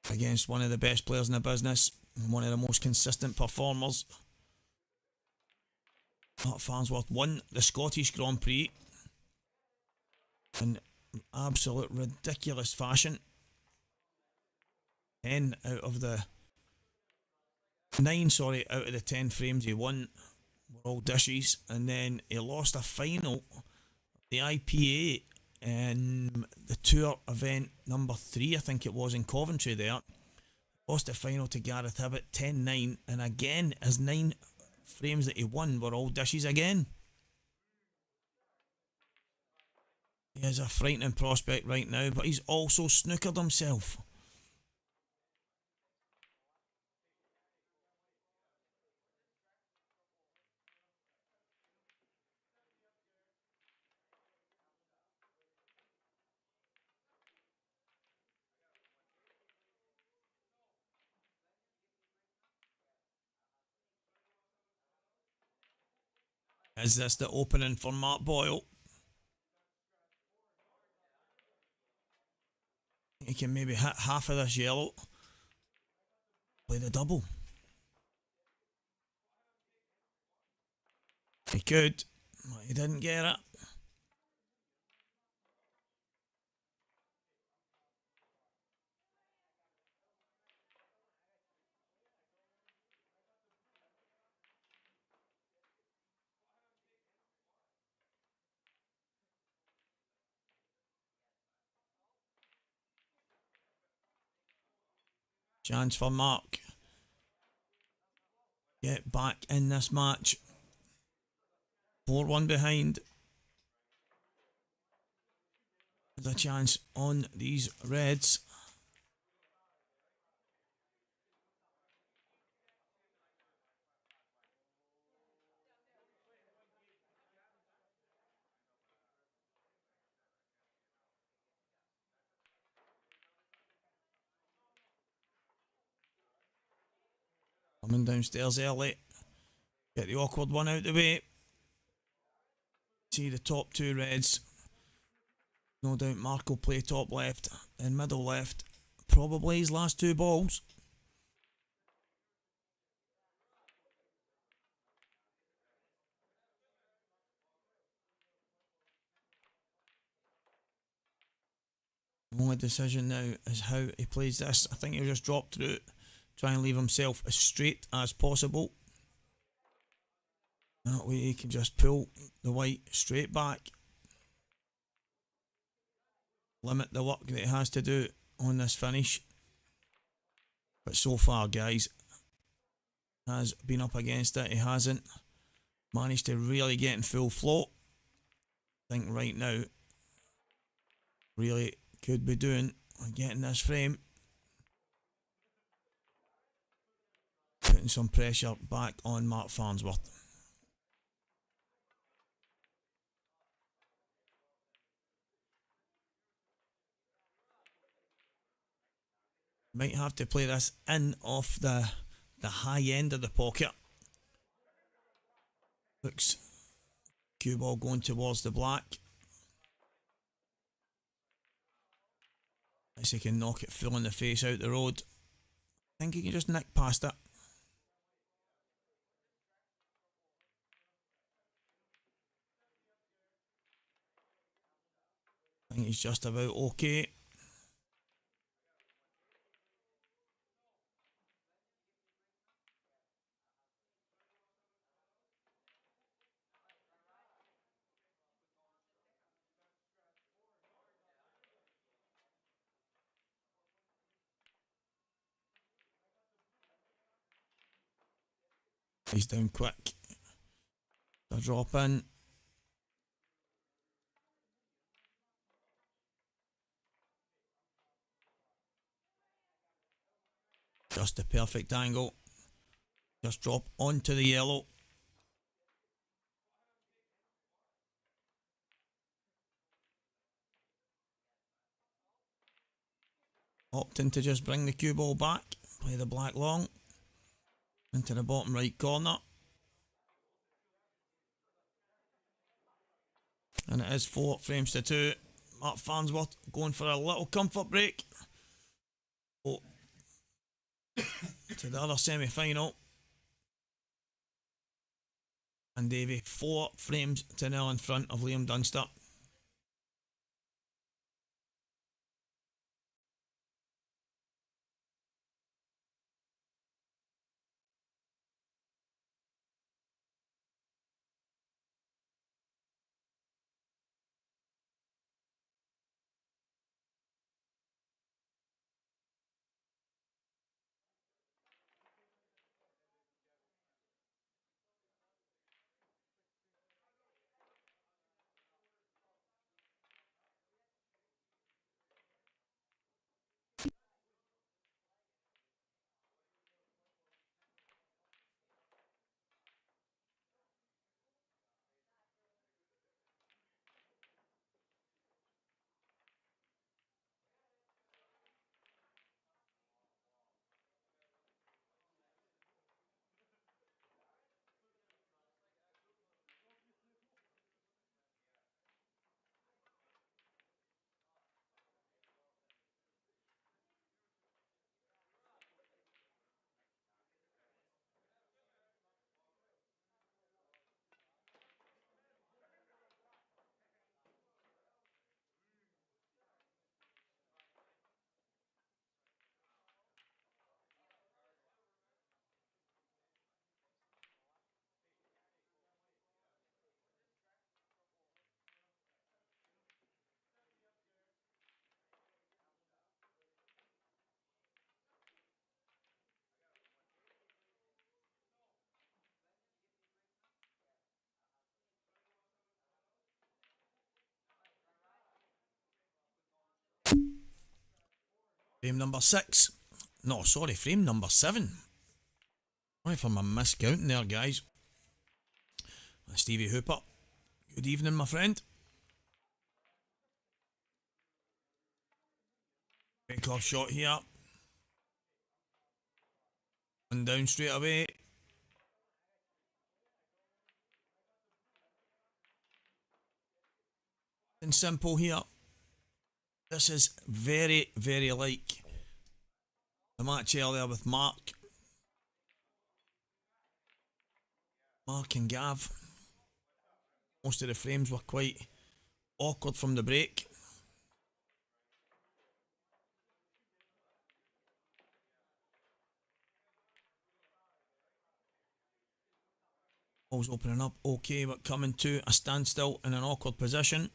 against one of the best players in the business and one of the most consistent performers. Mark Farnsworth won the Scottish Grand Prix in absolute ridiculous fashion. 9 out of the 10 frames he won were all dishes, and then he lost a final, the IPA in the tour event number 3, I think it was, in Coventry there. Lost the final to Gareth Hibbett 10-9, and again his 9 frames that he won were all dishes again. He is a frightening prospect right now, but he's also snookered himself. Is this the opening for Mark Boyle? He can maybe hit half of this yellow. Play the double. He could, but he didn't get it. Chance for Mark. Get back in this match. 4-1 behind. There's a chance on these reds. Coming downstairs early. Get the awkward one out the way. See the top 2 reds. No doubt Mark will play top left and middle left. Probably his last 2 balls. The only decision now is how he plays this. I think he'll just drop through it. Try and leave himself as straight as possible. That way he can just pull the white straight back. Limit the work that he has to do on this finish. But so far, guys, has been up against it. He hasn't managed to really get in full float. I think right now, really could be doing getting this frame. Putting some pressure back on Mark Farnsworth. Might have to play this in off the high end of the pocket. Looks cue ball going towards the black. Unless he can knock it full in the face out the road. I think he can just nick past it. I think he's just about okay. He's down quick. The drop in. Just the perfect angle. Just drop onto the yellow. Opting to just bring the cue ball back. Play the black long. Into the bottom right corner. And it is 4 frames to 2. Mark Farnsworth going for a little comfort break. Oh. To the other semi-final. And Davey 4 frames to 0 in front of Liam Dunster. Frame number 6. No, sorry, frame number 7. Sorry for my miscounting there, guys. Stevie Hooper. Good evening, my friend. Break off shot here. One down straight away. And simple here. This is very, very like the match earlier with Mark and Gav. Most of the frames were quite awkward from the break. Ball's opening up okay, but coming to a standstill in an awkward position.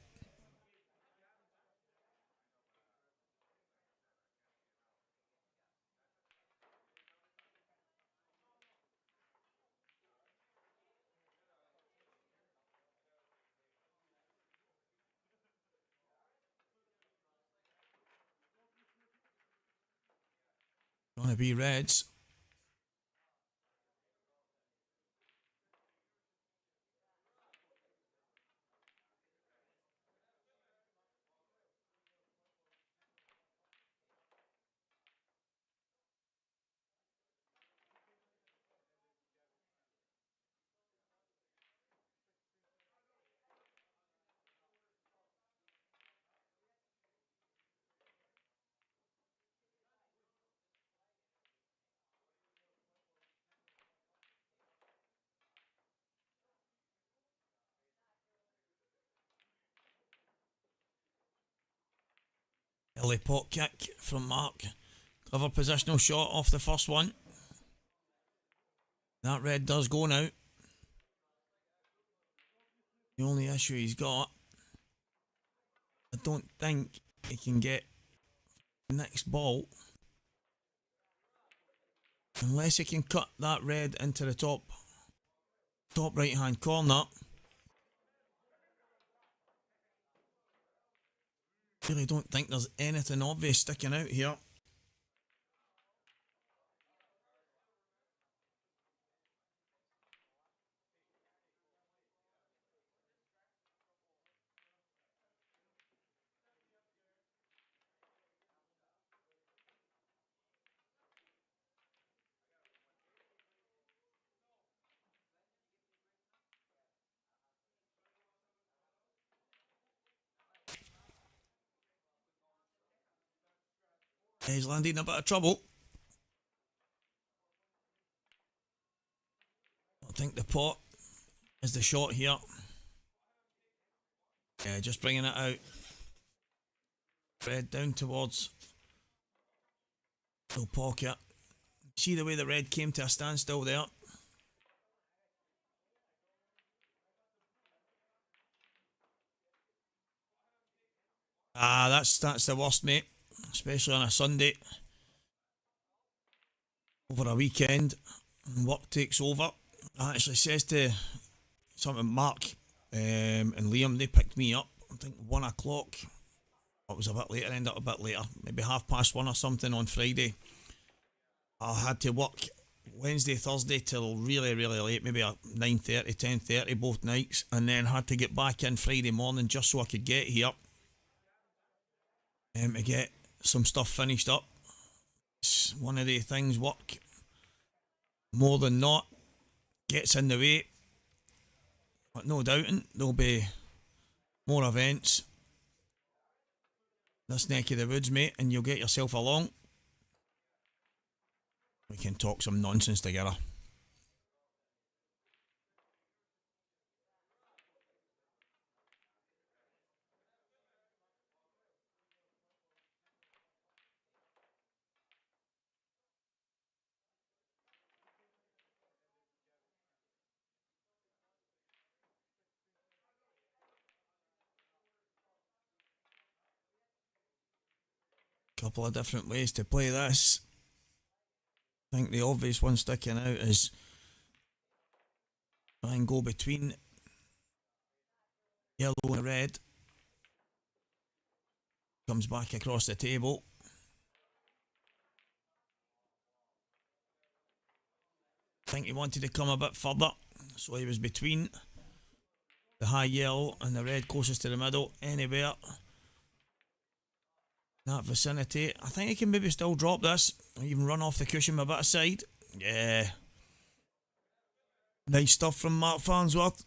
Gonna be Reds. Early pot kick from Mark. Clever positional shot off the first one. That red does go now. The only issue he's got, I don't think he can get the next ball unless he can cut that red into the top right hand corner. Really don't think there's anything obvious sticking out here. He's landing in a bit of trouble. I think the pot is the shot here. Yeah, just bringing it out. Red down towards the pocket. See the way the red came to a standstill there. That's the worst, mate. Especially on a Sunday. Over a weekend. And work takes over. I actually says to something Mark and Liam, they picked me up. I think 1 o'clock. It was a bit later, ended up a bit later. Maybe 1:30 or something on Friday. I had to work Wednesday, Thursday till really, really late. Maybe 9:30, 10:30 both nights. And then had to get back in Friday morning just so I could get here. To get some stuff finished up. It's one of the things, work more than not gets in the way, but no doubting there'll be more events this neck of the woods, mate, and you'll get yourself along. We can talk some nonsense together. Couple of different ways to play this. I think the obvious one sticking out is try and go between yellow and red. Comes back across the table. I think he wanted to come a bit further, so he was between the high yellow and the red closest to the middle. Anywhere that vicinity. I think he can maybe still drop this, or even run off the cushion a bit aside. Yeah. Nice stuff from Mark Farnsworth.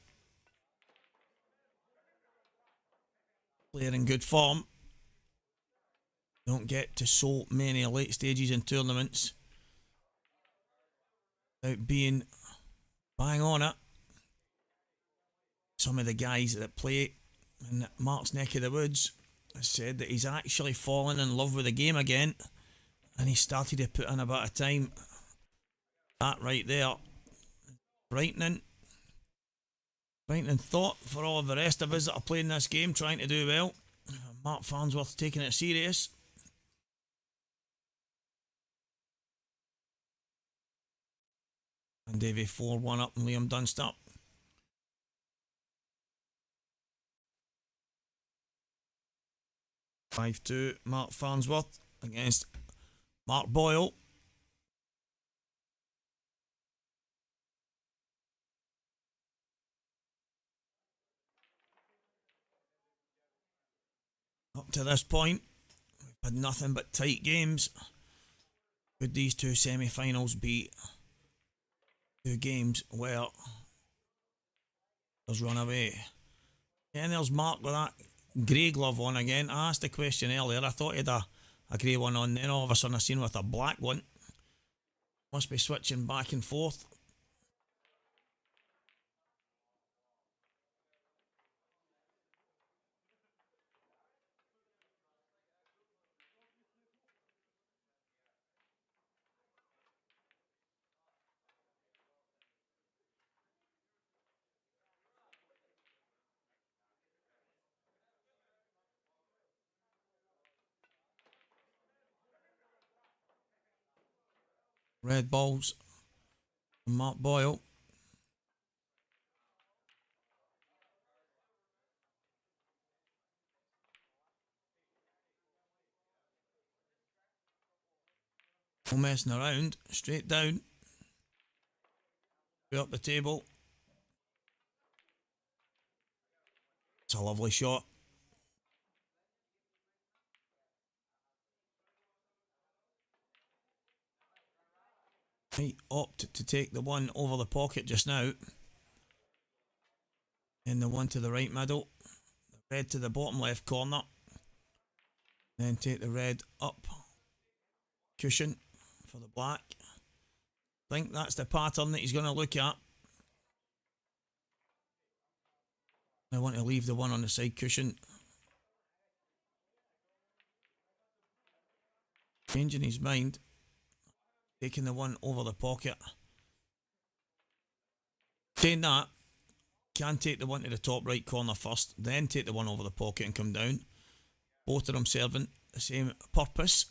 Player in good form. Don't get to so many late stages in tournaments without being bang on it. Some of the guys that play in Mark's neck of the woods said that he's actually fallen in love with the game again, and he started to put in a bit of time. That right there, frightening. Frightening thought for all of the rest of us that are playing this game, trying to do well. Mark Farnsworth taking it serious. And Davey 4-1 up and Liam Dunstap. (5-2) Mark Farnsworth against Mark Boyle. Up to this point, we've had nothing but tight games. Could these two semi-finals be two games where there's run away? And there's Mark with that grey glove on again. I asked the question earlier. I thought he had a grey one on, then all of a sudden I seen with a black one. Must be switching back and forth. Red balls from Mark Boyle. No messing around. Straight down. Put up the table. It's a lovely shot. Might opt to take the one over the pocket just now. And the one to the right middle. The red to the bottom left corner. Then take the red up cushion for the black. I think that's the pattern that he's going to look at. I want to leave the one on the side cushion. Changing his mind. Taking the one over the pocket. Saying that, can take the one to the top right corner first, then take the one over the pocket and come down. Both of them serving the same purpose.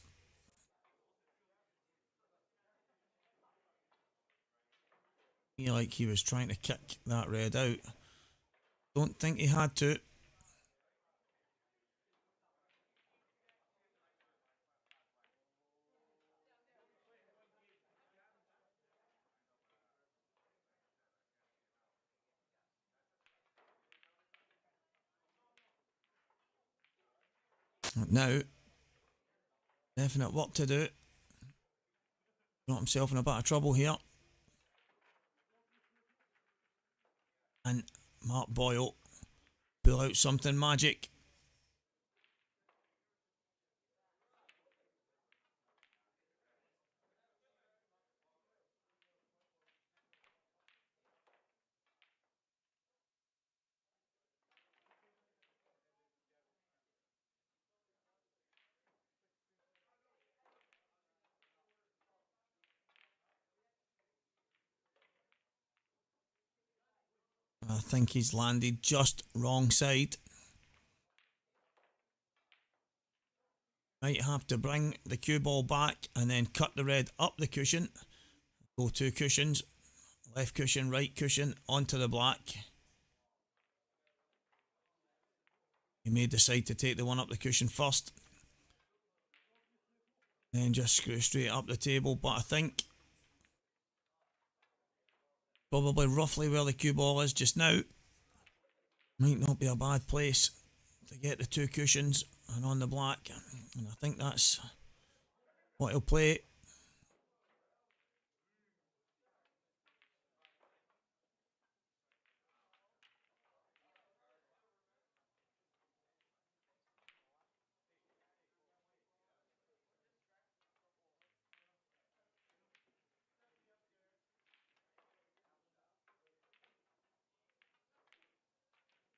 Feel like he was trying to kick that red out. Don't think he had to. Now, definite work to do. Got himself in a bit of trouble here. And Mark Boyle pull out something magic. I think he's landed just wrong side. Might have to bring the cue ball back and then cut the red up the cushion. Go two cushions. Left cushion, right cushion, onto the black. He may decide to take the one up the cushion first. Then just screw straight up the table. But I think probably roughly where the cue ball is just now. Might not be a bad place to get the two cushions and on the black. And I think that's what he'll play.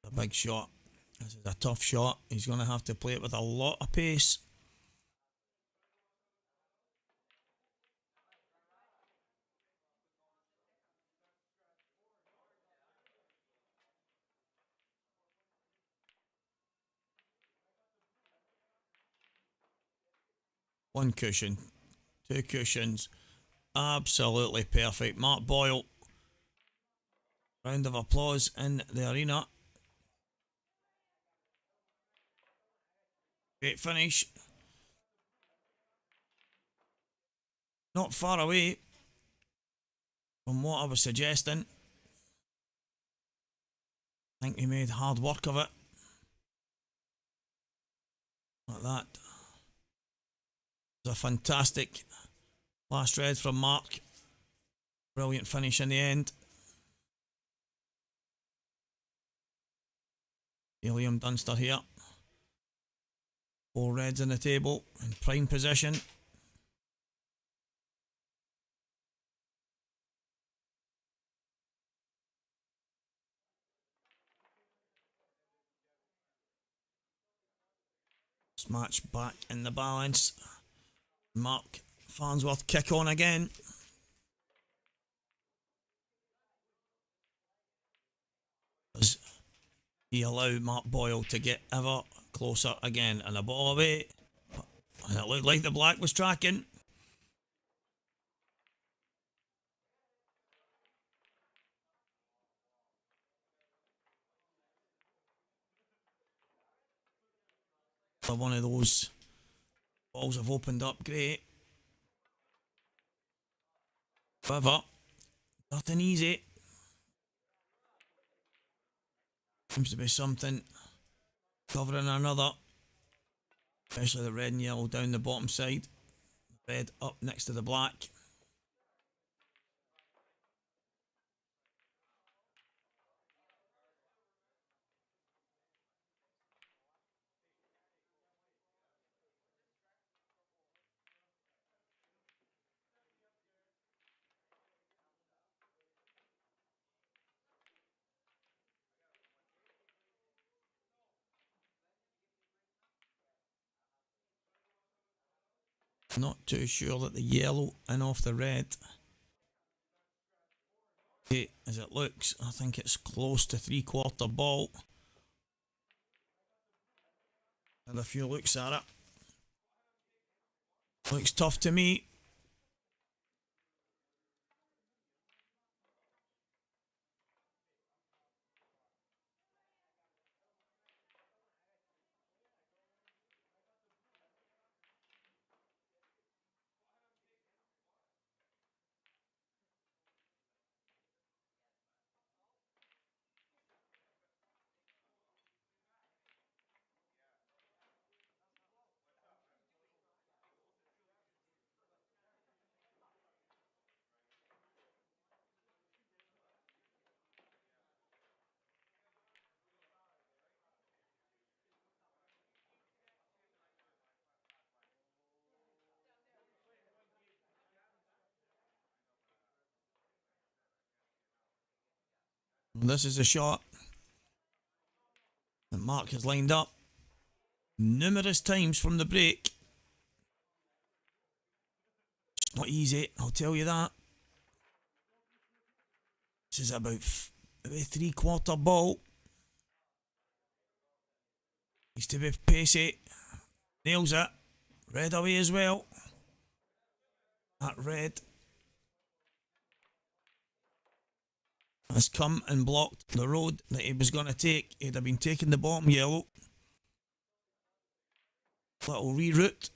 A big shot. This is a tough shot. He's going to have to play it with a lot of pace. One cushion, two cushions. Absolutely perfect. Mark Boyle. Round of applause in the arena. Great finish. Not far away from what I was suggesting. I think he made hard work of it. Like that. It was a fantastic last red from Mark. Brilliant finish in the end. Liam Dunster here. 4 reds on the table in prime position. This match back in the balance. Mark Farnsworth kick on again. Does he allow Mark Boyle to get ever closer again? And a ball away. And it looked like the black was tracking. One of those balls have opened up great. However, nothing easy. Seems to be something covering another. Especially the red and yellow down the bottom side. Red up next to the black. Not too sure that the yellow and off the red. Okay, as it looks, I think it's close to 3/4 ball. And a few looks at it. Looks tough to me. This is a shot that Mark has lined up numerous times from the break. It's not easy, I'll tell you that. This is about a 3/4 ball. Needs to be pacey. Nails it. Red away as well. That red has come and blocked the road that he was going to take. He'd have been taking the bottom yellow. Little reroute.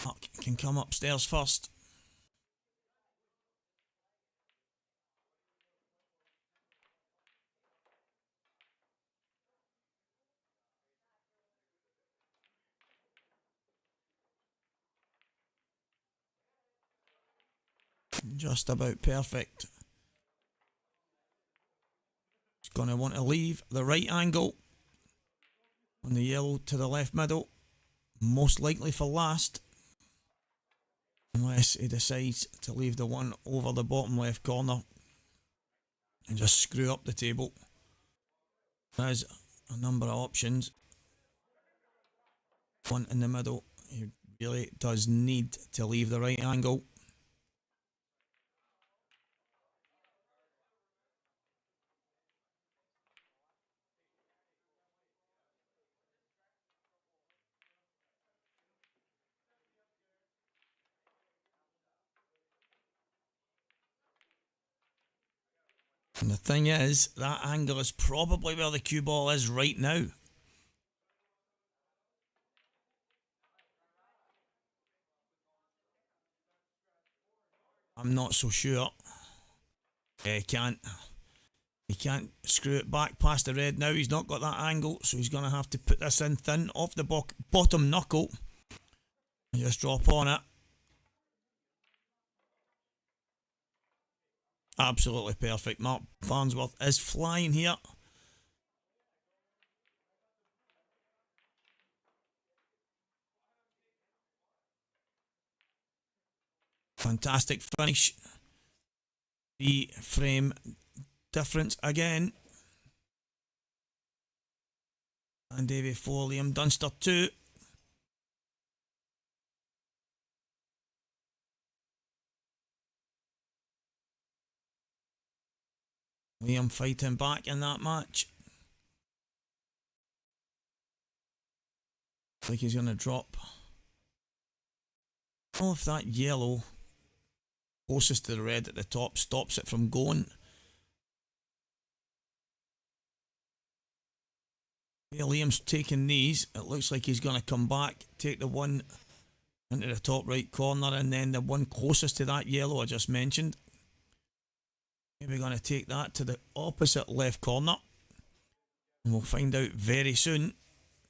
Mark can come upstairs first. Just about perfect. He's going to want to leave the right angle on the yellow to the left middle. Most likely for last. Unless he decides to leave the one over the bottom left corner and just screw up the table. There's a number of options. One in the middle. He really does need to leave the right angle. And the thing is, that angle is probably where the cue ball is right now. I'm not so sure. He can't screw it back past the red now. He's not got that angle, so he's going to have to put this in thin off the bottom knuckle and just drop on it. Absolutely perfect. Mark Farnsworth is flying here. Fantastic finish. 3-frame difference again. And Davey 4, Liam Dunster 2. Liam fighting back in that match. Looks like he's going to drop. Oh, if that yellow closest to the red at the top stops it from going. Yeah, Liam's taking these. It looks like he's going to come back, take the one into the top right corner, and then the one closest to that yellow I just mentioned. Maybe going to take that to the opposite left corner. And we'll find out very soon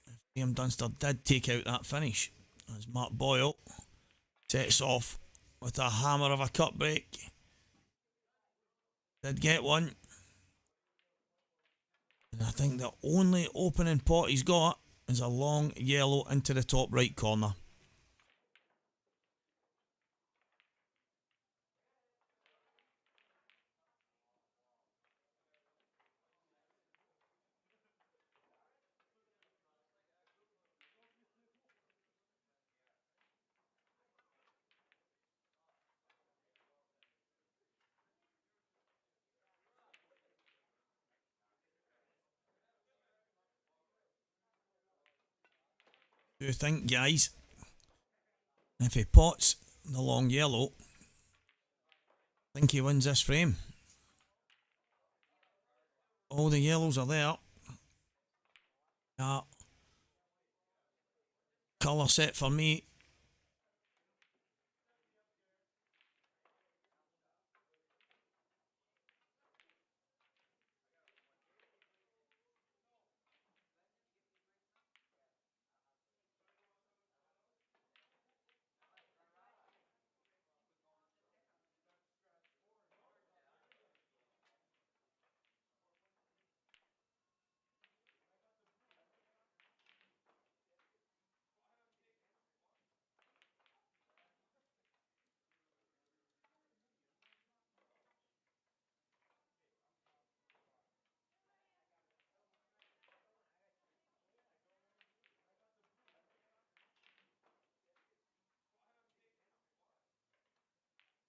if Liam Dunster did take out that finish. As Mark Boyle sets off with a hammer of a cut break. Did get one. And I think the only opening pot he's got is a long yellow into the top right corner. Do you think, guys, if he pots the long yellow, I think he wins this frame? All the yellows are there. Colour set for me.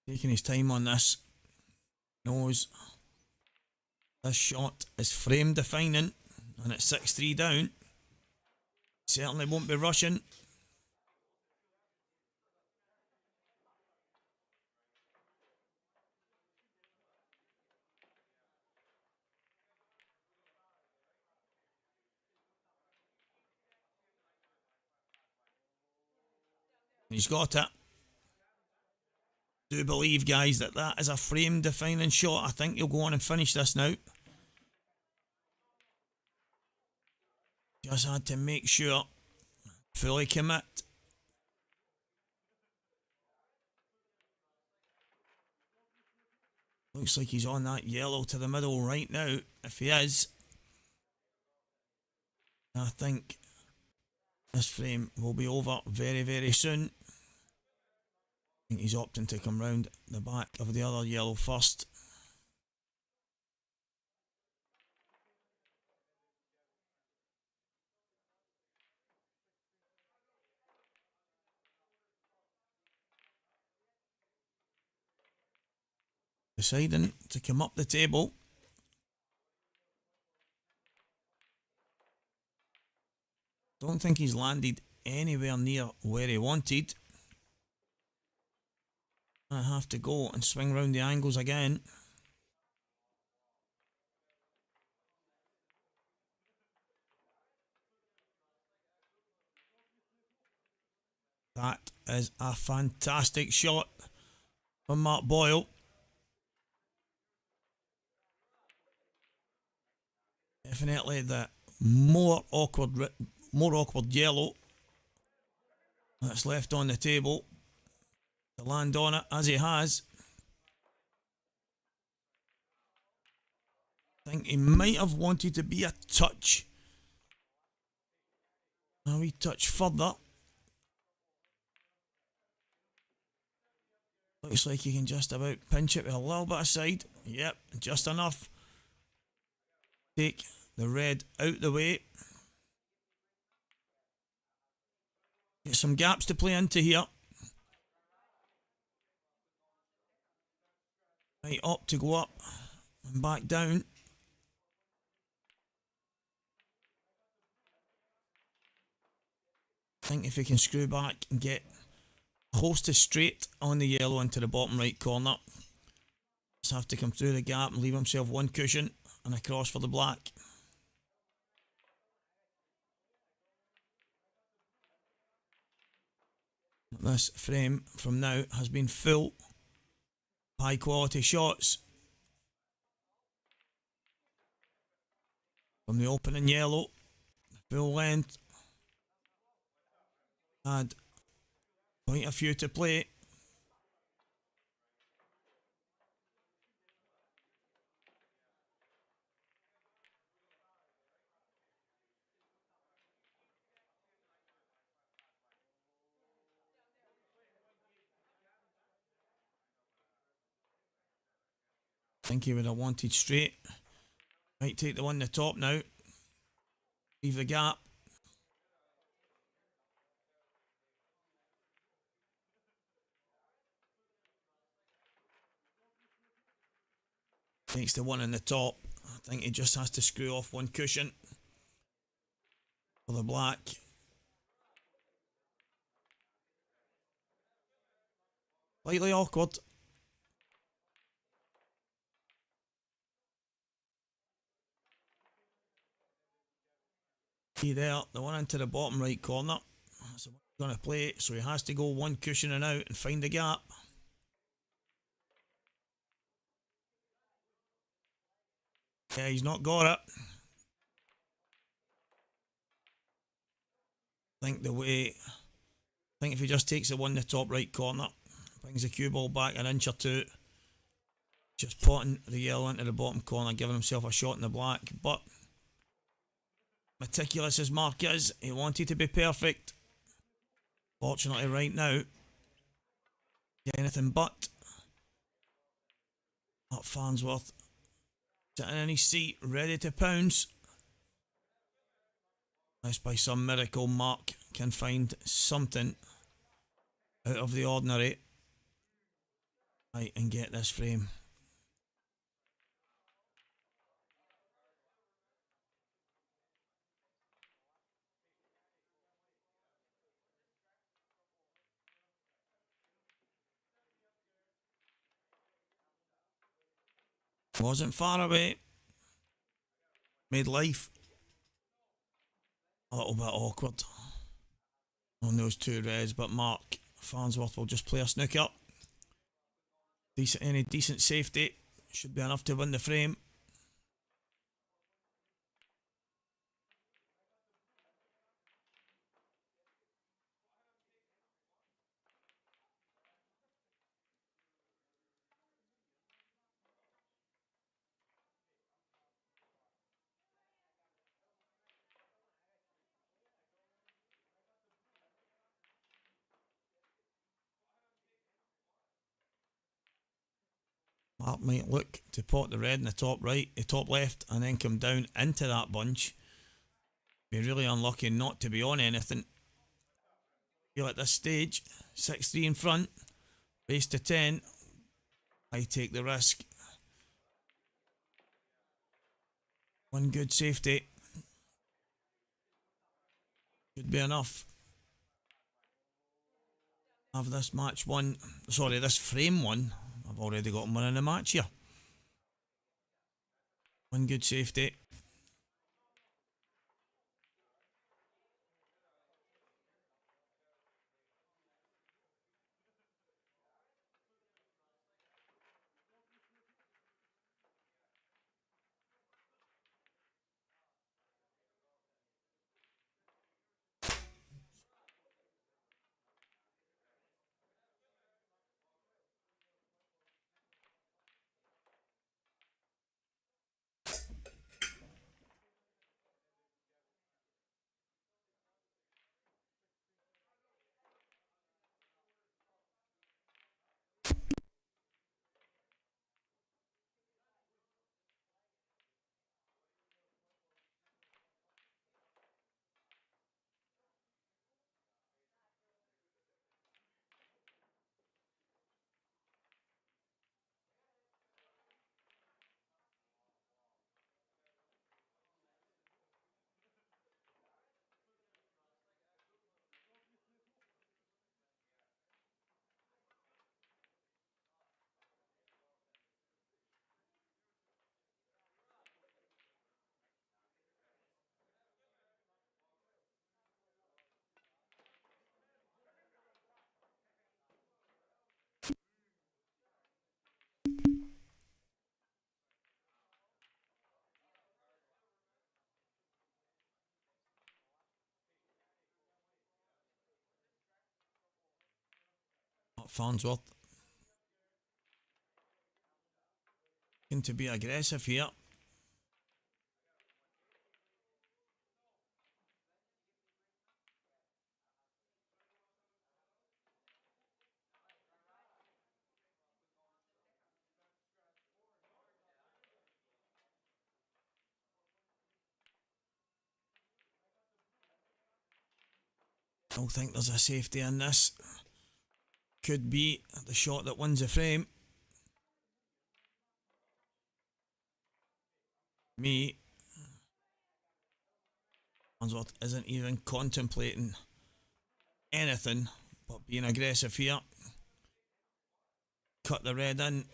Taking his time on this. Knows this shot is frame defining, and it's 6-3 down. Certainly won't be rushing. He's got it. Do believe, guys, that that is a frame defining shot. I think he'll go on and finish this now. Just had to make sure. Fully commit. Looks like he's on that yellow to the middle right now. If he is, I think this frame will be over very, very soon. I think he's opting to come round the back of the other yellow first. Deciding to come up the table. Don't think he's landed anywhere near where he wanted. I have to go and swing round the angles again. That is a fantastic shot from Mark Boyle. Definitely the more awkward yellow that's left on the table to land on it as he has. I think he might have wanted to be a touch. A wee touch further. Looks like he can just about pinch it with a little bit of side. Yep, just enough. Take the red out the way. Get some gaps to play into here. Right up to go up and back down. I think if he can screw back and get close to straight on the yellow into the bottom right corner. Just have to come through the gap and leave himself one cushion and across for the black. This frame from now has been full. High quality shots. From the opening yellow. Full length. Had quite a few to play. I think he would have wanted straight. Might take the one at the top now. Leave the gap. Takes the one in the top. I think he just has to screw off one cushion for the black. Slightly awkward. See there, the one into the bottom right corner. That's the one he's going to play, so he has to go one cushion and out and find the gap. Yeah, he's not got it. I think if he just takes the one in the top right corner, brings the cue ball back an inch or two, just potting the yellow into the bottom corner, giving himself a shot in the black. But meticulous as Mark is, he wanted to be perfect. Fortunately, right now, anything but. Up Farnsworth, sitting in his seat, ready to pounce. Unless by some miracle Mark can find something out of the ordinary. Right, and get this frame. Wasn't far away. Made life a little bit awkward on those two reds, but Mark Farnsworth will just play a snooker. Any decent safety should be enough to win the frame. Mark might look to pot the red in the top right, the top left, and then come down into that bunch. Be really unlucky not to be on anything. Feel at this stage, 6-3 in front, race to 10. I take the risk. One good safety should be enough. Have this match won. Sorry, this frame won. I've already got one in the match here. One good safety. Farnsworth looking to be aggressive here. Don't think there's a safety in this. Could be the shot that wins the frame. Me. Farnsworth isn't even contemplating anything but being aggressive here. Cut the red in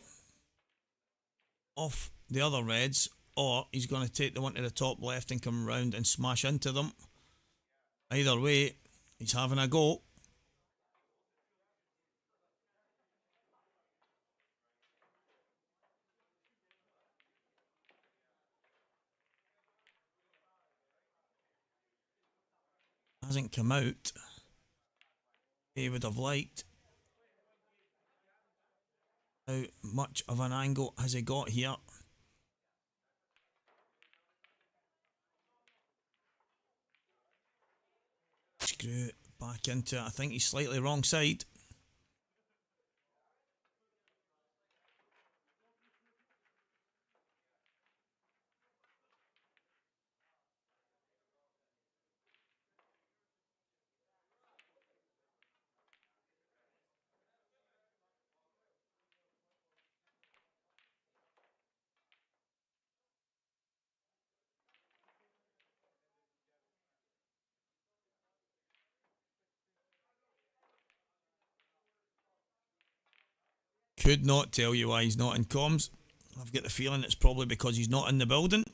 off the other reds, or he's going to take the one to the top left and come round and smash into them. Either way, he's having a go. Hasn't come out. He would have liked. How much of an angle has he got here? Screw back into it. I think he's slightly wrong side. Could not tell you why he's not in comms. I've got the feeling it's probably because he's not in the building.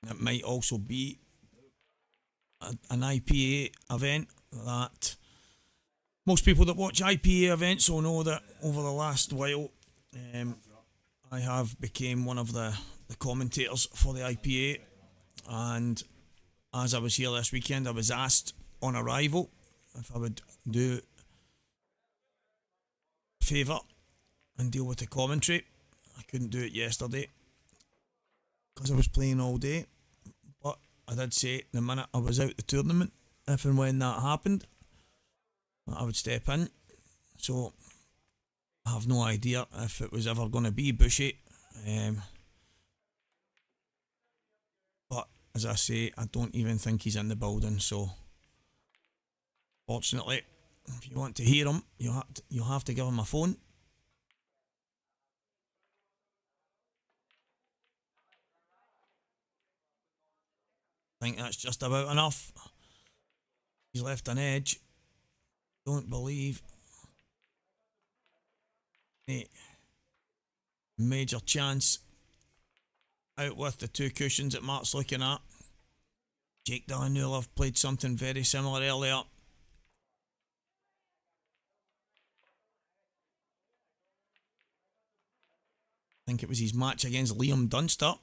It might also be an IPA event that most people that watch IPA events will know that over the last while I have became one of the commentators for the IPA, and as I was here this weekend I was asked on arrival if I would do a favour and deal with the commentary. I couldn't do it yesterday because I was playing all day, but I did say the minute I was out the tournament, if and when that happened, I would step in. So I have no idea if it was ever going to be Bushy, but as I say, I don't even think he's in the building. So fortunately, if you want to hear him, you'll have to give him a phone. I think that's just about enough. He's left an edge. Don't believe any major chance out with the two cushions that Mark's looking at. Jake Daniel played something very similar earlier. I think it was his match against Liam Dunster.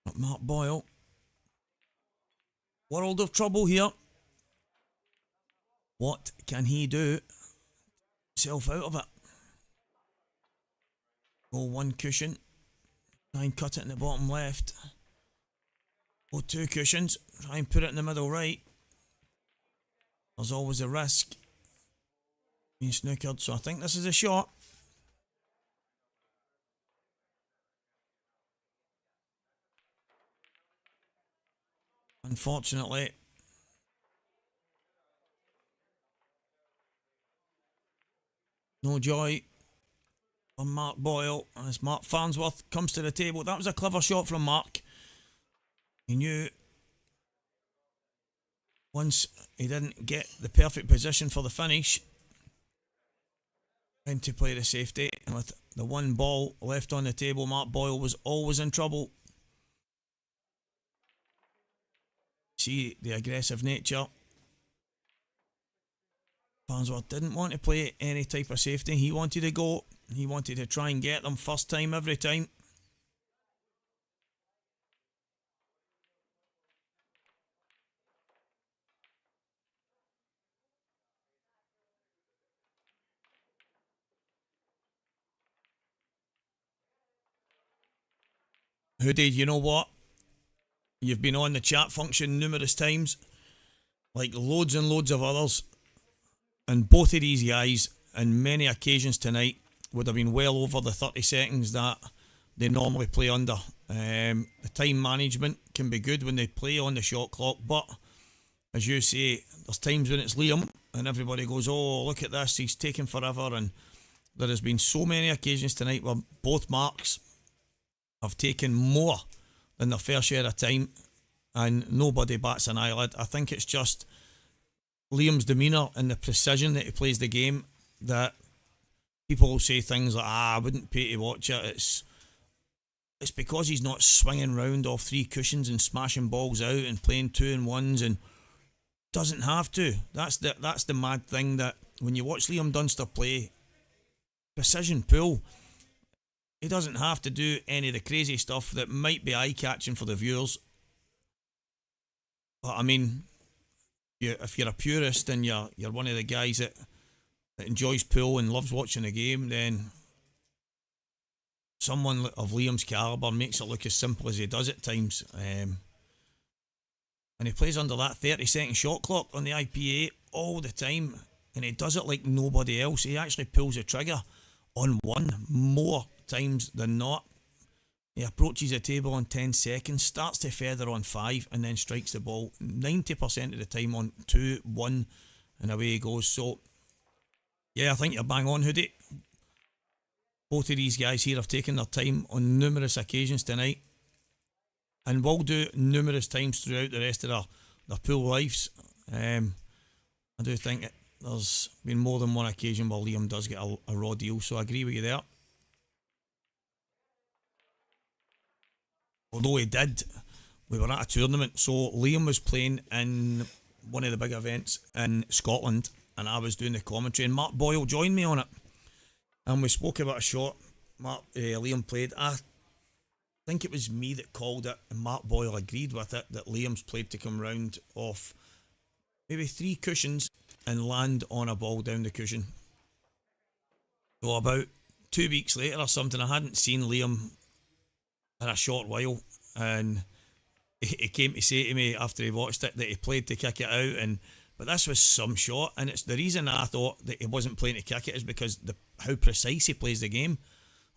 But Mark Boyle. World of trouble here. What can he do? Himself out of it. Go one cushion. Try and cut it in the bottom left. Go two cushions. Try and put it in the middle right. There's always a risk being snookered, so I think this is a shot. Unfortunately, no joy from Mark Boyle as Mark Farnsworth comes to the table. That was a clever shot from Mark. He knew once he didn't get the perfect position for the finish, trying to play the safety, and with the one ball left on the table, Mark Boyle was always in trouble. See the aggressive nature. Farnsworth didn't want to play any type of safety. He wanted to go. He wanted to try and get them first time every time. Hoodie, you know what? You've been on the chat function numerous times, like loads and loads of others, and both of these guys, on many occasions tonight, would have been well over the 30 seconds that they normally play under. The time management can be good when they play on the shot clock, but as you say, there's times when it's Liam and everybody goes, oh, look at this, he's taking forever. And there has been so many occasions tonight where both marks have taken more than their fair share of time and nobody bats an eyelid. I think it's just Liam's demeanour and the precision that he plays the game that people will say things like, I wouldn't pay to watch it. It's because he's not swinging round off 3 cushions and smashing balls out and playing 2-and-1s and doesn't have to. That's the mad thing, that when you watch Liam Dunster play, precision pull, he doesn't have to do any of the crazy stuff that might be eye-catching for the viewers. But I mean, if you're a purist and you're one of the guys that enjoys pool and loves watching the game, then someone of Liam's calibre makes it look as simple as he does at times. And he plays under that 30-second shot clock on the IPA all the time, and he does it like nobody else. He actually pulls the trigger on one more times than not. He approaches the table on 10 seconds, starts to feather on 5, and then strikes the ball 90% of the time on 2, 1, and away he goes. So, yeah, I think you're bang on, Hoodie. Both of these guys here have taken their time on numerous occasions tonight, and will do numerous times throughout the rest of their pool lives. I do think there's been more than one occasion where Liam does get a raw deal, so I agree with you there. Although he did, we were at a tournament, so Liam was playing in one of the big events in Scotland, and I was doing the commentary, and Mark Boyle joined me on it, and we spoke about a shot Liam played. I think it was me that called it, and Mark Boyle agreed with it, that Liam's played to come round off maybe 3 cushions and land on a ball down the cushion. So about 2 weeks later or something, I hadn't seen Liam in a short while, and he came to say to me after he watched it that he played to kick it out, but this was some shot, and it's the reason I thought that he wasn't playing to kick it is because how precise he plays the game.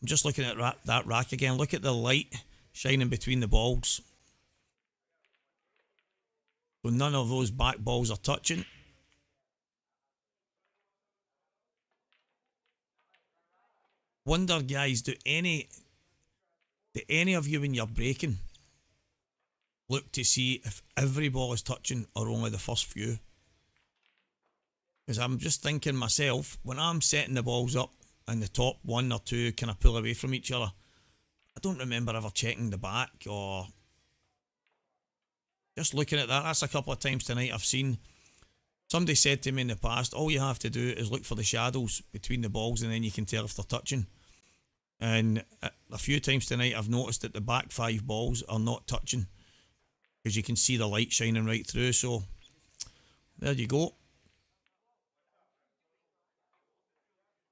I'm just looking at that rack again. Look at the light shining between the balls. So none of those back balls are touching. Wonder, guys, do any of you, when you're breaking, look to see if every ball is touching or only the first few? Because I'm just thinking myself, when I'm setting the balls up and the top 1 or 2 kind of pull away from each other, I don't remember ever checking the back or just looking at that. That's a couple of times tonight I've seen. Somebody said to me in the past, all you have to do is look for the shadows between the balls and then you can tell if they're touching. And a few times tonight I've noticed that the back 5 balls are not touching because you can see the light shining right through. So there you go.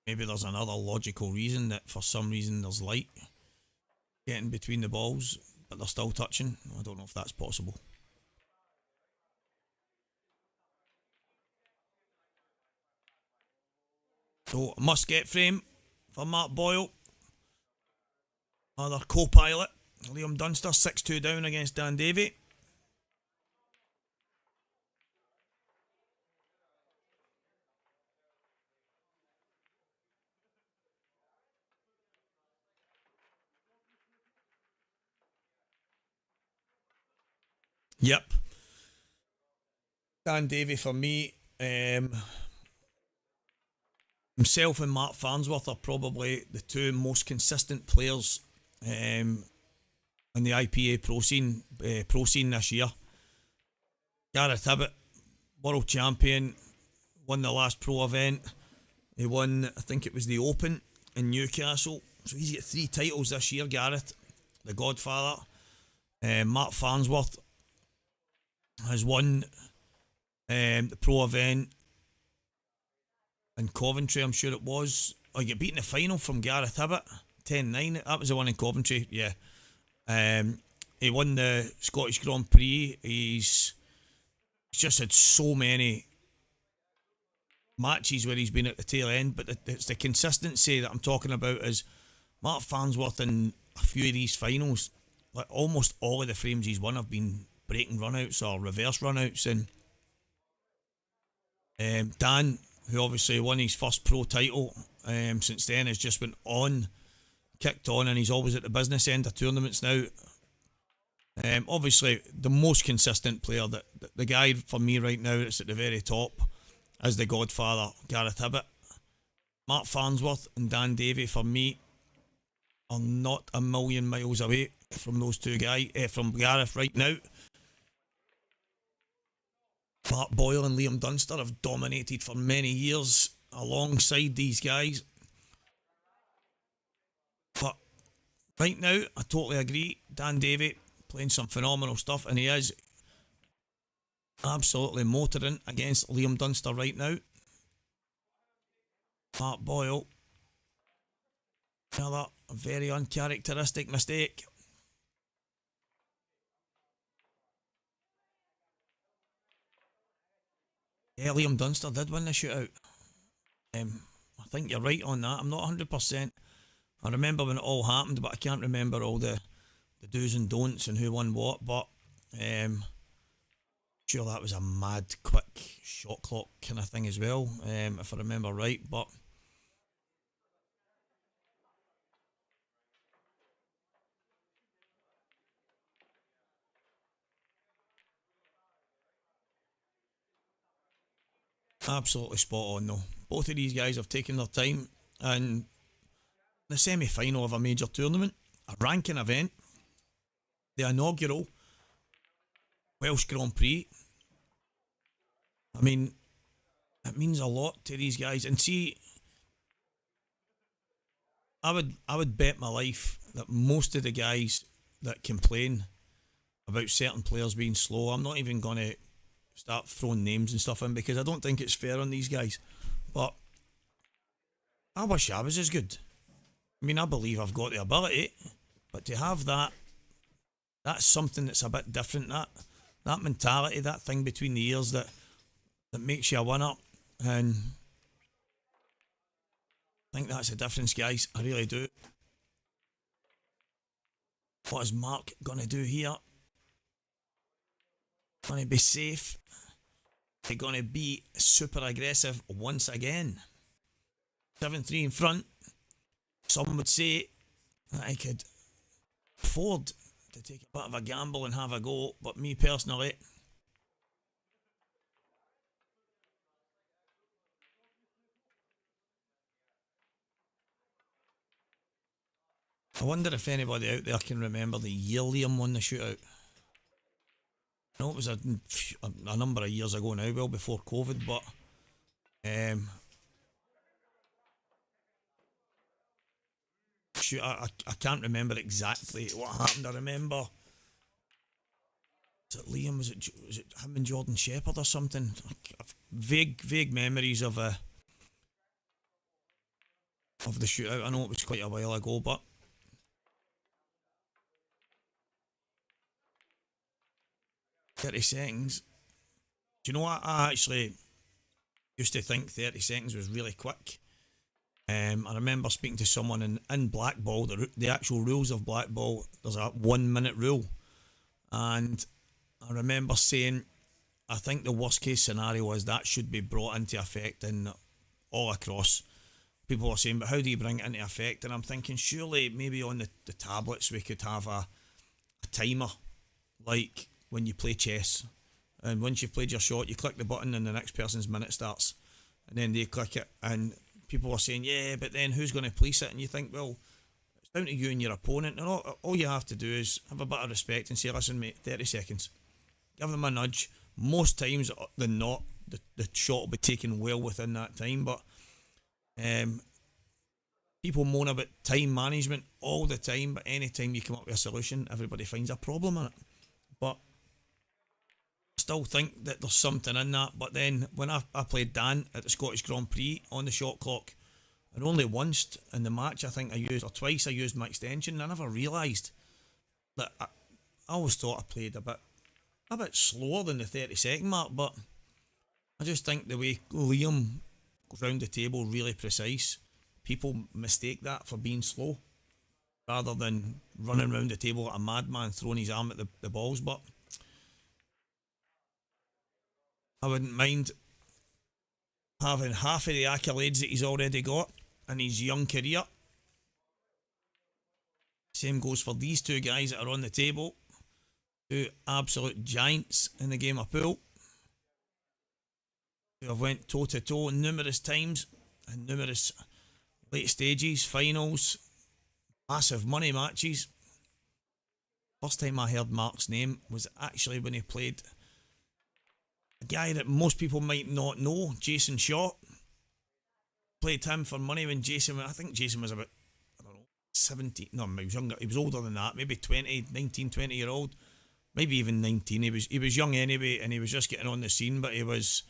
Maybe there's another logical reason that for some reason there's light getting between the balls but they're still touching. I don't know if that's possible. So must get frame for Mark Boyle. Another co-pilot, Liam Dunster, 6-2 down against Dan Davey. Yep. Dan Davey for me. Himself and Mark Farnsworth are probably the 2 most consistent players in the IPA pro scene this year. Gareth Hibbett, world champion, won the last pro event. He won, I think it was the Open in Newcastle. So he's got 3 titles this year, Gareth, the Godfather. Mark Farnsworth has won the pro event in Coventry, I'm sure it was. Oh, you got beaten in the final from Gareth Hibbett, 10-9. That was the one in Coventry, yeah. He won the Scottish Grand Prix. He's just had so many matches where he's been at the tail end, but it's the consistency that I'm talking about. Is Mark Farnsworth in a few of these finals, like almost all of the frames he's won have been breaking runouts or reverse runouts. And Dan, who obviously won his first pro title, since then has just went on, kicked on, and he's always at the business end of tournaments now. Obviously the most consistent player, that the guy for me right now that's at the very top is the Godfather, Gareth Hibbett. Mark Farnsworth and Dan Davey for me are not a million miles away from those two guys, from Gareth right now. Mark Boyle and Liam Dunster have dominated for many years alongside these guys. But right now, I totally agree. Dan Davey playing some phenomenal stuff, and he is absolutely motoring against Liam Dunster right now. Mark Boyle, another very uncharacteristic mistake. Yeah, Liam Dunster did win the shootout. I think you're right on that. I'm not 100%. I remember when it all happened, but I can't remember all the do's and don'ts and who won what. But sure that was a mad, quick shot clock kind of thing as well, if I remember right. But absolutely spot on though. Both of these guys have taken their time, and the semi-final of a major tournament, a ranking event, the inaugural Welsh Grand Prix. I mean, it means a lot to these guys. And see, I would bet my life that most of the guys that complain about certain players being slow, I'm not even going to start throwing names and stuff in, because I don't think it's fair on these guys. But I wish I was as good. I mean, I believe I've got the ability, but to have that's something that's a bit different. That mentality, that thing between the ears that makes you a winner. And I think that's the difference, guys. I really do. What is Mark going to do here? Going to be safe? They're going to be super aggressive once again. 7-3 in front. Some would say that I could afford to take a bit of a gamble and have a go, but me personally, I wonder if anybody out there can remember the year Liam won the shootout. I know it was a number of years ago now, well before COVID, but shoot, I can't remember exactly what happened. I remember, was it Liam? Was it him and Jordan Shepherd or something? I've vague memories of the shootout. I know it was quite a while ago, but 30 seconds. Do you know what? I actually used to think 30 seconds was really quick. I remember speaking to someone in Black Ball, the actual rules of Black Ball, there's a 1 minute rule. And I remember saying, I think the worst case scenario is that should be brought into effect in all across. People were saying, but how do you bring it into effect? And I'm thinking, surely maybe on the tablets we could have a timer, like when you play chess. And once you've played your shot, you click the button and the next person's minute starts. And then they click it, and people were saying, yeah, but then who's going to police it? And you think, well, it's down to you and your opponent. And all you have to do is have a bit of respect and say, listen, mate, 30 seconds. Give them a nudge. Most times than not, the shot will be taken well within that time. But people moan about time management all the time, but anytime you come up with a solution, everybody finds a problem in it. But I still think that there's something in that. But then when I played Dan at the Scottish Grand Prix on the shot clock, and only once in the match, I think I used, or twice I used my extension, and I never realised that I always thought I played a bit slower than the 30-second mark, but I just think the way Liam goes round the table really precise, people mistake that for being slow rather than running round the table like a madman throwing his arm at the balls. But I wouldn't mind having half of the accolades that he's already got in his young career. Same goes for these two guys that are on the table. Two absolute giants in the game of pool, who have went toe to toe numerous times in numerous late stages, finals, massive money matches. First time I heard Mark's name was actually when he played a guy that most people might not know, Jason Shaw. Played him for money when I think Jason was about, I don't know, 17, no, he was younger, he was older than that, maybe 19, 20 year old, maybe even 19, he was young anyway, and he was just getting on the scene, but he was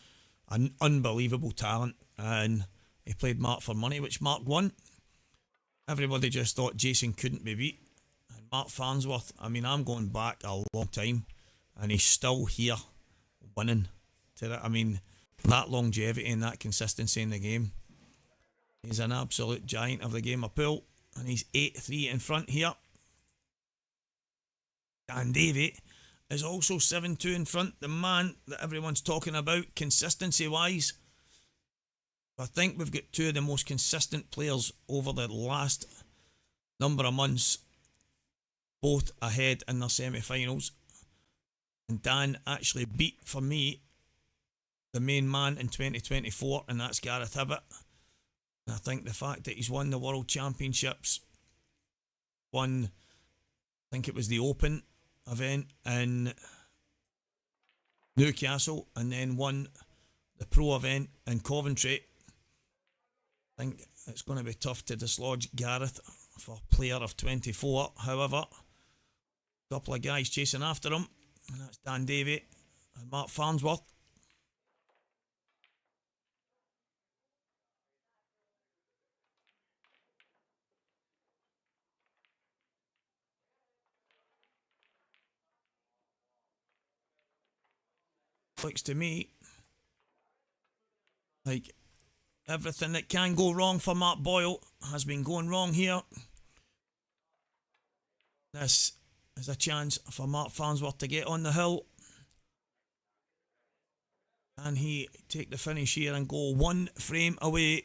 an unbelievable talent, and he played Mark for money, which Mark won. Everybody just thought Jason couldn't be beat, and Mark Farnsworth, I mean, I'm going back a long time, and he's still here winning. I mean, that longevity and that consistency in the game. He's an absolute giant of the game of pool, and he's 8-3 in front here. Dan Davey is also 7-2 in front, the man that everyone's talking about consistency-wise. I think we've got two of the most consistent players over the last number of months, both ahead in their semi-finals. And Dan actually beat, for me, the main man in 2024, and that's Gareth Hibbett. And I think the fact that he's won the World Championships, won, I think it was the Open event in Newcastle, and then won the Pro event in Coventry, I think it's going to be tough to dislodge Gareth for player of 24. However, a couple of guys chasing after him, and that's Dan Davey and Mark Farnsworth. Looks to me like everything that can go wrong for Mark Boyle has been going wrong here. This is a chance for Mark Farnsworth to get on the hill. Can he take the finish here and go one frame away?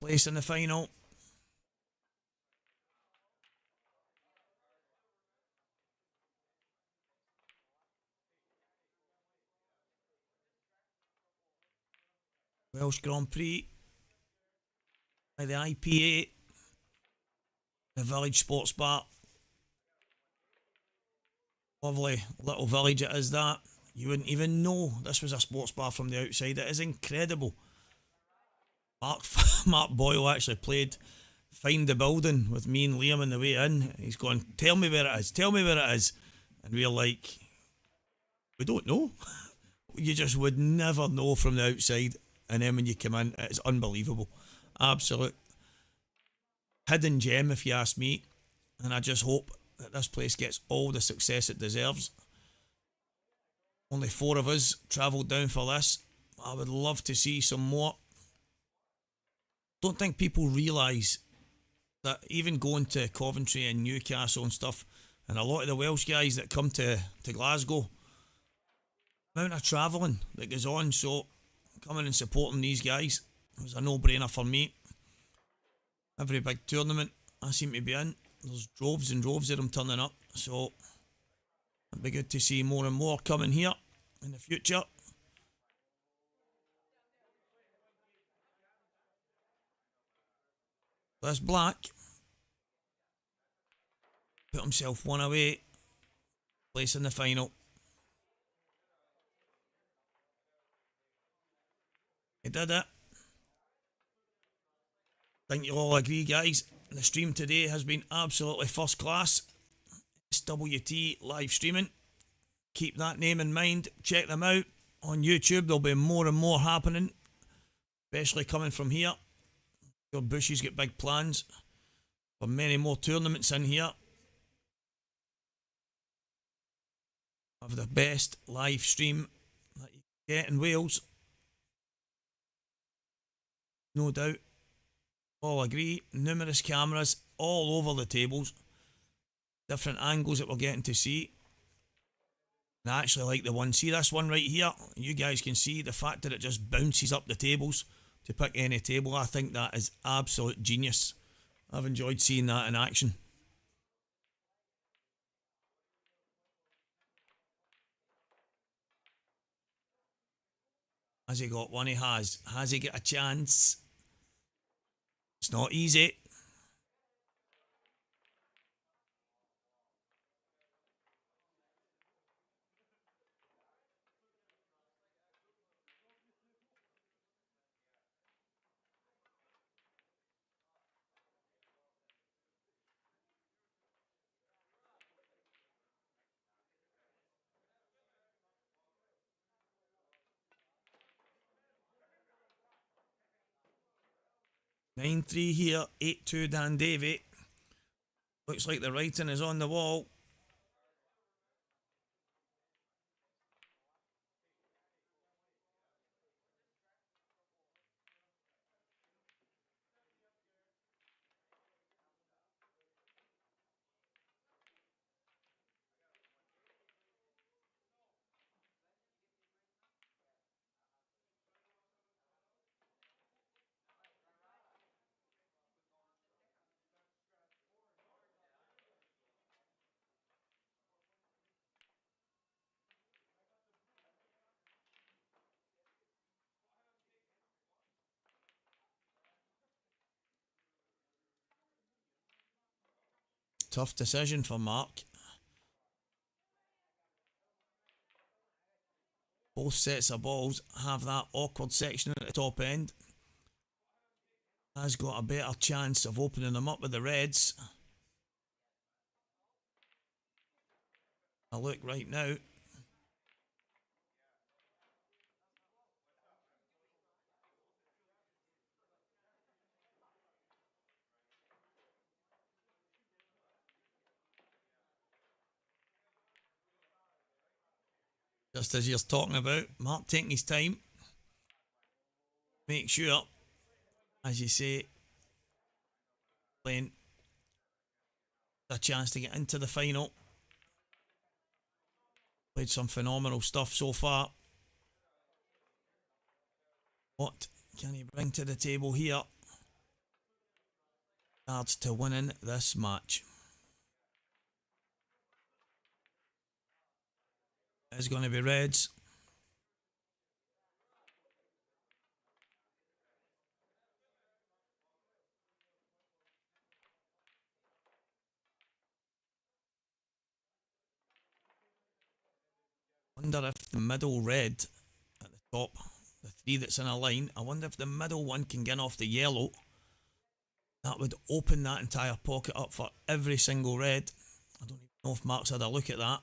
Place in the final. Welsh Grand Prix by the IPA, the Village Sports Bar. Lovely little village it is that. You wouldn't even know this was a sports bar from the outside. It is incredible. Mark Boyle actually played Find the Building with me and Liam on the way in. He's going, tell me where it is, tell me where it is. And we're like, we don't know. You just would never know from the outside. And then when you come in, it's unbelievable. Absolute hidden gem, if you ask me. And I just hope that this place gets all the success it deserves. Only 4 of us travelled down for this. I would love to see some more. Don't think people realise that even going to Coventry and Newcastle and stuff, and a lot of the Welsh guys that come to Glasgow, amount of travelling that goes on, so coming and supporting these guys was a no-brainer for me. Every big tournament I seem to be in, there's droves and droves of them turning up, so it'd be good to see more and more coming here in the future. This Black put himself one away. place in the final. He did it. I think you'll all agree, guys. The stream today has been absolutely first class. SWT live streaming. Keep that name in mind. Check them out on YouTube. There'll be more and more happening, especially coming from here. Your Bushy's got big plans for many more tournaments in here. Of the best live stream that you can get in Wales. No doubt. All agree. Numerous cameras all over the tables. Different angles that we're getting to see. And I actually like the one. See this one right here? You guys can see the fact that it just bounces up the tables to pick any table. I think that is absolute genius. I've enjoyed seeing that in action. Has he got one? He has. Has he got a chance? It's not easy. (9-3) here, 8-2 Dan Davey. Looks like the writing is on the wall. Tough decision for Mark. Both sets of balls have that awkward section at the top end. Has got a better chance of opening them up with the reds. I look right now. Just as you're talking about, Mark taking his time. Make sure, as you say, playing a chance to get into the final. Played some phenomenal stuff so far. What can he bring to the table here? Regards to winning this match. It's going to be reds. Wonder if the middle red at the top, the three that's in a line, I wonder if the middle one can get off the yellow. That would open that entire pocket up for every single red. I don't even know if Mark's had a look at that.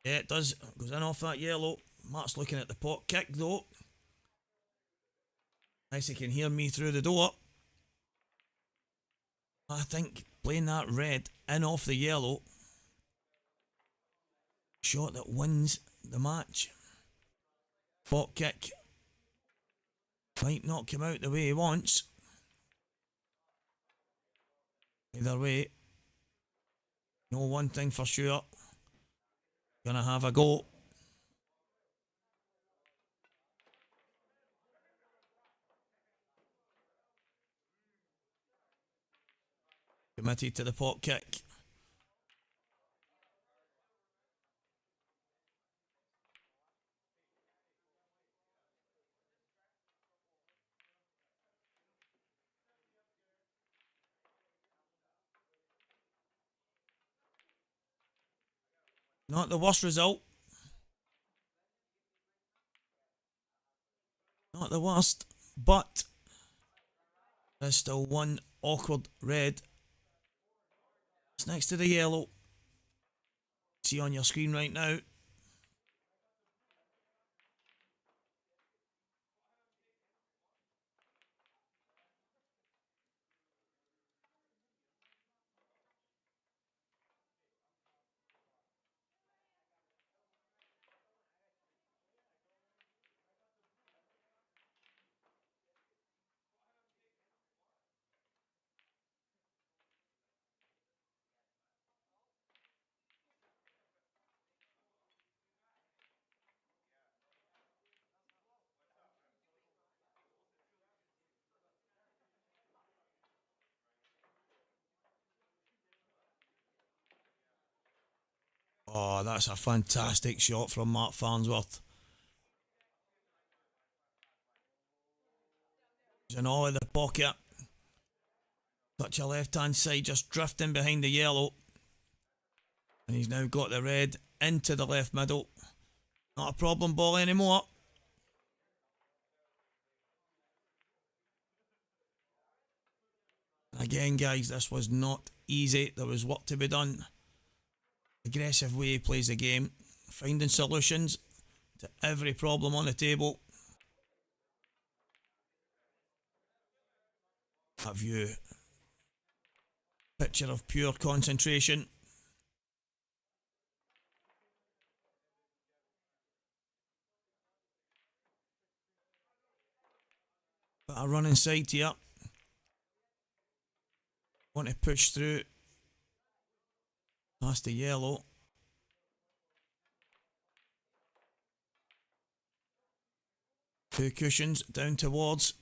Yeah, it does. It goes in off that yellow. Mark's looking at the pot kick though. Nice, he can hear me through the door. I think playing that red in off the yellow, shot that wins the match. Pot kick might not come out the way he wants. Either way, know one thing for sure. Gonna have a go. Committed to the pot kick. Not the worst result. Not the worst, but there's still one awkward red. It's next to the yellow. See on your screen right now. Oh, that's a fantastic shot from Mark Farnsworth. He's in all of the pocket. Touch a left-hand side, just drifting behind the yellow. And he's now got the red into the left middle. Not a problem ball anymore. Again, guys, this was not easy. There was work to be done. Aggressive way he plays the game. Finding solutions to every problem on the table. That view. Picture of pure concentration. Bit of run inside here. Want to push through. Past the yellow. Two cushions down towards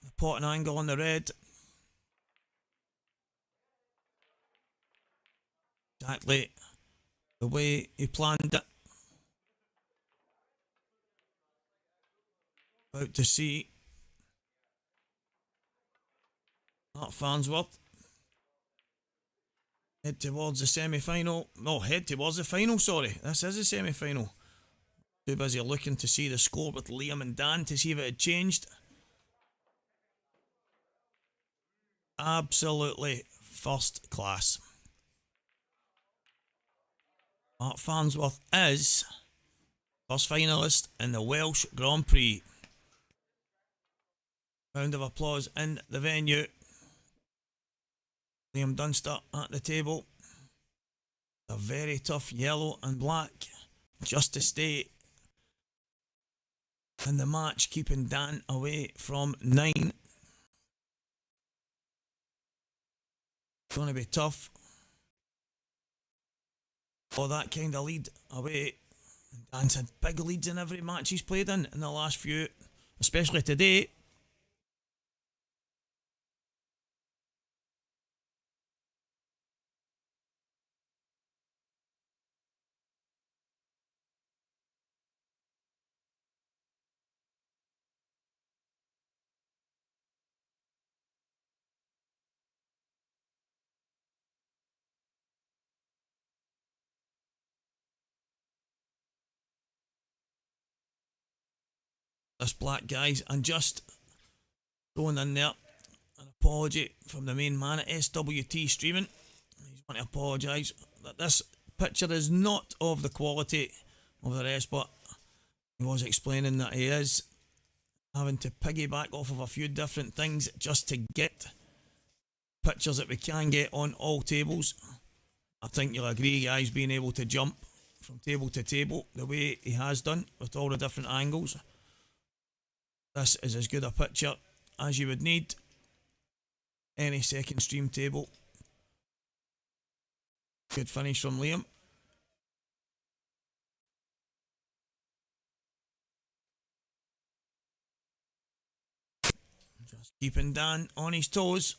the potting angle on the red. Exactly the way he planned it. About to see Mark Farnsworth head towards the semi-final. No, head towards the final, sorry. This is a semi-final. Too busy looking to see the score with Liam and Dan to see if it had changed. Absolutely first class. Mark Farnsworth is first finalist in the Welsh Grand Prix. Round of applause in the venue. Liam Dunster at the table. A very tough yellow and black just to stay in the match, keeping Dan away from 9. Going to be tough. For that kind of lead away. Dan's had big leads in every match he's played in the last few, especially today. This black, guys, and just throwing in there an apology from the main man at SWT Streaming. He's want to apologise that this picture is not of the quality of the rest, but he was explaining that he is having to piggyback off of a few different things just to get pictures that we can get on all tables. I think you'll agree, guys, being able to jump from table to table the way he has done with all the different angles. This is as good a picture as you would need. Any second stream table. Good finish from Liam. Just keeping Dan on his toes.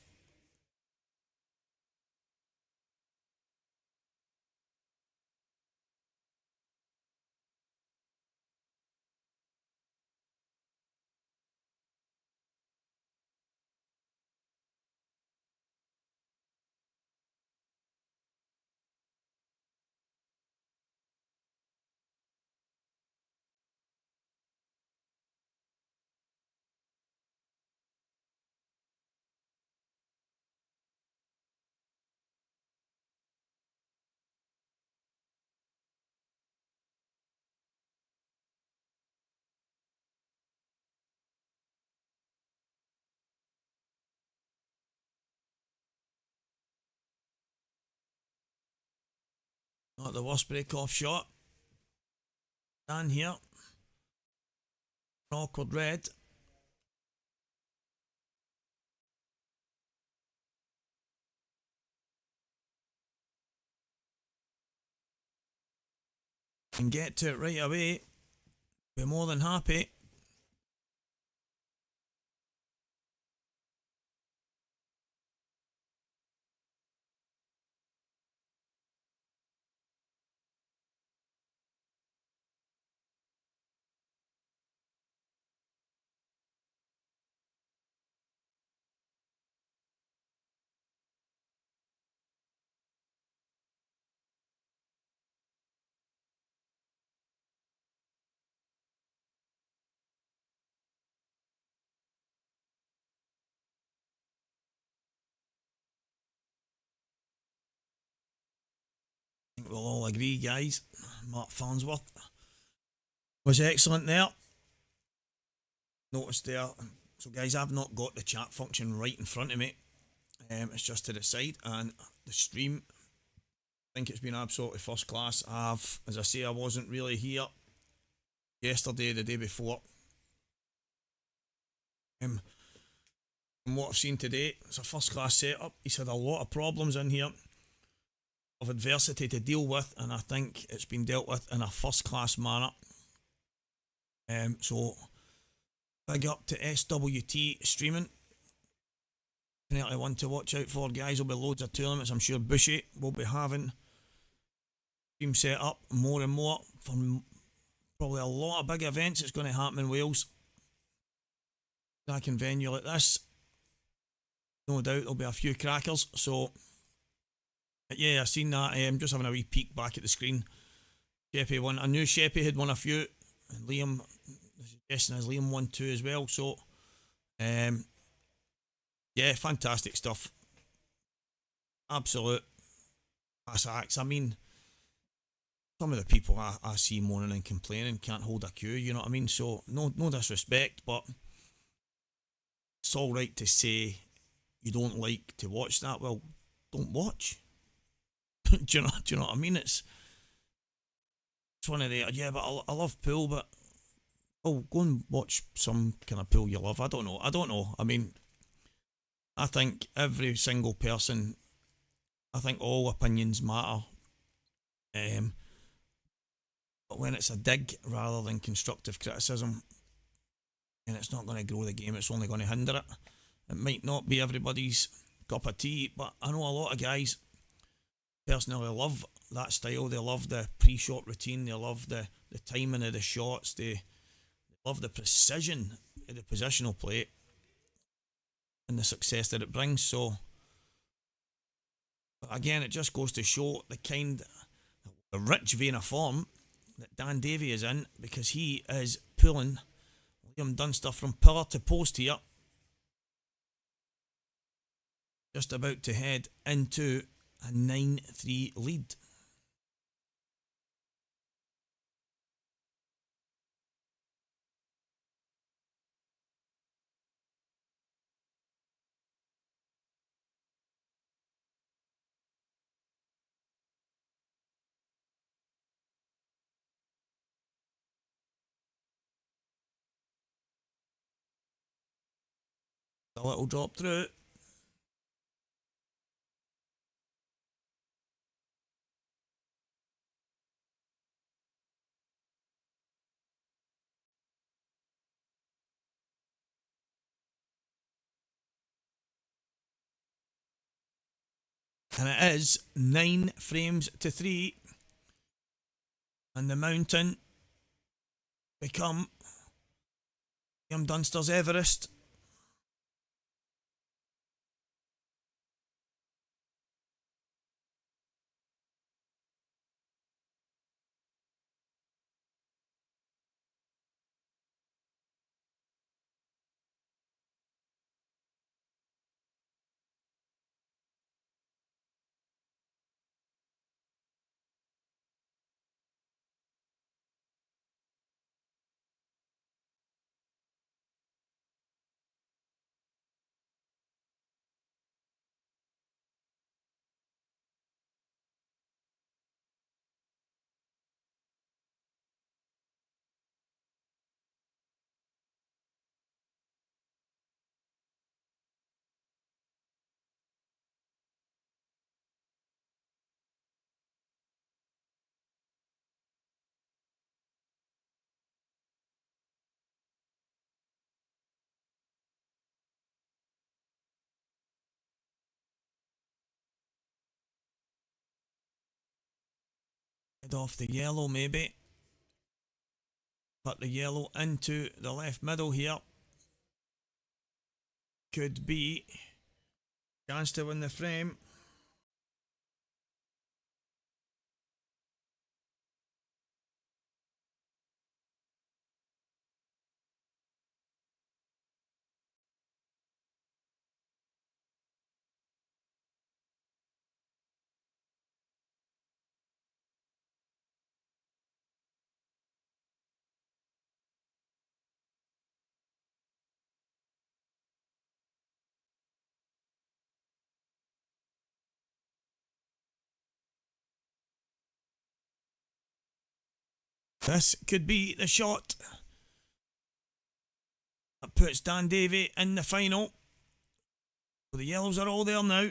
Not the worst break-off shot. Dan here. An awkward red. And get to it right away. Be more than happy. I think we'll all agree, guys. Mark Farnsworth was excellent there. Notice there. So, guys, I've not got the chat function right in front of me. It's just to the side, and the stream, I think it's been absolutely first class. As I say, I wasn't really here yesterday, the day before. From what I've seen today, it's a first class setup. He's had a lot of problems in here of adversity to deal with, and I think it's been dealt with in a first class manner. So big up to SWT streaming. Definitely one to watch out for, guys. There'll be loads of tournaments. I'm sure Bushy will be having stream set up more and more for probably a lot of big events that's going to happen in Wales. Back in venue like this, no doubt there'll be a few crackers. So yeah, I seen that. Just having a wee peek back at the screen. Sheppy won. I knew Sheppy had won a few, and Liam, the suggestion is Liam won 2 as well. So yeah, fantastic stuff. Absolute class acts. I mean, some of the people I see moaning and complaining can't hold a queue, you know what I mean? So no disrespect, but it's all right to say you don't like to watch that. Well, don't watch. do you know what I mean? It's one of the, yeah, but I love pool, but go and watch some kind of pool you love. I don't know. I mean, I think every single person, I think all opinions matter. But when it's a dig rather than constructive criticism, and it's not going to grow the game, it's only going to hinder it. It might not be everybody's cup of tea, but I know a lot of guys personally love that style. They love the pre-shot routine. They love the timing of the shots. They love the precision of the positional play and the success that it brings. So, again, it just goes to show the rich vein of form that Dan Davey is in, because he is pulling Liam Dunster from pillar to post here. Just about to head into a 9-3 lead. A little drop through. And it is 9 frames to 3. And the mountain become Liam Dunster's Everest. Head off the yellow maybe. Put the yellow into the left middle here. Could be chance to win the frame. This could be the shot that puts Dan Davey in the final. So the yellows are all there now.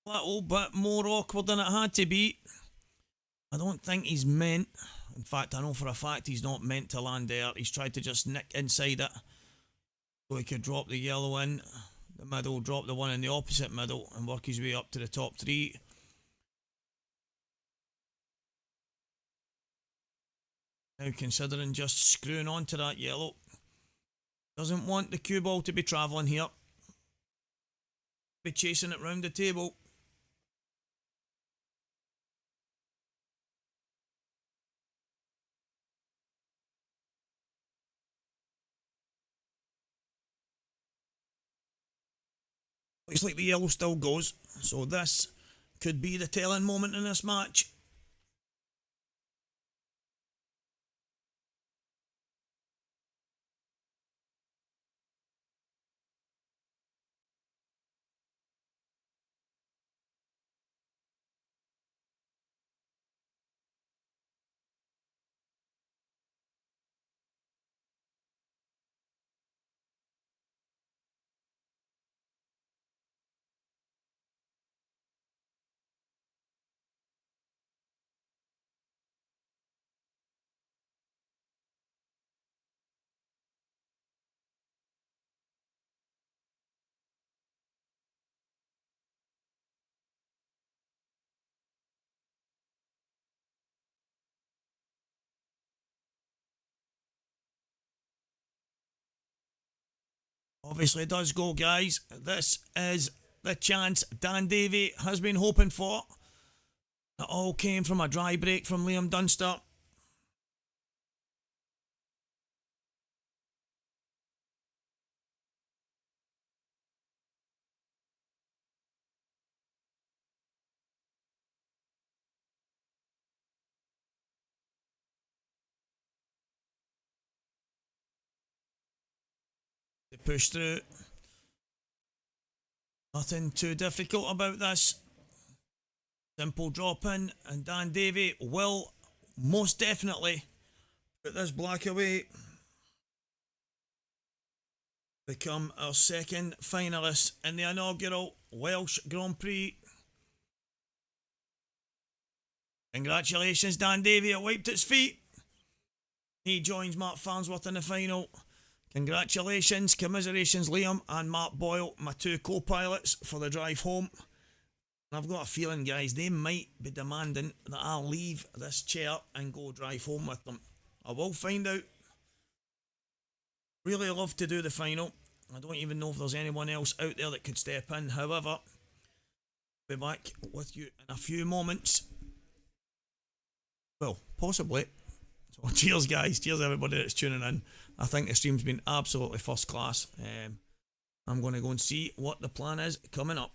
A little bit more awkward than it had to be. I don't think he's meant. In fact, I know for a fact he's not meant to land there. He's tried to just nick inside it so he could drop the yellow in the middle, drop the one in the opposite middle, and work his way up to the top three. Now considering just screwing onto that yellow. Doesn't want the cue ball to be travelling here. Be chasing it round the table. Looks like the yellow still goes, so this could be the telling moment in this match. Obviously does go, guys. This is the chance Dan Davey has been hoping for. It all came from a dry break from Liam Dunster. They push through. Nothing too difficult about this. Simple drop in, and Dan Davey will most definitely put this black away. Become our second finalist in the inaugural Welsh Grand Prix. Congratulations, Dan Davey. It wiped its feet. He joins Mark Farnsworth in the final. Congratulations, commiserations, Liam and Mark Boyle, my two co-pilots for the drive home. And I've got a feeling, guys, they might be demanding that I leave this chair and go drive home with them. I will find out. Really love to do the final. I don't even know if there's anyone else out there that could step in. However, be back with you in a few moments. Well, possibly. So cheers, guys. Cheers, everybody that's tuning in. I think the stream's been absolutely first class. I'm going to go and see what the plan is coming up.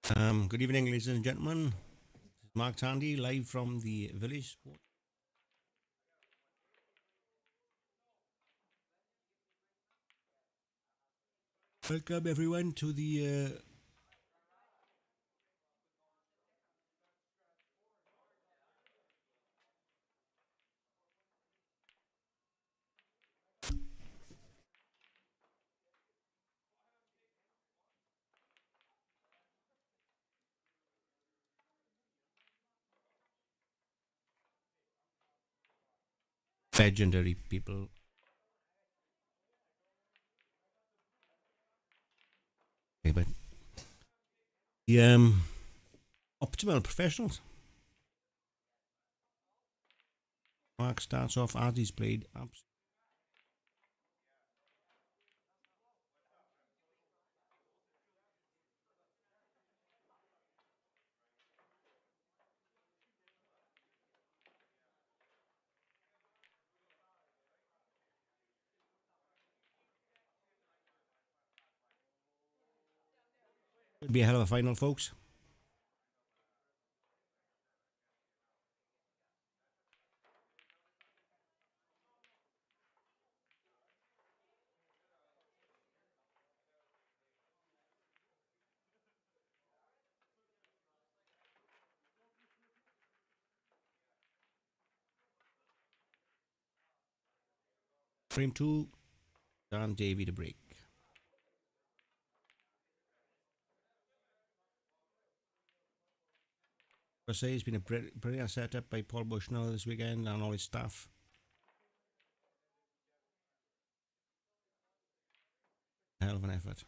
Good evening, ladies and gentlemen. This is Mark Tandy, live from the Village Sports. Welcome everyone to the legendary people. Okay, but the optimal professionals. Mark starts off as he's played ups. It'll be a hell of a final, folks. Frame 2, Dan Davy to break. I say it's been a brilliant setup by Paul Bushnell this weekend and all his staff. Hell of an effort.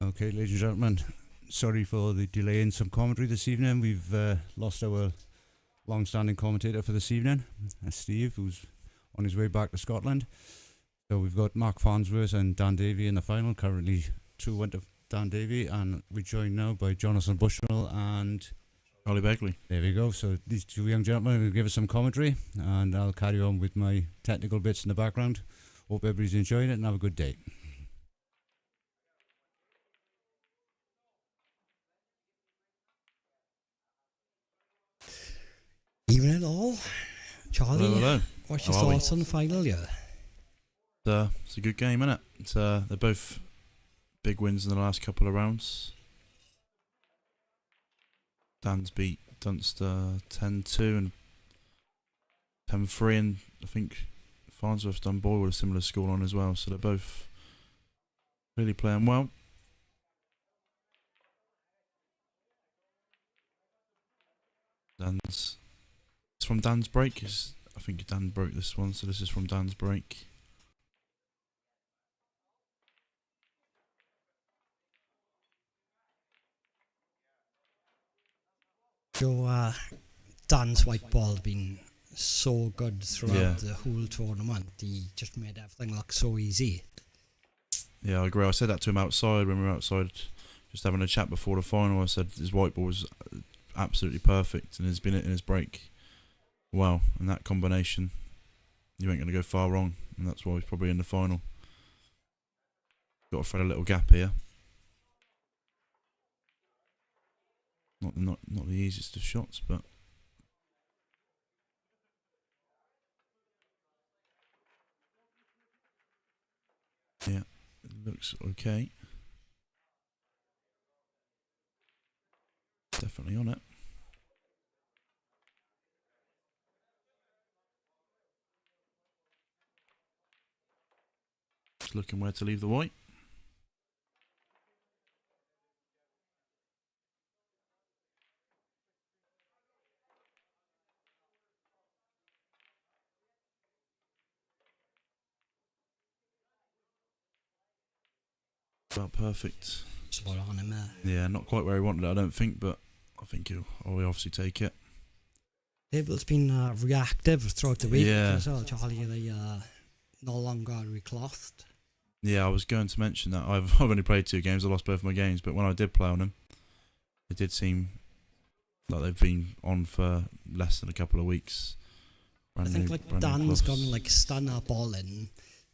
Okay, ladies and gentlemen, sorry for the delay in some commentary this evening. We've lost our long-standing commentator for this evening, Steve, who's on his way back to Scotland. So we've got Mark Farnsworth and Dan Davey in the final. Currently 2-1 to Dan Davey, and we're joined now by Jonathan Bushnell and Charlie Begley. There we go. So these two young gentlemen will give us some commentary, and I'll carry on with my technical bits in the background. Hope everybody's enjoying it and have a good day. Evening all. Charlie, Hello. what's your How are thoughts on the final, yeah? It's a good game, isn't it? They're both big wins in the last couple of rounds. Dan's beat Dunster 10-2 and 10-3, and I think Farnsworth's done Bole with a similar scoreline as well, so they're both really playing well. It's from Dan's break. I think Dan broke this one, so this is from Dan's break. So, Dan's white ball been so good throughout the whole tournament. He just made everything look so easy. Yeah, I agree. I said that to him outside when we were outside just having a chat before the final. I said his white ball was absolutely perfect and has been it in his break. Wow, and that combination, you ain't going to go far wrong, and that's why he's probably in the final. Got to thread a little gap here. Not the easiest of shots, but yeah, it looks okay. Definitely on it. Just looking where to leave the white. About perfect. Spot on him there. Yeah, not quite where he wanted it, I don't think, but I think he'll obviously take it. Table's been reactive throughout the week Yeah. as well, Charlie. They no longer reclothed. Yeah, I was going to mention that. I've only played 2 games. I lost both my games, but when I did play on them, it did seem like they've been on for less than a couple of weeks. I think Dan's gone like stunner ball in,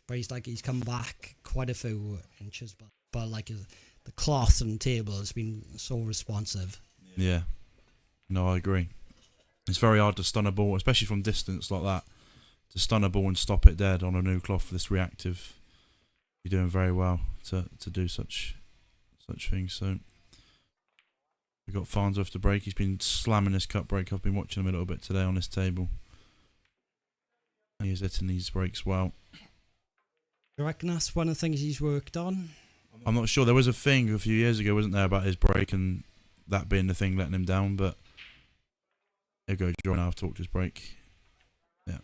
but he's come back quite a few inches, but like the cloth and table has been so responsive. Yeah, no, I agree. It's very hard to stun a ball, especially from distance like that. To stun a ball and stop it dead on a new cloth for this reactive, you're doing very well to do such things. So we've got Farnsworth to break. He's been slamming this cut break. I've been watching him a little bit today on this table. He's hitting these breaks well. You reckon that's one of the things he's worked on? I'm not sure. There was a thing a few years ago, wasn't there, about his break and that being the thing letting him down, but he'll go dry now. I've talked his break. Yeah.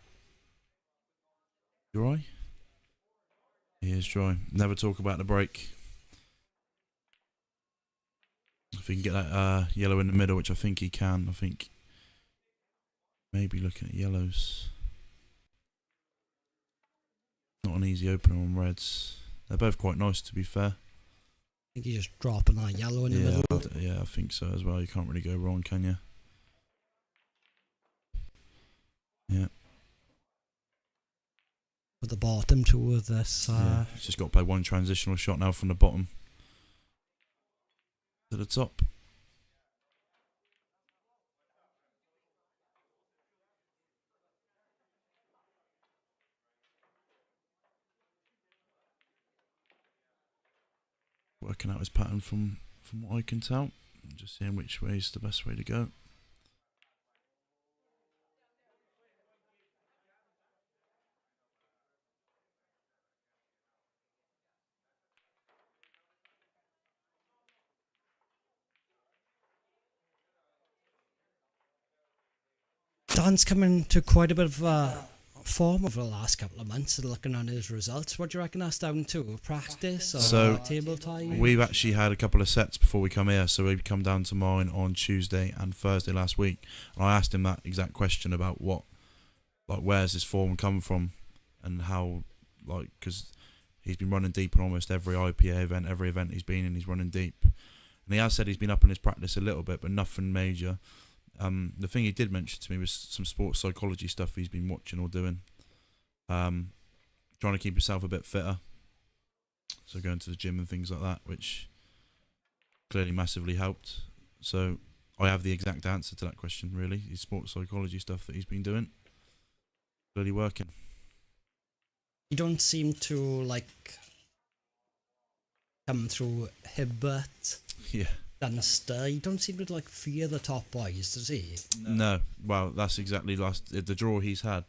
Dry? He is dry. Never talk about the break. If he can get that yellow in the middle, which I think he can, I think maybe looking at yellows. Not an easy opener on reds. They're both quite nice, to be fair. I think he's just dropping that yellow in the middle. Yeah, I think so as well. You can't really go wrong, can you? Yeah. At the bottom too of this. Yeah, he's just got to play one transitional shot now from the bottom to the top. Working out his pattern from what I can tell. Just seeing which way is the best way to go. Dan's coming to quite a bit of form over the last couple of months and looking on his results. What do you reckon that's down to? Practice or So, table time? We've actually had a couple of sets before we come here, so we've come down to mine on Tuesday and Thursday last week. And I asked him that exact question about where's his form come from, and how, because he's been running deep on almost every IPA event, every event he's been in, he's running deep. And he has said he's been up in his practice a little bit, but nothing major. The thing he did mention to me was some sports psychology stuff he's been watching or doing. Trying to keep himself a bit fitter. So going to the gym and things like that, which clearly massively helped. So I have the exact answer to that question, really. His sports psychology stuff that he's been doing. Clearly working. You don't seem to come through Hibbert, Yeah. Dunster. You don't seem to fear the top boys, does he? No. Well, that's exactly the draw he's had.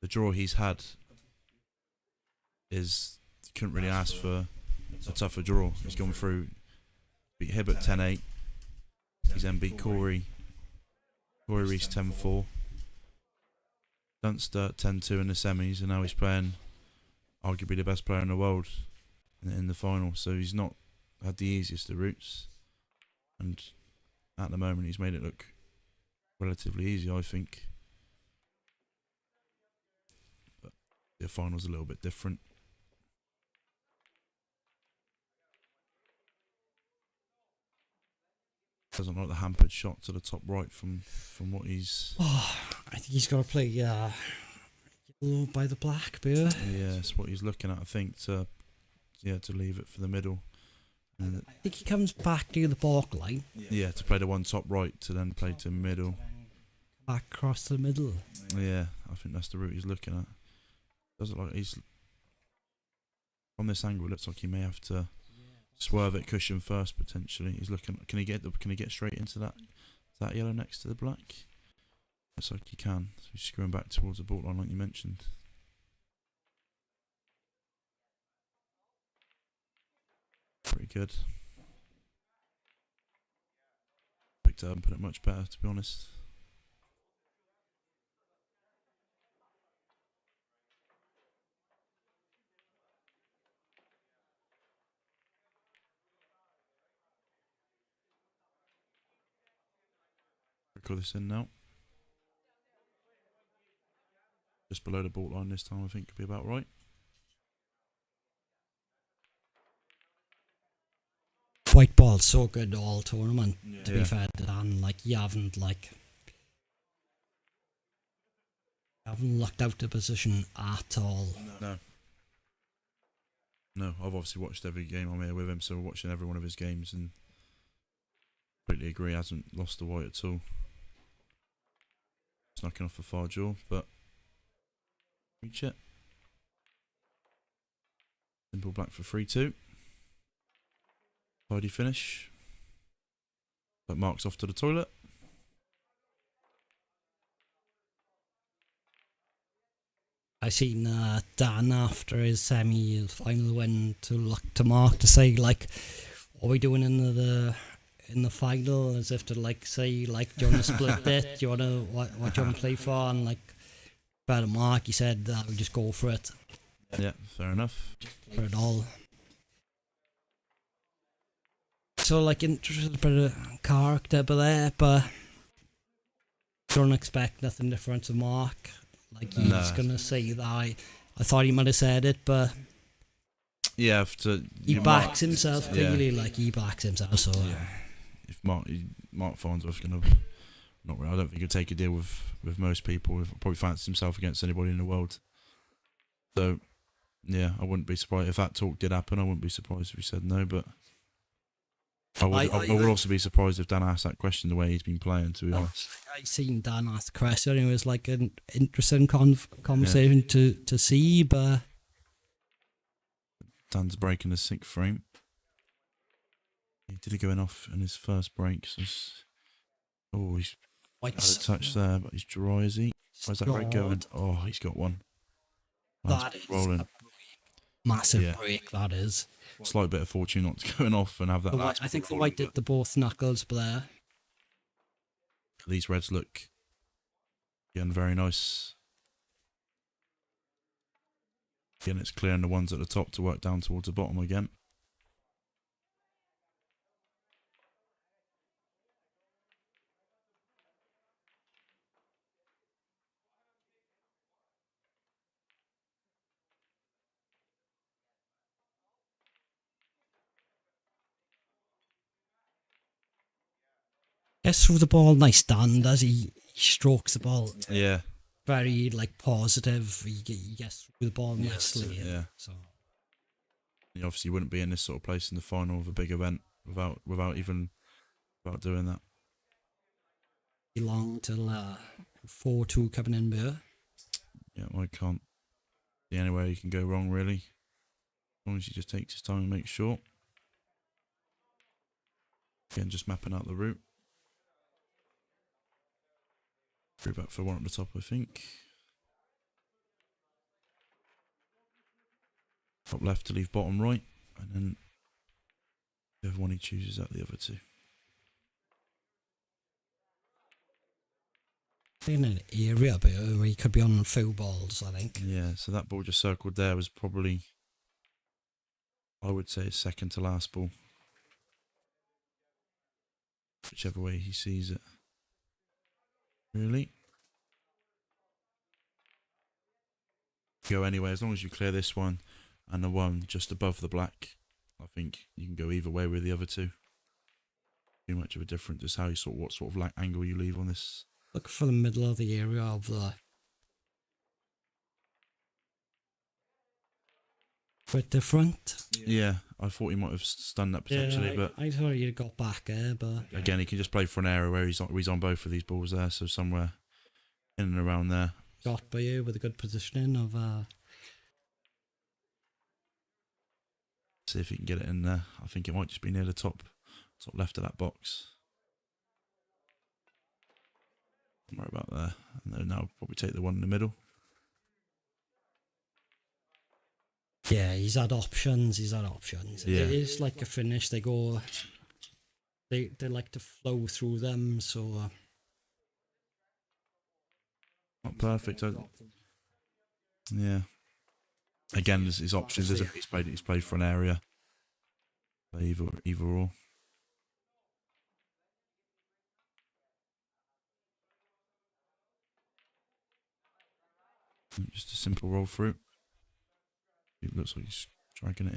The draw he's had is couldn't really ask for a tougher draw. He's gone through, beat Hibbert 10-8. He's then beat Corey Reese 10-4. Dunster 10-2 in the semis, and now he's playing arguably the best player in the world in the final. So he's not had the easiest of routes, and at the moment he's made it look relatively easy, I think. But the final's a little bit different. Doesn't like the hampered shot to the top right from what he's. Oh, I think he's got to play yellow by the black bear. Yeah, it's what he's looking at, I think, to leave it for the middle. And I think he comes back near the back line. yeah, to play the one top right, to then play to middle. Back across the middle. Yeah, I think that's the route he's looking at. Does it like he's from this angle? It looks like he may have to swerve it cushion first potentially. He's looking. Can he get straight into that yellow next to the black? Looks like he can. So he's screwing back towards the ball line, like you mentioned. Pretty good. Picked it up and put it much better, to be honest. Record this in now. Just below the ball line this time, I think could be about right. White ball's so good all tournament. To be fair to Dan, you haven't looked out of position at all. No, I've obviously watched every game I'm here with him, so we're watching every one of his games and completely agree, hasn't lost the white at all. Snacking off a far jaw, but reach it. Simple black for 3-2. Tidy finish. But Mark's off to the toilet. I seen Dan after his semi-final win to look to Mark to say what are we doing in the final, as if to say do you want to split it? Do you want to what do you want to play for? And better Mark, he said we just go for it. Yeah, fair enough. For it all. So interested a bit of character but don't expect nothing different to Mark. He's gonna say that I thought he might have said it, but yeah, he backs himself clearly. He backs himself. So if Mark Farnsworth's gonna not really, I don't think he'll take a deal with most people. He'll probably fancy himself against anybody in the world. So yeah, I wouldn't be surprised if that talk did happen. I wouldn't be surprised if he said no, but I would also be surprised if Dan asked that question the way he's been playing, to be honest. I seen Dan ask the question. It was an interesting conversation to see, but Dan's breaking the 6th frame. He did it going off in his first break. So he's had a touch there, but he's dry, is he? Where's that break going? Oh, he's got one. That is rolling. A massive break, that is. Slight bit of fortune not going off and have that. I think the white did the both knuckles there. These reds look again very nice. Again, it's clearing the ones at the top to work down towards the bottom again. Gets through the ball, nice stand as he strokes the ball. Yeah. Very like positive. He gets through the ball Yes, nicely. yeah. So You obviously wouldn't be in this sort of place in the final of a big event without doing that. he long till 4-2 coming in there. Yeah, I can't see anywhere you can go wrong really. As long as he just takes his time and makes sure. Again, just mapping out the route. Through back for one at the top, I think. Top left to leave bottom right, and then the other one he chooses out the other two. In an area but where he could be on few balls, I think. Yeah, so that ball just circled there was probably, I would say, his second to last ball. Whichever way he sees it. Really? Go anyway, as long as you clear this one and the one just above the black. I think you can go either way with the other two. Too much of a difference, just how you what sort of angle you leave on this. Look for the middle of the area of the bit different. Yeah, I thought he might have stunned that potentially, but I thought he'd got back there, but again, he can just play for an area where he's on both of these balls there, so somewhere in and around there. got by you with a good positioning of See if he can get it in there. I think it might just be near the top left of that box. Right about there. And then now probably take the one in the middle. yeah, he's had options. Yeah. It is like a finish. They go, they like to flow through them. So Not perfect. Yeah. Again, there's his options. Isn't it? He's played for an area. Play either or. Just a simple roll through. It looks like he's dragging it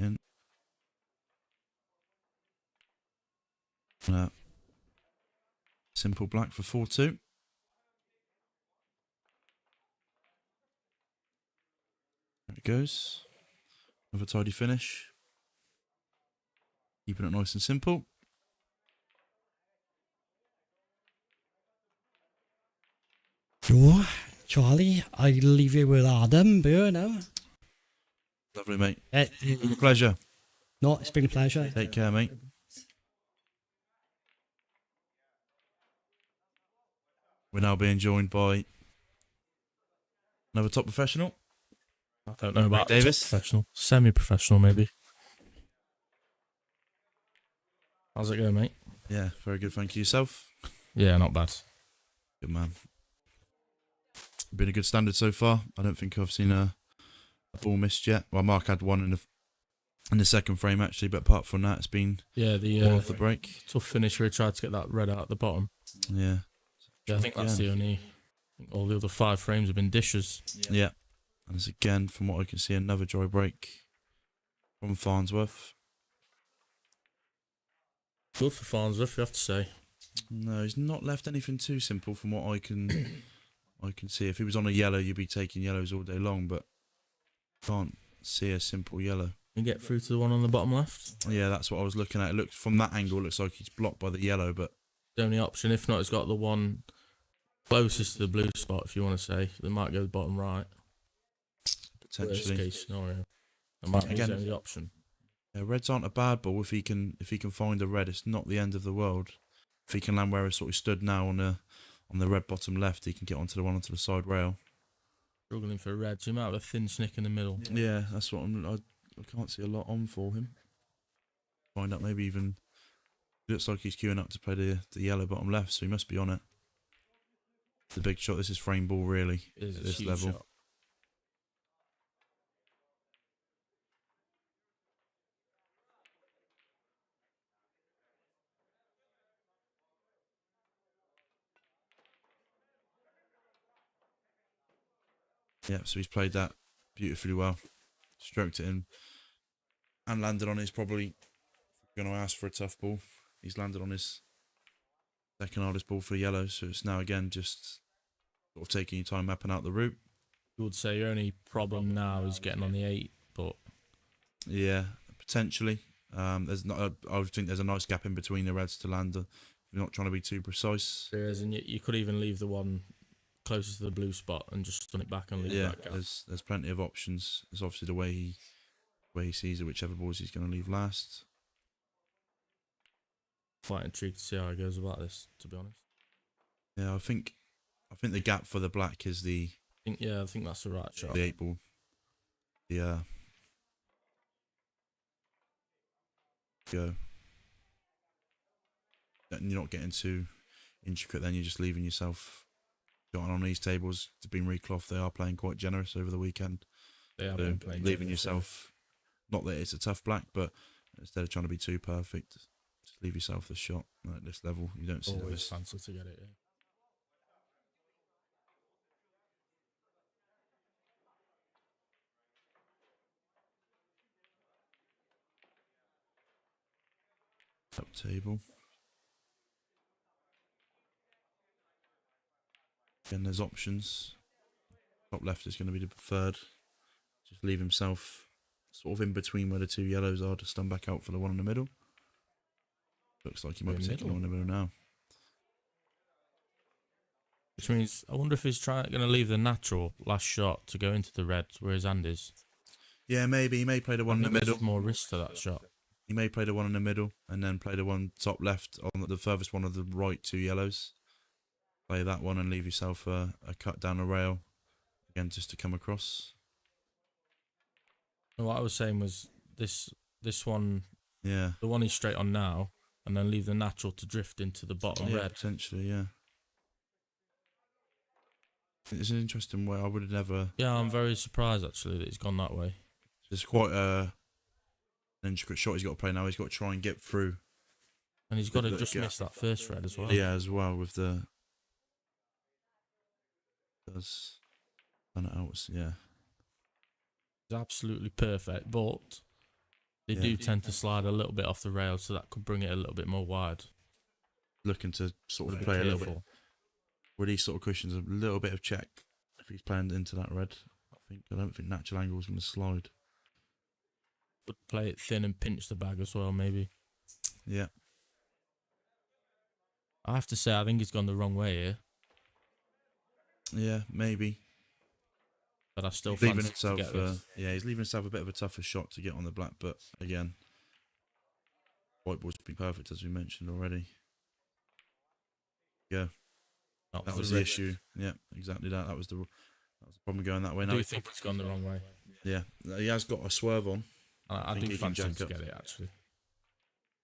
in. Simple black for 4-2. There it goes. Another tidy finish. Keeping it nice and simple. sure, Charlie, I leave you with Adam here now. Lovely, mate. Been a pleasure. No, it's been a pleasure. Take care, mate. We're now being joined by another top professional. I don't know about Davis? top professional, semi-professional maybe. How's it going, mate? Yeah, very good. Thank you. Yourself? Yeah, not bad. Good man. Been a good standard so far. I don't think I've seen a ball missed yet. Well, Mark had one in the second frame actually, but apart from that, it's been Yeah, the all off the break. tough finish where he tried to get that red out at the bottom. Yeah. Yeah, I think that's the only. I think all the other 5 frames have been dishes. Yeah. And there's again, from what I can see, another dry break from Farnsworth. Good for Farnsworth, you have to say. No, he's not left anything too simple from what I can see. If he was on a yellow, you'd be taking yellows all day long, but can't see a simple yellow. You get through to the one on the bottom left. Yeah, that's what I was looking at. It looks from that angle, it looks like he's blocked by the yellow, but The only option. If not, he's got the one closest to the blue spot, if you want to say. They might go the bottom right. Worst potentially. case scenario. That might be his Again, only option. Yeah, reds aren't a bad ball if he can find a red. It's not the end of the world. If he can land where he sort of stood now on the red bottom left, he can get onto the side rail. Struggling for red, so he might have a thin snick in the middle. Yeah, that's what I can't see a lot on for him. Find out maybe even looks like he's queuing up to play the yellow bottom left, so he must be on it. The big shot. This is frame ball really It is at a this huge level. shot. Yeah, so he's played that beautifully well. Stroked it in and landed on his probably going to ask for a tough ball. He's landed on his second hardest ball for yellow, so it's now again just sort of taking your time mapping out the route. You would say your only problem now is getting on the 8, but Yeah, potentially. There's not. I think there's a nice gap in between the reds to land. You're not trying to be too precise. there is, and you could even leave the one closest to the blue spot and just stun it back and leave Yeah, that gap. there's plenty of options. It's obviously the way he sees it, whichever balls he's going to leave last. Quite intrigued to see how he goes about this, to be honest. Yeah, I think the gap for the black is the I think that's the right shot. 8 ball. Yeah. Go. And you're not getting too intricate then, you're just leaving yourself got on these tables to be recloth. They are playing quite generous over the weekend. They have So been playing leaving generous, yourself, not that it's a tough black, but instead of trying to be too perfect, just leave yourself the shot at this level. You don't see always those. fancy to get it. Yeah. Up table. Again, there's options. Top left is going to be the preferred. Just leave himself sort of in between where the 2 yellows are to stun back out for the one in the middle. Looks like he might be taking the one in the middle now. Which means, I wonder if he's going to leave the natural last shot to go into the red where his hand is. Yeah, maybe. He may play the one in the middle. More risk to that shot. He may play the one in the middle and then play the one top left on the furthest one of the right 2 yellows. Play that one and leave yourself a cut down the rail. Again, just to come across. And what I was saying was this one, Yeah. the one he's straight on now, and then leave the natural to drift into the bottom Yeah, red. potentially, yeah. It's an interesting way. I would have never... Yeah, I'm very surprised actually that he's gone that way. It's quite an intricate shot he's got to play now. He's got to try and get through. And he's got to The just gap. miss that first red as well. Yeah, as well with the... Does... And it out, yeah. It's absolutely perfect, but they do tend to slide a little bit off the rail, so that could bring it a little bit more wide. Looking to sort of Be play a little bit... careful. With these sort of cushions, a little bit of check if he's playing into that red. I don't think natural angle is going to slide. Would play it thin and pinch the bag as well, maybe. Yeah. I have to say, I think he's gone the wrong way here, Yeah, maybe. but I still Leaving fancy himself, to get this. he's leaving himself a bit of a tougher shot to get on the black, but again, white ball's been perfect as we mentioned already. Yeah, that was the red. issue. Yeah, exactly that. That was the problem going that way. I Now, do think he's gone the wrong way. yeah, he has got a swerve on. I think do he can fancy him jack to up. get it, actually.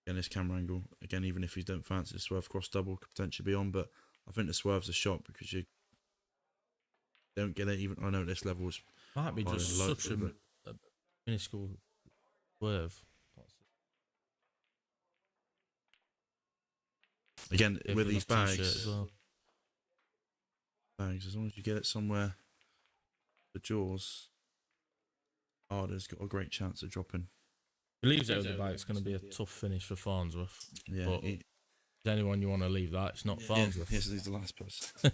Again, this camera angle. Again, even if you don't fancy the swerve cross double, could potentially be on, but I think the swerve's a shot because you don't get it. Even I know this level is Might be higher just than such local, a minuscule swerve. again Yeah, with for these that t-shirt bags. as well. As long as you get it somewhere, the jaws, there's got a great chance of dropping. If he leaves it over the back, it's going to be a tough finish for Farnsworth. Yeah, But if there's anyone you want to leave that, it's not Farnsworth. yes, he's the last person.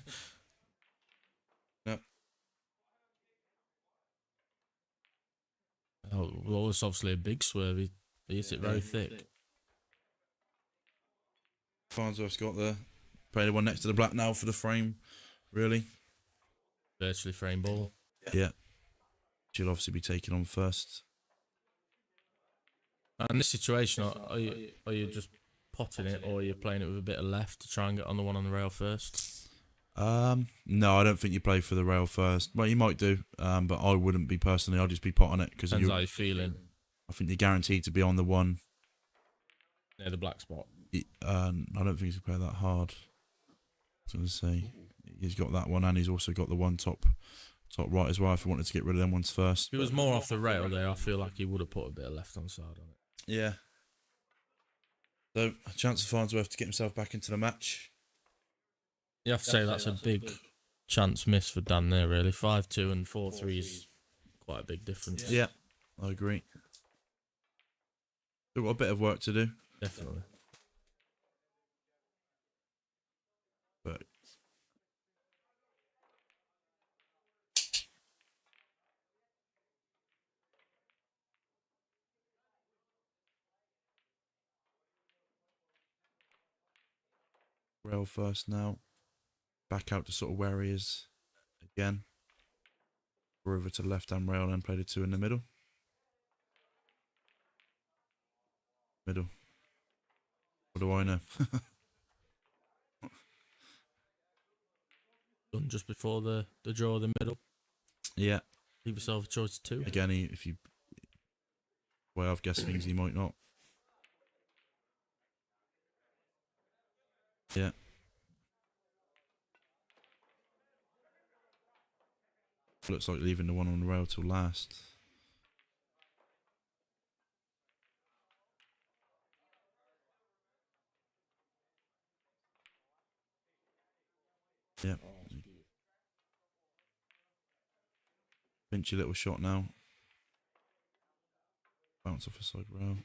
Yep. Oh, well, it's obviously a big swerve. He hits it very thick. Farnsworth's got the play the one next to the black now for the frame, really. Virtually frame ball. Yeah. She'll obviously be taken on first. And in this situation, are you just potting it, or are you playing it with a bit of left to try and get on the one on the rail first? No, I don't think you play for the rail first. Well, you might do, but I wouldn't be personally. I'd just be potting it because Depends how you're feeling. I think you're guaranteed to be on the one. Near the black spot. I don't think he's play that hard. I was going to say he's got that one, and he's also got the one top right as well. If he wanted to get rid of them ones first, If it was more off the rail there, I feel like he would have put a bit of left on side on it. yeah. So a chance for Farnsworth to get himself back into the match. You have to say that's a big chance miss for Dan there, really. 5-2 and 4-3 is quite a big difference. Yeah, I agree. Still got a bit of work to do, Definitely. but rail first now. Back out to sort of where he is again. We're over to the left-hand rail and play the 2 in the middle. Middle. What do I know? Done just before the draw of the middle. Yeah. Leave yourself a choice of 2. Again, if you... Well, I've guessed things he might not. Yeah. Looks like leaving the one on the rail till last. Yeah. Pinchy little shot now. Bounce off a side rail.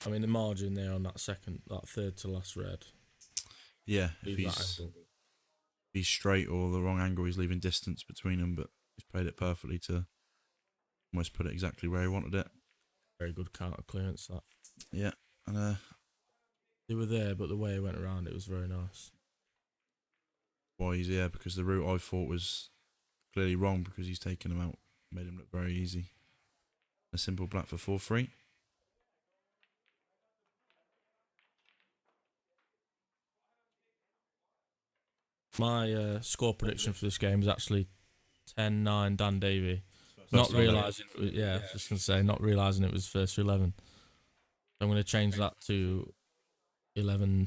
I mean, the margin there on that third to last red. Yeah, if Leave that angle. he's straight or the wrong angle, he's leaving distance between them, but he's played it perfectly to almost put it exactly where he wanted it. Very good counter clearance, that. Yeah, and They were there, but the way he went around it was very nice. why he's there, because the route I thought was clearly wrong because he's taken him out, made him look very easy. A simple black for 4-3. My score prediction for this game is actually 10-9 Dan Davey. Not realising, yeah, just gonna say, not realising it was first to 11. So I'm gonna change that to 11-9.5.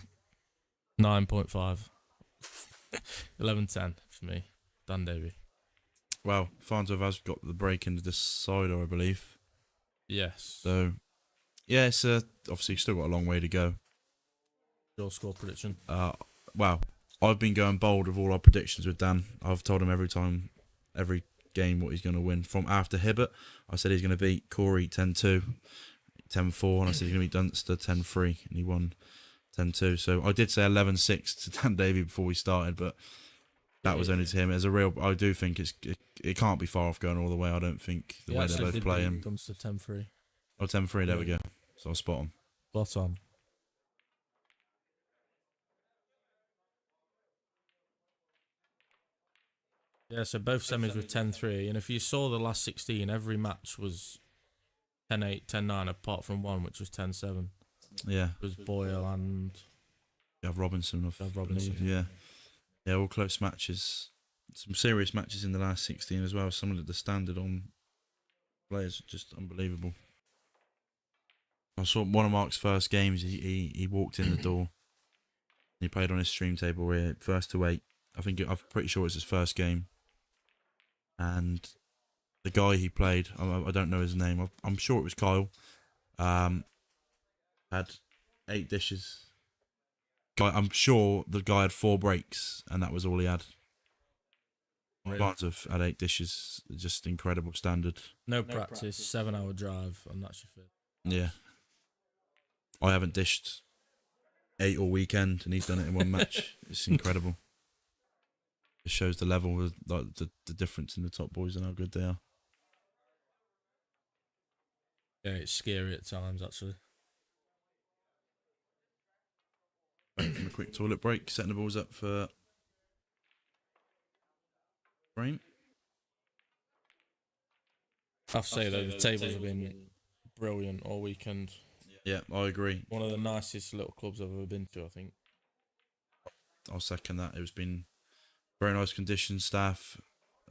11-10 for me, Dan Davey. Well, Farnsworth has got the break into this decider, I believe. Yes. So, yeah, it's obviously still got a long way to go. Your score prediction? Well, I've been going bold with all our predictions with Dan. I've told him every game what he's going to win. From after Hibbert, I said he's going to beat Corey 10-2, 10-4, and I said he's going to beat Dunster 10-3, and he won 10-2. So I did say 11-6 to Dan Davey before we started, but that was only to him. As a real, I do think it can't be far off going all the way. I don't think the way they're both playing. Dunster 10-3. Oh, 10-3, there we go. So I'll spot him. Spot on. Yeah, so both semis were 10-3, and if you saw the last 16, every match was 10-8, 10-9, apart from one, which was 10-7. Yeah. It was Boyle and... Gav Robinson. Yeah. Yeah, all close matches. Some serious matches in the last 16 as well. Some of the standard on players are just unbelievable. I saw one of Mark's first games. He walked in the door. He played on his stream table where first to 8. I'm pretty sure it's his first game. And the guy he played, I don't know his name. I'm sure it was Kyle. Had 8 dishes. I'm sure the guy had 4 breaks, and that was all he had. Barnes had 8 dishes. Just incredible standard. No practice, 7-hour drive, and that's your fit. Yeah. I haven't dished 8 all weekend, and he's done it in one match. It's incredible. It shows the level of the difference in the top boys and how good they are. Yeah, it's scary at times, actually. Back from a quick toilet break, setting the balls up for frame. I have to say, though, the tables have been brilliant all weekend. Yeah, I agree. One of the nicest little clubs I've ever been to, I think. I'll second that. It's been very nice conditions. Staff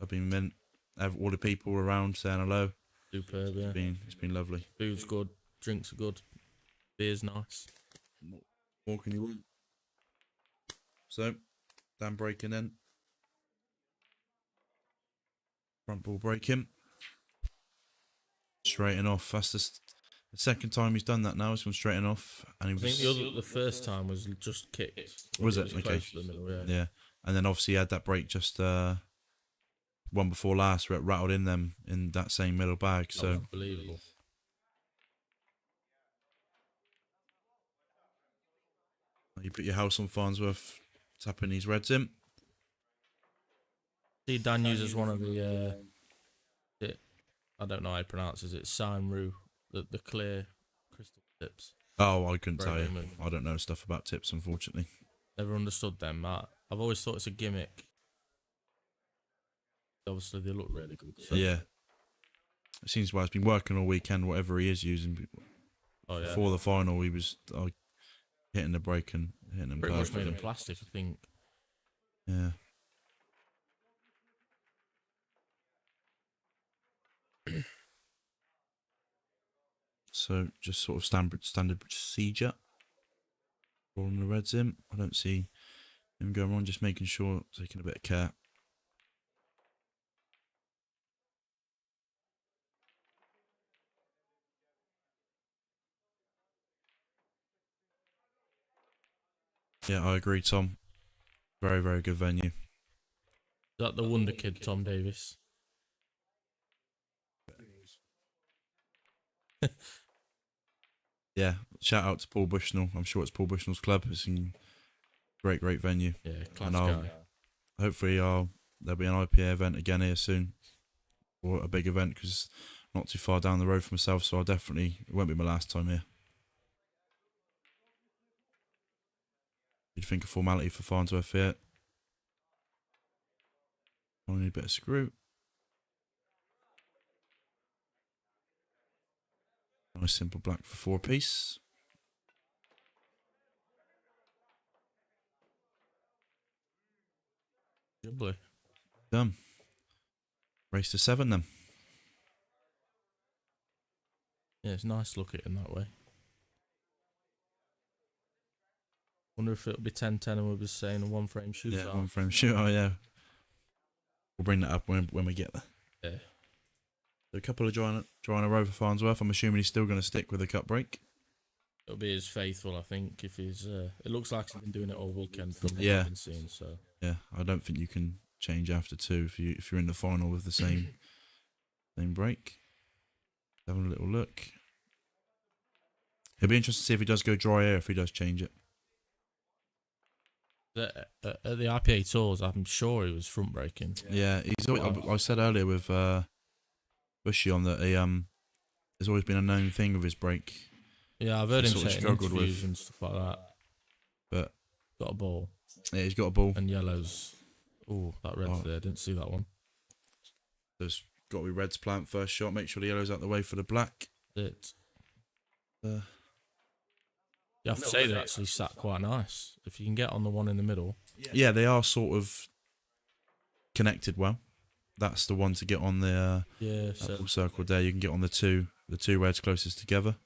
have been mint. Have all the people around saying hello. Superb, yeah. It's been lovely. Food's good, drinks are good, beer's nice. What more can you want? So, Dan breaking in. Front ball breaking. Straighten off. That's The second time he's done that now, he's gone straight in off, and he I think was the first time was just kicked. Was It it? Okay. close to the middle, yeah. yeah, and then obviously he had that break just one before last where it rattled in them in that same middle bag. That So was unbelievable. you put your house on Farnsworth, tapping these reds in. See, Dan uses one of the I don't know how he pronounces it. Sanru, the clear crystal tips. Oh, I couldn't Very tell you. good. I don't know stuff about tips, unfortunately. Never understood them. I've always thought it's a gimmick. Obviously, they look really good. So. Yeah. It seems like he's been working all weekend, whatever he is using. Oh, yeah. Before the final, he was hitting the break and hitting them Pretty much made perfectly. of plastic, I think. Yeah. So just sort of standard procedure. Rolling the reds in. I don't see him going wrong, just making sure, taking a bit of care. Yeah, I agree, Tom. Very, very good venue. Is that the wonder kid, Tom Davis? Yeah, shout out to Paul Bushnell. I'm sure it's Paul Bushnell's club. It's a great venue. Yeah, class And guy. hopefully there'll be an IPA event again here soon. Or a big event, because it's not too far down the road for myself, so it won't be my last time here. You'd think a formality for Farnsworth here. Only a bit of screw. Nice simple black for 4-piece. Lovely. Done. Race to 7 then. Yeah, it's nice to look at it in that way. Wonder if it'll be 10-10 and we'll be saying a one frame shootout. Yeah, one frame shoot. Oh yeah. We'll bring that up when we get there. Yeah. So a couple of drying a row for Farnsworth. I'm assuming he's still going to stick with the cut break. It'll be as faithful, I think. If he's, it looks like he's been doing it all weekend from what Yeah. I've been seeing. So Yeah, I don't think you can change after 2 if you're in the final with the same break. Having a little look. It'll be interesting to see if he does go dry air, if he does change it. at the IPA tours, I'm sure he was front braking. Yeah, he's. I said earlier with Bushy on that. There's always been a known thing with his brake, Yeah, I've heard He him sort of say in struggled with. interviews and stuff like that. but Got a ball yeah, he's got a ball. and yellows. Oh, that red's there. Didn't see that one. There's got to be red's plant first shot. Make sure the yellow's out the way for the black. It. Uh, You have to say they're actually sat quite nice. If you can get on the one in the middle. yeah, they are sort of connected well. That's the one to get on the Yeah, that so little circle there. You can get on the two reds closest together.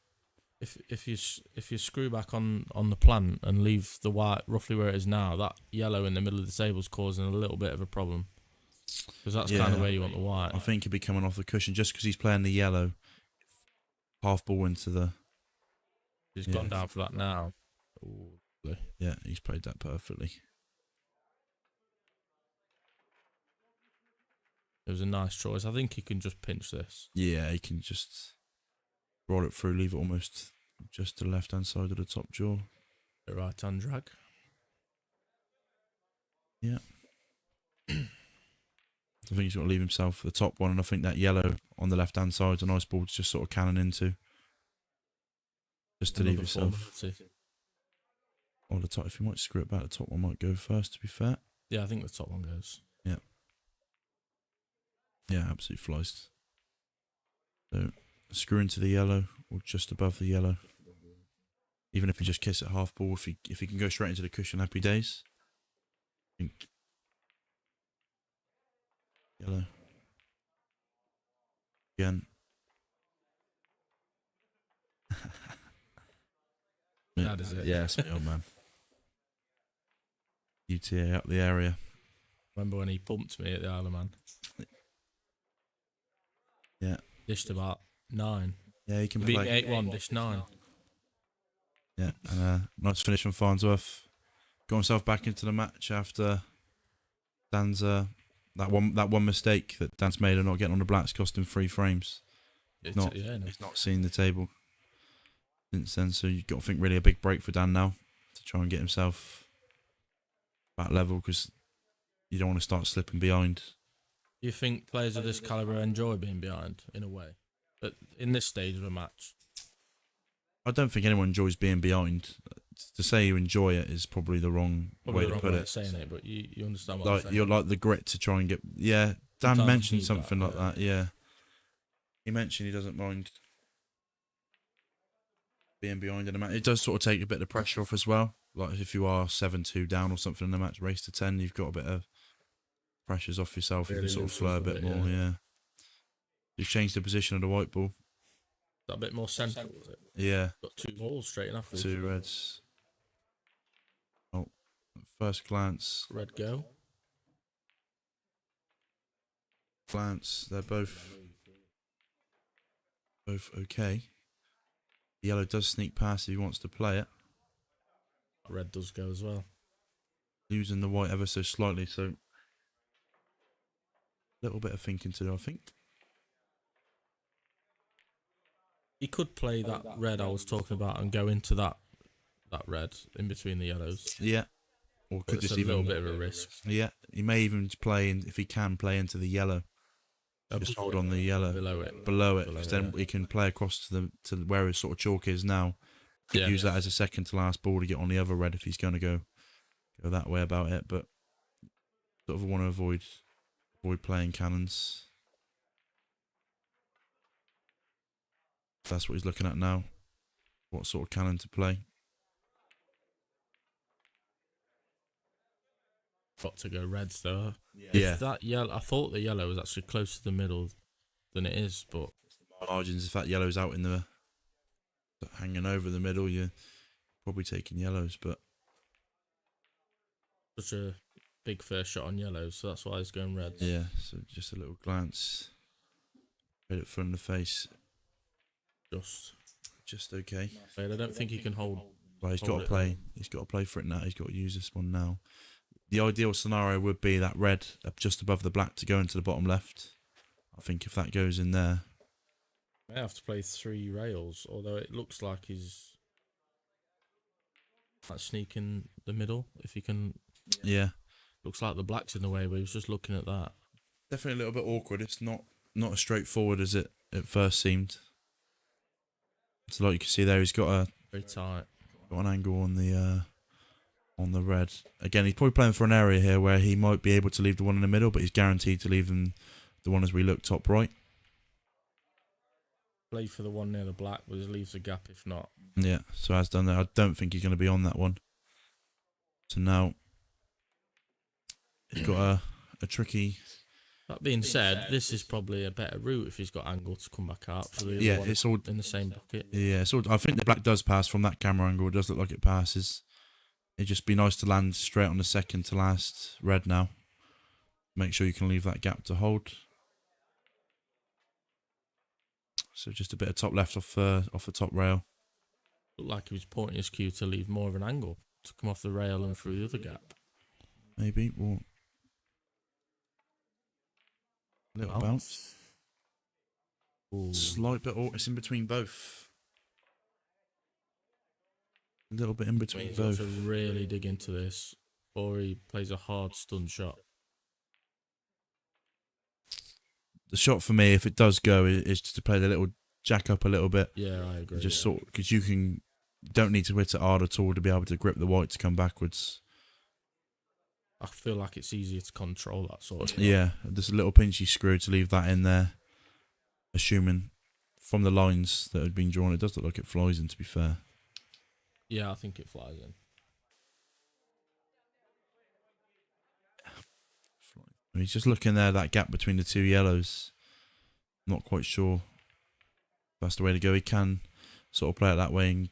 if you screw back on the plant and leave the white roughly where it is now, that yellow in the middle of the table's causing a little bit of a problem. Because that's kind of Yeah. where you want the white. I think he'll be coming off the cushion just because he's playing the yellow. Half ball into the. He's Yeah. gone down for that now. Ooh, lovely. Yeah, he's played that perfectly. It was a nice choice. I think he can just pinch this. Yeah, he can just roll it through, leave it almost just to the left hand side of the top jaw. The right hand drag. Yeah. I think he's got to leave himself for the top one, and I think that yellow on the left hand side is a nice ball to just sort of cannon into. Just to leave Another yourself. formality. Or the top, if you might screw it back, the top one might go first, to be fair. Yeah, I think the top one goes. Yeah, absolutely flies. So, screw into the yellow, or just above the yellow. Even if you just kiss it half ball, if he can go straight into the cushion, happy days. I think yellow. Again. That is it. Yeah, it's me, old man. UTA up the area. Remember when he pumped me at the Isle of Man? Yeah. Dished about 9. Yeah, he can Beat play. me 8-1, dish 9. Yeah, and nice finish from Farnsworth. Got himself back into the match after Dan's that one mistake that Dan's made of not getting on the blacks cost him 3 frames. He's not seen the table since then, so you've got to think really a big break for Dan now to try and get himself back level, because you don't want to start slipping behind. You think players of this calibre enjoy being behind, in a way? But in this stage of a match? I don't think anyone enjoys being behind. To say you enjoy it is probably the wrong way to put it. Saying it, but you understand what I'm saying. You're like the grit to try and get. Yeah, Dan Sometimes mentioned you something need like that, that. Yeah, he mentioned he doesn't mind being behind in a match. It does sort of take a bit of pressure off as well. Like if you are 7-2 down or something in the match, race to 10, you've got a bit of pressures off yourself. You Really can sort of loosens flow a a bit bit, more. Yeah. You've changed the position of the white ball. Is that a bit more central, is it? Yeah. Got 2 balls straight enough. 2 reds. Oh, at first glance. Red go. They're both okay. Yellow does sneak past if he wants to play it. Red does go as well. Losing the white ever so slightly, so a little bit of thinking to do, I think. He could play that red I was talking about and go into that red in between the yellows. Yeah. Or But could it's just a even little bit of a risk. Yeah, he may even play in, if he can play into the yellow. Just hold on the yellow Below it. because then he can play across to where his sort of chalk is now. Could use that as a second to last ball to get on the other red if he's going to go that way about it. But sort of want to avoid playing cannons. That's what he's looking at now. What sort of cannon to play? Got to go reds though. Yeah. If that yellow, I thought the yellow was actually closer to the middle than it is, but Margins, if that yellow's out in the hanging over the middle, you're probably taking yellows, but such a big first shot on yellows, so that's why he's going reds. yeah, so just a little glance. Right at front of the face. Just okay. But I don't think he can hold. Well, he's got hold to it play. He's got to play for it now. He's got to use this one now. The ideal scenario would be that red up just above the black to go into the bottom left. I think if that goes in there, May have to play 3 rails, although it looks like he's like sneaking the middle. If he can, yeah, looks like the black's in the way, but he was just looking at that. definitely a little bit awkward. It's not as straightforward as it at first seemed. So like you can see there, he's got Very tight. an angle on the red. Again, he's probably playing for an area here where he might be able to leave the one in the middle, but he's guaranteed to leave the one as we look top right. Play for the one near the black, but just leaves a gap if not. Yeah, so has done that. I don't think he's going to be on that one. So now he's got a tricky. That being said, this is probably a better route if he's got angle to come back out for the other one It's all in the same bucket. Yeah, so I think the black does pass from that camera angle. It does look like it passes. It'd just be nice to land straight on the second to last red now. Make sure you can leave that gap to hold. So just a bit of top left off the top rail. Looked like he was pointing his cue to leave more of an angle to come off the rail and through the other gap. Maybe. Well, little bounce. Ooh. Slight bit. It's in between both. A little bit in between He's got both. to really dig into this, or he plays a hard stun shot. The shot for me, if it does go, is just to play the little jack up a little bit. Yeah, I agree. Just sort, because you don't need to hit it hard at all to be able to grip the white to come backwards. I feel like it's easier to control that sort of shot. Yeah, just a little pinchy screw to leave that in there. Assuming from the lines that had been drawn, it does look like it flies in, to be fair. Yeah, I think it flies in. He's just looking there, that gap between the 2 yellows. Not quite sure if that's the way to go. He can sort of play it that way and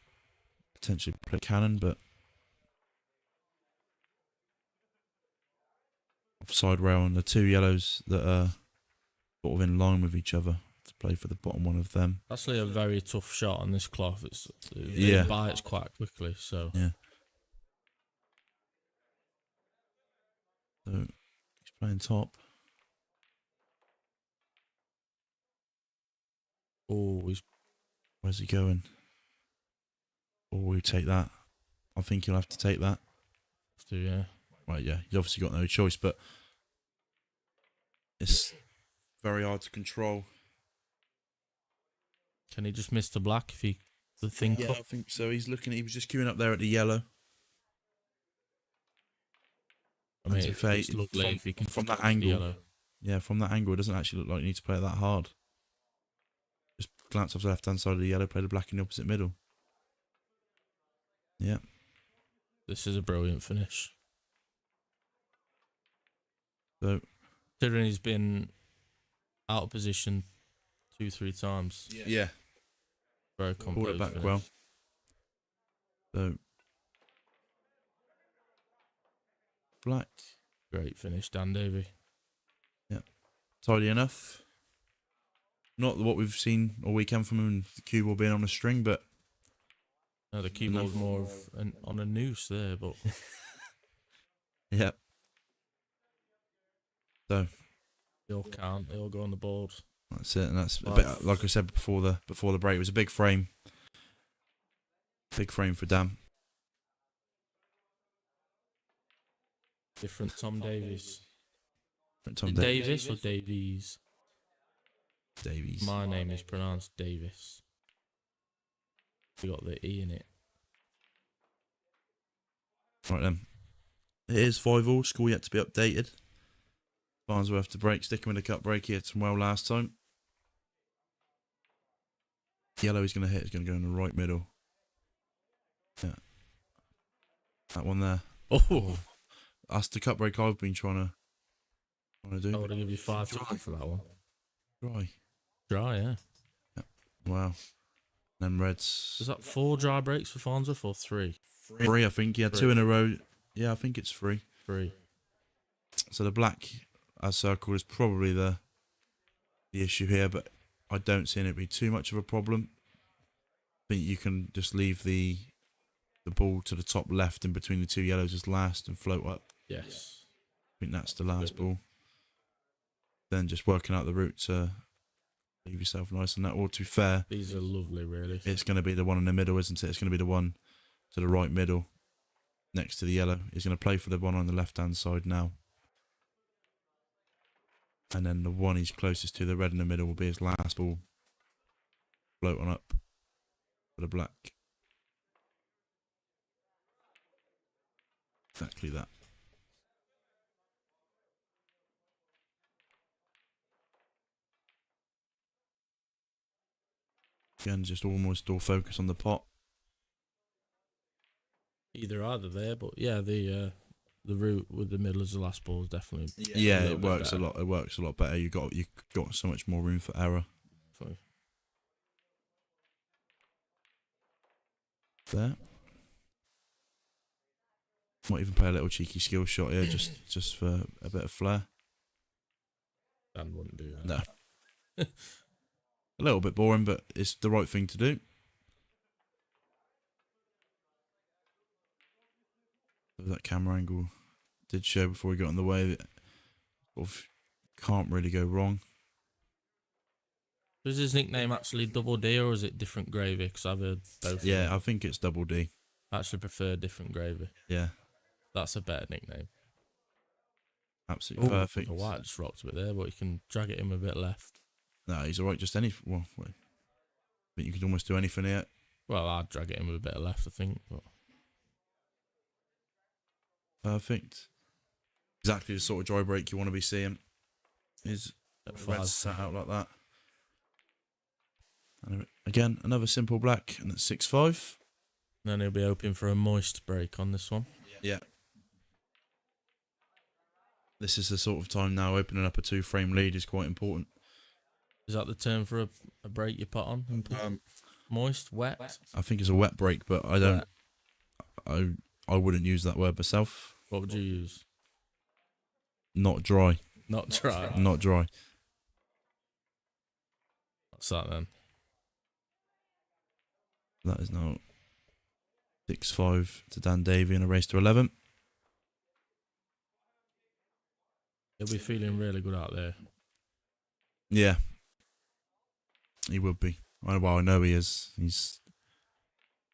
potentially play cannon, but offside rail and the 2 yellows that are sort of in line with each other to play for the bottom one of them. Actually, a very tough shot on this cloth. Yeah. It bites quite quickly, so. Yeah. So he's playing top. Oh, Where's he going? Oh, we take that. I think he'll have to take that. yeah. Right, yeah. He's obviously got no choice, but it's very hard to control. Can he just miss the black if the thing Yeah, cut? I think so. He was just queuing up there at the yellow. I mean, And to be fair, it's lovely if he can from cut that the angle. yellow. Yeah, from that angle, it doesn't actually look like you need to play it that hard. Just glance off the left-hand side of the yellow, play the black in the opposite middle. Yeah. This is a brilliant finish. So, Considering he's been out of position 2-3 times. yeah. Very Pulled composed it back finish. well. So, black. Great finish, Dan Davey. Tidy enough. Not what we've seen all weekend from him, and the cue ball being on a string, but No, the cue ball's more of on a noose there, but yeah. So they all count. They all go on the board. that's it, and that's a bit like I said before the break. It was a big frame for Dan. Different Tom Davies. Tom Davis or Davies? Davies. My name is pronounced Davis. We got the E in it. Right then. It is 5-all. Score yet to be updated. Barnes will have to break. Sticking with the cut break. He had some well last time. Yellow he's going to hit. Is going to go in the right middle. Yeah. That one there. Oh, That's the cut break I've been trying to do. I would have given you 5 tickets for that one. Dry. Dry, yeah. Wow. Then reds. Is that 4 dry breaks for Farnsworth or 3? 3, I think. Yeah, 2 in a row. Yeah, I think it's 3. 3. So the black as circled is probably the issue here, but I don't see it be too much of a problem. I think you can just leave the ball to the top left in between the 2 yellows as last and float up. Yes. I think that's the last ball. Then just working out the route to leave yourself nice on that. Or to be fair, These are lovely, really. it's going to be the one in the middle, isn't it? It's going to be the one to the right middle next to the yellow. He's going to play for the one on the left-hand side now. And then the one he's closest to, the red in the middle, will be his last ball. Float on up for the black. Exactly that. Again, just almost all focus on the pot. Either there, but yeah, the route with the middle as the last ball is definitely Yeah, a little it bit works better. a lot. It works a lot better. You got so much more room for error So, there. Might even play a little cheeky skill shot here, just for a bit of flair. Dan wouldn't do that. No. A little bit boring, but it's the right thing to do. That camera angle did show before we got on the way that sort of can't really go wrong. Is his nickname actually Double D or is it different gravy? Because I've heard both. Yeah, of them. I think it's double D. I actually prefer different gravy. Yeah, That's a better nickname. absolutely perfect. The white just rocked a bit there, but you can drag it in a bit left. No, he's alright. Just any. Well, I think you could almost do anything here. Well, I'd drag it in with a bit of left, I think. But Perfect. Exactly the sort of dry break you want to be seeing. Is at red 5. sat out like that. And again, another simple black, and it's 6-5. Then he'll be hoping for a moist break on this one. Yeah. This is the sort of time now. Opening up a 2-frame lead is quite important. Is that the term for a break you put on? Moist, wet? I think it's a wet break, but I don't. I wouldn't use that word myself. What would you use? Not dry. Not dry. Not dry. That's that then. That is now 6-5 to Dan Davey in a race to 11. He'll be feeling really good out there. Yeah, he would be. Well, I know he is. He's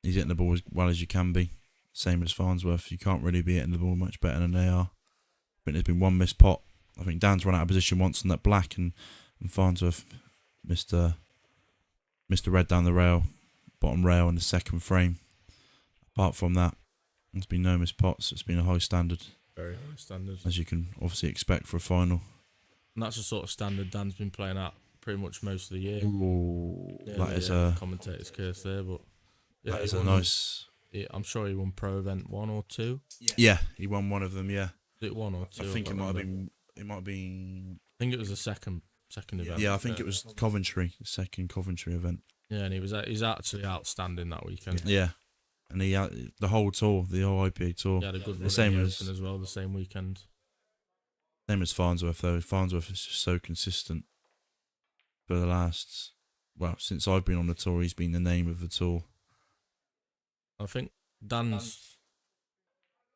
hitting the ball as well as you can be. Same as Farnsworth. You can't really be hitting the ball much better than they are. I think there's been one missed pot. I think Dan's run out of position once on that black, and Farnsworth missed red down the rail, bottom rail in the second frame. Apart from that, there's been no missed pots. It's been a high standard, Very high standard. as you can obviously expect for a final. And that's the sort of standard Dan's been playing at pretty much most of the year. Ooh, Yeah, that is a commentator's curse there, but yeah, that is he a won- nice. I'm sure he won pro event 1 or 2. Yeah, he won one of them. Yeah, Was it 1 or 2? I think it can't might have remember. been. It might have been. I think it was the second event. Yeah, I think it was Coventry, the second Coventry event. Yeah, and he's actually outstanding that weekend. Yeah, and he the whole tour, the whole IPA tour. He had a good The run same in the as- Open as well the same weekend. Same as Farnsworth though. Farnsworth is just so consistent for the last. Well, since I've been on the tour, he's been the name of the tour. I think Dan's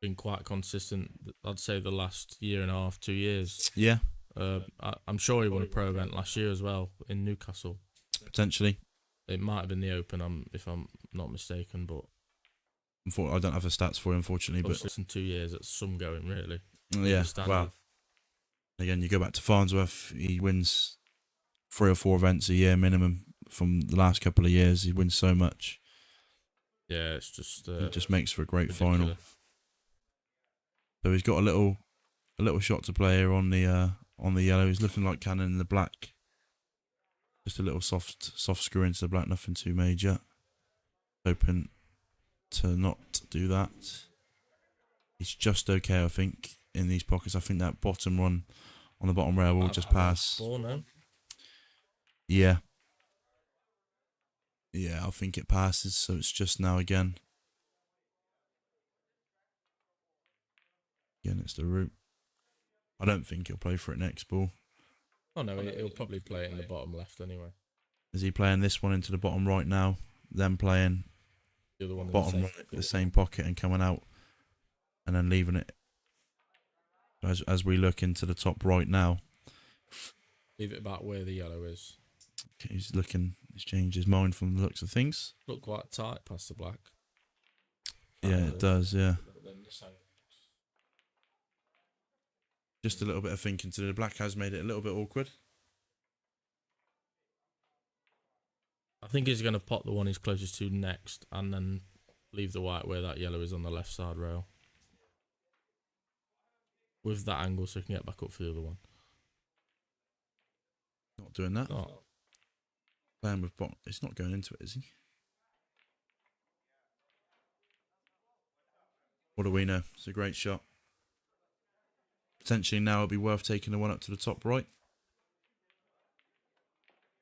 been quite consistent. I'd say the last year and a half, 2 years. Yeah, I'm sure he won a pro event last year as well in Newcastle. potentially. It might have been the Open, if I'm not mistaken, but I don't have the stats for you, unfortunately. But obviously in 2 years, that's some going really. yeah, Standard. well, again, you go back to Farnsworth. He wins 3 or 4 events a year minimum from the last couple of years. He wins so much. Yeah, it's just It just makes for a great ridiculous. final. So he's got a little shot to play here on the yellow. He's looking like Cannon in the black. Just a little soft screw into the black, nothing too major. Hoping to not do that. He's just okay, I think, in these pockets. I think that bottom one on the bottom rail will just pass. 4 now. Yeah. Yeah, I think it passes, so it's just now again. Again, it's the route. I don't think he'll play for it next ball. Oh no, he'll probably play it in the bottom left anyway. Is he playing this one into the bottom right now? Then playing The other one in bottom the right, same the same pocket and coming out, and then leaving it. As we look into the top right now, Leave it about where the yellow is. he's changed his mind from the looks of things. Look quite tight past the black. Yeah, it does. Yeah, But then this angle- just a little bit of thinking to the black has made it a little bit awkward. I think he's going to pot the one he's closest to next and then leave the white where that yellow is on the left side rail. With that angle so he can get back up for the other one. Not doing that. Oh, Playing with bottom. It's not going into it, is he? What do we know? It's a great shot. Potentially now it'd be worth taking the one up to the top right.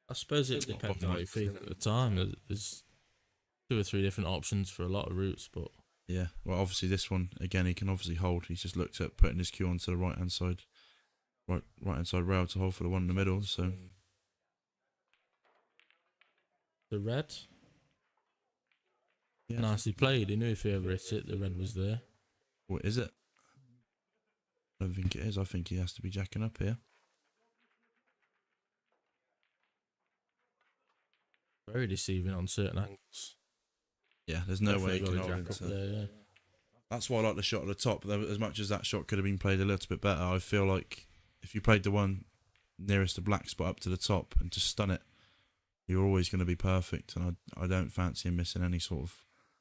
I suppose it depends on how you're feeling at the time. There's 2 or 3 different options for a lot of routes, but Yeah. Well, obviously this one again he can obviously hold. He's just looked at putting his cue onto the right hand side rail to hold for the one in the middle. So the red, yeah. nicely played. He knew if he ever hit it, the red was there. What is it? I don't think it is. I think he has to be jacking up here. Very deceiving on certain angles. Yeah. There's no way he Definitely can got a hold jack it. up there, yeah. That's why I like the shot at the top. As much as that shot could have been played a little bit better, I feel like if you played the one nearest the black spot up to the top and just stun it, you're always going to be perfect. And I don't fancy him missing any sort of.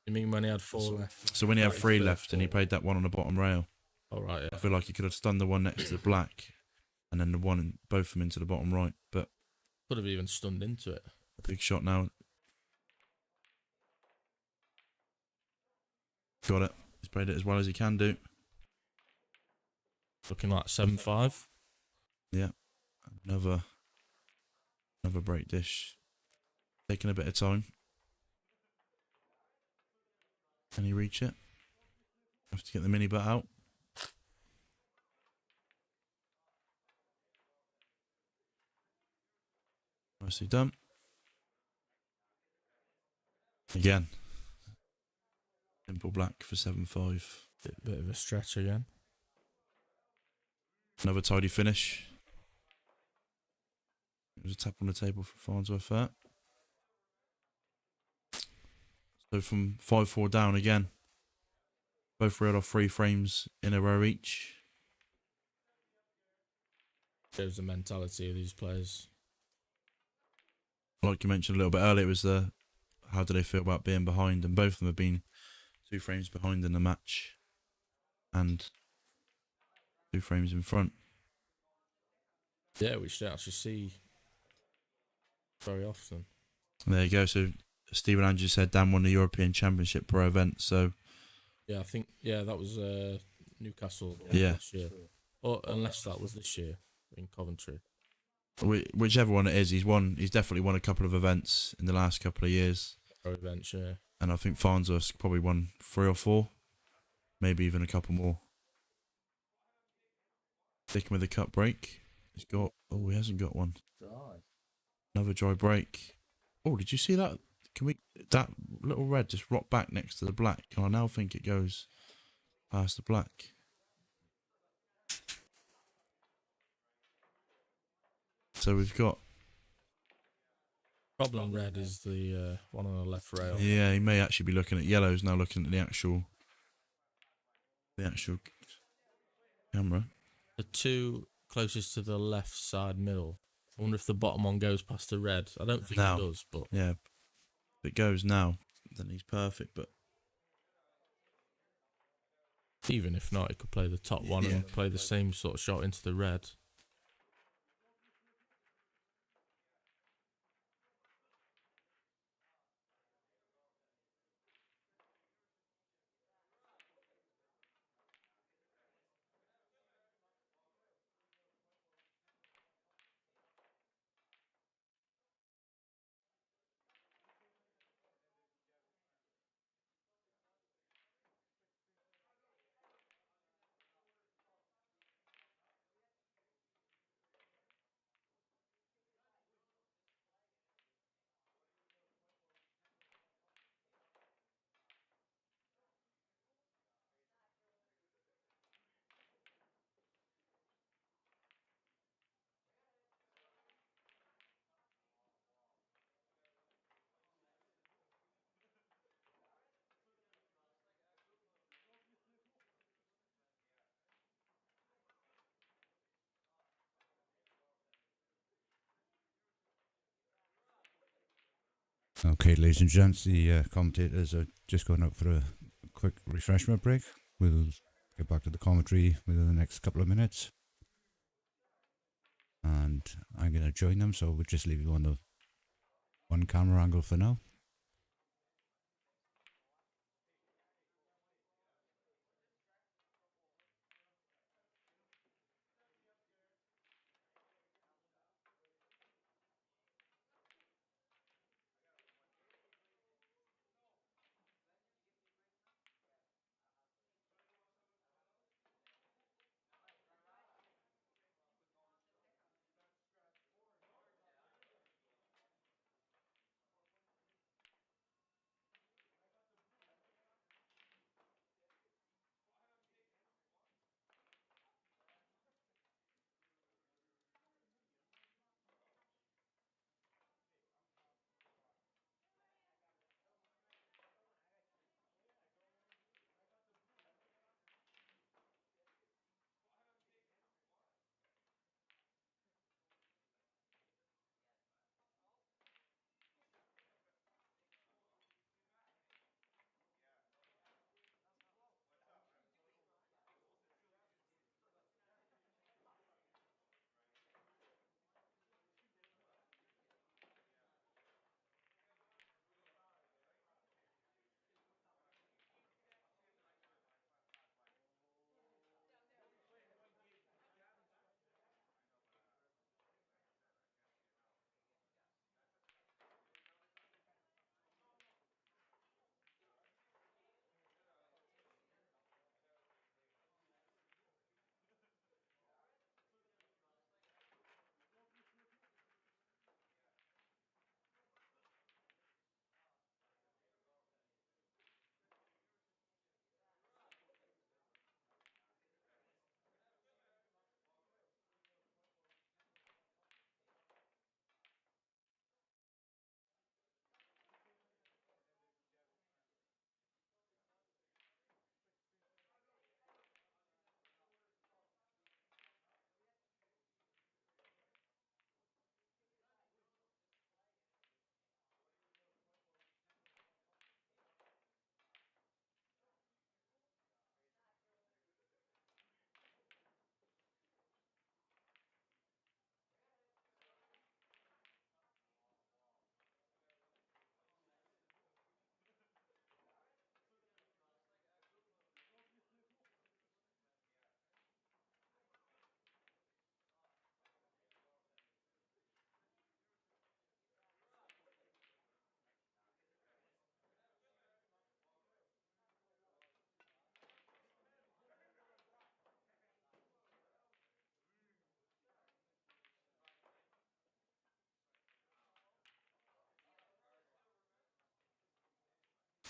You mean when he had 4 left? So when he had Right, 3 third, left and he 4. played that one on the bottom rail, Oh, right, I yeah. feel like he could have stunned the one next to the black, and then the one both of them into the bottom right. But Could have even stunned into it. a big shot now. Got it. He's played it as well as he can do. Looking like 7-5. Yeah. Another break dish. Taking a bit of time. Can he reach it? Have to get the mini butt out. Nicely done. Again. Simple black for 7-5. Bit of a stretch again. Another tidy finish. It was a tap on the table for Farnsworth there. So from 5-4 down again. Both reeled off 3 frames in a row each. Shows the mentality of these players. Like you mentioned a little bit earlier, it was the how do they feel about being behind, and both of them have been 2 frames behind in the match and 2 frames in front. Yeah, which you don't actually see very often. And there you go. So Stephen Andrews said Dan won the European Championship pro event. So Yeah, I think that was Newcastle Yeah. last year, or unless that was this year in Coventry. whichever one it is, he's definitely won a couple of events in the last couple of years. Pro events, yeah. And I think Farnsworth's probably won 3 or 4, maybe even a couple more. Sticking with the cut break. He hasn't got one. Another dry break. Oh, did you see that? That little red just rocked back next to the black, and I now think it goes past the black. So we've got, Problem red is the one on the left rail. yeah, he may actually be looking at yellows now, looking at the actual camera. The 2 closest to the left side middle. I wonder if the bottom one goes past the red. I don't think No. it does, but Yeah, if it goes now, then he's perfect, but even if not, it could play the top one Yeah. and play the same sort of shot into the red. Okay, ladies and gents, the commentators are just going out for a quick refreshment break. We'll get back to the commentary within the next couple of minutes. And I'm going to join them, so we'll just leave you on the one camera angle for now.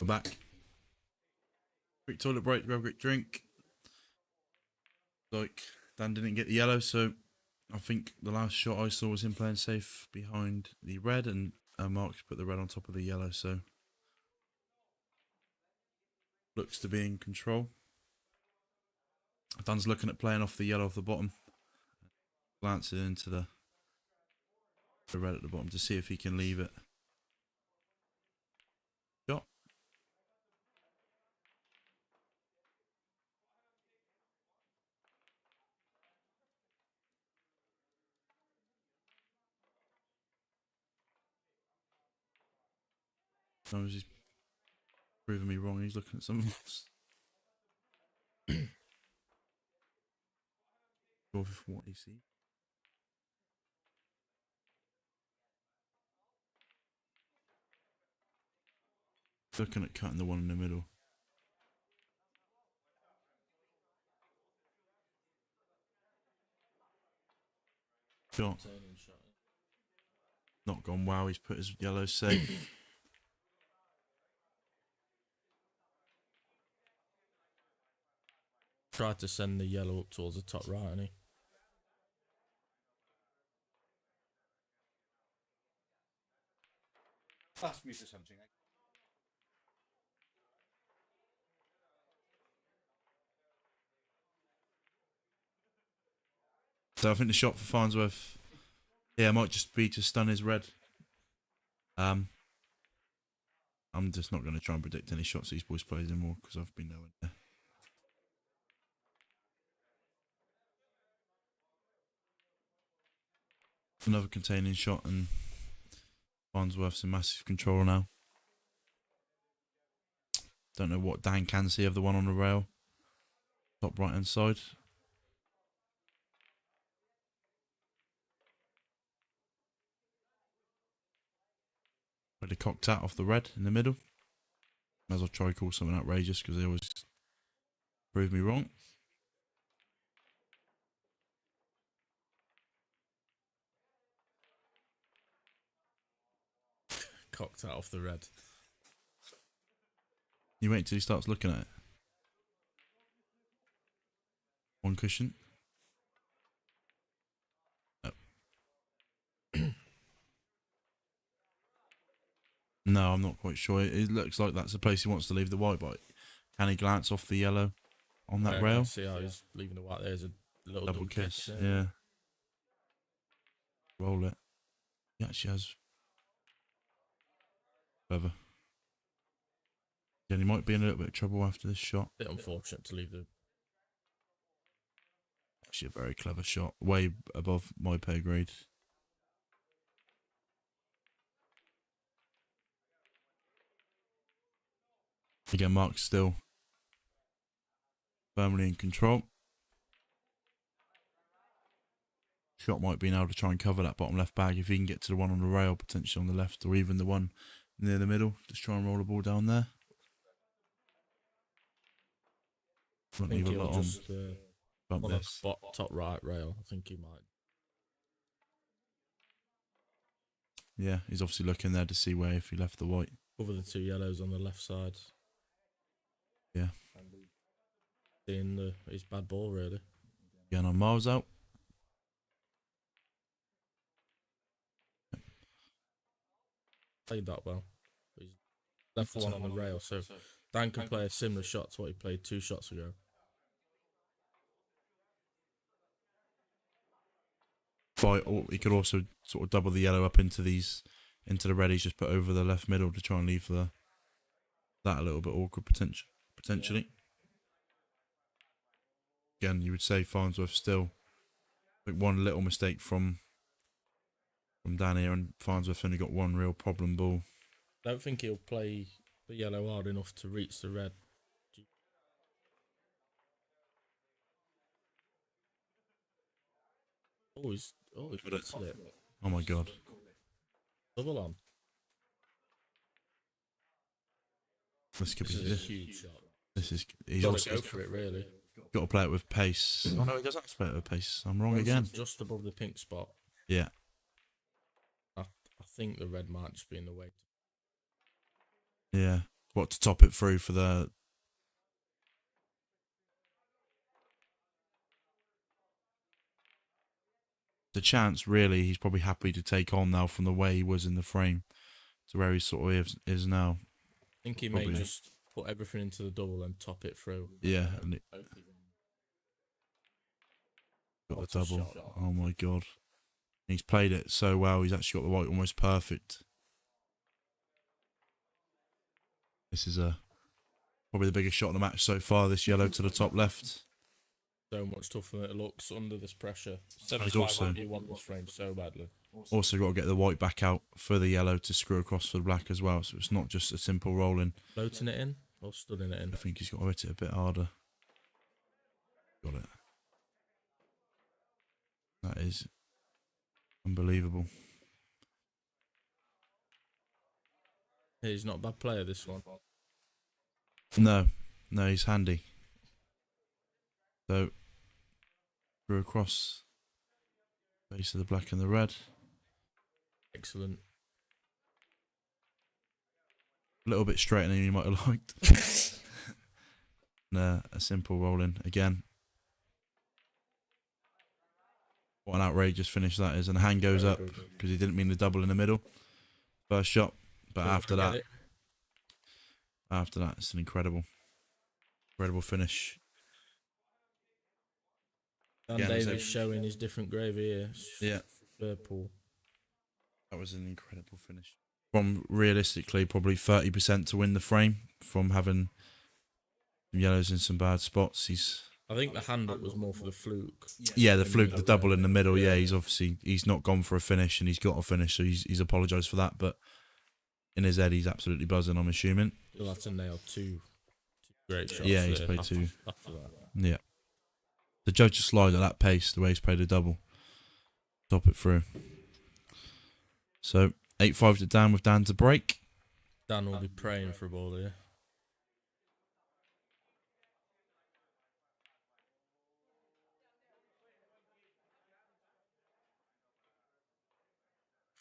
We're back. Quick toilet break, grab a quick drink. Like, Dan didn't get the yellow, so I think the last shot I saw was him playing safe behind the red, and Mark's put the red on top of the yellow, so looks to be in control. Dan's looking at playing off the yellow off the bottom, glancing into the red at the bottom to see if he can leave it. Shot. No, he's proving me wrong. He's looking at something else. Go for what he sees. Looking at cutting the one in the middle. Shot. Not gone wow, he's put his yellow safe. Tried to send the yellow up towards the top right, hasn't he? Ask me for something. So I think the shot for Farnsworth, yeah, might just be to stun his red. I'm just not going to try and predict any shots these boys play anymore because I've been nowhere there. Another containing shot, and Farnsworth's in massive control now. Don't know what Dan can see of the one on the rail. Top right hand side. But they cocked out off the red in the middle. Might as well try to call something outrageous because they always prove me wrong. Cocked out off the red. You wait till he starts looking at it. One cushion. Oh. No, I'm not quite sure. It looks like that's the place he wants to leave the white, but can he glance off the yellow on that rail? See how he's leaving the white. There's a little Double kiss. kiss, yeah. Roll it. He actually has. Clever. Yeah, he might be in a little bit of trouble after this shot. Bit unfortunate to leave the. Actually, a very clever shot. Way above my pay grade. Again, Mark's still firmly in control. Shot might be now to try and cover that bottom left bag if he can get to the one on the rail, potentially on the left, or even the one near the middle. Just try and roll the ball down there. I think he'll just Bump on this. the top right rail. I think he might. Yeah, he's obviously looking there to see where if he left the white. Cover the two yellows on the left side. Yeah. Seeing his bad ball really. Again on Miles out. Played that well. He's left one on the rail, so Dan can play a similar shot to what he played 2 shots ago. Or he could also sort of double the yellow up into the red he's just put over the left middle to try and leave that a little bit awkward potentially. Again, you would say Farnsworth still like one little mistake from Dan here, and Farnsworth only got one real problem ball. Don't think he'll play the yellow hard enough to reach the red. He's put it. Oh my god. Double on. This could This be is a this. huge shot. He's Got also to go for it really. got to play it with pace. Oh no, he doesn't have to play it with pace. I'm wrong again. Just above the pink spot. Yeah. I think the red might just be in the way. Yeah. What to top it through for the chance, really, he's probably happy to take on now from the way he was in the frame to where he sort of is now. I think he Probably. may just put everything into the double and top it through. Yeah, and it got What the a double. shot. Oh my god. He's played it so well, he's actually got the white almost perfect. This is probably the biggest shot of the match so far, this yellow to the top left. So much tougher than it looks under this pressure. He's 75 also- you want this frame so badly. Also got to get the white back out for the yellow to screw across for the black as well, so it's not just a simple rolling. Floating it in or studding it in? I think he's got to hit it a bit harder. Got it. That is unbelievable. Yeah, he's not a bad player, this one. No, he's handy. So, screw across base of the black and the red. Excellent. A little bit straighter than you might have liked. Nah, a simple roll in again. What an outrageous finish that is. And the hand goes up because he didn't mean the double in the middle. First shot. But Don't after forget that, it's an incredible finish. Dan Yeah, Davis so- showing his different gravy here. Yeah. Liverpool. That was an incredible finish. From realistically probably 30% to win the frame from having some yellows in some bad spots. I think the hand up was more for the fluke. The fluke, the double in the middle. Yeah, he's not gone for a finish and he's got a finish, so he's apologised for that. But in his head, he's absolutely buzzing, I'm assuming. He'll have to nail two great shots. Yeah, he's there played after- two. After that. Yeah. The judge just slide at that pace, the way he's played a double. Top it through. So 8-5 to Dan with Dan to break. Dan will be praying for a ball here.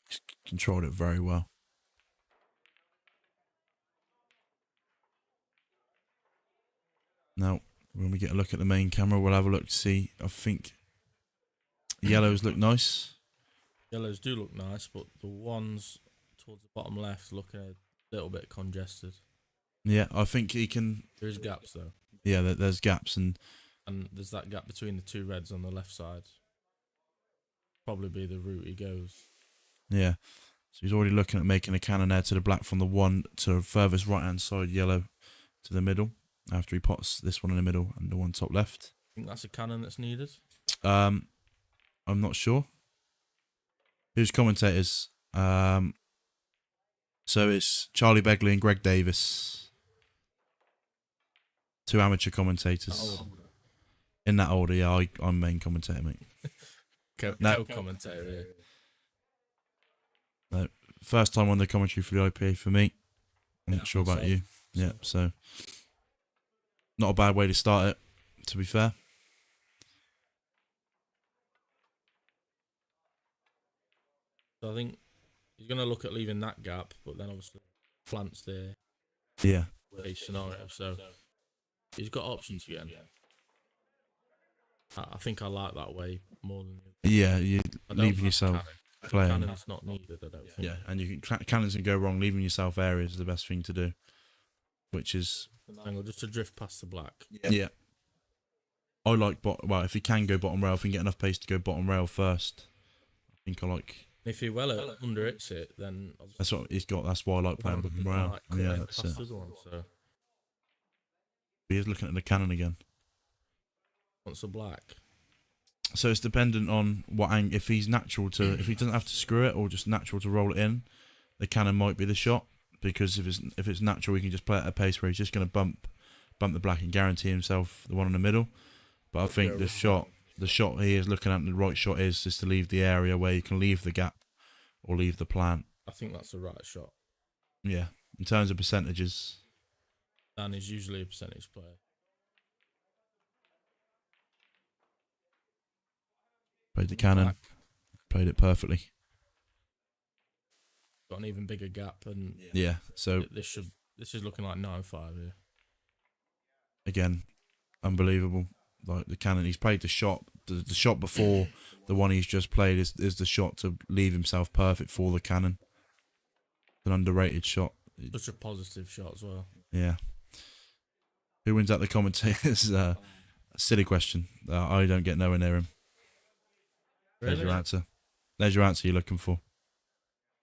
He's controlled it very well. Now, when we get a look at the main camera, we'll have a look to see. I think yellows look nice. Yellows do look nice, but the ones towards the bottom left look a little bit congested. Yeah, I think he can. There is gaps though, Yeah, there's gaps, and and there's that gap between the two reds on the left side. Probably be the route he goes. yeah. So he's already looking at making a cannon there to the black from the one to the furthest right hand side yellow to the middle. After he pots this one in the middle and the one top left. I think that's a cannon that's needed. I'm not sure. Who's commentators? So it's Charlie Begley and Greg Davis. Two amateur commentators. In that order, yeah, I'm main commentator, mate. No. Co-commentator here. First time on the commentary for the IPA for me. I'm Yeah, not sure about same. you. Yeah, so not a bad way to start it, to be fair. So I think he's going to look at leaving that gap, but then obviously plants there. Yeah. Case scenario. So he's got options again. I think I like that way more than the Yeah, you I don't leaving like yourself cannon. playing. Cannon's not needed, I don't think. Yeah, and you can cannons can go wrong. Leaving yourself areas is the best thing to do, which is Angle just to drift past the black. yeah. I like well, if he can go bottom rail, if he can get enough pace to go bottom rail first, I think I like. If he under hits it, then obviously That's what he's got. That's why I like playing bottom rail. Yeah, that's it. the other one. So He is looking at the cannon again. wants a black. So it's dependent on what angle. If he's natural to, if he doesn't have to screw it or just natural to roll it in, the cannon might be the shot. Because if it's natural, he can just play at a pace where he's just going to bump the black and guarantee himself the one in the middle. But I think the shot he is looking at, the right shot is just to leave the area where you can leave the gap or leave the plant. I think that's the right shot. Yeah, in terms of percentages, Dan is usually a percentage player. played the cannon, Black. played it perfectly. Got an even bigger gap, and Yeah, so this should This is looking like 9-5 here. Again, unbelievable. Like the cannon, he's played the shot. The shot before the one he's just played is the shot to leave himself perfect for the cannon. An underrated shot. Such a positive shot as well. Yeah. Who wins at the commentators? A silly question. I don't get nowhere near him. There's your answer. There's your answer you're looking for.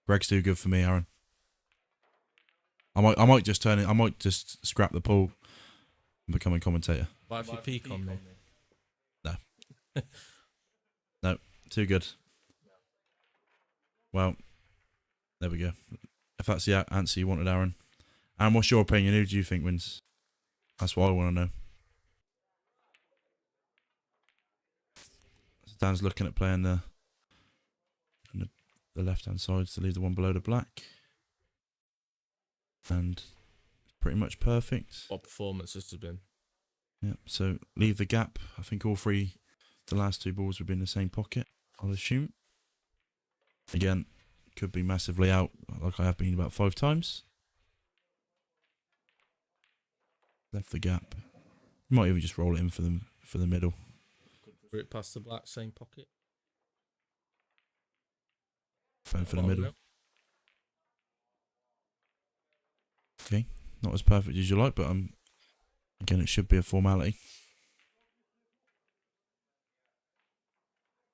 Greg's too good for me, Aaron. I might just turn it. I might just scrap the pool and become a commentator. What if you peek on me? No. No, too good. Well, there we go. If that's the answer you wanted, Aaron. And what's your opinion? Who do you think wins? That's what I want to know. Dan's looking at playing the left-hand side to leave the one below the black. And pretty much perfect. What performance this has been. Yeah, so leave the gap. I think all three, the last two balls would be in the same pocket, I'll assume. Again, could be massively out, like I have been about 5 times. Left the gap. You might even just roll it in for the middle. Threw it past the black, same pocket. And for the Bottom middle. middle. Okay, not as perfect as you like, but again, it should be a formality.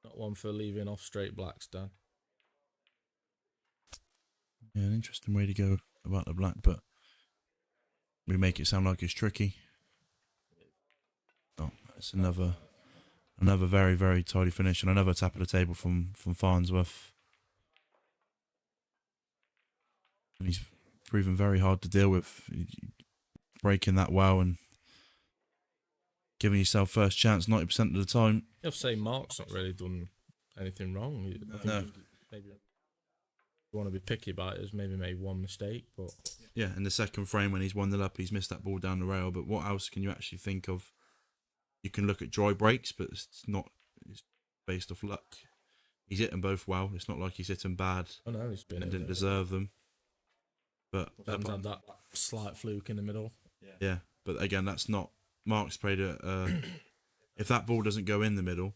Not one for leaving off straight blacks, Dan. Yeah, an interesting way to go about the black, but we make it sound like it's tricky. Oh, it's another very, very tidy finish and another tap of the table from Farnsworth. And he's proven very hard to deal with, breaking that well and giving yourself first chance 90% of the time. You have to say Mark's not really done anything wrong. I think No. maybe you want to be picky about it, has maybe made one mistake, but Yeah, in the second frame when he's 1-0 up, he's missed that ball down the rail. But what else can you actually think of? You can look at dry breaks, but it's based off luck. He's hit them both well. It's not like he's hit them bad I know he's been and didn't deserve them. But Dan's had that slight fluke in the middle. yeah, but again, that's not Mark's played if that ball doesn't go in the middle,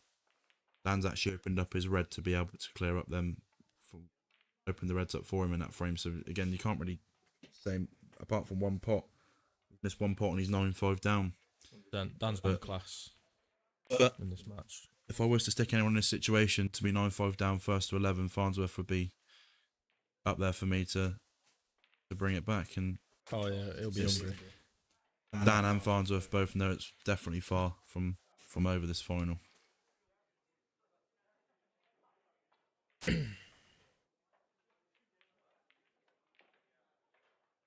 Dan's actually opened up his red to be able to clear up them, open the reds up for him in that frame. So again, you can't really say, apart from one pot, he's missed one pot and he's 9-5 down. Dan's been class But in this match. if I was to stick anyone in this situation to be 9-5 down first to 11, Farnsworth would be up there for me to bring it back. And Oh yeah, he'll be Yes. hungry. Dan and Farnsworth both know it's definitely far from over this final.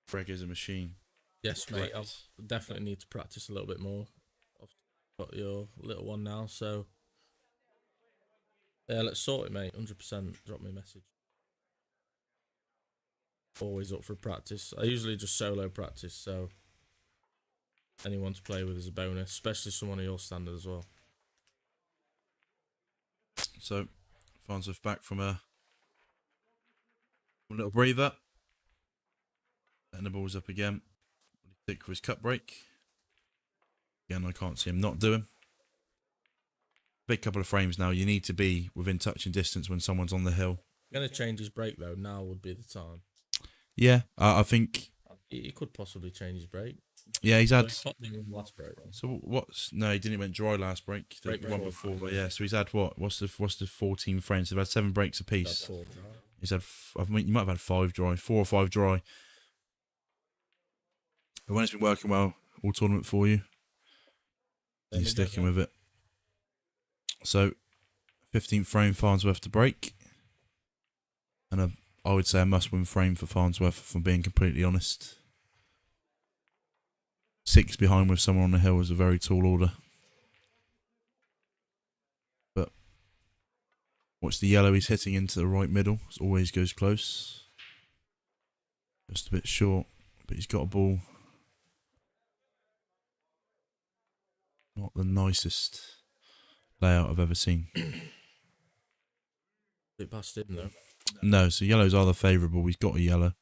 Greg is a machine. Yes, mate. Correct. I'll definitely need to practice a little bit more. I've got your little one now, so yeah, let's sort it, mate. 100%. Drop me a message. Always up for practice. I usually just solo practice, so anyone to play with is a bonus, especially someone of your standard as well. So, Farnsworth back from a little breather. And the ball's up again. Stick for his cut break. Again, I can't see him not doing. Big couple of frames now. You need to be within touching distance when someone's on the hill. Going to change his break, though. Now would be the time. Yeah, I think. He could possibly change his break. Yeah, he's had. Popped him in last break. So what's no? He didn't. He went dry last break. The Break one before. before, but yeah. So he's had what? What's the 14 frames? They've had 7 breaks apiece. That's 4 dry. He's had. I mean, you might have had 5 dry, 4 or 5 dry. But when it's been working well all tournament for you, Then he's we go sticking down. with it. So, 15th frame Farnsworth to break, and I would say a must-win frame for Farnsworth. If I'm being completely honest. 6 behind with someone on the hill is a very tall order. But watch the yellow he's hitting into the right middle. It always goes close. Just a bit short, but he's got a ball. Not the nicest layout I've ever seen. Bit past him, though. No, so yellows are the favourable. He's got a yellow.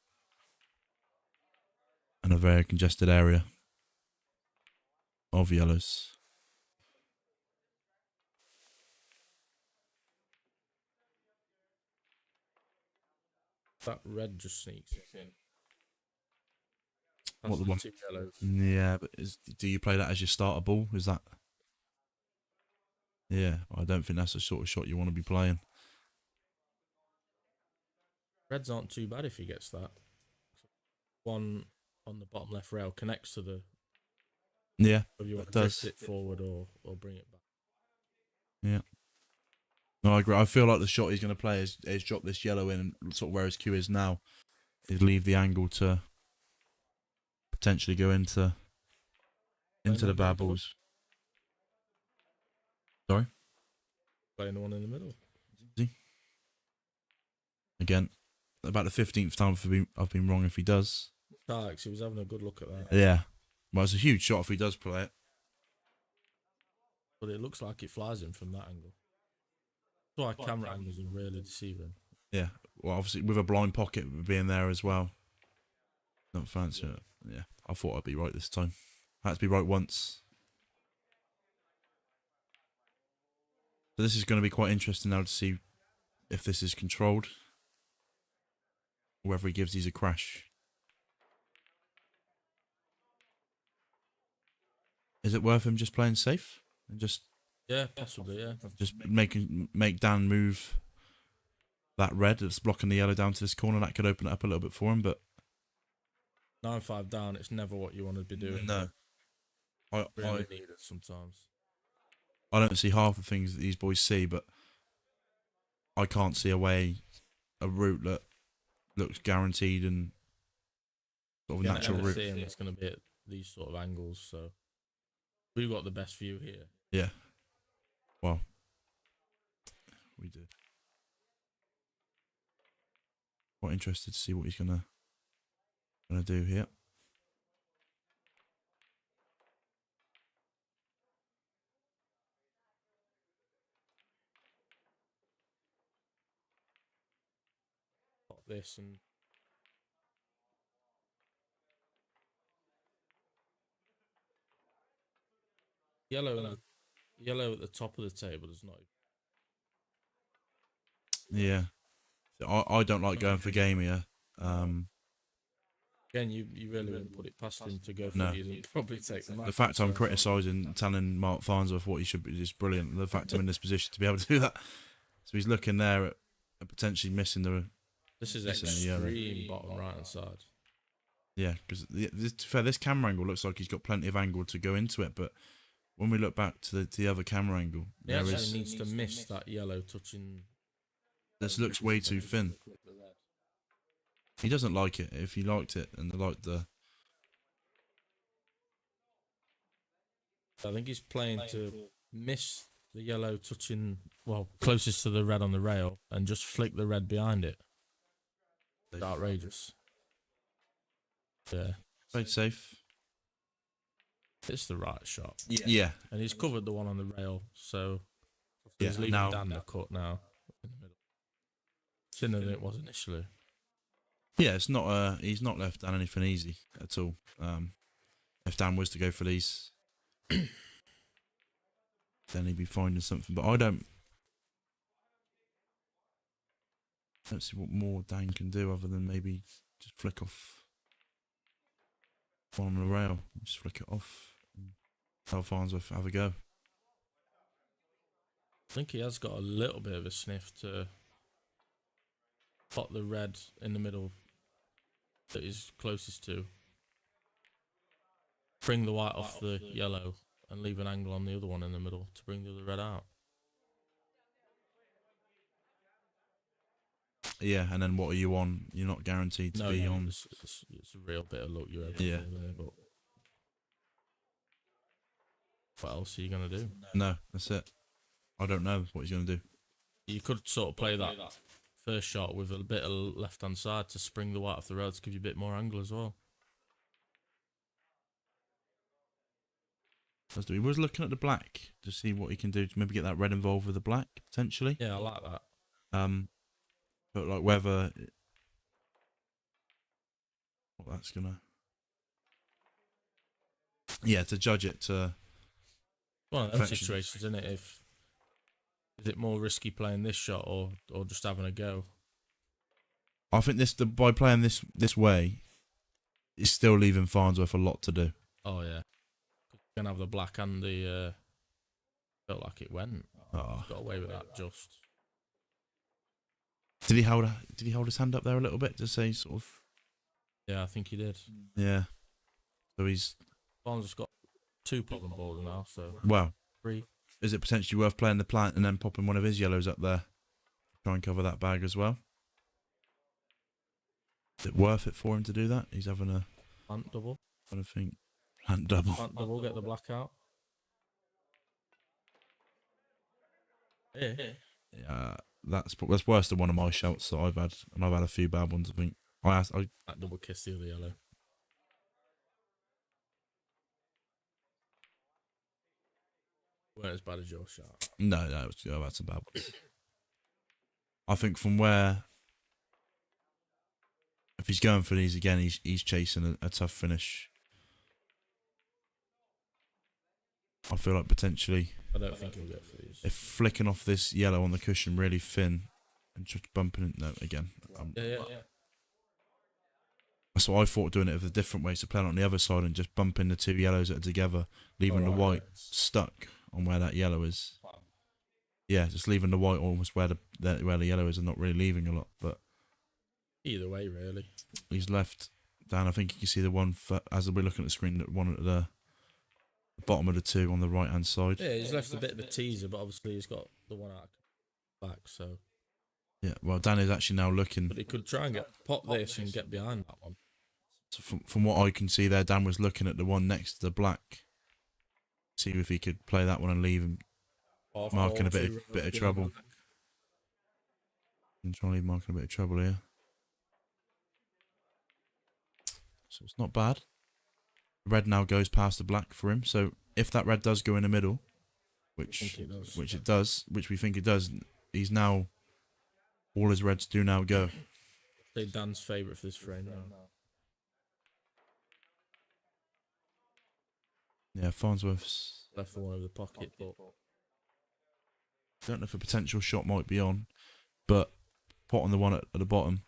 And a very congested area of yellows. That red just sneaks in. What That's the the one? 2 yellows. Yeah, but do you play that as your starter ball? Is that? Yeah, I don't think that's the sort of shot you want to be playing. Reds aren't too bad if he gets that. One on the bottom left rail connects to the. Yeah, If you want it to drift does. it forward or bring it back. Yeah. No, I agree. I feel like the shot he's going to play is drop this yellow in and sort of where his cue is now. Is leave the angle to potentially go into the bad balls. Sorry? Playing the one in the middle. Again, about the 15th time I've been wrong if he does. Alex, he was having a good look at that. Yeah. Well, it's a huge shot if he does play it. But it looks like it flies him from that angle. That's why camera angles are really deceiving. Yeah. Well, obviously, with a blind pocket being there as well. Don't fancy it. Yeah. I thought I'd be right this time. I had to be right once. So this is going to be quite interesting now to see if this is controlled. Or whether he gives these a crash. Is it worth him just playing safe? And just Possibly, yeah. make Dan move that red that's blocking the yellow down to this corner. That could open it up a little bit for him, but 9-5 down, it's never what you want to be doing. no. I Really need it sometimes. don't see half the things that these boys see, but I can't see a route that looks guaranteed and sort of natural route. Seeing it's going to be at these sort of angles, so we've got the best view here. Yeah. Well, we did. Quite interested to see what he's gonna do here. Got this and yellow at the top of the table is not. Yeah. I don't like going for game here. Again, you really wouldn't put it past him to go for No. these and probably take them out. The fact I'm criticising, telling Mark Farnsworth what he should be is brilliant. The fact I'm in this position to be able to do that. So he's looking there at potentially missing the. This is missing the yellow. extreme bottom right hand side. Yeah, because this camera angle looks like he's got plenty of angle to go into it, but when we look back to the other camera angle, He there actually is needs to miss that yellow touching. this looks way too thin. He doesn't like it. If he liked it and liked the. I think he's playing to miss the yellow touching, well, closest to the red on the rail and just flick the red behind it. It's outrageous. Yeah. Played safe. It's the right shot. Yeah. And he's covered the one on the rail, so Yeah, he's leaving now- Dan the cut now in the middle. Thinner than it was initially. Yeah, it's not. He's not left Dan anything easy at all. If Dan was to go for these, then he'd be finding something. But I don't see what more Dan can do other than maybe just flick off one on the rail. Just flick it off. And tell Farnsworth have a go. I think he has got a little bit of a sniff to pot the red in the middle that he's closest to. Bring the white off the yellow and leave an angle on the other one in the middle to bring the other red out. Yeah, and then what are you on? You're not guaranteed to be on. It's a real bit of luck you're able Yeah. to do there, but what else are you going to do? No, that's it. I don't know what he's going to do. You could sort of play that first shot with a bit of left-hand side to spring the white off the road to give you a bit more angle as well. He was looking at the black to see what he can do to maybe get that red involved with the black, potentially. Yeah, I like that. But like whether what that's gonna. Yeah, to judge it to. One of those Perfection. situations, isn't it? Is it more risky playing this shot or just having a go? I think by playing this way, it's still leaving Farnsworth a lot to do. Oh yeah, you can have the black and the. Felt like it went. Oh. Got away with that just. Did he hold his hand up there a little bit to say sort of? Yeah, I think he did. Yeah. So he's Barnes has got 2 problem balls now, so well. 3. Is it potentially worth playing the plant and then popping one of his yellows up there? Try and cover that bag as well. Is it worth it for him to do that? He's having a Plant double. I don't think plant double. Plant double, get the black out. Yeah. Yeah, that's worse than one of my shouts that I've had, and I've had a few bad ones. I think That double kiss the other yellow. Weren't as bad as your shot. no, I've had some bad ones. I think from where, if he's going for these again, he's chasing a tough finish. I feel like potentially, I don't think he'll get for these. if flicking off this yellow on the cushion really thin and just bumping it, no, again. Yeah. That's what I thought, doing it a different way, so playing on the other side and just bumping the 2 yellows that are together, leaving the white stuck on where that yellow is. Yeah, just leaving the white almost where the yellow is and not really leaving a lot. But Either way, really. he's left, Dan, I think you can see the one, as we're looking at the screen, the one at the bottom of the 2 on the right hand side. Yeah, he's left a bit of a teaser, but obviously he's got the one out back, so. Yeah, well, Dan is actually now looking. But he could try and pop this and get behind that one. So from what I can see there, Dan was looking at the one next to the black. See if he could play that one and leave him Mark in a bit of trouble. I'm trying to leave Mark in a bit of trouble here. So it's not bad. Red now goes past the black for him. So if that red does go in the middle, which it does, which we think it does, he's now, all his reds do now go. Say Dan's favourite for this frame now. Yeah, Farnsworth's. Left the one over the pocket, but Don't know if a potential shot might be on, but pot on the one at the bottom,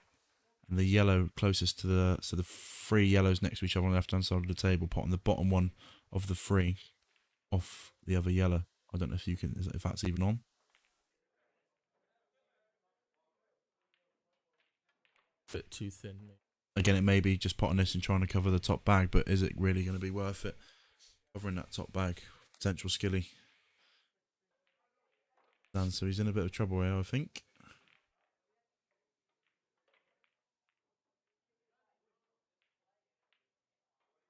and the yellow closest to the 3 yellows next to each other on the left hand side of the table. Pot on the bottom one of the 3, off the other yellow. I don't know if that's even on. bit too thin. Again, it may be just potting this and trying to cover the top bag, but is it really going to be worth it? Covering that top bag, potential skilly. Dan, so he's in a bit of trouble here, I think.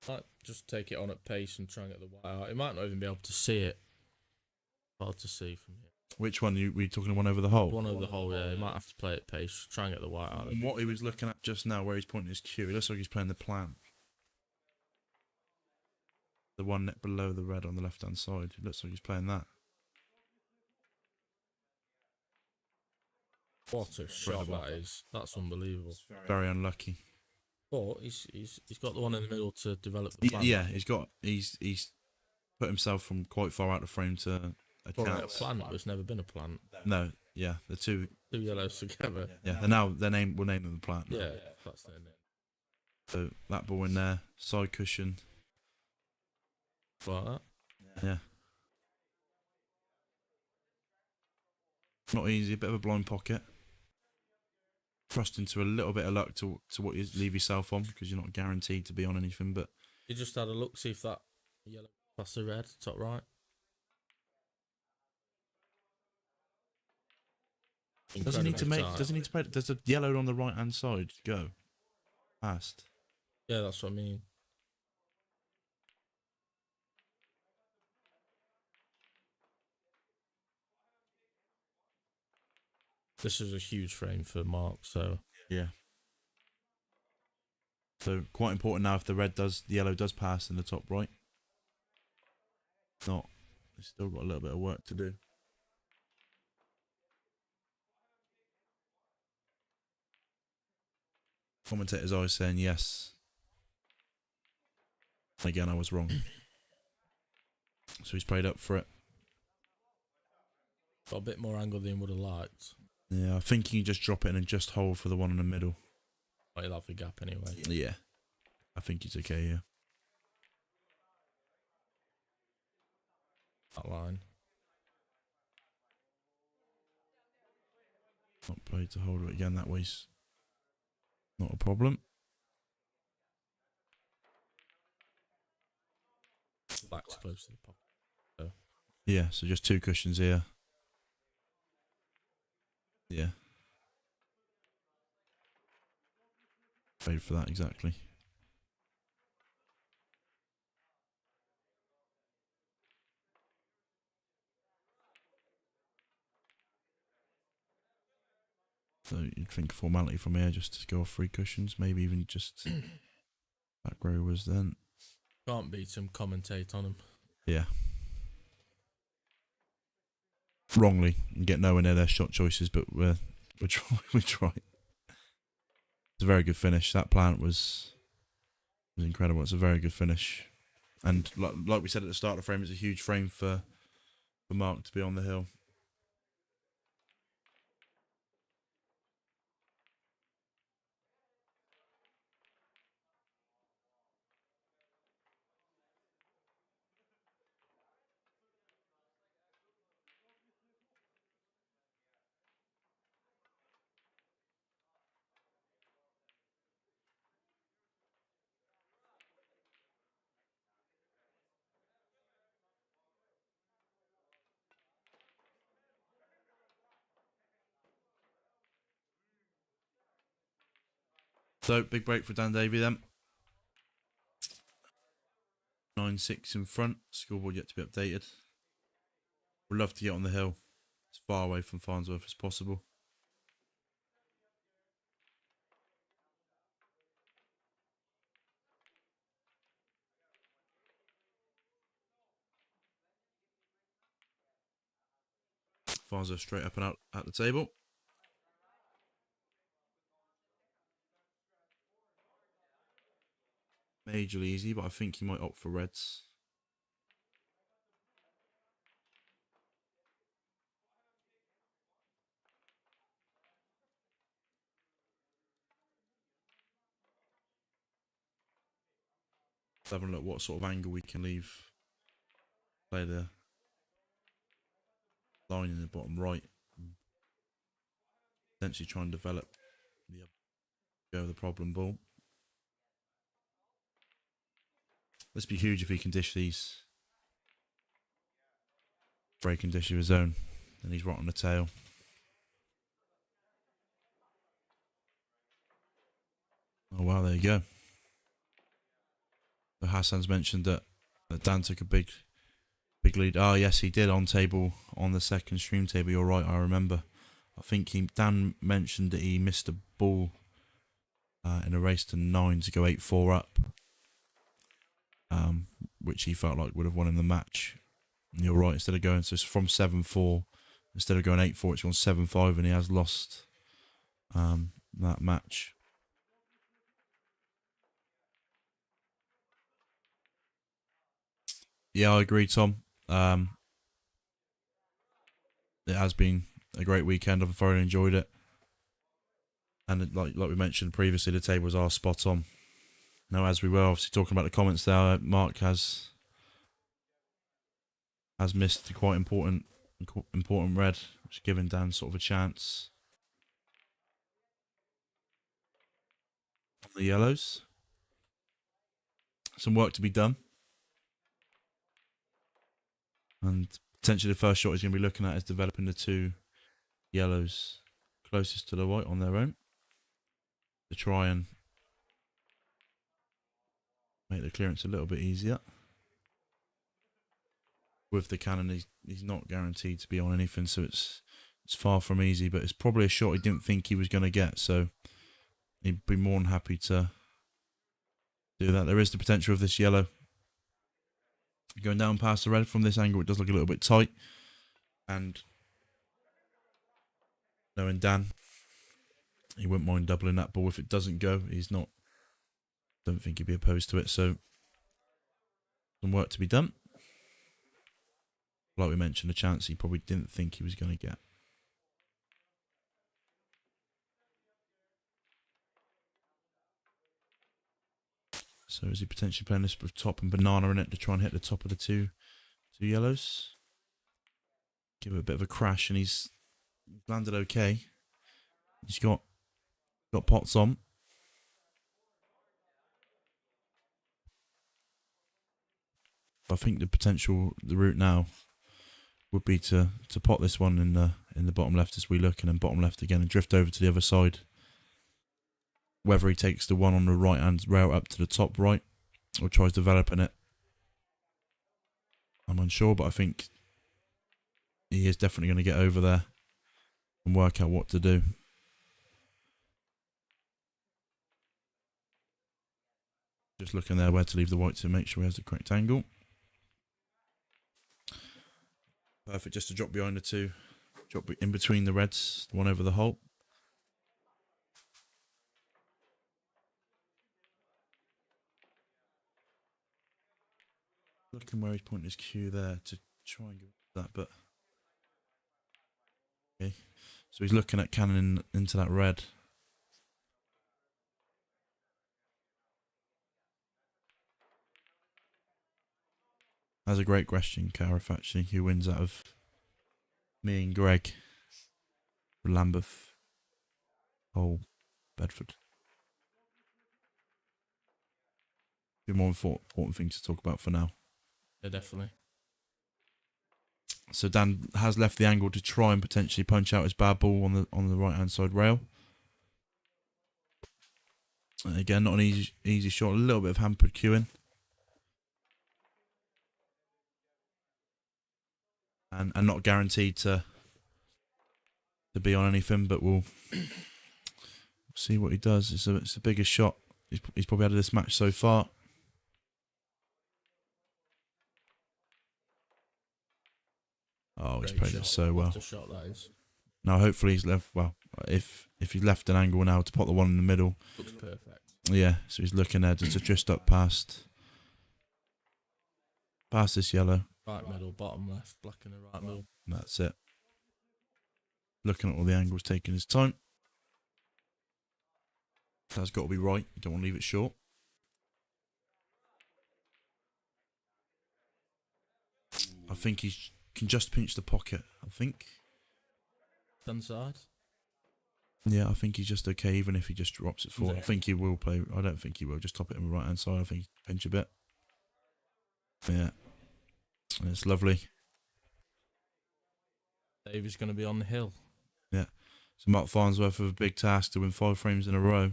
Might just take it on at pace and try and get the white out. He might not even be able to see it. Hard to see from here. Which one? Were you talking the one over the hole? One over the hole, yeah. He might have to play it pace, try and get the white out. And what he was looking at just now, where he's pointing his cue, it looks like he's playing the plan. The one net below the red on the left hand side. It looks like he's playing that. What a shot that is. That's unbelievable. Very unlucky. But he's got the one in the middle to develop the plan. Yeah, he's put himself from quite far out of frame to a Well, a chance. plant, but it's never been a plant. No, yeah, the 2. 2 yellows together. Yeah, we'll name them the plant. Now. Yeah, that's their name. So that ball in there, side cushion. Like that. Yeah. Not easy, a bit of a blind pocket. Trust into a little bit of luck to what you leave yourself on, because you're not guaranteed to be on anything. But You just had a look, see if that yellow past the red, top right. does he need to play? Does the yellow on the right hand side go past? Yeah, that's what I mean. This is a huge frame for Mark, so Yeah. So quite important now if the yellow does pass in the top right. Not, he's still got a little bit of work to do. Commentator's always saying yes. Again, I was wrong. So he's played up for it. Got a bit more angle than he would have liked. Yeah, I think he can just drop it in and just hold for the one in the middle. But he'll have the gap anyway. Yeah. I think he's okay, yeah. That line. Not played to hold it again, that way's not a problem. Back's close to the pocket. Yeah, so just 2 cushions here. Yeah. Paid for that, exactly. So you'd think formality from here just to go off 3 cushions, maybe even just back row was then. Can't beat him, commentate on him. Yeah. Wrongly and get nowhere near their shot choices, but we try. It's a very good finish. That plant was incredible. It's a very good finish, and like we said at the start of the frame, it's a huge frame for Mark to be on the hill. So big break for Dan Davey then. 9-6 in front. Scoreboard yet to be updated. Would love to get on the hill as far away from Farnsworth as possible. Farnsworth straight up and out at the table. Majorly easy, but I think he might opt for reds. Let's have a look what sort of angle we can leave. Play the line in the bottom right. Potentially try and develop the problem ball. This would be huge if he can dish these. Break and dish of his own. And he's right on the tail. Oh wow, there you go. So Hassan's mentioned that Dan took a big lead. Oh yes, he did on the second stream table. You're right, I remember. I think Dan mentioned that he missed a ball in a race to 9 to go 8-4 up, which he felt like would have won him the match. And you're right. Instead of going from 7-4, instead of going 8-4, it's gone 7-5, and he has lost that match. Yeah, I agree, Tom. It has been a great weekend. I've thoroughly enjoyed it. And like we mentioned previously, the tables are spot on. Now, as we were obviously talking about the comments there, Mark has missed a quite important red, which is giving Dan sort of a chance. On the yellows. Some work to be done. And potentially the first shot he's going to be looking at is developing the 2 yellows closest to the white on their own. To try and make the clearance a little bit easier. With the cannon, he's not guaranteed to be on anything, so it's far from easy, but it's probably a shot he didn't think he was going to get, so he'd be more than happy to do that. There is the potential of this yellow going down past the red. From this angle, it does look a little bit tight, and knowing Dan, he wouldn't mind doubling that ball if it doesn't go. Don't think he'd be opposed to it, so some work to be done. like we mentioned, a chance he probably didn't think he was going to get. So is he potentially playing this with top and banana in it to try and hit the top of the two yellows? Give it a bit of a crash, and he's landed okay. He's got pots on. I think the route now would be to pot this one in the bottom left as we look, and then bottom left again, and drift over to the other side. Whether he takes the one on the right hand rail up to the top right, or tries developing it, I'm unsure, but I think he is definitely going to get over there and work out what to do. Just looking there where to leave the white to make sure he has the correct angle. Perfect, just to drop behind the two, drop in between the reds, the one over the hole. Looking where he's pointing his cue there to try and get that, but okay. So he's looking at cannon into that red. That's a great question, Carif, actually. Who wins out of me and Greg? Lambeth. Oh, Bedford. Be more important thing to talk about for now. Yeah, definitely. So Dan has left the angle to try and potentially punch out his bad ball on the right hand side rail. And again, not an easy shot. A little bit of hampered cueing. And not guaranteed to be on anything, but we'll see what he does. It's the biggest shot he's probably had of this match so far. Oh, he's played it so well. What a shot that is. Now, hopefully he's left. Well, if he's left an angle now to pot the one in the middle, Looks perfect. yeah. So he's looking there to just up past this yellow. Right middle, bottom left, black in the right middle. And that's it. Looking at all the angles, taking his time. That's got to be right. You don't want to leave it short. I think he can just pinch the pocket. I think. Done side. Yeah, I think he's just okay, even if he just drops it forward. Yeah. I think he will play. I don't think he will. Just top it on the right hand side. I think he pinch a bit. Yeah. And it's lovely. Davy's going to be on the hill. Yeah. So Mark Farnsworth with a big task to win 5 frames in a row.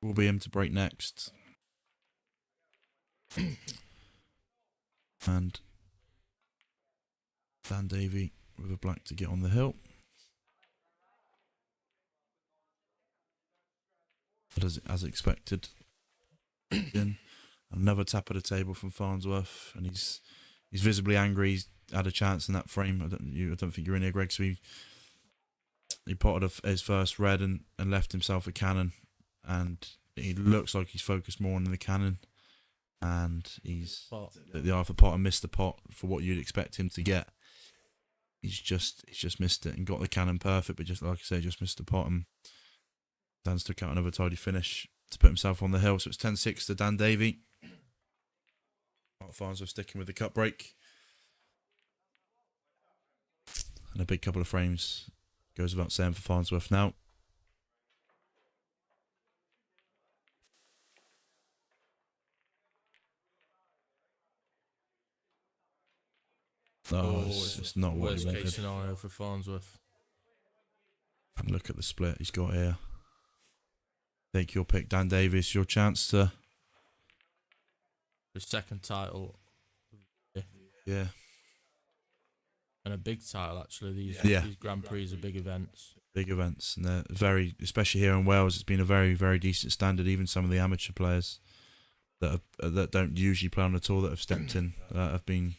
Will be him to break next. And Dan Davey with a black to get on the hill. But as expected. Again, another tap at the table from Farnsworth, and he's visibly angry. He's had a chance in that frame. I don't think you're in here, Greg. So he potted his first red and left himself a cannon, and he looks like he's focused more on the cannon, and he's the half a pot and missed the pot for what you'd expect him to get. He's just missed it and got the cannon perfect, but just like I say, just missed the pot, and Dan's took out another tidy finish to put himself on the hill. So it's 10-6 to Dan Davey. Mark Farnsworth sticking with the cut break. And a big couple of frames goes without saying for Farnsworth now. It's not what he worst wanted. case scenario for Farnsworth. And look at the split he's got here. Take your pick, Dan Davis. Your chance to... His second title. Yeah. And a big title, actually. These Grand Prix are big events. Big events. And they're very, especially here in Wales, it's been a very, very decent standard. Even some of the amateur players that don't usually play on the tour that have stepped in have been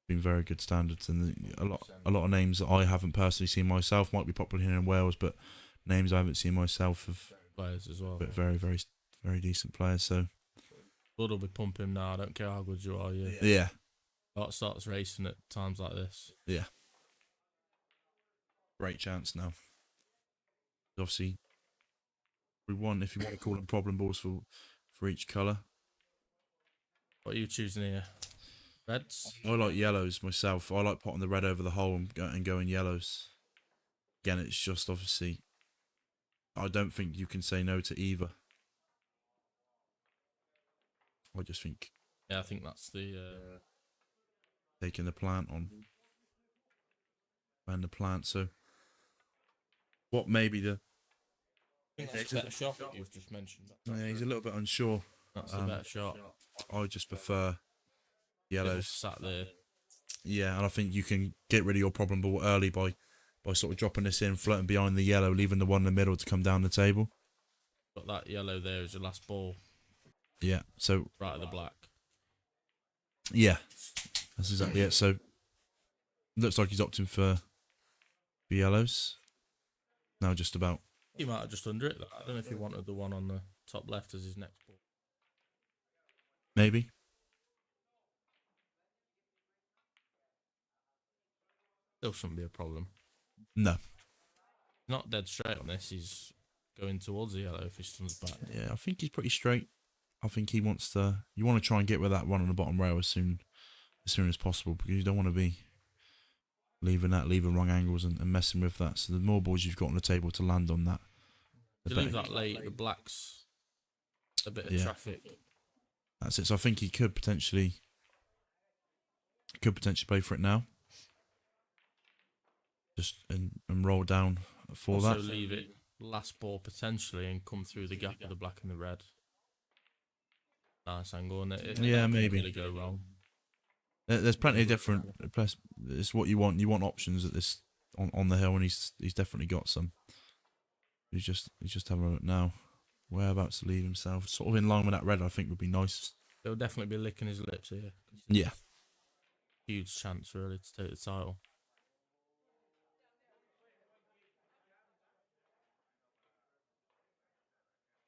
very good standards. And a lot of names that I haven't personally seen myself might be popular here in Wales, but names I haven't seen myself have Players as well. but very, very, very decent players. So Blood will be pumping now. I don't care how good you are. yeah. Heart starts racing at times like this. Yeah. Great chance now. Obviously, we want, if you want to call them problem balls for each colour. What are you choosing here? Reds? I like yellows myself. I like potting the red over the hole and going yellows. Again, it's just obviously, I don't think you can say no to either. I just think Yeah, I think that's the... taking the plant on. And the plant, so what maybe the... I think that's a better shot that you've just mentioned. Yeah, he's a little bit unsure. That's the better shot. I just prefer yellows. Sat there. Yeah, and I think you can get rid of your problem ball early by sort of dropping this in, floating behind the yellow, leaving the one in the middle to come down the table. Got that yellow there as your last ball. Yeah, so... Right at the black. Yeah, that's exactly it. So, looks like he's opting for yellows. Now just about. He might have just under it. I don't know if he wanted the one on the top left as his next ball. Maybe. Still shouldn't be a problem. No. Not dead straight on this. He's going towards the yellow if he stands back. Yeah, I think he's pretty straight. I think he wants to... You want to try and get with that one on the bottom rail as soon as possible, because you don't want to be leaving wrong angles and messing with that. So the more balls you've got on the table to land on that, the You leave better. that late, the black's a bit of Yeah. traffic. That's it. So I think he could potentially play for it now. Just and roll down for Also that. leave it last ball potentially and come through the gap of the black and the red. Nice angle, and it Yeah, can't maybe. really go wrong. There's plenty of different. It's what you want. You want options at this on the hill, and he's definitely got some. He's just having a look now. Whereabouts to leave himself? Sort of in line with that red, I think would be nice. He'll definitely be licking his lips here. Yeah. Huge chance really to take the title.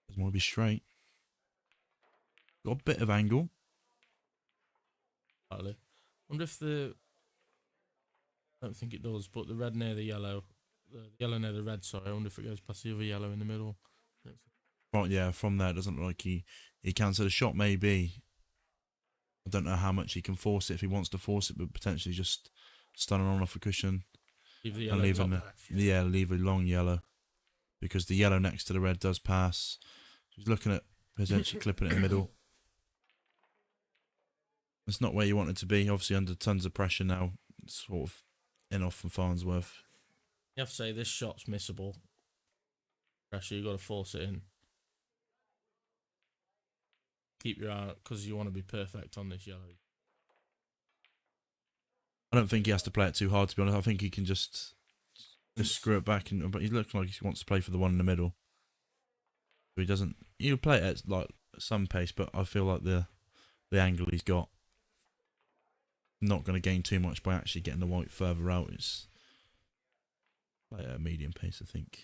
Doesn't want to be straight. Got a bit of angle. Slightly. Wonder if the... I don't think it does, but the red near the yellow near the red, sorry, I wonder if it goes past the other yellow in the middle. Right, yeah, from there, it doesn't look like he can. So the shot may be, I don't know how much he can force it if he wants to force it, but potentially just stunning on off a cushion Leave the and yellow leaving top left. leave a long yellow, because the yellow next to the red does pass. He's looking at potentially clipping it in the middle. It's not where you want it to be. Obviously under tons of pressure now, sort of in off from Farnsworth. You have to say this shot's missable. Pressure, you got to force it in. Keep your eye out because you want to be perfect on this yellow. I don't think he has to play it too hard, to be honest. I think he can just screw it back, but he looks like he wants to play for the one in the middle. But he doesn't. He'll play it at like some pace, but I feel like the angle he's got, not going to gain too much by actually getting the white further out. It's like a medium pace, I think.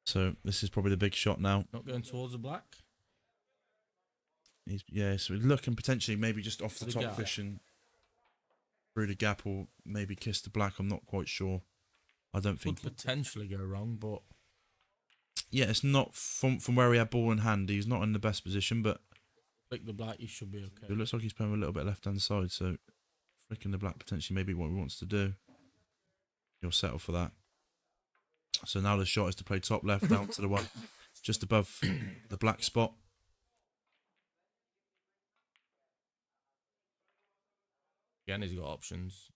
So this is probably the big shot now. Not going towards the black. So he's looking potentially maybe just off the The top gap. cushion through the gap, or maybe kiss the black. I'm not quite sure. I don't Could think. potentially go wrong, but Yeah, it's not from where he had ball in hand. He's not in the best position, but flick the black, you should be okay. it looks like he's playing a little bit left hand side. So flicking the black potentially maybe what he wants to do. He'll settle for that. So now the shot is to play top left down to the one just above the black spot. Again, he's got options.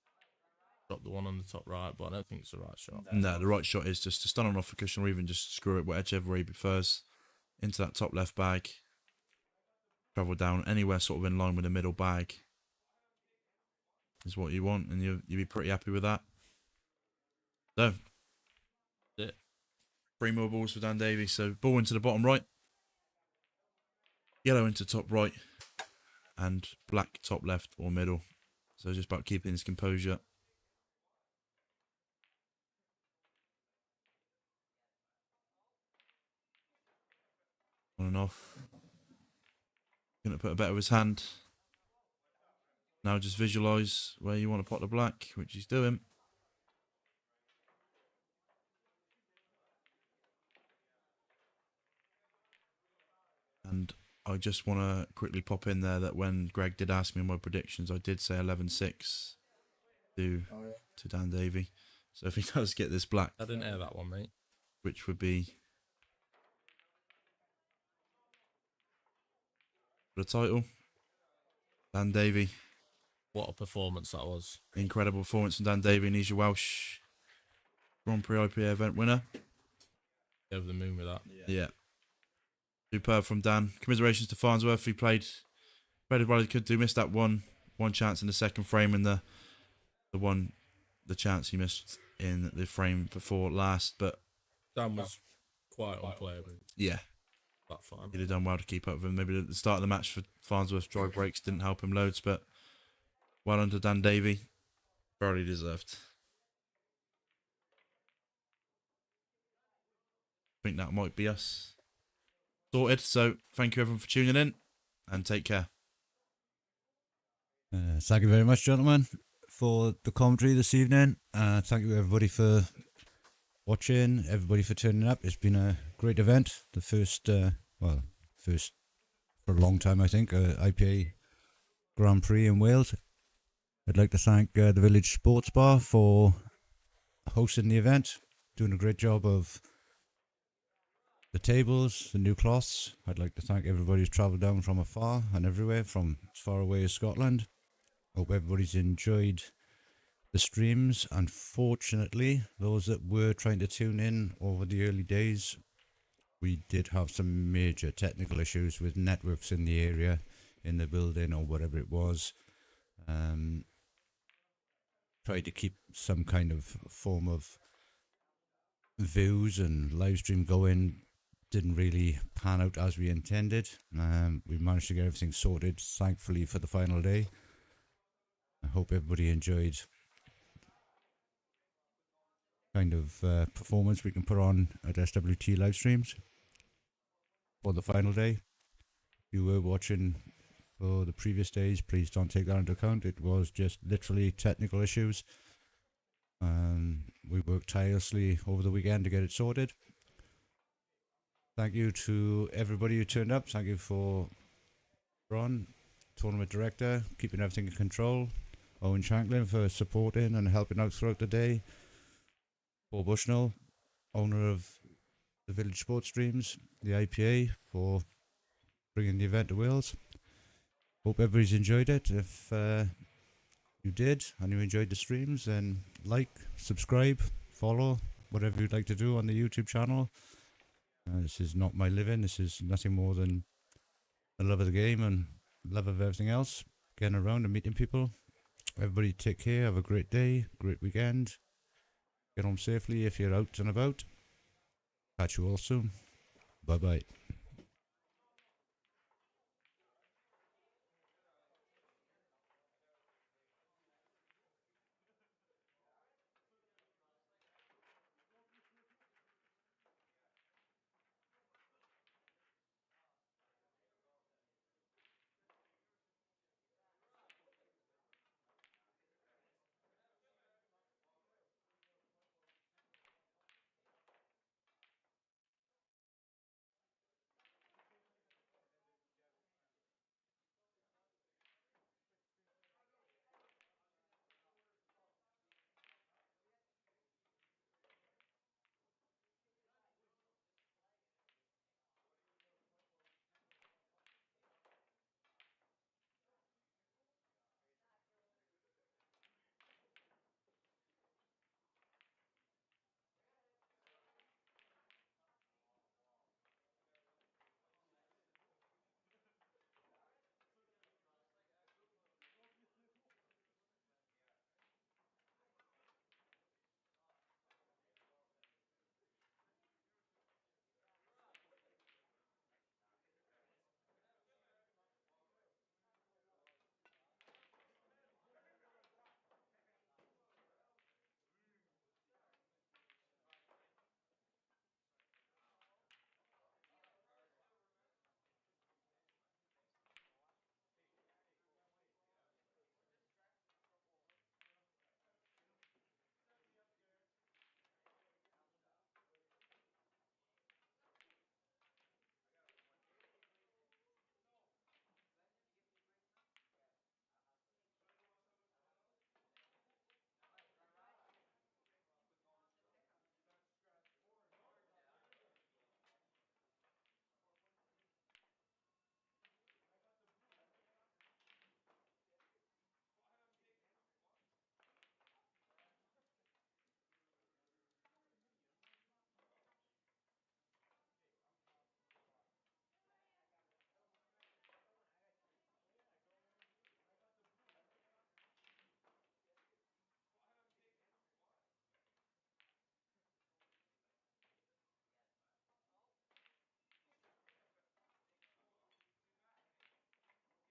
Drop the one on the top right, but I don't think it's the right shot. No, the right shot is just to stun on off a cushion, or even just screw it whichever way he prefers into that top left bag. Travel down anywhere sort of in line with the middle bag is what you want, and you'll be pretty happy with that. So, That's it. 3 more balls for Dan Davies. So ball into the bottom right, yellow into top right, and black top left or middle. So just about keeping his composure. On and off. Gonna put a bet of his hand. Now just visualise where you want to pot the black, which he's doing. And I just want to quickly pop in there that when Greg did ask me my predictions, I did say 11-6 to Dan Davey. So if he does get this black, I didn't hear that one, mate. which would be the title, Dan Davey. What a performance that was. Incredible performance from Dan Davey, and he's your Welsh Grand Prix IPA event winner. Over the moon with that. Yeah. Superb from Dan. Commiserations to Farnsworth. He played as well as he could do. Missed that one chance in the second frame, and the chance he missed in the frame before last. But Dan was quite unplayable. yeah, That fine. he'd have done well to keep up with him. Maybe the start of the match for Farnsworth's dry breaks didn't help him loads, but well done to Dan Davey. Thoroughly deserved. I think that might be us sorted. So thank you everyone for tuning in, and take care. Thank you very much, gentlemen, for the commentary this evening. Thank you everybody for watching, everybody for turning up. It's been a great event. The first for a long time, I think, IPA Grand Prix in Wales. I'd like to thank the Village Sports Bar for hosting the event, doing a great job of the tables, the new cloths. I'd like to thank everybody who's travelled down from afar and everywhere, from as far away as Scotland. Hope everybody's enjoyed the streams. Unfortunately, those that were trying to tune in over the early days, we did have some major technical issues with networks in the area, in the building or whatever it was. Tried to keep some kind of form of views and live stream going. Didn't really pan out as we intended. We managed to get everything sorted, thankfully, for the final day. I hope everybody enjoyed kind of performance we can put on at SWT live streams for the final day. If you were watching for the previous days, please don't take that into account. It was just literally technical issues. We worked tirelessly over the weekend to get it sorted. Thank you to everybody who turned up. Thank you for Ron, tournament director, keeping everything in control. Owen Shanklin for supporting and helping out throughout the day. Paul Bushnell, owner of the Village Sports Streams, the IPA, for bringing the event to Wales. Hope everybody's enjoyed it. If you did and you enjoyed the streams, then like, subscribe, follow, whatever you'd like to do on the YouTube channel. This is not my living. This is nothing more than the love of the game and love of everything else. Getting around and meeting people. Everybody take care. Have a great day, great weekend. Get home safely if you're out and about. Catch you all soon. Bye-bye.